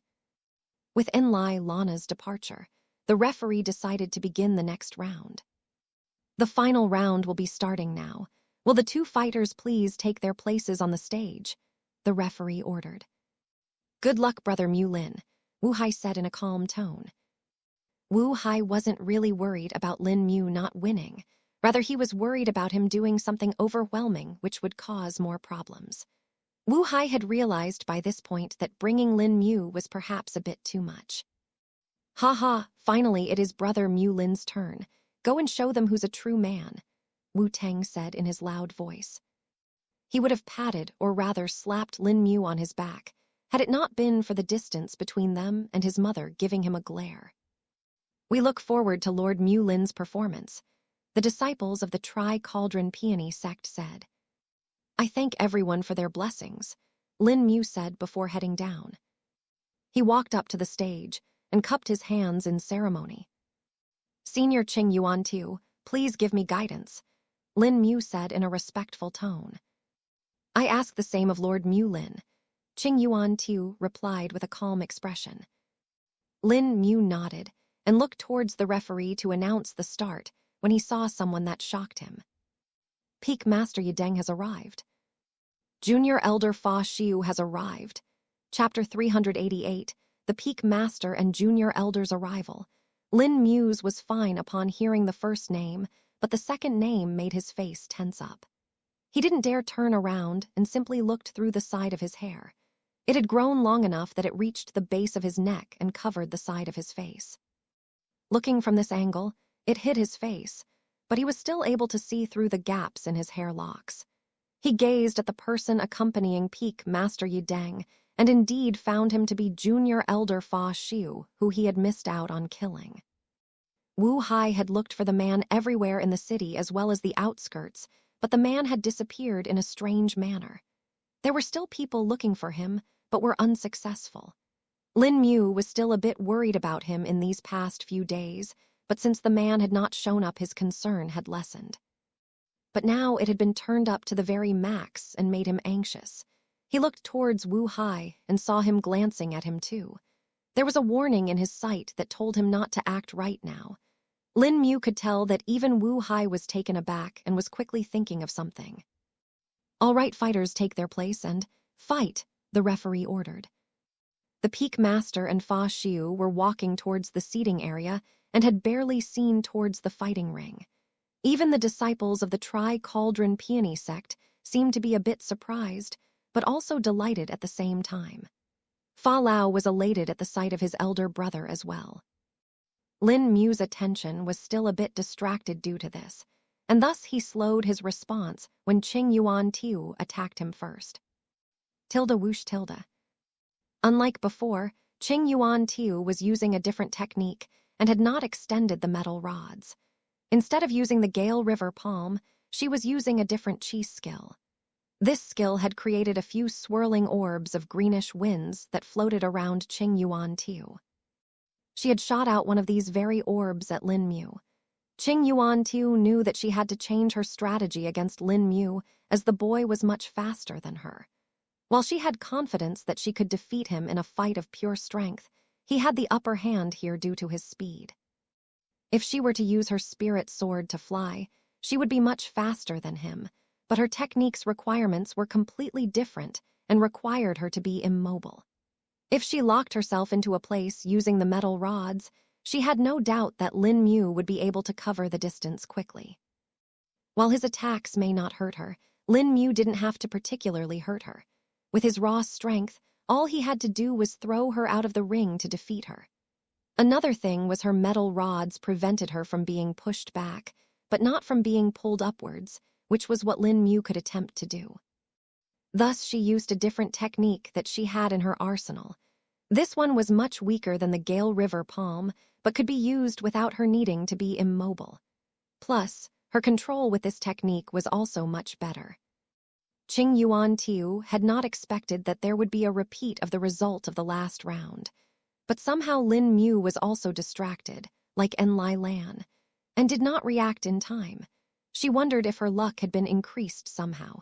Speaker 1: With Lai Lana's departure, the referee decided to begin the next round. The final round will be starting now. Will the two fighters please take their places on the stage? The referee ordered. Good luck, Brother Mu Lin, Wu Hai said in a calm tone. Wu Hai wasn't really worried about Lin Mu not winning. Rather, he was worried about him doing something overwhelming which would cause more problems. Wu Hai had realized by this point that bringing Lin Mu was perhaps a bit too much. Ha ha, finally it is Brother Mu Lin's turn. Go and show them who's a true man, Wu Teng said in his loud voice. He would have patted, or rather slapped Lin Mu on his back, had it not been for the distance between them and his mother giving him a glare. We look forward to Lord Mu Lin's performance, the disciples of the Tri-Cauldron Peony sect said. I thank everyone for their blessings, Lin Mu said before heading down. He walked up to the stage and cupped his hands in ceremony. Senior Qing Yuan Tu, please give me guidance, Lin Mu said in a respectful tone. I ask the same of Lord Mu Lin, Qing Yuan Tu replied with a calm expression. Lin Mu nodded and looked towards the referee to announce the start when he saw someone that shocked him. Peak Master Yideng has arrived. Junior Elder Fa Xiu has arrived. Chapter 388, The Peak Master and Junior Elder's Arrival. Lin Mu's was fine upon hearing the first name, but the second name made his face tense up. He didn't dare turn around and simply looked through the side of his hair. It had grown long enough that it reached the base of his neck and covered the side of his face. Looking from this angle, it hid his face, but he was still able to see through the gaps in his hair locks. He gazed at the person accompanying Peak Master Yideng and indeed found him to be Junior Elder Fa Xiu, who he had missed out on killing. Wu Hai had looked for the man everywhere in the city as well as the outskirts, but the man had disappeared in a strange manner. There were still people looking for him, but were unsuccessful. Lin Mu was still a bit worried about him in these past few days, but since the man had not shown up, his concern had lessened. But now it had been turned up to the very max and made him anxious. He looked towards Wu Hai and saw him glancing at him too. There was a warning in his sight that told him not to act right now. Lin Mu could tell that even Wu Hai was taken aback and was quickly thinking of something. All right, fighters take their place and fight, the referee ordered. The Peak Master and Fa Xiu were walking towards the seating area and had barely seen towards the fighting ring. Even the disciples of the Tri-Cauldron Peony sect seemed to be a bit surprised, but also delighted at the same time. Fa Lao was elated at the sight of his elder brother as well. Lin Mu's attention was still a bit distracted due to this, and thus he slowed his response when Qing Yuan Tiu attacked him first. Tilde whoosh tilde. Unlike before, Qing Yuan Tiu was using a different technique and had not extended the metal rods. Instead of using the Gale River palm, she was using a different chi skill. This skill had created a few swirling orbs of greenish winds that floated around Qing Yuan Tiu. She had shot out one of these very orbs at Lin Mu. Qing Yuan-tu knew that she had to change her strategy against Lin Mu, as the boy was much faster than her. While she had confidence that she could defeat him in a fight of pure strength, he had the upper hand here due to his speed. If she were to use her spirit sword to fly, she would be much faster than him, but her technique's requirements were completely different and required her to be immobile. If she locked herself into a place using the metal rods, she had no doubt that Lin Mu would be able to cover the distance quickly. While his attacks may not hurt her, Lin Mu didn't have to particularly hurt her. With his raw strength, all he had to do was throw her out of the ring to defeat her. Another thing was her metal rods prevented her from being pushed back, but not from being pulled upwards, which was what Lin Mu could attempt to do. Thus, she used a different technique that she had in her arsenal. This one was much weaker than the Gale River palm, but could be used without her needing to be immobile. Plus, her control with this technique was also much better. Qing Yuan-tu had not expected that there would be a repeat of the result of the last round. But somehow Lin Mu was also distracted, like Enlai Lan, and did not react in time. She wondered if her luck had been increased somehow.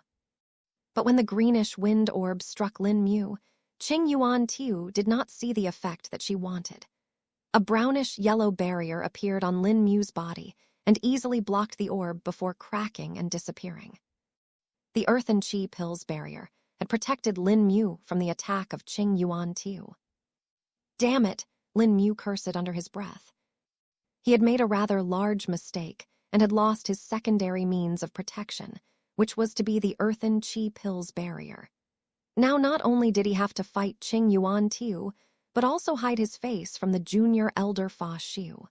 Speaker 1: But when the greenish wind orb struck Lin Mu, Qing Yuan-tu did not see the effect that she wanted. A brownish-yellow barrier appeared on Lin Mu's body and easily blocked the orb before cracking and disappearing. The Earth and Qi Pills barrier had protected Lin Mu from the attack of Qing Yuan-tu. Damn it, Lin Mu cursed under his breath. He had made a rather large mistake and had lost his secondary means of protection, which was to be the Earthen Qi Pills barrier. Now not only did he have to fight Qing Yuan-tu, but also hide his face from the junior elder Fa Xiu.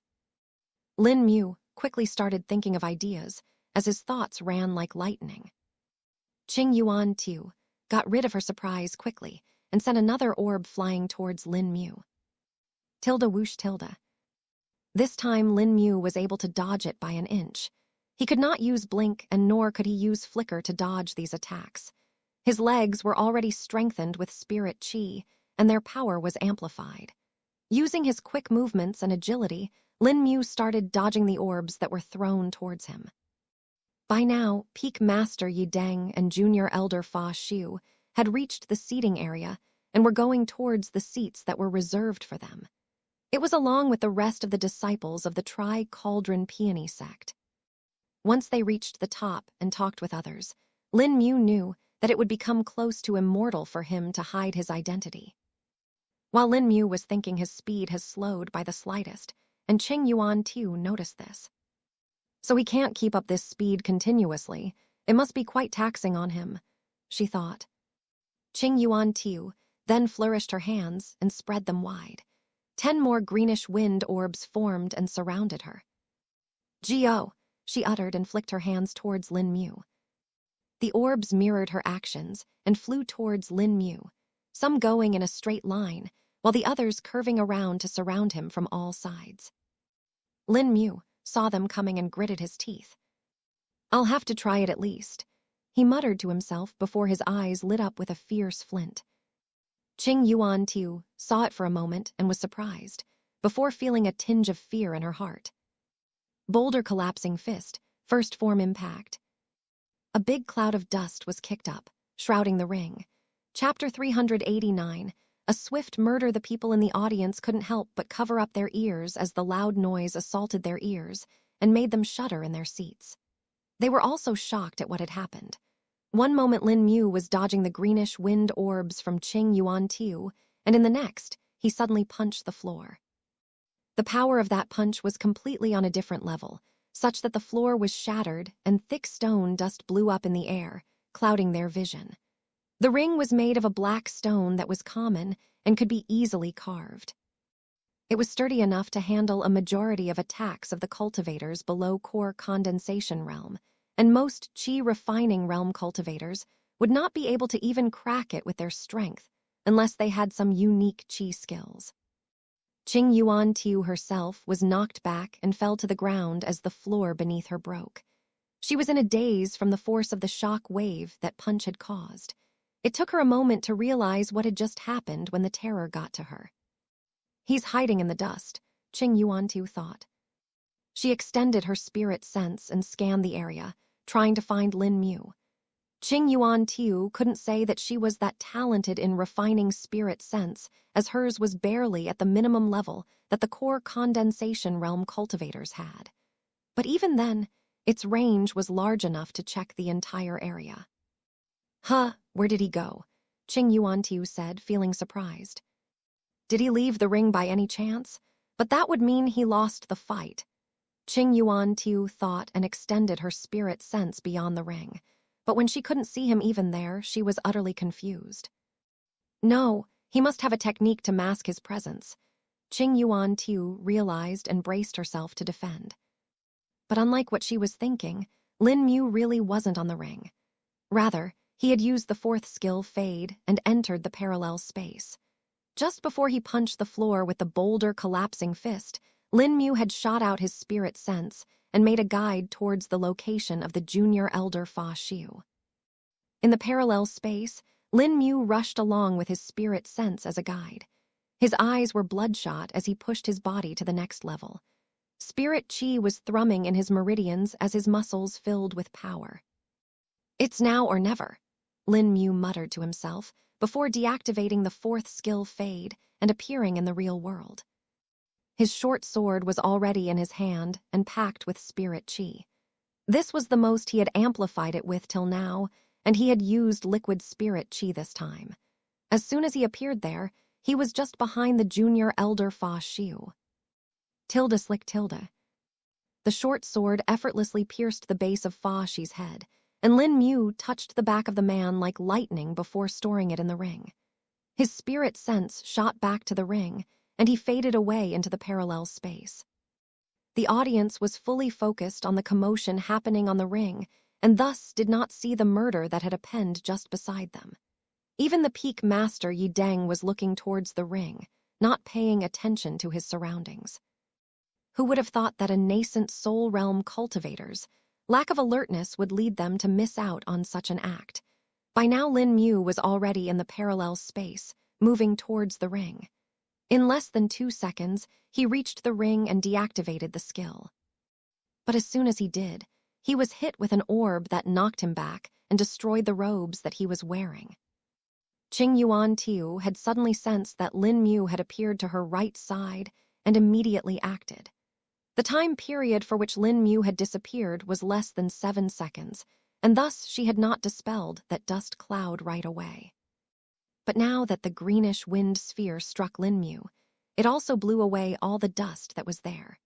Speaker 1: Lin Mu quickly started thinking of ideas, as his thoughts ran like lightning. Qing Yuan-tu got rid of her surprise quickly and sent another orb flying towards Lin Mu. Tilde whoosh tilde. This time Lin Mu was able to dodge it by an inch. He could not use blink, and nor could he use flicker to dodge these attacks. His legs were already strengthened with spirit qi, and their power was amplified. Using his quick movements and agility, Lin Mu started dodging the orbs that were thrown towards him. By now, Peak Master Yi Deng and Junior Elder Fa Xiu had reached the seating area and were going towards the seats that were reserved for them. It was along with the rest of the disciples of the Tri-Cauldron Peony sect. Once they reached the top and talked with others, Lin Mu knew that it would become close to immortal for him to hide his identity. While Lin Mu was thinking, his speed has slowed by the slightest, and Qing Yuan-tu noticed this. So he can't keep up this speed continuously. It must be quite taxing on him, she thought. Qing Yuan-tu then flourished her hands and spread them wide. 10 more greenish wind orbs formed and surrounded her. "Gio," she uttered and flicked her hands towards Lin Mu. The orbs mirrored her actions and flew towards Lin Mu, some going in a straight line, while the others curving around to surround him from all sides. Lin Mu saw them coming and gritted his teeth. "I'll have to try it at least," he muttered to himself before his eyes lit up with a fierce flint. Qing Yuan-tu saw it for a moment and was surprised, before feeling a tinge of fear in her heart. Boulder collapsing fist, first form impact. A big cloud of dust was kicked up, shrouding the ring. Chapter 389, a swift murder. The people in the audience couldn't help but cover up their ears as the loud noise assaulted their ears and made them shudder in their seats. They were also shocked at what had happened. One moment Lin Mu was dodging the greenish wind orbs from Qing Yuan-tu, and in the next, he suddenly punched the floor. The power of that punch was completely on a different level, such that the floor was shattered and thick stone dust blew up in the air, clouding their vision. The ring was made of a black stone that was common and could be easily carved. It was sturdy enough to handle a majority of attacks of the cultivators below core condensation realm, and most Qi refining realm cultivators would not be able to even crack it with their strength unless they had some unique Qi skills. Qing Yuan-tu herself was knocked back and fell to the ground as the floor beneath her broke. She was in a daze from the force of the shock wave that punch had caused. It took her a moment to realize what had just happened when the terror got to her. "He's hiding in the dust," Qing Yuan-tu thought. She extended her spirit sense and scanned the area, trying to find Lin Mu. Qing Yuan-tu couldn't say that she was that talented in refining spirit sense, as hers was barely at the minimum level that the core condensation realm cultivators had. But even then, its range was large enough to check the entire area. Huh, where did he go? Qing Yuan-tu said, feeling surprised. Did he leave the ring by any chance? But that would mean he lost the fight. Qing Yuan-tu thought and extended her spirit sense beyond the ring. But when she couldn't see him even there, she was utterly confused. No, he must have a technique to mask his presence. Qing Yuan-tu realized and braced herself to defend. But unlike what she was thinking, Lin Mu really wasn't on the ring. Rather, he had used the fourth skill, Fade, and entered the parallel space. Just before he punched the floor with the boulder-collapsing fist, Lin Mu had shot out his spirit sense and made a guide towards the location of the junior elder Fa Xiu. In the parallel space, Lin Mu rushed along with his spirit sense as a guide. His eyes were bloodshot as he pushed his body to the next level. Spirit chi was thrumming in his meridians as his muscles filled with power. It's now or never, Lin Mu muttered to himself before deactivating the fourth skill, Fade, and appearing in the real world. His short sword was already in his hand and packed with spirit chi. This was the most he had amplified it with till now, and he had used liquid spirit chi this time. As soon as he appeared there, he was just behind the junior elder Fa Xiu. Tilde slick tilde. The short sword effortlessly pierced the base of Fa Xi's head, and Lin Mu touched the back of the man like lightning before storing it in the ring. His spirit sense shot back to the ring, and he faded away into the parallel space. The audience was fully focused on the commotion happening on the ring, and thus did not see the murder that had happened just beside them. Even the peak master Yi Deng was looking towards the ring, not paying attention to his surroundings. Who would have thought that a nascent soul realm cultivator's lack of alertness would lead them to miss out on such an act? By now Lin Mu was already in the parallel space, moving towards the ring. In less than 2 seconds, he reached the ring and deactivated the skill. But as soon as he did, he was hit with an orb that knocked him back and destroyed the robes that he was wearing. Qing Yuan-tu had suddenly sensed that Lin Mu had appeared to her right side and immediately acted. The time period for which Lin Mu had disappeared was less than 7 seconds, and thus she had not dispelled that dust cloud right away. But now that the greenish wind sphere struck Lin Mu, it also blew away all the dust that was there.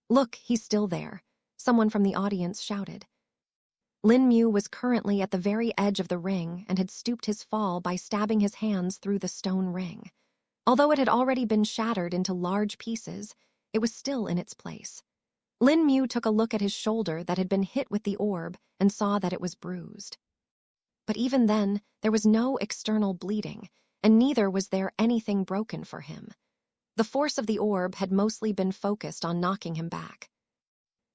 Speaker 1: Look, he's still there, someone from the audience shouted. Lin Mu was currently at the very edge of the ring and had stooped his fall by stabbing his hands through the stone ring. Although it had already been shattered into large pieces, it was still in its place. Lin Mu took a look at his shoulder that had been hit with the orb and saw that it was bruised. But even then, there was no external bleeding, and neither was there anything broken for him. The force of the orb had mostly been focused on knocking him back.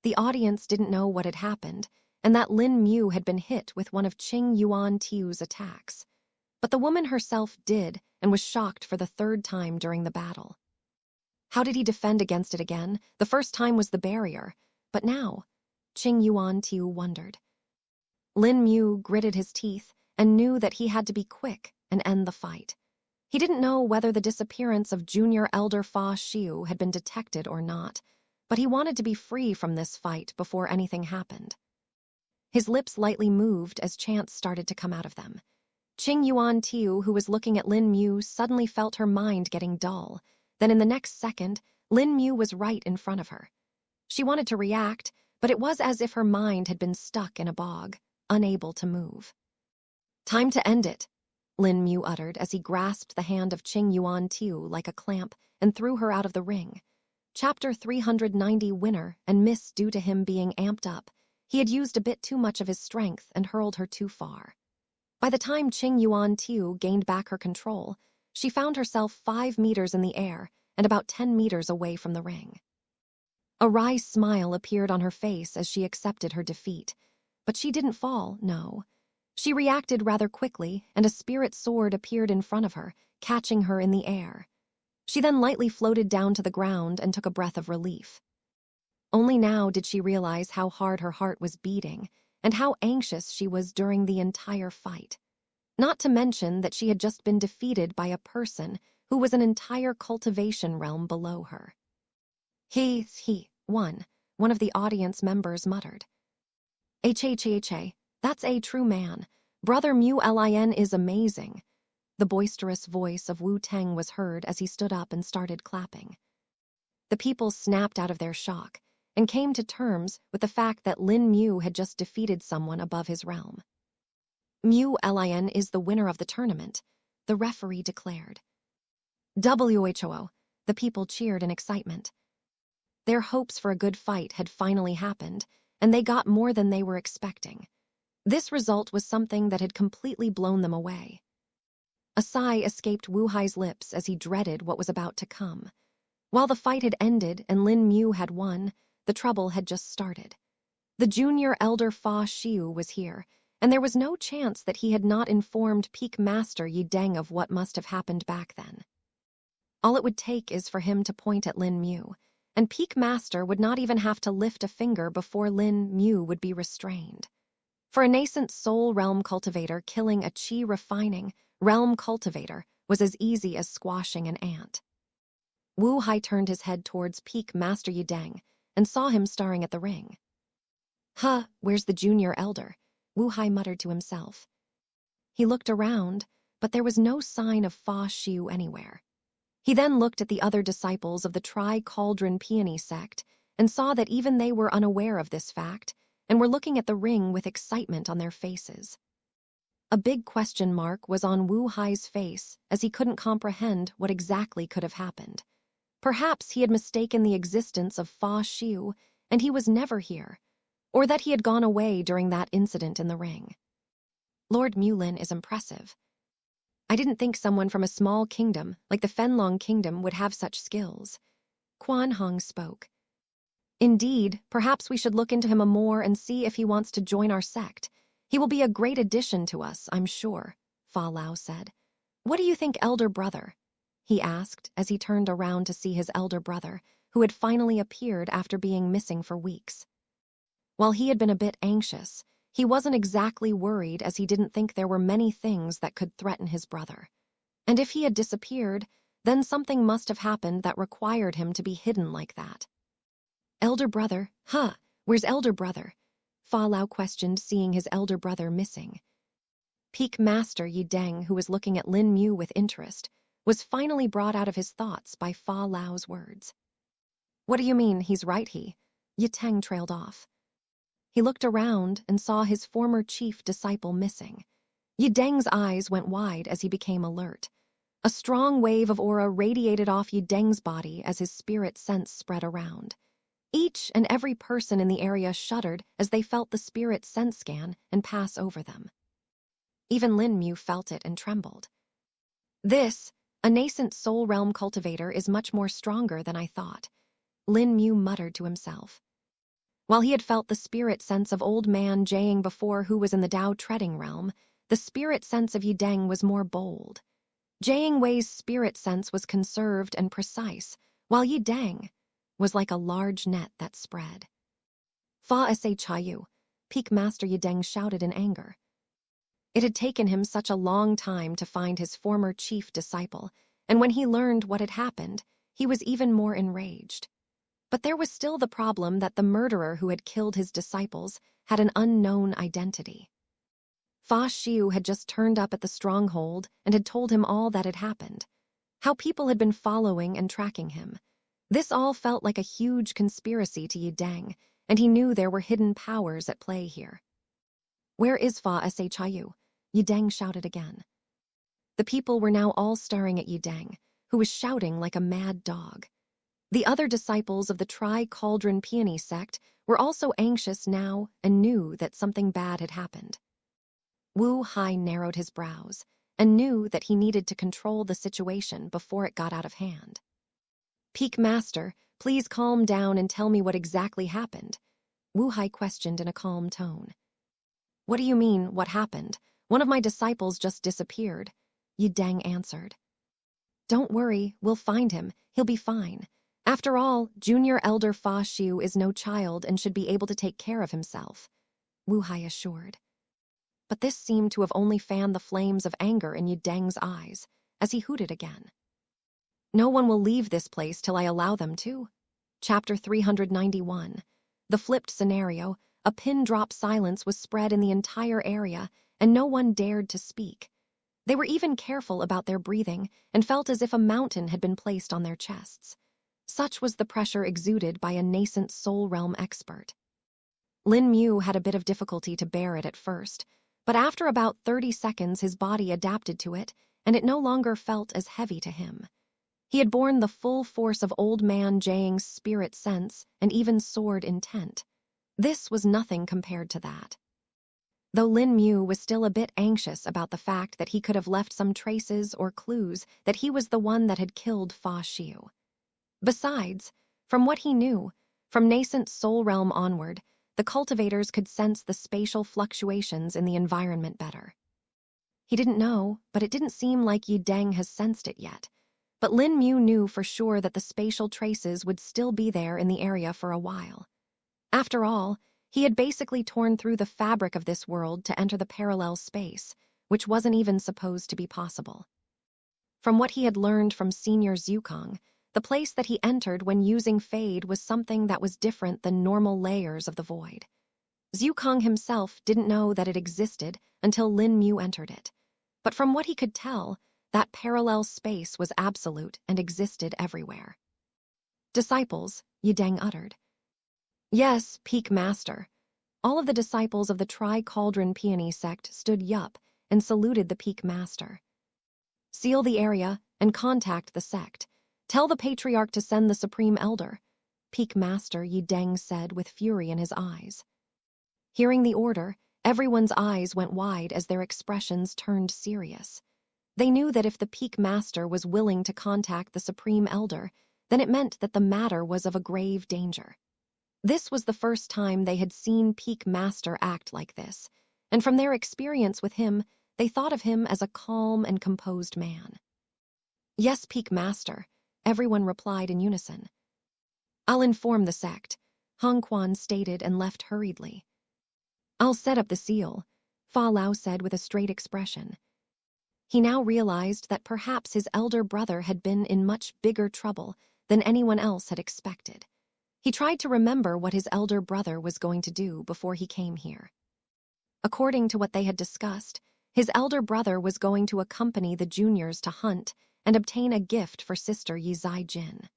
Speaker 1: The audience didn't know what had happened, and that Lin Mu had been hit with one of Qing Yuan-tu's attacks. But the woman herself did, and was shocked for the 3rd time during the battle. How did he defend against it again? The first time was the barrier, but now, Qing Yuan-tu wondered. Lin Mu gritted his teeth and knew that he had to be quick and end the fight. He didn't know whether the disappearance of junior elder Fa Xiu had been detected or not, but he wanted to be free from this fight before anything happened. His lips lightly moved as chants started to come out of them. Qing Yuan-tu, who was looking at Lin Mu, suddenly felt her mind getting dull. Then in the next second, Lin Mu was right in front of her. She wanted to react, but it was as if her mind had been stuck in a bog, unable to move. Time to end it, Lin Mu uttered as he grasped the hand of Qing Yuan-tu like a clamp and threw her out of the ring. Chapter 390 Winner and miss due to him being amped up. He had used a bit too much of his strength and hurled her too far. By the time Qing Yuan-tu gained back her control, she found herself 5 meters in the air and about 10 meters away from the ring. A wry smile appeared on her face as she accepted her defeat. But she didn't fall, no. She reacted rather quickly, and a spirit sword appeared in front of her, catching her in the air. She then lightly floated down to the ground and took a breath of relief. Only now did she realize how hard her heart was beating and how anxious she was during the entire fight. Not to mention that she had just been defeated by a person who was an entire cultivation realm below her. He won, one of the audience members muttered. That's a true man. Brother Mu Lin is amazing. The boisterous voice of Wu Teng was heard as he stood up and started clapping. The people snapped out of their shock and came to terms with the fact that Lin Mu had just defeated someone above his realm. Mu Lin is the winner of the tournament, the referee declared. Who! The people cheered in excitement. Their hopes for a good fight had finally happened, and they got more than they were expecting. This result was something that had completely blown them away. A sigh escaped Wu Hai's lips as he dreaded what was about to come. While the fight had ended and Lin Mu had won, the trouble had just started. The junior elder Fa Xiu was here, and there was no chance that he had not informed Peak Master Yi Deng of what must have happened back then. All it would take is for him to point at Lin Mu, and Peak Master would not even have to lift a finger before Lin Mu would be restrained. For a nascent soul realm cultivator, killing a chi-refining realm cultivator was as easy as squashing an ant. Wu Hai turned his head towards Peak Master Yi Deng and saw him staring at the ring. Where's the junior elder? Wu Hai muttered to himself. He looked around, but there was no sign of Fa Xiu anywhere. He then looked at the other disciples of the Tri-Cauldron Peony sect and saw that even they were unaware of this fact and were looking at the ring with excitement on their faces. A big question mark was on Wu Hai's face as he couldn't comprehend what exactly could have happened. Perhaps he had mistaken the existence of Fa Xiu and he was never here, or that he had gone away during that incident in the ring. Lord Mulin is impressive. I didn't think someone from a small kingdom like the Fenlong Kingdom would have such skills. Quan Hong spoke. Indeed, perhaps we should look into him more and see if he wants to join our sect. He will be a great addition to us, I'm sure, Fa Lao said. What do you think, elder brother? He asked as he turned around to see his elder brother, who had finally appeared after being missing for weeks. While he had been a bit anxious, he wasn't exactly worried as he didn't think there were many things that could threaten his brother. And if he had disappeared, then something must have happened that required him to be hidden like that. Elder brother? Where's elder brother? Fa Lao questioned, seeing his elder brother missing. Peak Master Yi Deng, who was looking at Lin Mu with interest, was finally brought out of his thoughts by Fa Lao's words. What do you mean, he's right, Yi Teng trailed off. He looked around and saw his former chief disciple missing. Yi Deng's eyes went wide as he became alert. A strong wave of aura radiated off Yi Deng's body as his spirit sense spread around. Each and every person in the area shuddered as they felt the spirit sense scan and pass over them. Even Lin Mu felt it and trembled. This, a nascent soul realm cultivator, is much more stronger than I thought, Lin Mu muttered to himself. While he had felt the spirit sense of old man Jiang before, who was in the Dao treading realm, the spirit sense of Yi Deng was more bold. Jiang Wei's spirit sense was conserved and precise, while Yi Deng was like a large net that spread. Fa sa chayu, Peak Master Yi Deng shouted in anger. It had taken him such a long time to find his former chief disciple, and when he learned what had happened, he was even more enraged. But there was still the problem that the murderer who had killed his disciples had an unknown identity. Fa Xiu had just turned up at the stronghold and had told him all that had happened, how people had been following and tracking him. This all felt like a huge conspiracy to Yi Deng, and he knew there were hidden powers at play here. Where is Fa Sa Chayu? Yi Deng shouted again. The people were now all staring at Yi Deng, who was shouting like a mad dog. The other disciples of the Tri-Cauldron Peony sect were also anxious now and knew that something bad had happened. Wu Hai narrowed his brows and knew that he needed to control the situation before it got out of hand. Peak Master, please calm down and tell me what exactly happened, Wu Hai questioned in a calm tone. What do you mean, what happened? One of my disciples just disappeared, Yi Deng answered. "Don't worry, we'll find him. He'll be fine. After all, Junior Elder Fa Xiu is no child and should be able to take care of himself," Wu Hai assured. But this seemed to have only fanned the flames of anger in Yu Deng's eyes, as he hooted again. "No one will leave this place till I allow them to." Chapter 391. The flipped scenario, a pin-drop silence was spread in the entire area, and no one dared to speak. They were even careful about their breathing and felt as if a mountain had been placed on their chests. Such was the pressure exuded by a nascent soul realm expert. Lin Mu had a bit of difficulty to bear it at first, but after about 30 seconds his body adapted to it, and it no longer felt as heavy to him. He had borne the full force of Old Man Jiang's spirit sense and even sword intent. This was nothing compared to that. Though Lin Mu was still a bit anxious about the fact that he could have left some traces or clues that he was the one that had killed Fa Xiu. Besides, from what he knew, from nascent soul realm onward, the cultivators could sense the spatial fluctuations in the environment better. He didn't know, but it didn't seem like Yu Deng has sensed it yet. But Lin Mu knew for sure that the spatial traces would still be there in the area for a while. After all, he had basically torn through the fabric of this world to enter the parallel space, which wasn't even supposed to be possible. From what he had learned from Senior Zukong, the place that he entered when using Fade was something that was different than normal layers of the void. Zukong himself didn't know that it existed until Lin Mu entered it. But from what he could tell, that parallel space was absolute and existed everywhere. "Disciples," Yu Deng uttered. "Yes, Peak Master." All of the disciples of the Tri-Cauldron Peony sect stood yup and saluted the Peak Master. "Seal the area and contact the sect. Tell the Patriarch to send the Supreme Elder," Peak Master Yu Deng said with fury in his eyes. Hearing the order, everyone's eyes went wide as their expressions turned serious. They knew that if the Peak Master was willing to contact the Supreme Elder, then it meant that the matter was of a grave danger. This was the first time they had seen Peak Master act like this, and from their experience with him, they thought of him as a calm and composed man. "Yes, Peak Master," everyone replied in unison. "I'll inform the sect," Hong Quan stated and left hurriedly. "I'll set up the seal," Fa Lao said with a straight expression. He now realized that perhaps his elder brother had been in much bigger trouble than anyone else had expected. He tried to remember what his elder brother was going to do before he came here. According to what they had discussed, his elder brother was going to accompany the juniors to hunt and obtain a gift for Sister Yi Zai Jin.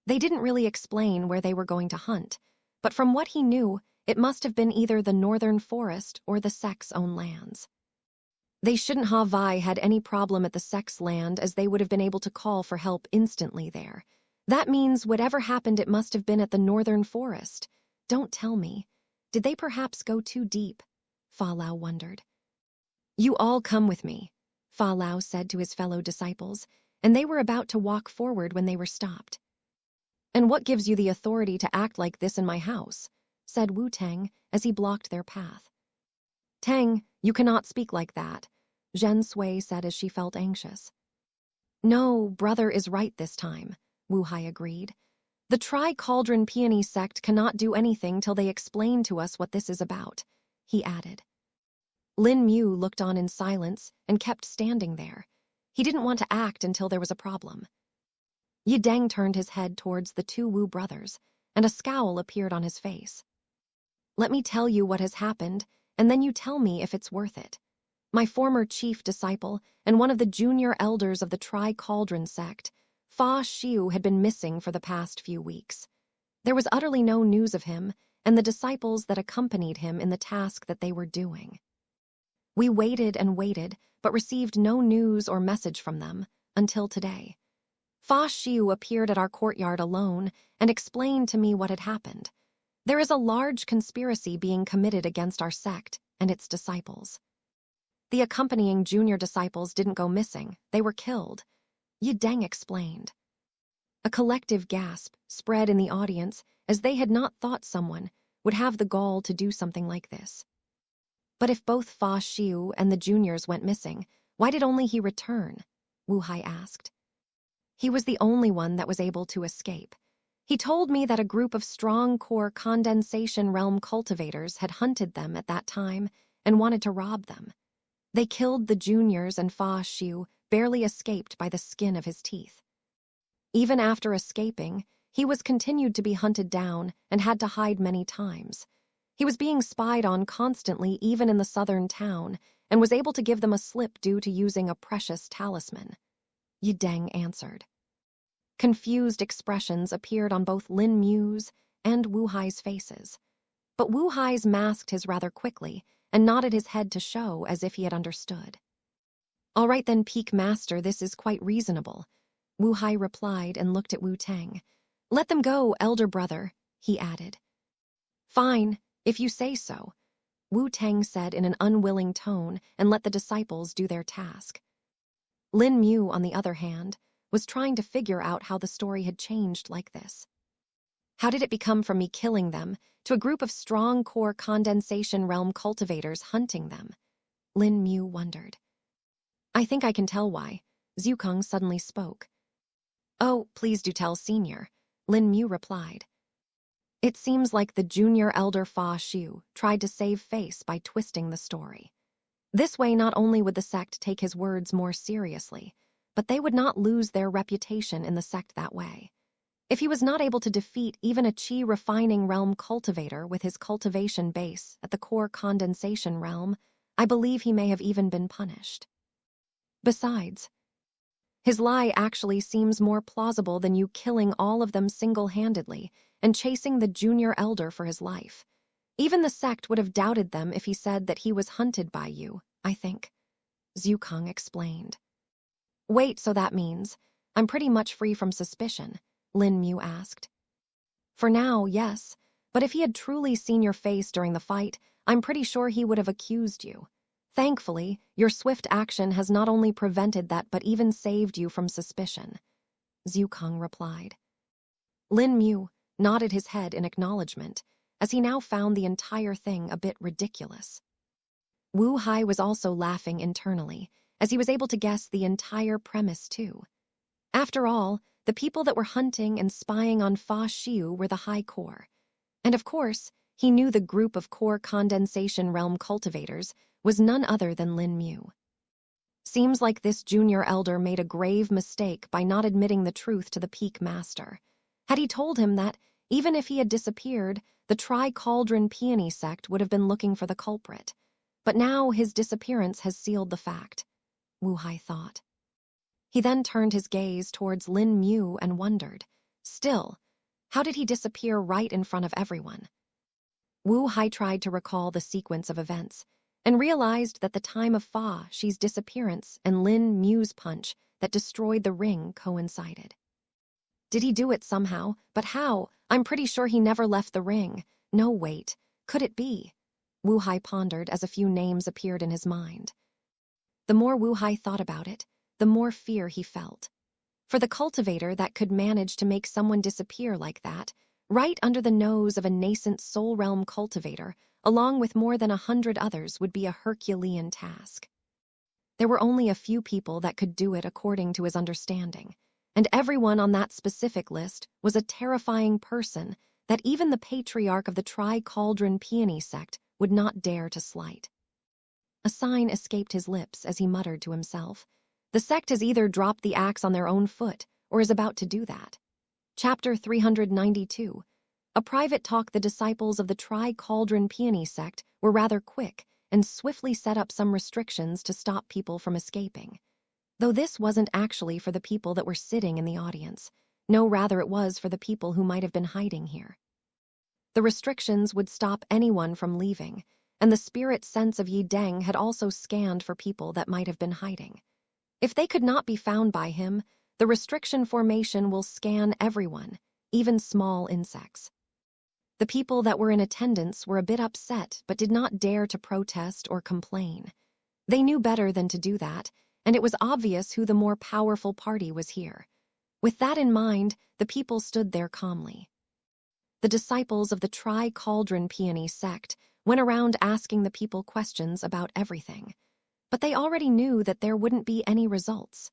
Speaker 1: They didn't really explain where they were going to hunt, but from what he knew, it must have been either the northern forest or the sect's own lands. They shouldn't have had any problem at the sect's land, as they would have been able to call for help instantly there. That means whatever happened, it must have been at the northern forest. Don't tell me. Did they perhaps go too deep? Fa Lao wondered. "You all come with me," Fa Lao said to his fellow disciples, and they were about to walk forward when they were stopped. "And what gives you the authority to act like this in my house?" said Wu Teng as he blocked their path. "Teng, you cannot speak like that," Zhen Sui said as she felt anxious. "No, brother is right this time," Wu Hai agreed. "The Tri-Cauldron Peony sect cannot do anything till they explain to us what this is about," he added. Lin Mu looked on in silence and kept standing there. He didn't want to act until there was a problem. Yu Deng turned his head towards the two Wu brothers, and a scowl appeared on his face. "Let me tell you what has happened, and then you tell me if it's worth it. My former chief disciple and one of the junior elders of the Tri-Cauldron sect, Fa Xiu, had been missing for the past few weeks. There was utterly no news of him and the disciples that accompanied him in the task that they were doing. We waited and waited, but received no news or message from them until today. Fa Xiu appeared at our courtyard alone and explained to me what had happened. There is a large conspiracy being committed against our sect and its disciples. The accompanying junior disciples didn't go missing, they were killed," Yu Deng explained. A collective gasp spread in the audience, as they had not thought someone would have the gall to do something like this. "But if both Fa Xiu and the juniors went missing, why did only he return?" Wu Hai asked. He was the only one that was able to escape. He told me that a group of strong core condensation realm cultivators had hunted them at that time and wanted to rob them. They killed the juniors and Fa Xiu barely escaped by the skin of his teeth. Even after escaping, he was continued to be hunted down and had to hide many times. He was being spied on constantly even in the southern town and was able to give them a slip due to using a precious talisman. Yi Deng answered. Confused expressions appeared on both Lin Mu's and Wu Hai's faces. But Wu Hai's masked his rather quickly and nodded his head to show as if he had understood. All right then, Peak Master, this is quite reasonable. Wu Hai replied and looked at Wu Teng. Let them go, elder brother, he added. Fine, if you say so, Wu Teng said in an unwilling tone and let the disciples do their task. Lin Mu, on the other hand, was trying to figure out how the story had changed like this. How did it become from me killing them to a group of strong core condensation realm cultivators hunting them? Lin Mu wondered. I think I can tell why. Zhukong suddenly spoke. Oh, please do tell, Senior, Lin Mu replied. It seems like the junior elder Fa Xiu tried to save face by twisting the story. This way not only would the sect take his words more seriously, but they would not lose their reputation in the sect that way. If he was not able to defeat even a Qi refining realm cultivator with his cultivation base at the core condensation realm, I believe he may have even been punished. Besides, his lie actually seems more plausible than you killing all of them single-handedly and chasing the junior elder for his life. Even the sect would have doubted them if he said that he was hunted by you, I think, Zhukong explained. Wait, so that means I'm pretty much free from suspicion, Lin Mu asked. For now, yes, but if he had truly seen your face during the fight, I'm pretty sure he would have accused you. Thankfully, your swift action has not only prevented that but even saved you from suspicion, Zhukong replied. Lin Mu nodded his head in acknowledgement, as he now found the entire thing a bit ridiculous. Wu Hai was also laughing internally, as he was able to guess the entire premise too. After all, the people that were hunting and spying on Fa Xiu were the High Core. And of course, he knew the group of core condensation realm cultivators was none other than Lin Mu. Seems like this junior elder made a grave mistake by not admitting the truth to the Peak Master. Had he told him that, even if he had disappeared, the Tri-Cauldron Peony sect would have been looking for the culprit. But now his disappearance has sealed the fact, Wu Hai thought. He then turned his gaze towards Lin Mu and wondered, still, how did he disappear right in front of everyone? Wu Hai tried to recall the sequence of events and realized that the time of Fa Xi's disappearance and Lin Mu's punch that destroyed the ring coincided. Did he do it somehow? But how? I'm pretty sure he never left the ring. No, wait. Could it be? Wu Hai pondered as a few names appeared in his mind. The more Wu Hai thought about it, the more fear he felt. For the cultivator that could manage to make someone disappear like that, right under the nose of a nascent soul realm cultivator, along with more than 100 others, would be a Herculean task. There were only a few people that could do it according to his understanding, and everyone on that specific list was a terrifying person that even the patriarch of the Tri-Cauldron Peony sect would not dare to slight. A sign escaped his lips as he muttered to himself. The sect has either dropped the axe on their own foot or is about to do that. Chapter 392. A private talk. The disciples of the Tri-Cauldron Peony sect were rather quick and swiftly set up some restrictions to stop people from escaping. Though this wasn't actually for the people that were sitting in the audience. No, rather it was for the people who might have been hiding here. The restrictions would stop anyone from leaving, and the spirit sense of Yi Deng had also scanned for people that might have been hiding. If they could not be found by him, the restriction formation will scan everyone, even small insects. The people that were in attendance were a bit upset but did not dare to protest or complain. They knew better than to do that, and it was obvious who the more powerful party was here. With that in mind, the people stood there calmly. The disciples of the Tri-Cauldron Peony sect went around asking the people questions about everything. But they already knew that there wouldn't be any results.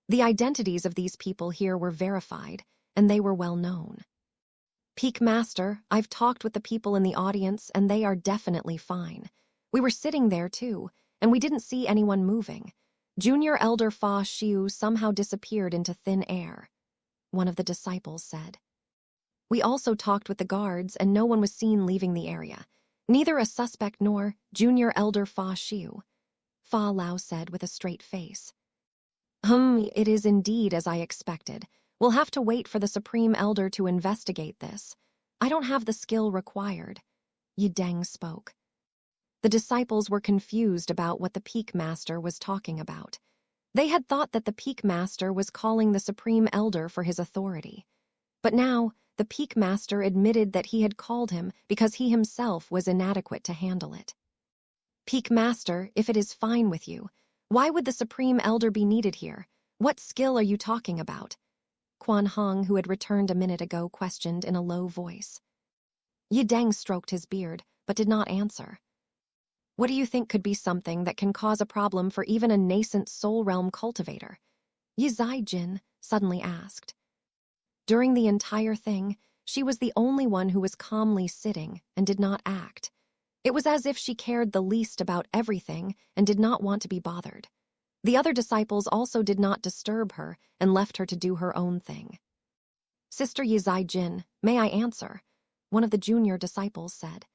Speaker 1: The identities of these people here were verified, and they were well known. Peak Master, I've talked with the people in the audience, and they are definitely fine. We were sitting there, too, and we didn't see anyone moving. Junior Elder Fa Xiu somehow disappeared into thin air, one of the disciples said. We also talked with the guards, and no one was seen leaving the area. Neither a suspect nor Junior Elder Fa Xiu, Fa Lao said with a straight face. It is indeed as I expected. We'll have to wait for the Supreme Elder to investigate this. I don't have the skill required. Yi Deng spoke. The disciples were confused about what the Peak Master was talking about. They had thought that the Peak Master was calling the Supreme Elder for his authority. But now, the Peak Master admitted that he had called him because he himself was inadequate to handle it. Peak Master, if it is fine with you, why would the Supreme Elder be needed here? What skill are you talking about? Quan Hong, who had returned a minute ago, questioned in a low voice. Yi Deng stroked his beard, but did not answer. What do you think could be something that can cause a problem for even a nascent soul realm cultivator? Yi Jin suddenly asked. During the entire thing, she was the only one who was calmly sitting and did not act. It was as if she cared the least about everything and did not want to be bothered. The other disciples also did not disturb her and left her to do her own thing. Sister Yi Jin, may I answer? One of the junior disciples said.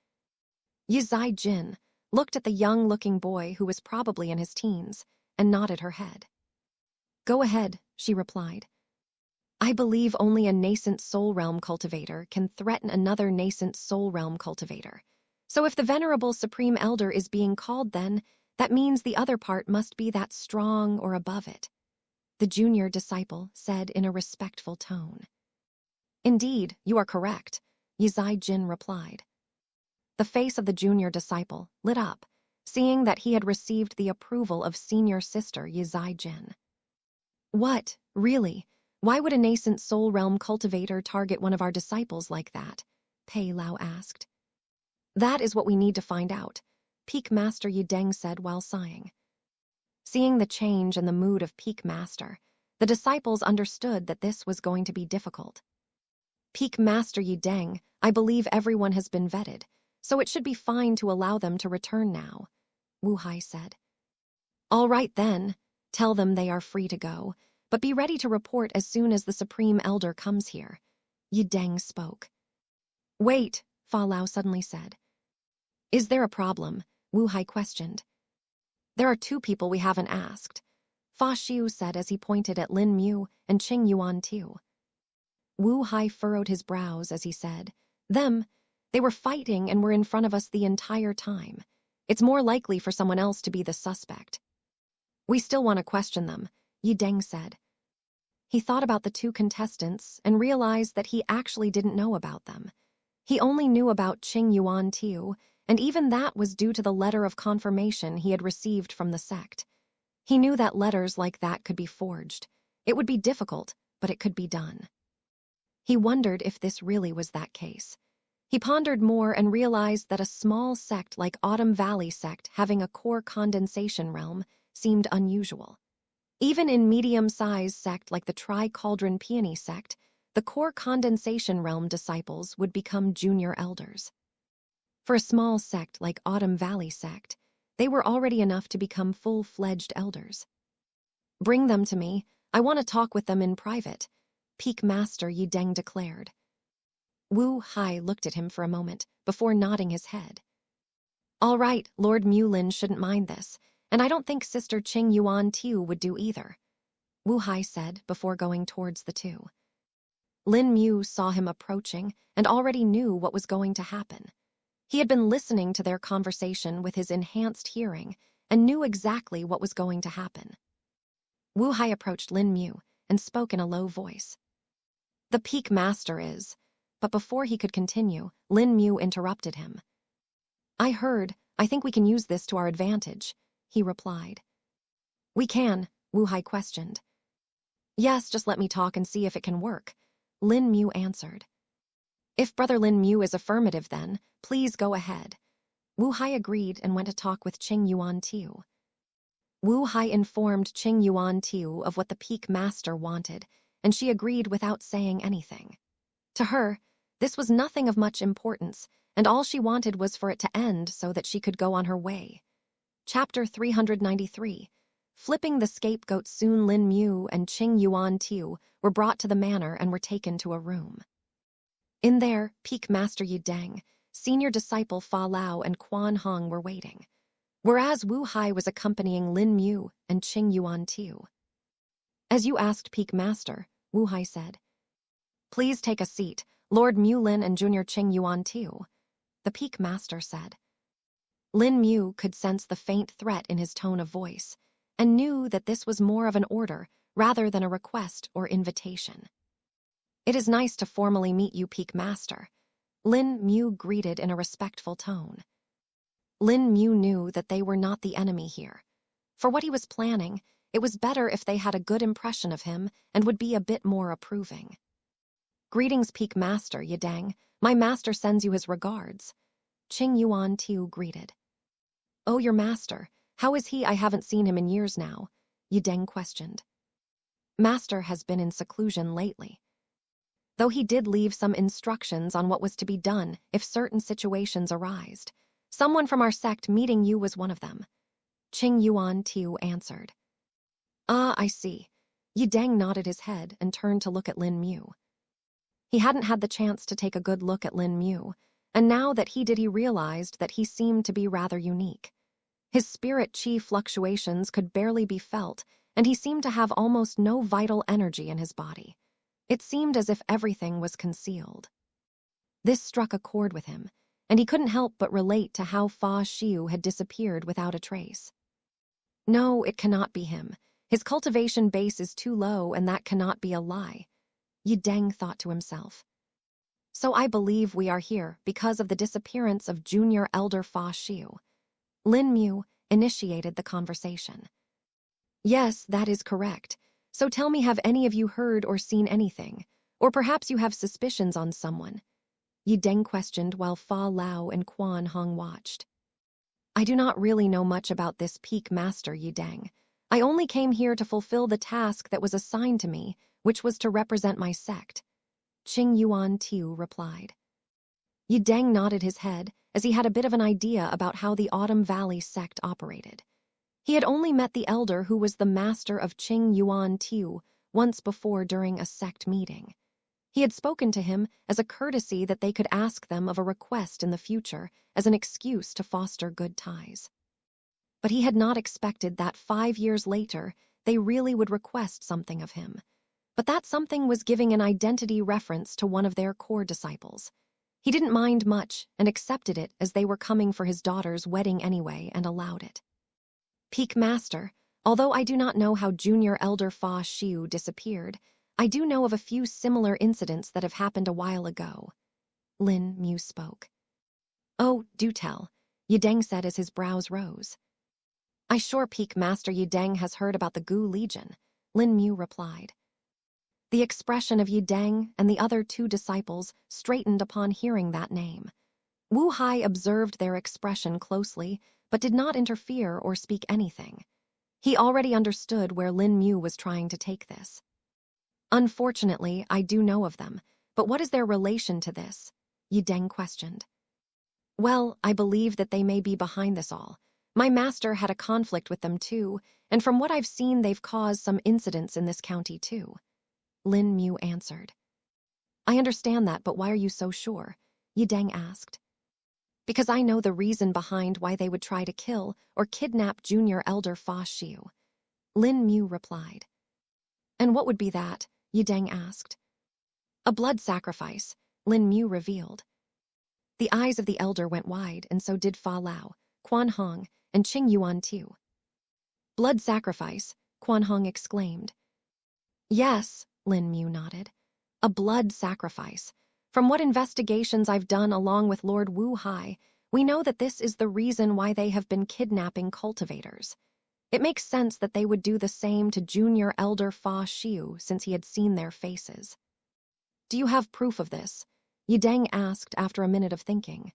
Speaker 1: Yi Jin looked at the young-looking boy who was probably in his teens and nodded her head. Go ahead, she replied. I believe only a nascent soul realm cultivator can threaten another nascent soul realm cultivator. So if the Venerable Supreme Elder is being called then, that means the other part must be that strong or above it. The junior disciple said in a respectful tone. Indeed, you are correct, Yi Jin replied. The face of the junior disciple lit up, seeing that he had received the approval of senior sister Yi Jin. What, really? Why would a nascent soul realm cultivator target one of our disciples like that? Pei Lao asked. That is what we need to find out, Peak Master Yi Deng said while sighing. Seeing the change in the mood of Peak Master, the disciples understood that this was going to be difficult. Peak Master Yi Deng, I believe everyone has been vetted, so it should be fine to allow them to return now, Wu Hai said. All right then, tell them they are free to go, but be ready to report as soon as the Supreme Elder comes here, Yi Deng spoke. Wait, Fa Lao suddenly said. Is there a problem? Wu Hai questioned. There are two people we haven't asked, Fa Xiu said as he pointed at Lin Mu and Qing Yuan too. Wu Hai furrowed his brows as he said, Them, they were fighting and were in front of us the entire time. It's more likely for someone else to be the suspect. We still want to question them, Yi Deng said. He thought about the two contestants and realized that he actually didn't know about them. He only knew about Qing Yuan Tiu, and even that was due to the letter of confirmation he had received from the sect. He knew that letters like that could be forged. It would be difficult, but it could be done. He wondered if this really was that case. He pondered more and realized that a small sect like Autumn Valley sect having a core condensation realm seemed unusual. Even in medium-sized sect like the Tri-Cauldron Peony sect, the core condensation realm disciples would become junior elders. For a small sect like Autumn Valley sect, they were already enough to become full-fledged elders. Bring them to me. I want to talk with them in private, Peak Master Yi Deng declared. Wu Hai looked at him for a moment before nodding his head. All right, Lord Mulin shouldn't mind this, and I don't think Sister Qing Yuan Tiu would do either, Wu Hai said before going towards the two. Lin Mu saw him approaching and already knew what was going to happen. He had been listening to their conversation with his enhanced hearing and knew exactly what was going to happen. Wu Hai approached Lin Mu and spoke in a low voice. The Peak Master is, but before he could continue, Lin Mu interrupted him. I think we can use this to our advantage, he replied. We can, Wu Hai questioned. Yes, just let me talk and see if it can work, Lin Mu answered. If Brother Lin Mu is affirmative then, please go ahead. Wu Hai agreed and went to talk with Qing Yuan Tiu. Wu Hai informed Qing Yuan Tiu of what the peak master wanted, and she agreed without saying anything. To her, this was nothing of much importance, and all she wanted was for it to end so that she could go on her way. Chapter 393. Flipping the scapegoat. Soon Lin Mu and Qing Yuan Tiu were brought to the manor and were taken to a room. In there, Peak Master Yu Deng, senior disciple Fa Lao, and Quan Hong were waiting, whereas Wu Hai was accompanying Lin Mu and Qing Yuan Tiu. As you asked, Peak Master, Wu Hai said. Please take a seat, Lord Mu Lin and Junior Qing Yuan Tiu, the Peak Master said. Lin Mu could sense the faint threat in his tone of voice, and knew that this was more of an order rather than a request or invitation. It is nice to formally meet you, Peak Master, Lin Mu greeted in a respectful tone. Lin Mu knew that they were not the enemy here. For what he was planning, it was better if they had a good impression of him and would be a bit more approving. Greetings, Peak Master Yu Deng. My master sends you his regards, Qing Yuan Tiu greeted. Oh, your master, how is he? I haven't seen him in years now, Yu Deng questioned. Master has been in seclusion lately, though he did leave some instructions on what was to be done if certain situations arised. Someone from our sect meeting you was one of them, Qing Yuan Tiu answered. Ah, I see. Yu Deng nodded his head and turned to look at Lin Mu. He hadn't had the chance to take a good look at Lin Mu, and now that he did, he realized that he seemed to be rather unique. His spirit chi fluctuations could barely be felt, and he seemed to have almost no vital energy in his body. It seemed as if everything was concealed. This struck a chord with him, and he couldn't help but relate to how Fa Xiu had disappeared without a trace. No, it cannot be him. His cultivation base is too low, and that cannot be a lie, Yu Deng thought to himself. So I believe we are here because of the disappearance of Junior Elder Fa Xiu. Lin Mu initiated the conversation. Yes, that is correct. So tell me, have any of you heard or seen anything? Or perhaps you have suspicions on someone? Yu Deng questioned while Fa Lao and Quan Hong watched. I do not really know much about this Peak Master, Yu Deng. I only came here to fulfill the task that was assigned to me, which was to represent my sect, Qing Yuan Tiu replied. Yu Deng nodded his head as he had a bit of an idea about how the Autumn Valley sect operated. He had only met the elder who was the master of Qing Yuan Tiu once before during a sect meeting. He had spoken to him as a courtesy that they could ask them of a request in the future as an excuse to foster good ties. But he had not expected that 5 years later they really would request something of him. But that something was giving an identity reference to one of their core disciples. He didn't mind much and accepted it as they were coming for his daughter's wedding anyway and allowed it. Peak Master, although I do not know how Junior Elder Fa Xiu disappeared, I do know of a few similar incidents that have happened a while ago. Lin Mu spoke. Oh, do tell, Yu Deng said as his brows rose. I sure Peak Master Yu Deng has heard about the Gu Legion, Lin Mu replied. The expression of Yu Deng and the other two disciples straightened upon hearing that name. Wu Hai observed their expression closely, but did not interfere or speak anything. He already understood where Lin Mu was trying to take this. Unfortunately, I do know of them, but what is their relation to this? Yu Deng questioned. Well, I believe that they may be behind this all. My master had a conflict with them too, and from what I've seen, they've caused some incidents in this county too, Lin Mu answered. I understand that, but why are you so sure? Yu Deng asked. Because I know the reason behind why they would try to kill or kidnap Junior Elder Fa Xiu, Lin Mu replied. And what would be that? Yu Deng asked. A blood sacrifice, Lin Mu revealed. The eyes of the elder went wide, and so did Fa Lao, Quan Hong, and Qing Yuan Tiu. Blood sacrifice, Quan Hong exclaimed. Yes, Lin Mu nodded. A blood sacrifice. From what investigations I've done along with Lord Wu Hai, we know that this is the reason why they have been kidnapping cultivators. It makes sense that they would do the same to Junior Elder Fa Xiu since he had seen their faces. Do you have proof of this? Yu Deng asked after a minute of thinking.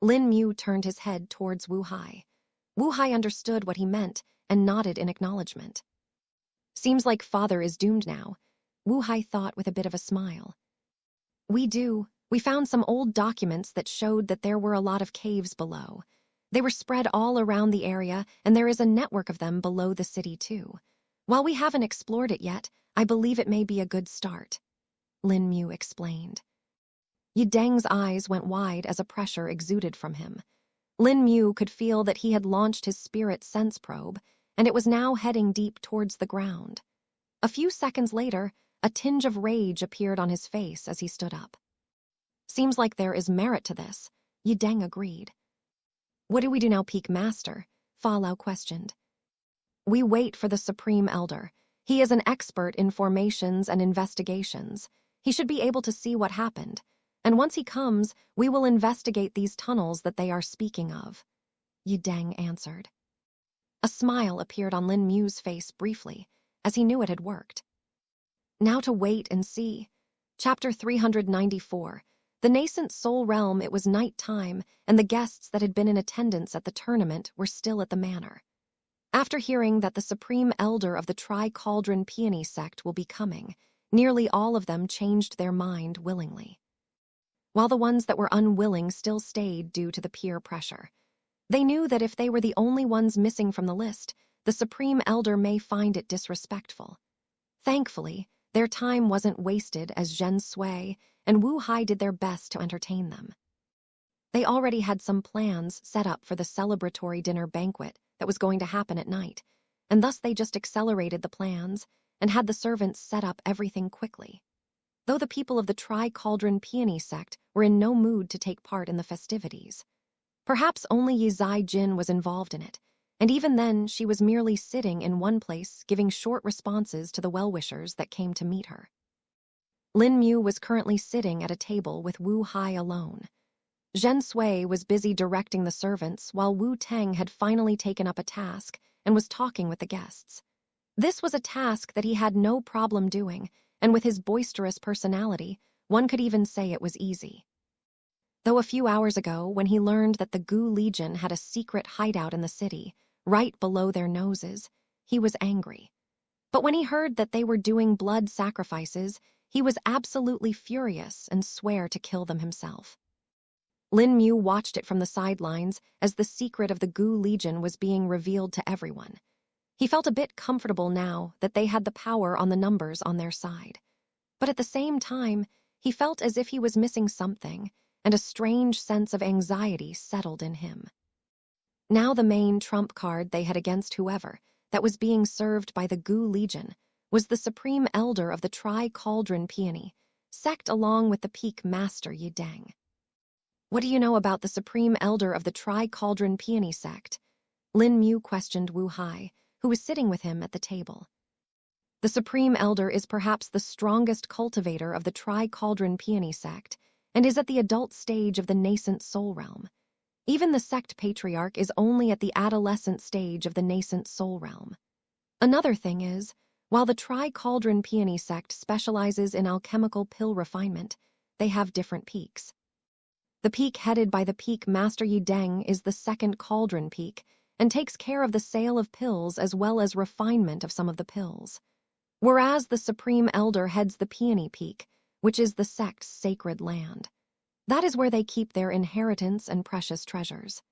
Speaker 1: Lin Mu turned his head towards Wu Hai. Wu Hai understood what he meant and nodded in acknowledgement. Seems like father is doomed now, Wu Hai thought with a bit of a smile. We do. We found some old documents that showed that there were a lot of caves below. They were spread all around the area, and there is a network of them below the city too. While we haven't explored it yet, I believe it may be a good start, Lin Mu explained. Yi Deng's eyes went wide as a pressure exuded from him. Lin Mu could feel that he had launched his spirit sense probe, and it was now heading deep towards the ground. A few seconds later, a tinge of rage appeared on his face as he stood up. Seems like there is merit to this, Yi Deng agreed. What do we do now, Peak Master? Fa Lao questioned. We wait for the Supreme Elder. He is an expert in formations and investigations. He should be able to see what happened. And once he comes, we will investigate these tunnels that they are speaking of, Yi Deng answered. A smile appeared on Lin Mu's face briefly, as he knew it had worked. Now to wait and see. Chapter 394. The nascent soul realm. It was night time, and the guests that had been in attendance at the tournament were still at the manor. After hearing that the Supreme Elder of the Tri-Cauldron Peony sect will be coming, nearly all of them changed their mind willingly, while the ones that were unwilling still stayed due to the peer pressure. They knew that if they were the only ones missing from the list, the Supreme Elder may find it disrespectful. Thankfully, their time wasn't wasted as Zhen Sui and Wu Hai did their best to entertain them. They already had some plans set up for the celebratory dinner banquet that was going to happen at night, and thus they just accelerated the plans and had the servants set up everything quickly. Though the people of the Tri-Cauldron Peony sect were in no mood to take part in the festivities. Perhaps only Yi Zai Jin was involved in it, and even then she was merely sitting in one place giving short responses to the well-wishers that came to meet her. Lin Mu was currently sitting at a table with Wu Hai alone. Zhen Sui was busy directing the servants while Wu Teng had finally taken up a task and was talking with the guests. This was a task that he had no problem doing, and with his boisterous personality, one could even say it was easy. Though a few hours ago, when he learned that the Gu Legion had a secret hideout in the city, right below their noses, he was angry. But when he heard that they were doing blood sacrifices, he was absolutely furious and swore to kill them himself. Lin Mu watched it from the sidelines as the secret of the Gu Legion was being revealed to everyone. He felt a bit comfortable now that they had the power on the numbers on their side. But at the same time, he felt as if he was missing something, and a strange sense of anxiety settled in him. Now the main trump card they had against whoever that was being served by the Gu Legion was the Supreme Elder of the Tri-Cauldron Peony sect along with the Peak Master Yi Deng. What do you know about the Supreme Elder of the Tri-Cauldron Peony sect? Lin Mu questioned Wu Hai, who was sitting with him at the table. The Supreme Elder is perhaps the strongest cultivator of the Tri-Cauldron Peony sect, and is at the adult stage of the nascent soul realm. Even the sect patriarch is only at the adolescent stage of the nascent soul realm. Another thing is, while the Tri-Cauldron Peony sect specializes in alchemical pill refinement, they have different peaks. The peak headed by the Peak Master Yi Deng is the second cauldron peak and takes care of the sale of pills as well as refinement of some of the pills. Whereas the Supreme Elder heads the Peony Peak, which is the sect's sacred land. That is where they keep their inheritance and precious treasures.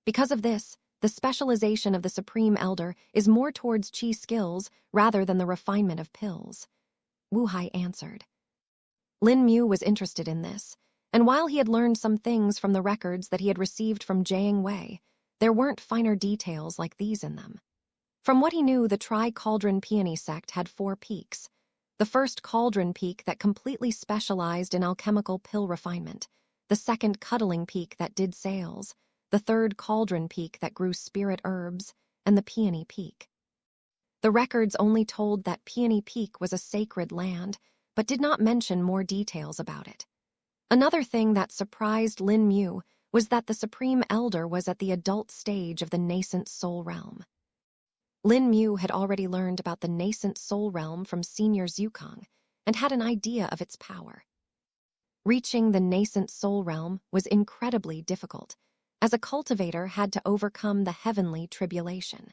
Speaker 1: Because of this, the specialization of the Supreme Elder is more towards qi skills rather than the refinement of pills, Wu Hai answered. Lin Mu was interested in this, and while he had learned some things from the records that he had received from Jiang Wei, there weren't finer details like these in them. From what he knew, the Tri-Cauldron Peony sect had 4 peaks. The first cauldron peak that completely specialized in alchemical pill refinement, the second cuddling peak that did sales, the third cauldron peak that grew spirit herbs, and the Peony Peak. The records only told that Peony Peak was a sacred land, but did not mention more details about it. Another thing that surprised Lin Mu was that the Supreme Elder was at the adult stage of the nascent soul realm. Lin Mu had already learned about the nascent soul realm from Senior Zukong and had an idea of its power. Reaching the nascent soul realm was incredibly difficult, as a cultivator had to overcome the heavenly tribulation.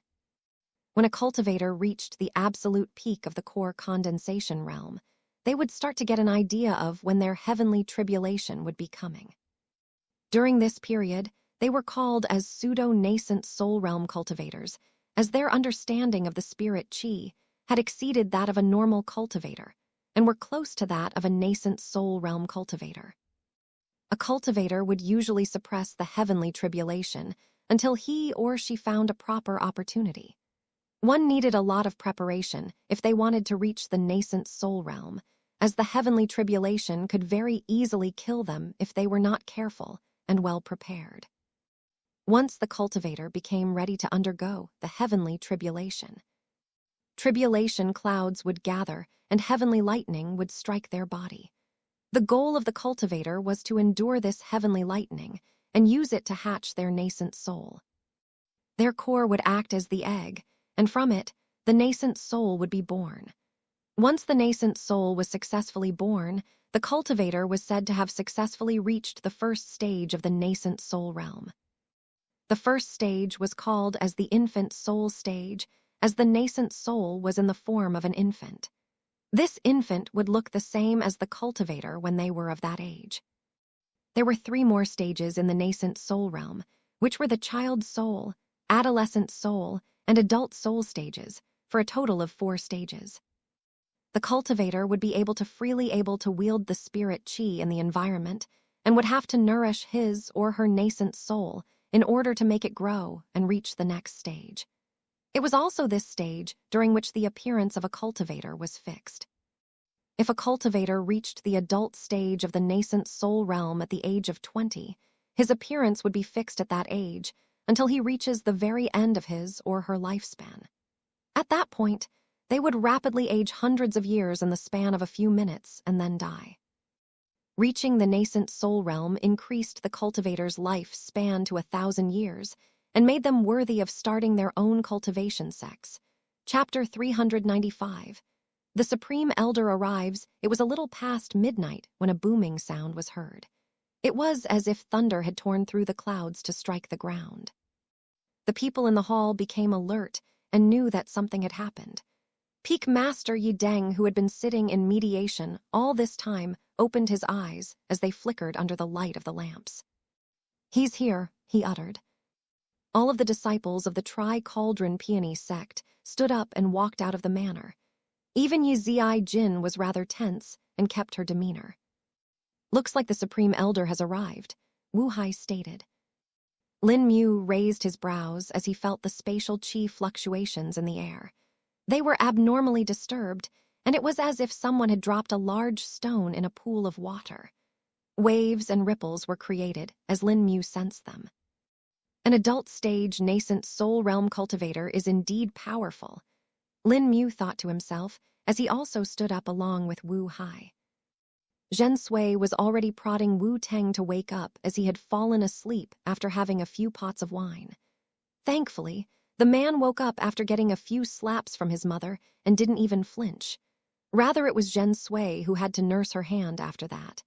Speaker 1: When a cultivator reached the absolute peak of the core condensation realm, they would start to get an idea of when their heavenly tribulation would be coming. During this period, they were called as pseudo-nascent soul realm cultivators, as their understanding of the spirit chi had exceeded that of a normal cultivator and were close to that of a nascent soul realm cultivator. A cultivator would usually suppress the heavenly tribulation until he or she found a proper opportunity. One needed a lot of preparation if they wanted to reach the nascent soul realm, as the heavenly tribulation could very easily kill them if they were not careful and well prepared. Once the cultivator became ready to undergo the heavenly tribulation, tribulation clouds would gather and heavenly lightning would strike their body. The goal of the cultivator was to endure this heavenly lightning and use it to hatch their nascent soul. Their core would act as the egg, and from it, the nascent soul would be born. Once the nascent soul was successfully born, the cultivator was said to have successfully reached the first stage of the nascent soul realm. The first stage was called as the infant soul stage, as the nascent soul was in the form of an infant. This infant would look the same as the cultivator when they were of that age. There were 3 more stages in the nascent soul realm, which were the child soul, adolescent soul, and adult soul stages, for a total of 4 stages. The cultivator would be able to wield the spirit chi in the environment and would have to nourish his or her nascent soul in order to make it grow and reach the next stage. It was also this stage during which the appearance of a cultivator was fixed. If a cultivator reached the adult stage of the nascent soul realm at the age of 20, his appearance would be fixed at that age until he reaches the very end of his or her lifespan. At that point, they would rapidly age hundreds of years in the span of a few minutes and then die. Reaching the nascent soul realm increased the cultivator's life span to 1,000 years and made them worthy of starting their own cultivation sects. Chapter 395. The Supreme Elder arrives. It was a little past midnight when a booming sound was heard. It was as if thunder had torn through the clouds to strike the ground. The people in the hall became alert and knew that something had happened. Peak Master Yi Deng, who had been sitting in mediation all this time, opened his eyes as they flickered under the light of the lamps. "He's here," he uttered. All of the disciples of the Tri-Cauldron Peony sect stood up and walked out of the manor. Even Yi Ziai Jin was rather tense and kept her demeanor. "Looks like the Supreme Elder has arrived," Wu Hai stated. Lin Mu raised his brows as he felt the spatial chi fluctuations in the air. They were abnormally disturbed, and it was as if someone had dropped a large stone in a pool of water. Waves and ripples were created as Lin Mu sensed them. An adult stage nascent soul realm cultivator is indeed powerful, Lin Mu thought to himself as he also stood up along with Wu Hai. Zhen Sui was already prodding Wu Teng to wake up as he had fallen asleep after having a few pots of wine. Thankfully, the man woke up after getting a few slaps from his mother and didn't even flinch. Rather, it was Zhen Sui who had to nurse her hand after that.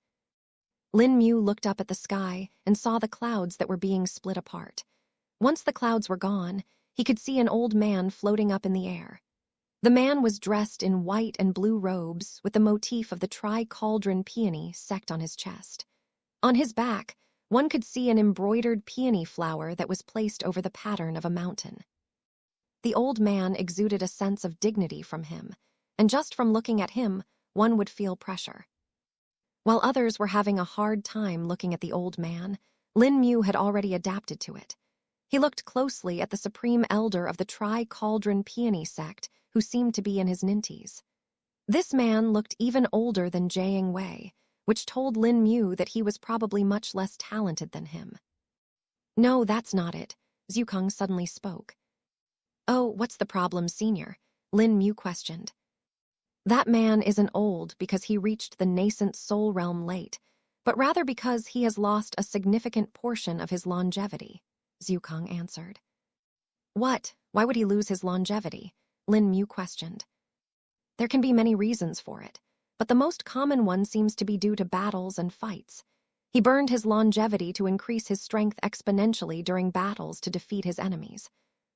Speaker 1: Lin Mu looked up at the sky and saw the clouds that were being split apart. Once the clouds were gone, he could see an old man floating up in the air. The man was dressed in white and blue robes with the motif of the Tri-Cauldron Peony sect on his chest. On his back, one could see an embroidered peony flower that was placed over the pattern of a mountain. The old man exuded a sense of dignity from him, and just from looking at him, one would feel pressure. While others were having a hard time looking at the old man, Lin Mu had already adapted to it. He looked closely at the Supreme Elder of the Tri-Cauldron Peony sect, who seemed to be in his ninties. This man looked even older than Jiang Wei, which told Lin Mu that he was probably much less talented than him. "No, that's not it," Zhukang suddenly spoke. "Oh, what's the problem, senior?" Lin Mu questioned. "That man isn't old because he reached the nascent soul realm late, but rather because he has lost a significant portion of his longevity," Zhukang answered. "What? Why would he lose his longevity?" Lin Mu questioned. "There can be many reasons for it, but the most common one seems to be due to battles and fights. He burned his longevity to increase his strength exponentially during battles to defeat his enemies.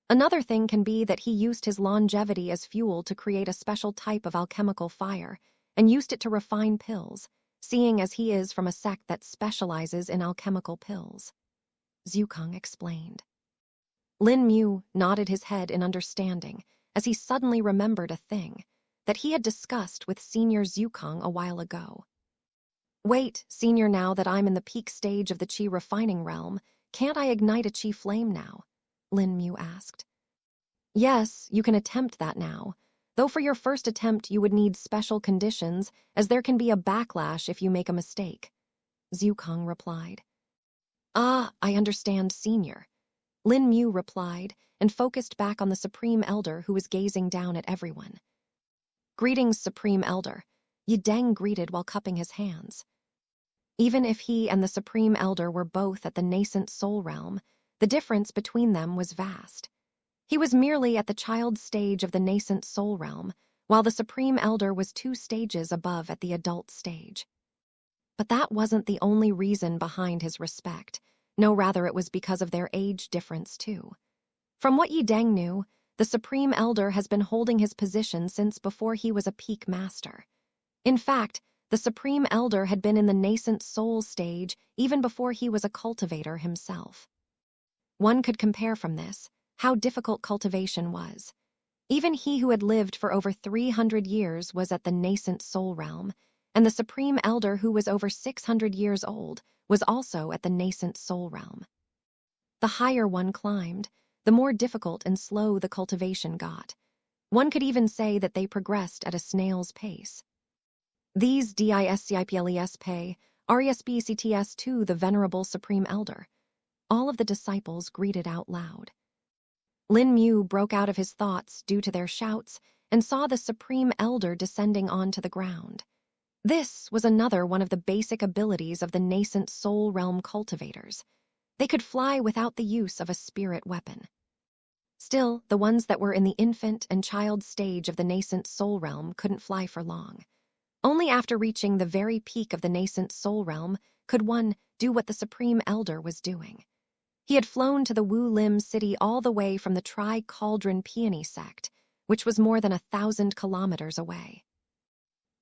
Speaker 1: Another thing can be that he used his longevity as fuel to create a special type of alchemical fire and used it to refine pills, seeing as he is from a sect that specializes in alchemical pills. Zhukang explained. Lin Mu nodded his head in understanding as he suddenly remembered a thing that he had discussed with Senior Zhukang a while ago. Wait, Senior, now that I'm in the peak stage of the Qi refining realm, can't I ignite a Qi flame now? Lin Mu asked. Yes, you can attempt that now, though for your first attempt you would need special conditions, as there can be a backlash if you make a mistake, Zhukang replied. Ah, I understand, Senior, Lin Mu replied and focused back on the Supreme Elder who was gazing down at everyone. Greetings, Supreme Elder, Yi Deng greeted while cupping his hands. Even if he and the Supreme Elder were both at the nascent soul realm, the difference between them was vast. He was merely at the child stage of the nascent soul realm, while the Supreme Elder was 2 stages above at the adult stage. But that wasn't the only reason behind his respect. No, rather it was because of their age difference too. From what Yi Deng knew, the Supreme Elder has been holding his position since before he was a peak master. In fact, the Supreme Elder had been in the nascent soul stage even before he was a cultivator himself. One could compare from this how difficult cultivation was. Even he who had lived for over 300 years was at the nascent soul realm, and the Supreme Elder who was over 600 years old was also at the nascent soul realm. The higher one climbed, the more difficult and slow the cultivation got. One could even say that they progressed at a snail's pace. These disciples pay RESBCTS to the Venerable Supreme Elder. All of the disciples greeted out loud. Lin Mu broke out of his thoughts due to their shouts and saw the Supreme Elder descending onto the ground. This was another one of the basic abilities of the nascent soul realm cultivators. They could fly without the use of a spirit weapon. Still, the ones that were in the infant and child stage of the nascent soul realm couldn't fly for long. Only after reaching the very peak of the nascent soul realm could one do what the Supreme Elder was doing. He had flown to the Wu Lim city all the way from the Tri-Cauldron Peony sect, which was more than 1,000 kilometers away.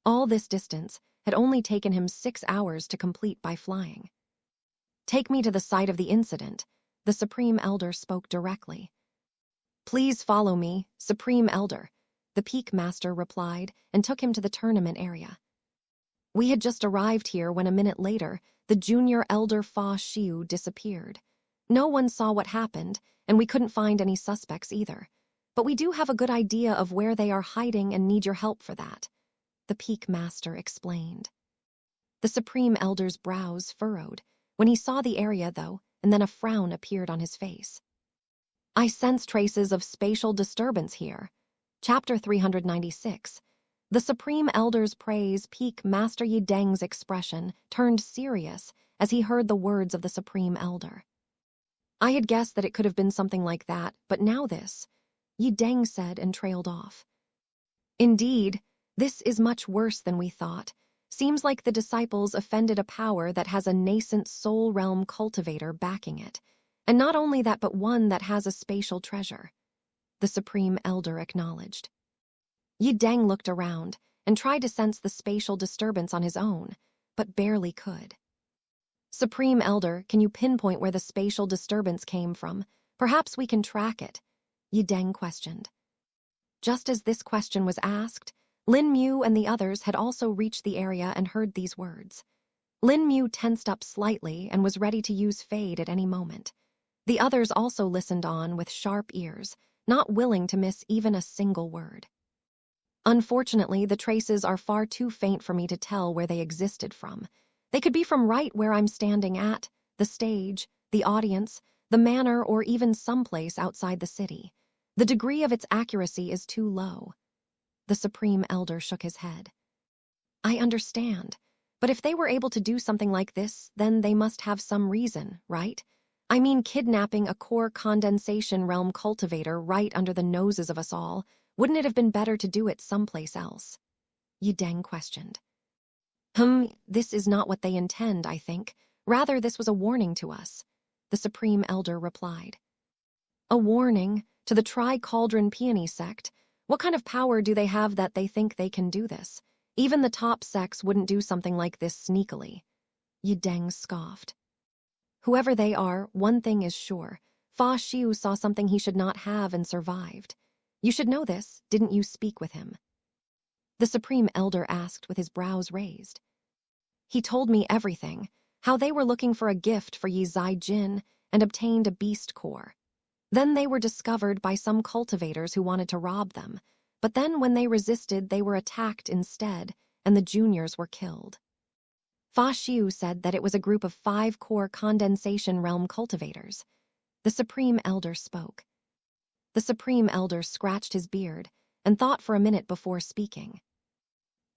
Speaker 1: All this distance had only taken him 6 hours to complete by flying. Take me to the site of the incident, the Supreme Elder spoke directly. Please follow me, Supreme Elder, the Peak Master replied and took him to the tournament area. We had just arrived here when a minute later, the Junior Elder Fa Xiu disappeared. No one saw what happened, and we couldn't find any suspects either. But we do have a good idea of where they are hiding and need your help for that, the Peak Master explained. The Supreme Elder's brows furrowed when he saw the area, though, and then a frown appeared on his face. I sense traces of spatial disturbance here. Chapter 396. The Supreme Elder's praise Peak Master Yi Deng's expression turned serious as he heard the words of the Supreme Elder. I had guessed that it could have been something like that, but now this, Yi Deng said and trailed off. Indeed, this is much worse than we thought. Seems like the disciples offended a power that has a nascent soul realm cultivator backing it, and not only that but one that has a spatial treasure, the Supreme Elder acknowledged. Yi Deng looked around and tried to sense the spatial disturbance on his own, but barely could. Supreme Elder, can you pinpoint where the spatial disturbance came from? Perhaps we can track it, Yi Deng questioned. Just as this question was asked, Lin Mu and the others had also reached the area and heard these words. Lin Mu tensed up slightly and was ready to use Fade at any moment. The others also listened on with sharp ears, not willing to miss even a single word. Unfortunately, the traces are far too faint for me to tell where they existed from. They could be from right where I'm standing at, the stage, the audience, the manor, or even someplace outside the city. The degree of its accuracy is too low. The Supreme Elder shook his head. I understand, but if they were able to do something like this, then they must have some reason, right? I mean, kidnapping a core condensation realm cultivator right under the noses of us all, wouldn't it have been better to do it someplace else? Yi Deng questioned. This is not what they intend, I think. Rather, this was a warning to us, the Supreme Elder replied. A warning? To the Tri-Cauldron Peony sect, what kind of power do they have that they think they can do this? Even the top sects wouldn't do something like this sneakily. Yi Deng scoffed. Whoever they are, one thing is sure. Fa Xiu saw something he should not have and survived. You should know this, didn't you speak with him? The Supreme Elder asked with his brows raised. He told me everything, how they were looking for a gift for Yi Zai Jin and obtained a beast core. Then they were discovered by some cultivators who wanted to rob them, but then when they resisted they were attacked instead, and the juniors were killed. Fa Xiu said that it was a group of 5 core condensation realm cultivators. The Supreme Elder spoke. The Supreme Elder scratched his beard and thought for a minute before speaking.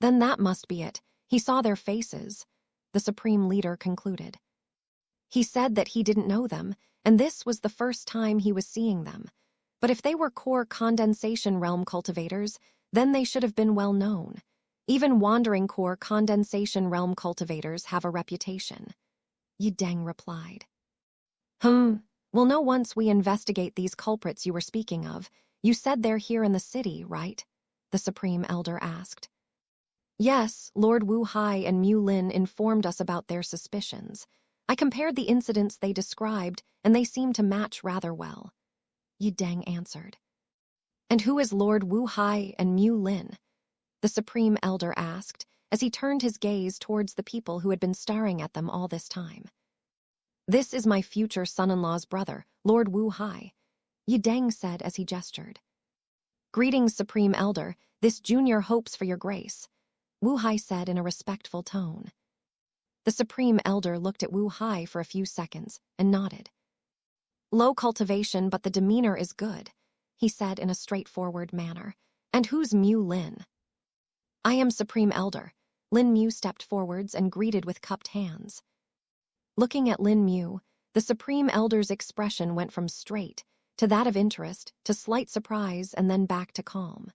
Speaker 1: Then that must be it. He saw their faces, the Supreme Leader concluded. He said that he didn't know them, and this was the first time he was seeing them. But if they were core condensation realm cultivators, then they should have been well known. Even wandering core condensation realm cultivators have a reputation. Yi Deng replied. We'll know once we investigate these culprits you were speaking of. You said they're here in the city, right? The Supreme Elder asked. Yes, Lord Wu Hai and Mu Lin informed us about their suspicions. I compared the incidents they described, and they seemed to match rather well. Yi Deng answered. And who is Lord Wu Hai and Mu Lin? The Supreme Elder asked, as he turned his gaze towards the people who had been staring at them all this time. This is my future son-in-law's brother, Lord Wu Hai, Yi Deng said as he gestured. Greetings, Supreme Elder. This junior hopes for your grace, Wu Hai said in a respectful tone. The Supreme Elder looked at Wu Hai for a few seconds and nodded. Low cultivation, but the demeanor is good, he said in a straightforward manner. And who's Mu Lin? I am Supreme Elder. Lin Mu stepped forwards and greeted with cupped hands. Looking at Lin Mu, the Supreme Elder's expression went from straight to that of interest to slight surprise and then back to calm.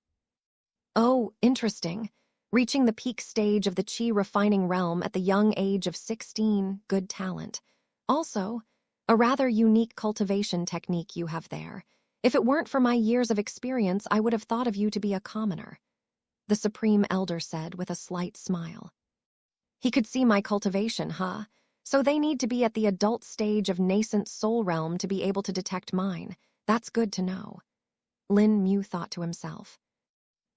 Speaker 1: Oh, interesting. Reaching the peak stage of the Qi refining realm at the young age of 16, good talent. Also, a rather unique cultivation technique you have there. If it weren't for my years of experience, I would have thought of you to be a commoner, the Supreme Elder said with a slight smile. He could see my cultivation, huh? So they need to be at the adult stage of nascent soul realm to be able to detect mine. That's good to know. Lin Mu thought to himself.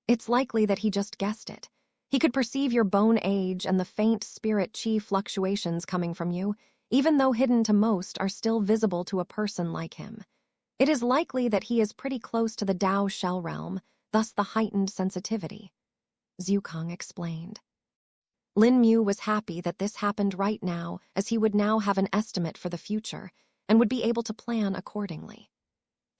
Speaker 1: It's likely that he just guessed it. He could perceive your bone age and the faint spirit Qi fluctuations coming from you, even though hidden to most are still visible to a person like him. It is likely that he is pretty close to the Dao shell realm, thus the heightened sensitivity, Zhu Kang explained. Lin Mu was happy that this happened right now, as he would now have an estimate for the future and would be able to plan accordingly.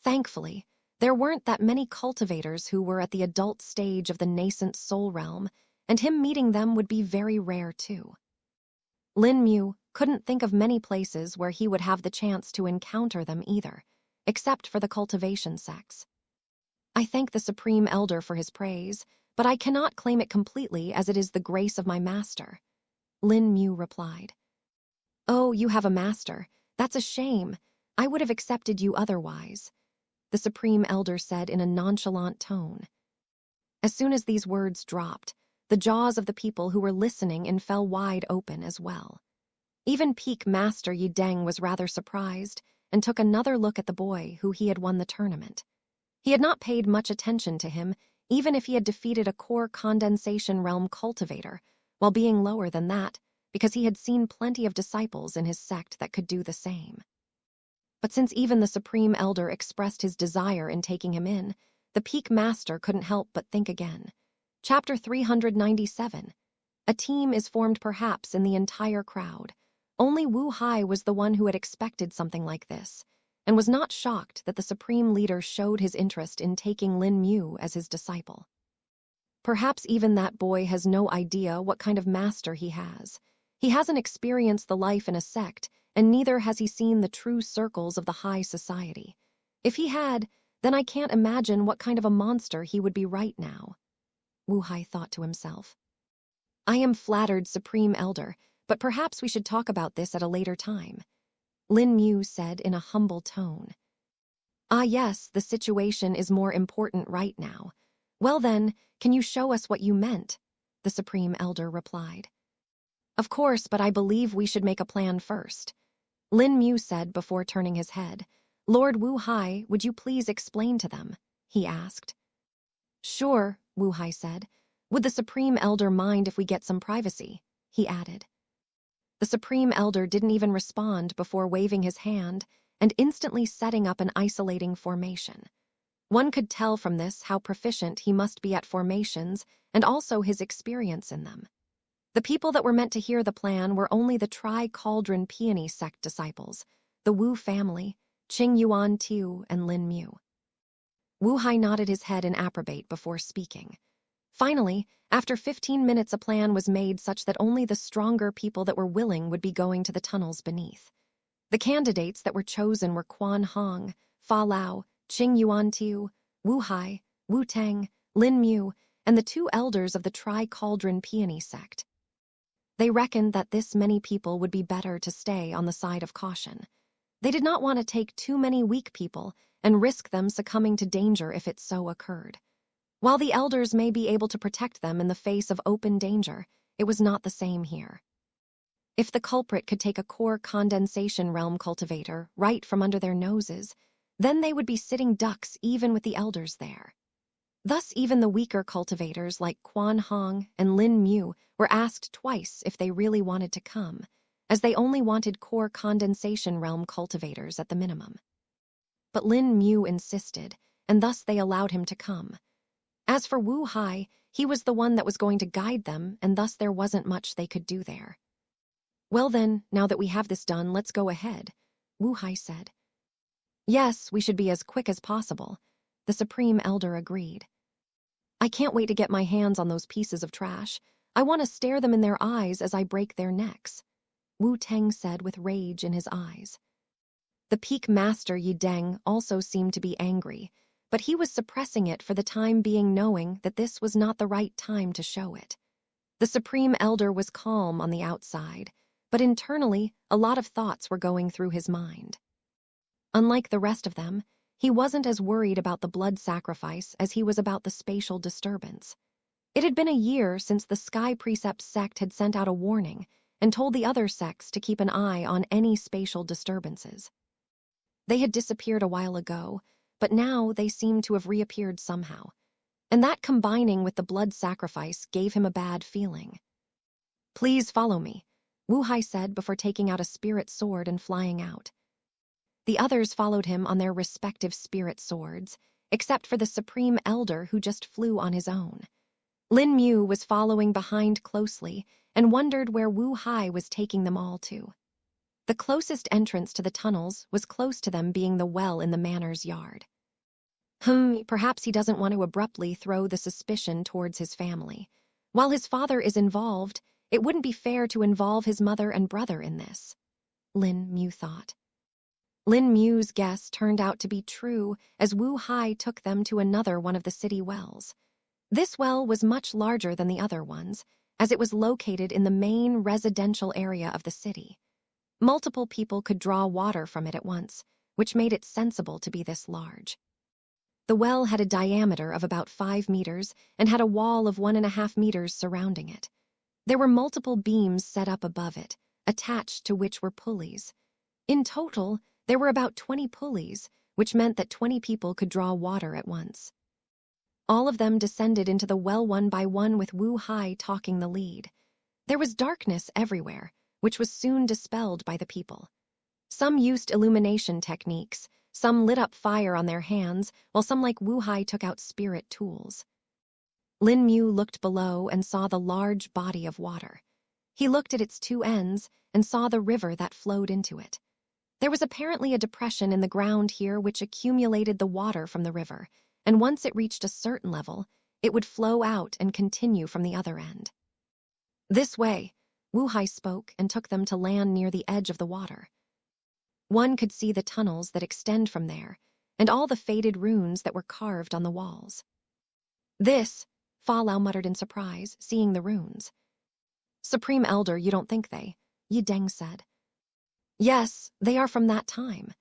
Speaker 1: Thankfully, there weren't that many cultivators who were at the adult stage of the nascent soul realm, and him meeting them would be very rare too. Lin Mu couldn't think of many places where he would have the chance to encounter them either, except for the cultivation sects. I thank the Supreme Elder for his praise, but I cannot claim it completely as it is the grace of my master, Lin Mu replied. Oh, you have a master. That's a shame. I would have accepted you otherwise, the Supreme Elder said in a nonchalant tone. As soon as these words dropped, the jaws of the people who were listening fell wide open as well. Even Peak Master Yi Deng was rather surprised and took another look at the boy who he had won the tournament. He had not paid much attention to him, even if he had defeated a core condensation realm cultivator, while being lower than that, because he had seen plenty of disciples in his sect that could do the same. But since even the Supreme Elder expressed his desire in taking him in, the Peak Master couldn't help but think again. Chapter 397. A team is formed perhaps in the entire crowd. Only Wu Hai was the one who had expected something like this, and was not shocked that the Supreme Leader showed his interest in taking Lin Mu as his disciple. Perhaps even that boy has no idea what kind of master he has. He hasn't experienced the life in a sect, and neither has he seen the true circles of the high society. If he had, then I can't imagine what kind of a monster he would be right now, Wu Hai thought to himself. I am flattered, Supreme Elder, but perhaps we should talk about this at a later time, Lin Mu said in a humble tone. Ah yes, the situation is more important right now. Well then, can you show us what you meant? The Supreme Elder replied. Of course, but I believe we should make a plan first. Lin Mu said before turning his head. Lord Wu Hai, would you please explain to them? He asked. Sure, Wu Hai said. Would the Supreme Elder mind if we get some privacy? He added. The Supreme Elder didn't even respond before waving his hand and instantly setting up an isolating formation. One could tell from this how proficient he must be at formations and also his experience in them. The people that were meant to hear the plan were only the Tri-Cauldron Peony sect disciples, the Wu family, Qing Yuan Tiu and Lin Mu. Wu Hai nodded his head in approbate before speaking. Finally, after 15 minutes a plan was made such that only the stronger people that were willing would be going to the tunnels beneath. The candidates that were chosen were Quan Hong, Fa Lao, Qing Yuan Tiu, Wu Hai, Wu Teng, Lin Mu, and the 2 elders of the Tri-Cauldron Peony sect. They reckoned that this many people would be better to stay on the side of caution. They did not want to take too many weak people and risk them succumbing to danger if it so occurred. While the elders may be able to protect them in the face of open danger, it was not the same here. If the culprit could take a core condensation realm cultivator right from under their noses, then they would be sitting ducks even with the elders there. Thus, even the weaker cultivators like Quan Hong and Lin Mu were asked twice if they really wanted to come, as they only wanted core condensation realm cultivators at the minimum. But Lin Mu insisted, and thus they allowed him to come. As for Wu Hai, he was the one that was going to guide them, and thus there wasn't much they could do there. Well then, now that we have this done, let's go ahead, Wu Hai said. Yes, we should be as quick as possible, the Supreme Elder agreed. I can't wait to get my hands on those pieces of trash. I want to stare them in their eyes as I break their necks, Wu Teng said with rage in his eyes. The peak master Yi Deng also seemed to be angry, but he was suppressing it for the time being, knowing that this was not the right time to show it. The Supreme Elder was calm on the outside, but internally a lot of thoughts were going through his mind. Unlike the rest of them, he wasn't as worried about the blood sacrifice as he was about the spatial disturbance. It had been a year since the Sky Precept sect had sent out a warning and told the other sects to keep an eye on any spatial disturbances. They had disappeared a while ago, but now they seemed to have reappeared somehow, and that combining with the blood sacrifice gave him a bad feeling. Please follow me, Wu Hai said before taking out a spirit sword and flying out. The others followed him on their respective spirit swords, except for the Supreme Elder who just flew on his own. Lin Mu was following behind closely and wondered where Wu Hai was taking them all to. The closest entrance to the tunnels was close to them, being the well in the manor's yard. Perhaps he doesn't want to abruptly throw the suspicion towards his family. While his father is involved, it wouldn't be fair to involve his mother and brother in this, Lin Mu thought. Lin Mu's guess turned out to be true as Wu Hai took them to another one of the city wells. This well was much larger than the other ones, as it was located in the main residential area of the city. Multiple people could draw water from it at once, which made it sensible to be this large. The well had a diameter of about 5 meters and had a wall of 1.5 meters surrounding it. There were multiple beams set up above it, attached to which were pulleys. In total, there were about 20 pulleys, which meant that 20 people could draw water at once. All of them descended into the well one by one, with Wu Hai talking the lead. There was darkness everywhere, which was soon dispelled by the people. Some used illumination techniques, some lit up fire on their hands, while some like Wu Hai took out spirit tools. Lin Mu looked below and saw the large body of water. He looked at its 2 ends and saw the river that flowed into it. There was apparently a depression in the ground here which accumulated the water from the river, and once it reached a certain level, it would flow out and continue from the other end. This way, Wu Hai spoke and took them to land near the edge of the water. One could see the tunnels that extend from there, and all the faded runes that were carved on the walls. This, Fa Lao muttered in surprise, seeing the runes. Supreme Elder, you don't think they? Yi Deng said. Yes, they are from that time.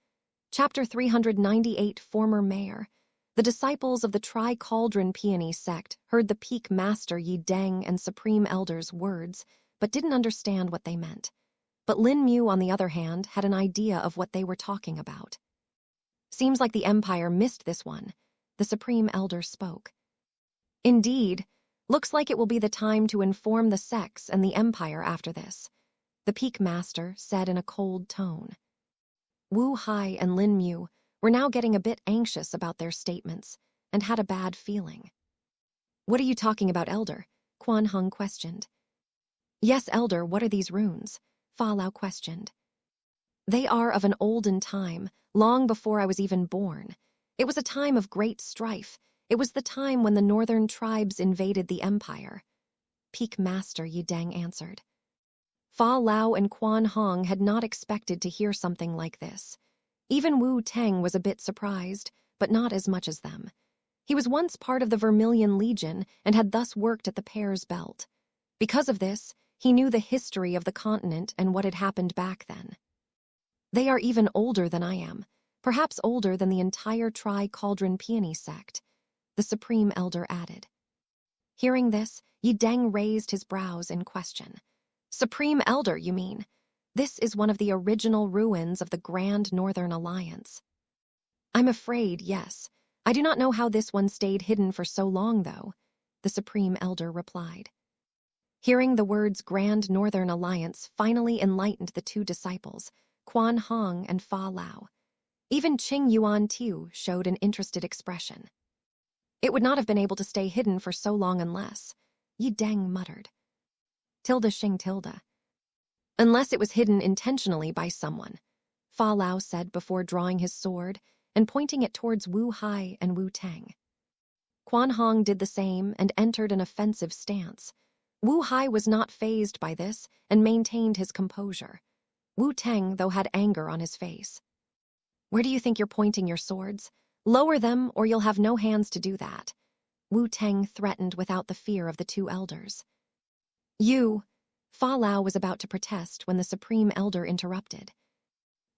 Speaker 1: Chapter 398, Former Mayor. The disciples of the Tri-Cauldron Peony sect heard the peak master Yi Deng and Supreme Elder's words, but didn't understand what they meant. But Lin Mu, on the other hand, had an idea of what they were talking about. Seems like the Empire missed this one. The Supreme Elder spoke. Indeed, looks like it will be the time to inform the sects and the Empire after this, the peak master said in a cold tone. Wu Hai and Lin Mu were now getting a bit anxious about their statements and had a bad feeling. What are you talking about, Elder? Quan Hong questioned. Yes, Elder, what are these runes? Fa Lao questioned. They are of an olden time, long before I was even born. It was a time of great strife. It was the time when the northern tribes invaded the empire. Peak Master Yi Deng answered. Fa Lao and Quan Hong had not expected to hear something like this. Even Wu Teng was a bit surprised, but not as much as them. He was once part of the Vermilion Legion and had thus worked at the Pear's Belt. Because of this, he knew the history of the continent and what had happened back then. They are even older than I am, perhaps older than the entire Tri-Cauldron Peony sect, the Supreme Elder added. Hearing this, Yi Deng raised his brows in question. Supreme Elder, you mean? This is one of the original ruins of the Grand Northern Alliance. I'm afraid, yes. I do not know how this one stayed hidden for so long, though, the Supreme Elder replied. Hearing the words Grand Northern Alliance finally enlightened the two disciples, Quan Hong and Fa Lao. Even Qing Yuan Tiu showed an interested expression. It would not have been able to stay hidden for so long unless, Yi Deng muttered. Tilde Xing tilde. Unless it was hidden intentionally by someone, Fa Lao said before drawing his sword and pointing it towards Wu Hai and Wu Teng. Quan Hong did the same and entered an offensive stance. Wu Hai was not fazed by this and maintained his composure. Wu Teng, though, had anger on his face. Where do you think you're pointing your swords? Lower them, or you'll have no hands to do that. Wu Teng threatened without the fear of the two elders. You, Fa Lao was about to protest when the Supreme Elder interrupted.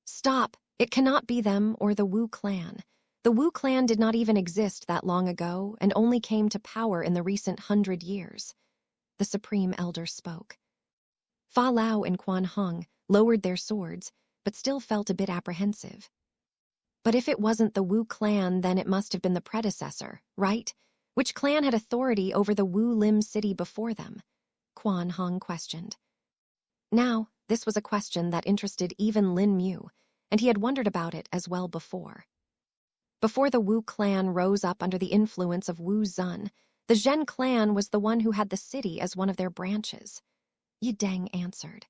Speaker 1: Stop, it cannot be them or the Wu clan. The Wu clan did not even exist that long ago and only came to power in the recent 100 years. The Supreme Elder spoke. Fa Lao and Quan Hong lowered their swords, but still felt a bit apprehensive. But if it wasn't the Wu clan, then it must have been the predecessor, right? Which clan had authority over the Wu Lim city before them? Quan Hong questioned. Now, this was a question that interested even Lin Mu, and he had wondered about it as well before. Before the Wu clan rose up under the influence of Wu Zun, the Zhen clan was the one who had the city as one of their branches. Yi Deng answered.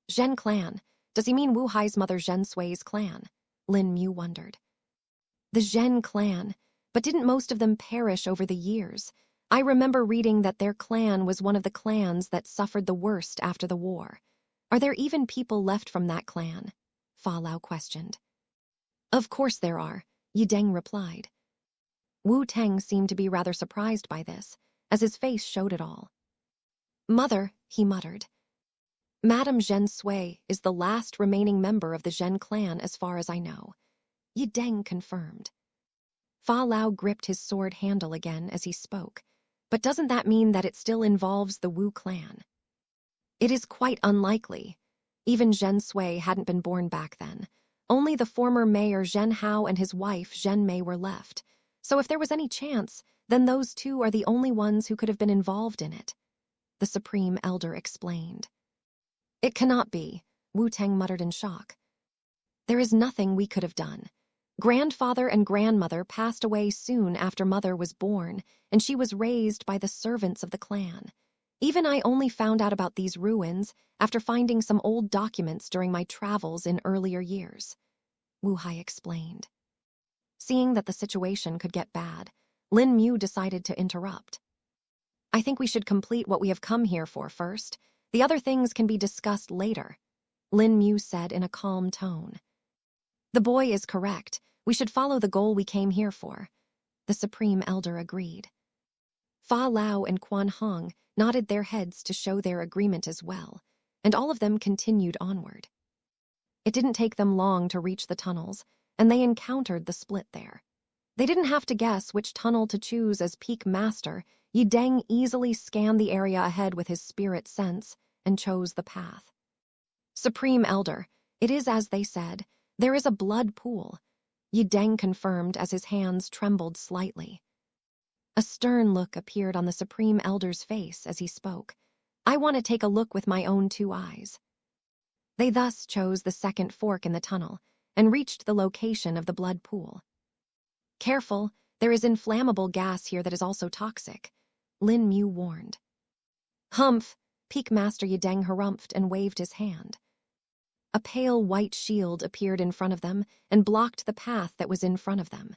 Speaker 1: Zhen clan? Does he mean Wu Hai's mother Zhen Sui's clan? Lin Mu wondered. The Zhen clan, but didn't most of them perish over the years? I remember reading that their clan was one of the clans that suffered the worst after the war. Are there even people left from that clan? Fa Lao questioned. Of course there are, Yi Deng replied. Wu Teng seemed to be rather surprised by this, as his face showed it all. Mother, he muttered. Madame Zhen Sui is the last remaining member of the Zhen clan as far as I know. Yi Deng confirmed. Fa Lao gripped his sword handle again as he spoke. But doesn't that mean that it still involves the Wu clan? It is quite unlikely. Even Zhen Sui hadn't been born back then. Only the former mayor Zhen Hao and his wife Zhen Mei were left. So if there was any chance, then those two are the only ones who could have been involved in it, the Supreme Elder explained. It cannot be, Wu Teng muttered in shock. There is nothing we could have done. Grandfather and grandmother passed away soon after Mother was born, and she was raised by the servants of the clan. Even I only found out about these ruins after finding some old documents during my travels in earlier years, Wu Hai explained. Seeing that the situation could get bad, Lin Mu decided to interrupt. I think we should complete what we have come here for first. The other things can be discussed later, Lin Mu said in a calm tone. The boy is correct. We should follow the goal we came here for, the Supreme Elder agreed. Fa Lao and Quan Hong nodded their heads to show their agreement as well, and all of them continued onward. It didn't take them long to reach the tunnels, and they encountered the split there. They didn't have to guess which tunnel to choose as Peak Master. Yi Deng easily scanned the area ahead with his spirit sense and chose the path. Supreme Elder, it is as they said. There is a blood pool, Yi Deng confirmed as his hands trembled slightly. A stern look appeared on the Supreme Elder's face as he spoke. I want to take a look with my own 2 eyes. They thus chose the second fork in the tunnel and reached the location of the blood pool. Careful, there is inflammable gas here that is also toxic, Lin Mu warned. Humph, Peak Master Yi Deng harumphed and waved his hand. A pale white shield appeared in front of them and blocked the path that was in front of them.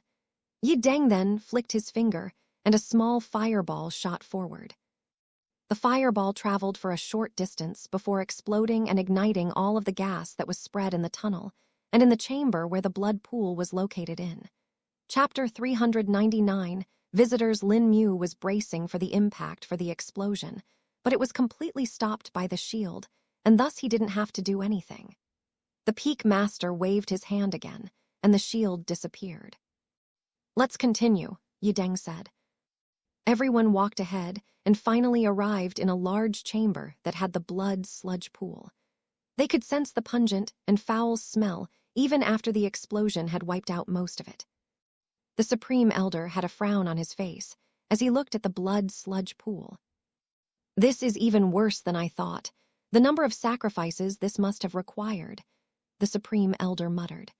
Speaker 1: Yi Deng then flicked his finger, and a small fireball shot forward. The fireball traveled for a short distance before exploding and igniting all of the gas that was spread in the tunnel and in the chamber where the blood pool was located in. Chapter 399, Visitors. Lin Mu was bracing for the impact for the explosion, but it was completely stopped by the shield, and thus he didn't have to do anything. The Peak Master waved his hand again, and the shield disappeared. Let's continue, Yi Deng said. Everyone walked ahead and finally arrived in a large chamber that had the blood sludge pool. They could sense the pungent and foul smell even after the explosion had wiped out most of it. The Supreme Elder had a frown on his face as he looked at the blood sludge pool. This is even worse than I thought. The number of sacrifices this must have required, the Supreme Elder muttered.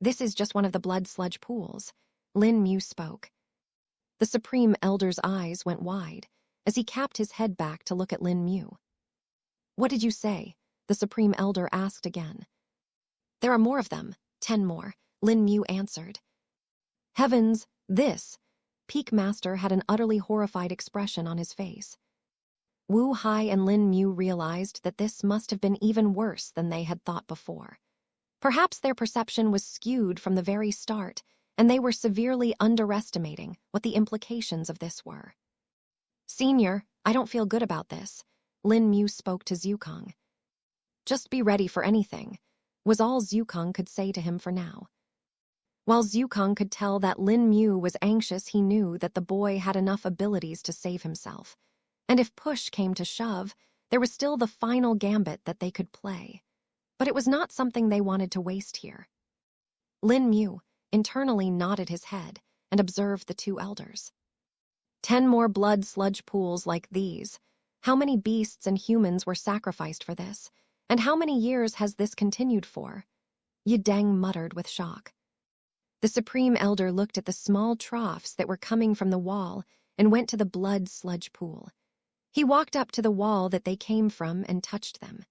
Speaker 1: This is just one of the blood sludge pools, Lin Mu spoke. The Supreme Elder's eyes went wide as he capped his head back to look at Lin Mu. What did you say? The Supreme Elder asked again. There are more of them, 10 more, Lin Mu answered. Heavens, this! Peak Master had an utterly horrified expression on his face. Wu Hai and Lin Mu realized that this must have been even worse than they had thought before. Perhaps their perception was skewed from the very start, and they were severely underestimating what the implications of this were. Senior, I don't feel good about this, Lin Mu spoke to Zhukong. Just be ready for anything, was all Zhukong could say to him for now. While Zhukong could tell that Lin Mu was anxious, he knew that the boy had enough abilities to save himself. And if push came to shove, there was still the final gambit that they could play. But it was not something they wanted to waste here. Lin Mu internally nodded his head and observed the 2 elders. 10 more blood sludge pools like these. How many beasts and humans were sacrificed for this? And how many years has this continued for? Yi Deng muttered with shock. The Supreme Elder looked at the small troughs that were coming from the wall and went to the blood sludge pool. He walked up to the wall that they came from and touched them.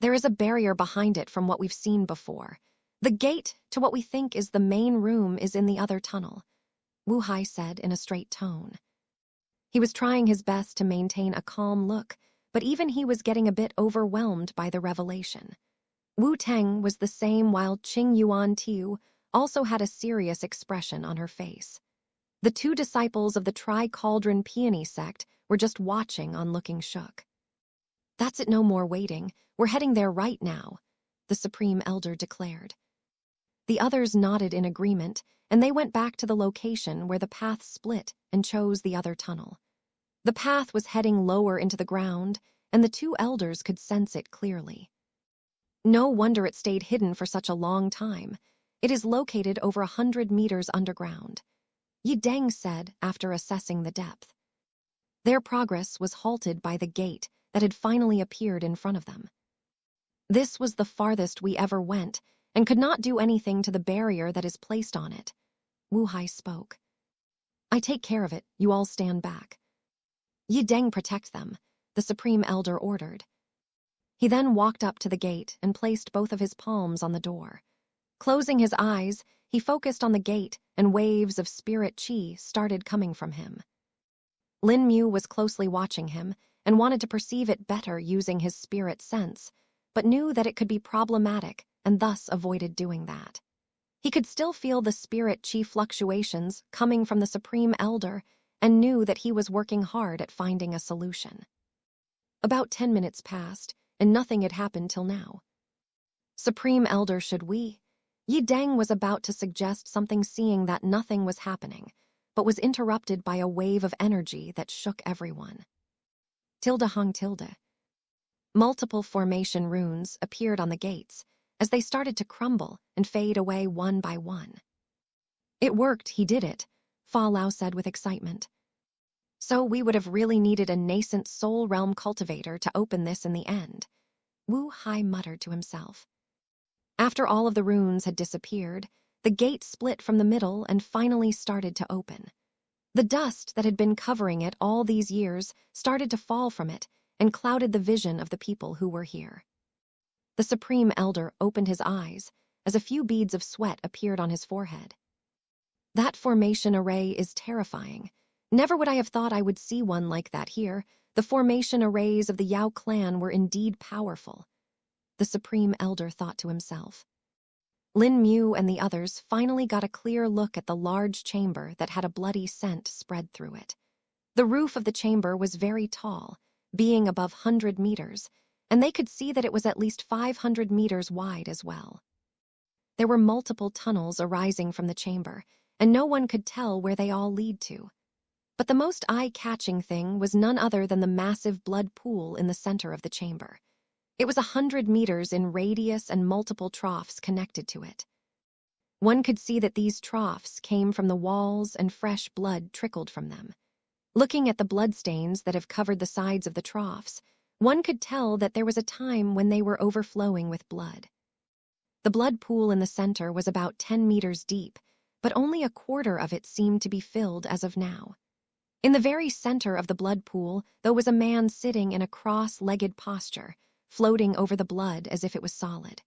Speaker 1: There is a barrier behind it from what we've seen before. The gate to what we think is the main room is in the other tunnel, Wu Hai said in a straight tone. He was trying his best to maintain a calm look, but even he was getting a bit overwhelmed by the revelation. Wu Teng was the same, while Qing Yuan Tiu also had a serious expression on her face. The 2 disciples of the Tri-Cauldron Peony sect were just watching on looking shook. That's it, no more waiting. We're heading there right now, the Supreme Elder declared. The others nodded in agreement, and they went back to the location where the path split and chose the other tunnel. The path was heading lower into the ground, and the 2 elders could sense it clearly. No wonder it stayed hidden for such a long time. It is located over 100 meters underground, Yi Deng said after assessing the depth. Their progress was halted by the gate that had finally appeared in front of them. This was the farthest we ever went, and could not do anything to the barrier that is placed on it, Wu Hai spoke. I take care of it, you all stand back. Yi Deng, protect them, the Supreme Elder ordered. He then walked up to the gate and placed both of his palms on the door. Closing his eyes, he focused on the gate, and waves of spirit chi started coming from him. Lin Mu was closely watching him and wanted to perceive it better using his spirit sense, but knew that it could be problematic and thus avoided doing that. He could still feel the spirit chi fluctuations coming from the Supreme Elder and knew that he was working hard at finding a solution. About 10 minutes passed, and nothing had happened till now. Supreme Elder, should we? Yi Deng was about to suggest something, seeing that nothing was happening, but was interrupted by a wave of energy that shook everyone. Tilde hung tilde. Multiple formation runes appeared on the gates as they started to crumble and fade away one by one. It worked, he did it, Fa Lao said with excitement. So we would have really needed a nascent soul realm cultivator to open this in the end, Wu Hai muttered to himself. After all of the runes had disappeared, the gate split from the middle and finally started to open. The dust that had been covering it all these years started to fall from it and clouded the vision of the people who were here. The Supreme Elder opened his eyes as a few beads of sweat appeared on his forehead. That formation array is terrifying. Never would I have thought I would see one like that here. The formation arrays of the Yao clan were indeed powerful, the Supreme Elder thought to himself. Lin Mu and the others finally got a clear look at the large chamber that had a bloody scent spread through it. The roof of the chamber was very tall, being above 100 meters, and they could see that it was at least 500 meters wide as well. There were multiple tunnels arising from the chamber, and no one could tell where they all lead to. But the most eye-catching thing was none other than the massive blood pool in the center of the chamber. It was 100 meters in radius and multiple troughs connected to it. One could see that these troughs came from the walls and fresh blood trickled from them. Looking at the bloodstains that have covered the sides of the troughs, one could tell that there was a time when they were overflowing with blood. The blood pool in the center was about 10 meters deep, but only a quarter of it seemed to be filled as of now. In the very center of the blood pool, there was a man sitting in a cross-legged posture, floating over the blood as if it was solid.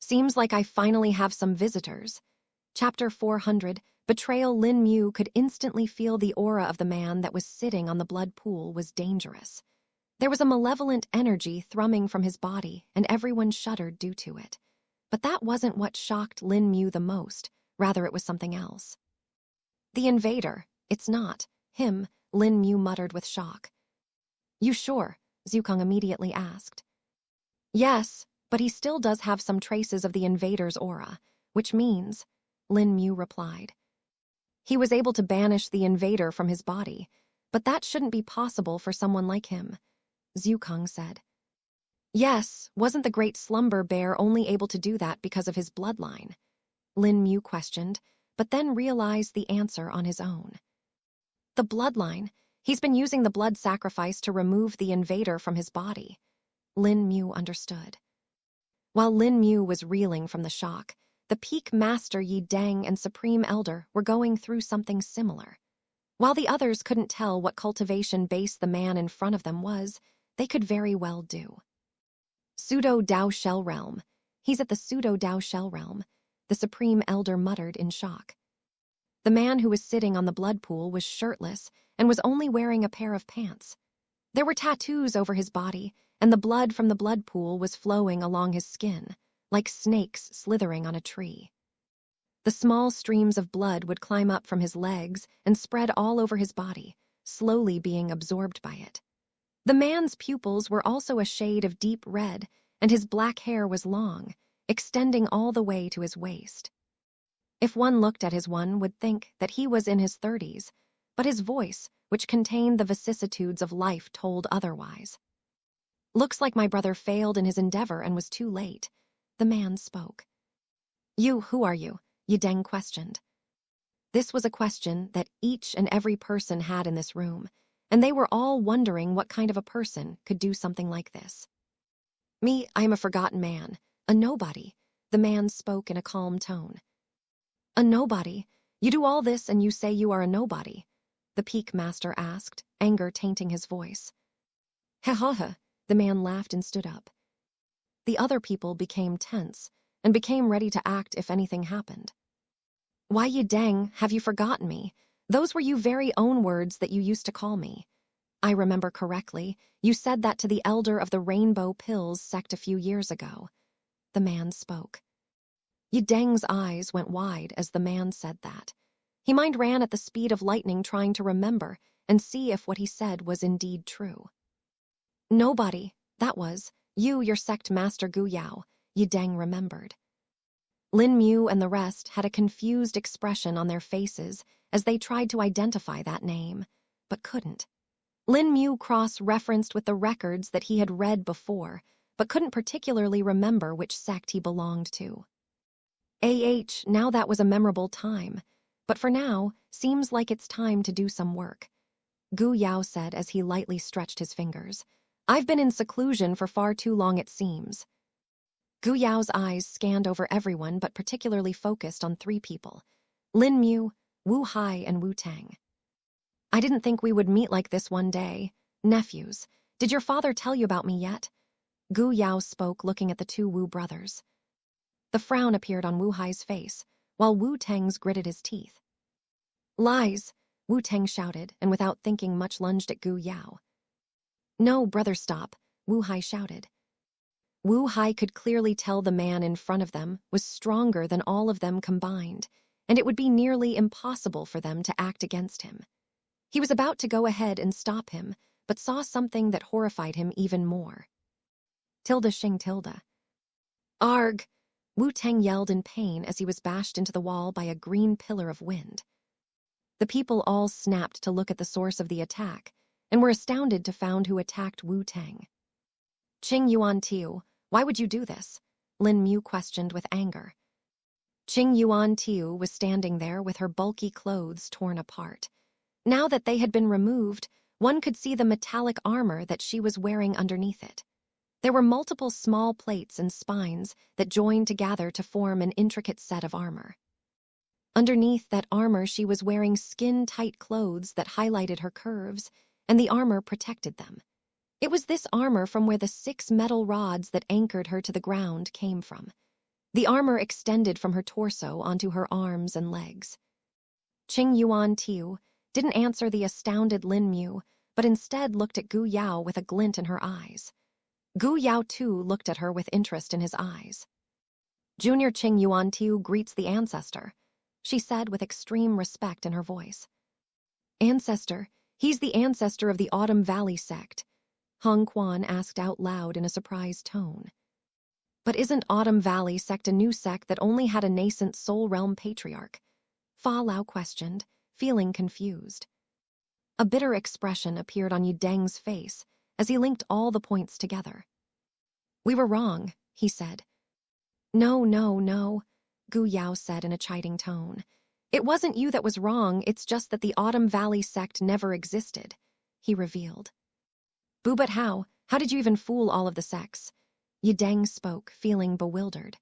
Speaker 1: Seems like I finally have some visitors. Chapter 400, Betrayal. Lin Mu could instantly feel the aura of the man that was sitting on the blood pool was dangerous. There was a malevolent energy thrumming from his body, and everyone shuddered due to it. But that wasn't what shocked Lin Mu the most, rather it was something else. The invader, it's not him, Lin Mu muttered with shock. You sure? Zukang immediately asked. Yes, but he still does have some traces of the invader's aura, which means, Lin Mu replied. He was able to banish the invader from his body, but that shouldn't be possible for someone like him, Zukang said. Yes, wasn't the great slumber bear only able to do that because of his bloodline? Lin Mu questioned, but then realized the answer on his own. The bloodline. He's been using the blood sacrifice to remove the invader from his body. Lin Mu understood. While Lin Mu was reeling from the shock, the Peak Master Yi Deng and Supreme Elder were going through something similar. While the others couldn't tell what cultivation base the man in front of them was, they could very well do. Pseudo-Dao Shell Realm. He's at the Pseudo-Dao Shell Realm, the Supreme Elder muttered in shock. The man who was sitting on the blood pool was shirtless and was only wearing a pair of pants. There were tattoos over his body, and the blood from the blood pool was flowing along his skin, like snakes slithering on a tree. The small streams of blood would climb up from his legs and spread all over his body, slowly being absorbed by it. The man's pupils were also a shade of deep red, and his black hair was long, extending all the way to his waist. If one looked at his one would think that he was in his 30s, but his voice, which contained the vicissitudes of life, told otherwise. Looks like my brother failed in his endeavor and was too late, the man spoke. You, who are you? Yi Deng questioned. This was a question that each and every person had in this room, and they were all wondering what kind of a person could do something like this. Me, I am a forgotten man, a nobody, the man spoke in a calm tone. A nobody? You do all this and you say you are a nobody? The Peak Master asked, anger tainting his voice. Ha ha ha, the man laughed and stood up. The other people became tense and became ready to act if anything happened. Why, Yi Deng, have you forgotten me? Those were your very own words that you used to call me. I remember correctly, you said that to the elder of the Rainbow Pills sect a few years ago. The man spoke. Yi Deng's eyes went wide as the man said that. His mind ran at the speed of lightning, trying to remember and see if what he said was indeed true. Nobody, that was, you, your sect master Gu Yao, Yi Deng remembered. Lin Mu and the rest had a confused expression on their faces as they tried to identify that name, but couldn't. Lin Mu cross-referenced with the records that he had read before, but couldn't particularly remember which sect he belonged to. Now that was a memorable time, but for now, seems like it's time to do some work. Gu Yao said as he lightly stretched his fingers. I've been in seclusion for far too long, it seems. Gu Yao's eyes scanned over everyone but particularly focused on 3 people. Lin Mu, Wu Hai, and Wu Tang. I didn't think we would meet like this one day. Nephews, did your father tell you about me yet? Gu Yao spoke, looking at the 2 Wu brothers. The frown appeared on Wu Hai's face, while Wu Tang's gritted his teeth. Lies, Wu Tang shouted, and without thinking much lunged at Gu Yao. No, brother, stop, Wu Hai shouted. Wu Hai could clearly tell the man in front of them was stronger than all of them combined, and it would be nearly impossible for them to act against him. He was about to go ahead and stop him, but saw something that horrified him even more. Tilda Shing Tilda. Arg! Wu Tang yelled in pain as he was bashed into the wall by a green pillar of wind. The people all snapped to look at the source of the attack, and were astounded to find who attacked Wu Tang. Qing Yuan Tiu, why would you do this? Lin Mu questioned with anger. Qing Yuan Tiu was standing there with her bulky clothes torn apart. Now that they had been removed, one could see the metallic armor that she was wearing underneath it. There were multiple small plates and spines that joined together to form an intricate set of armor. Underneath that armor, she was wearing skin-tight clothes that highlighted her curves, and the armor protected them. It was this armor from where the 6 metal rods that anchored her to the ground came from. The armor extended from her torso onto her arms and legs. Qing Yuan Tiu didn't answer the astounded Lin Mu, but instead looked at Gu Yao with a glint in her eyes. Gu Yao too looked at her with interest in his eyes. Junior Qing Yuan Tiu greets the ancestor, she said with extreme respect in her voice. Ancestor, he's the ancestor of the Autumn Valley sect, Hong Quan asked out loud in a surprised tone. But isn't Autumn Valley sect a new sect that only had a nascent Soul Realm patriarch? Fa Lao questioned, feeling confused. A bitter expression appeared on Yu Deng's face as he linked all the points together. We were wrong, he said. No, Gu Yao said in a chiding tone. It wasn't you that was wrong, it's just that the Autumn Valley sect never existed, he revealed. But how? How did you even fool all of the sects? Yu Deng spoke, feeling bewildered.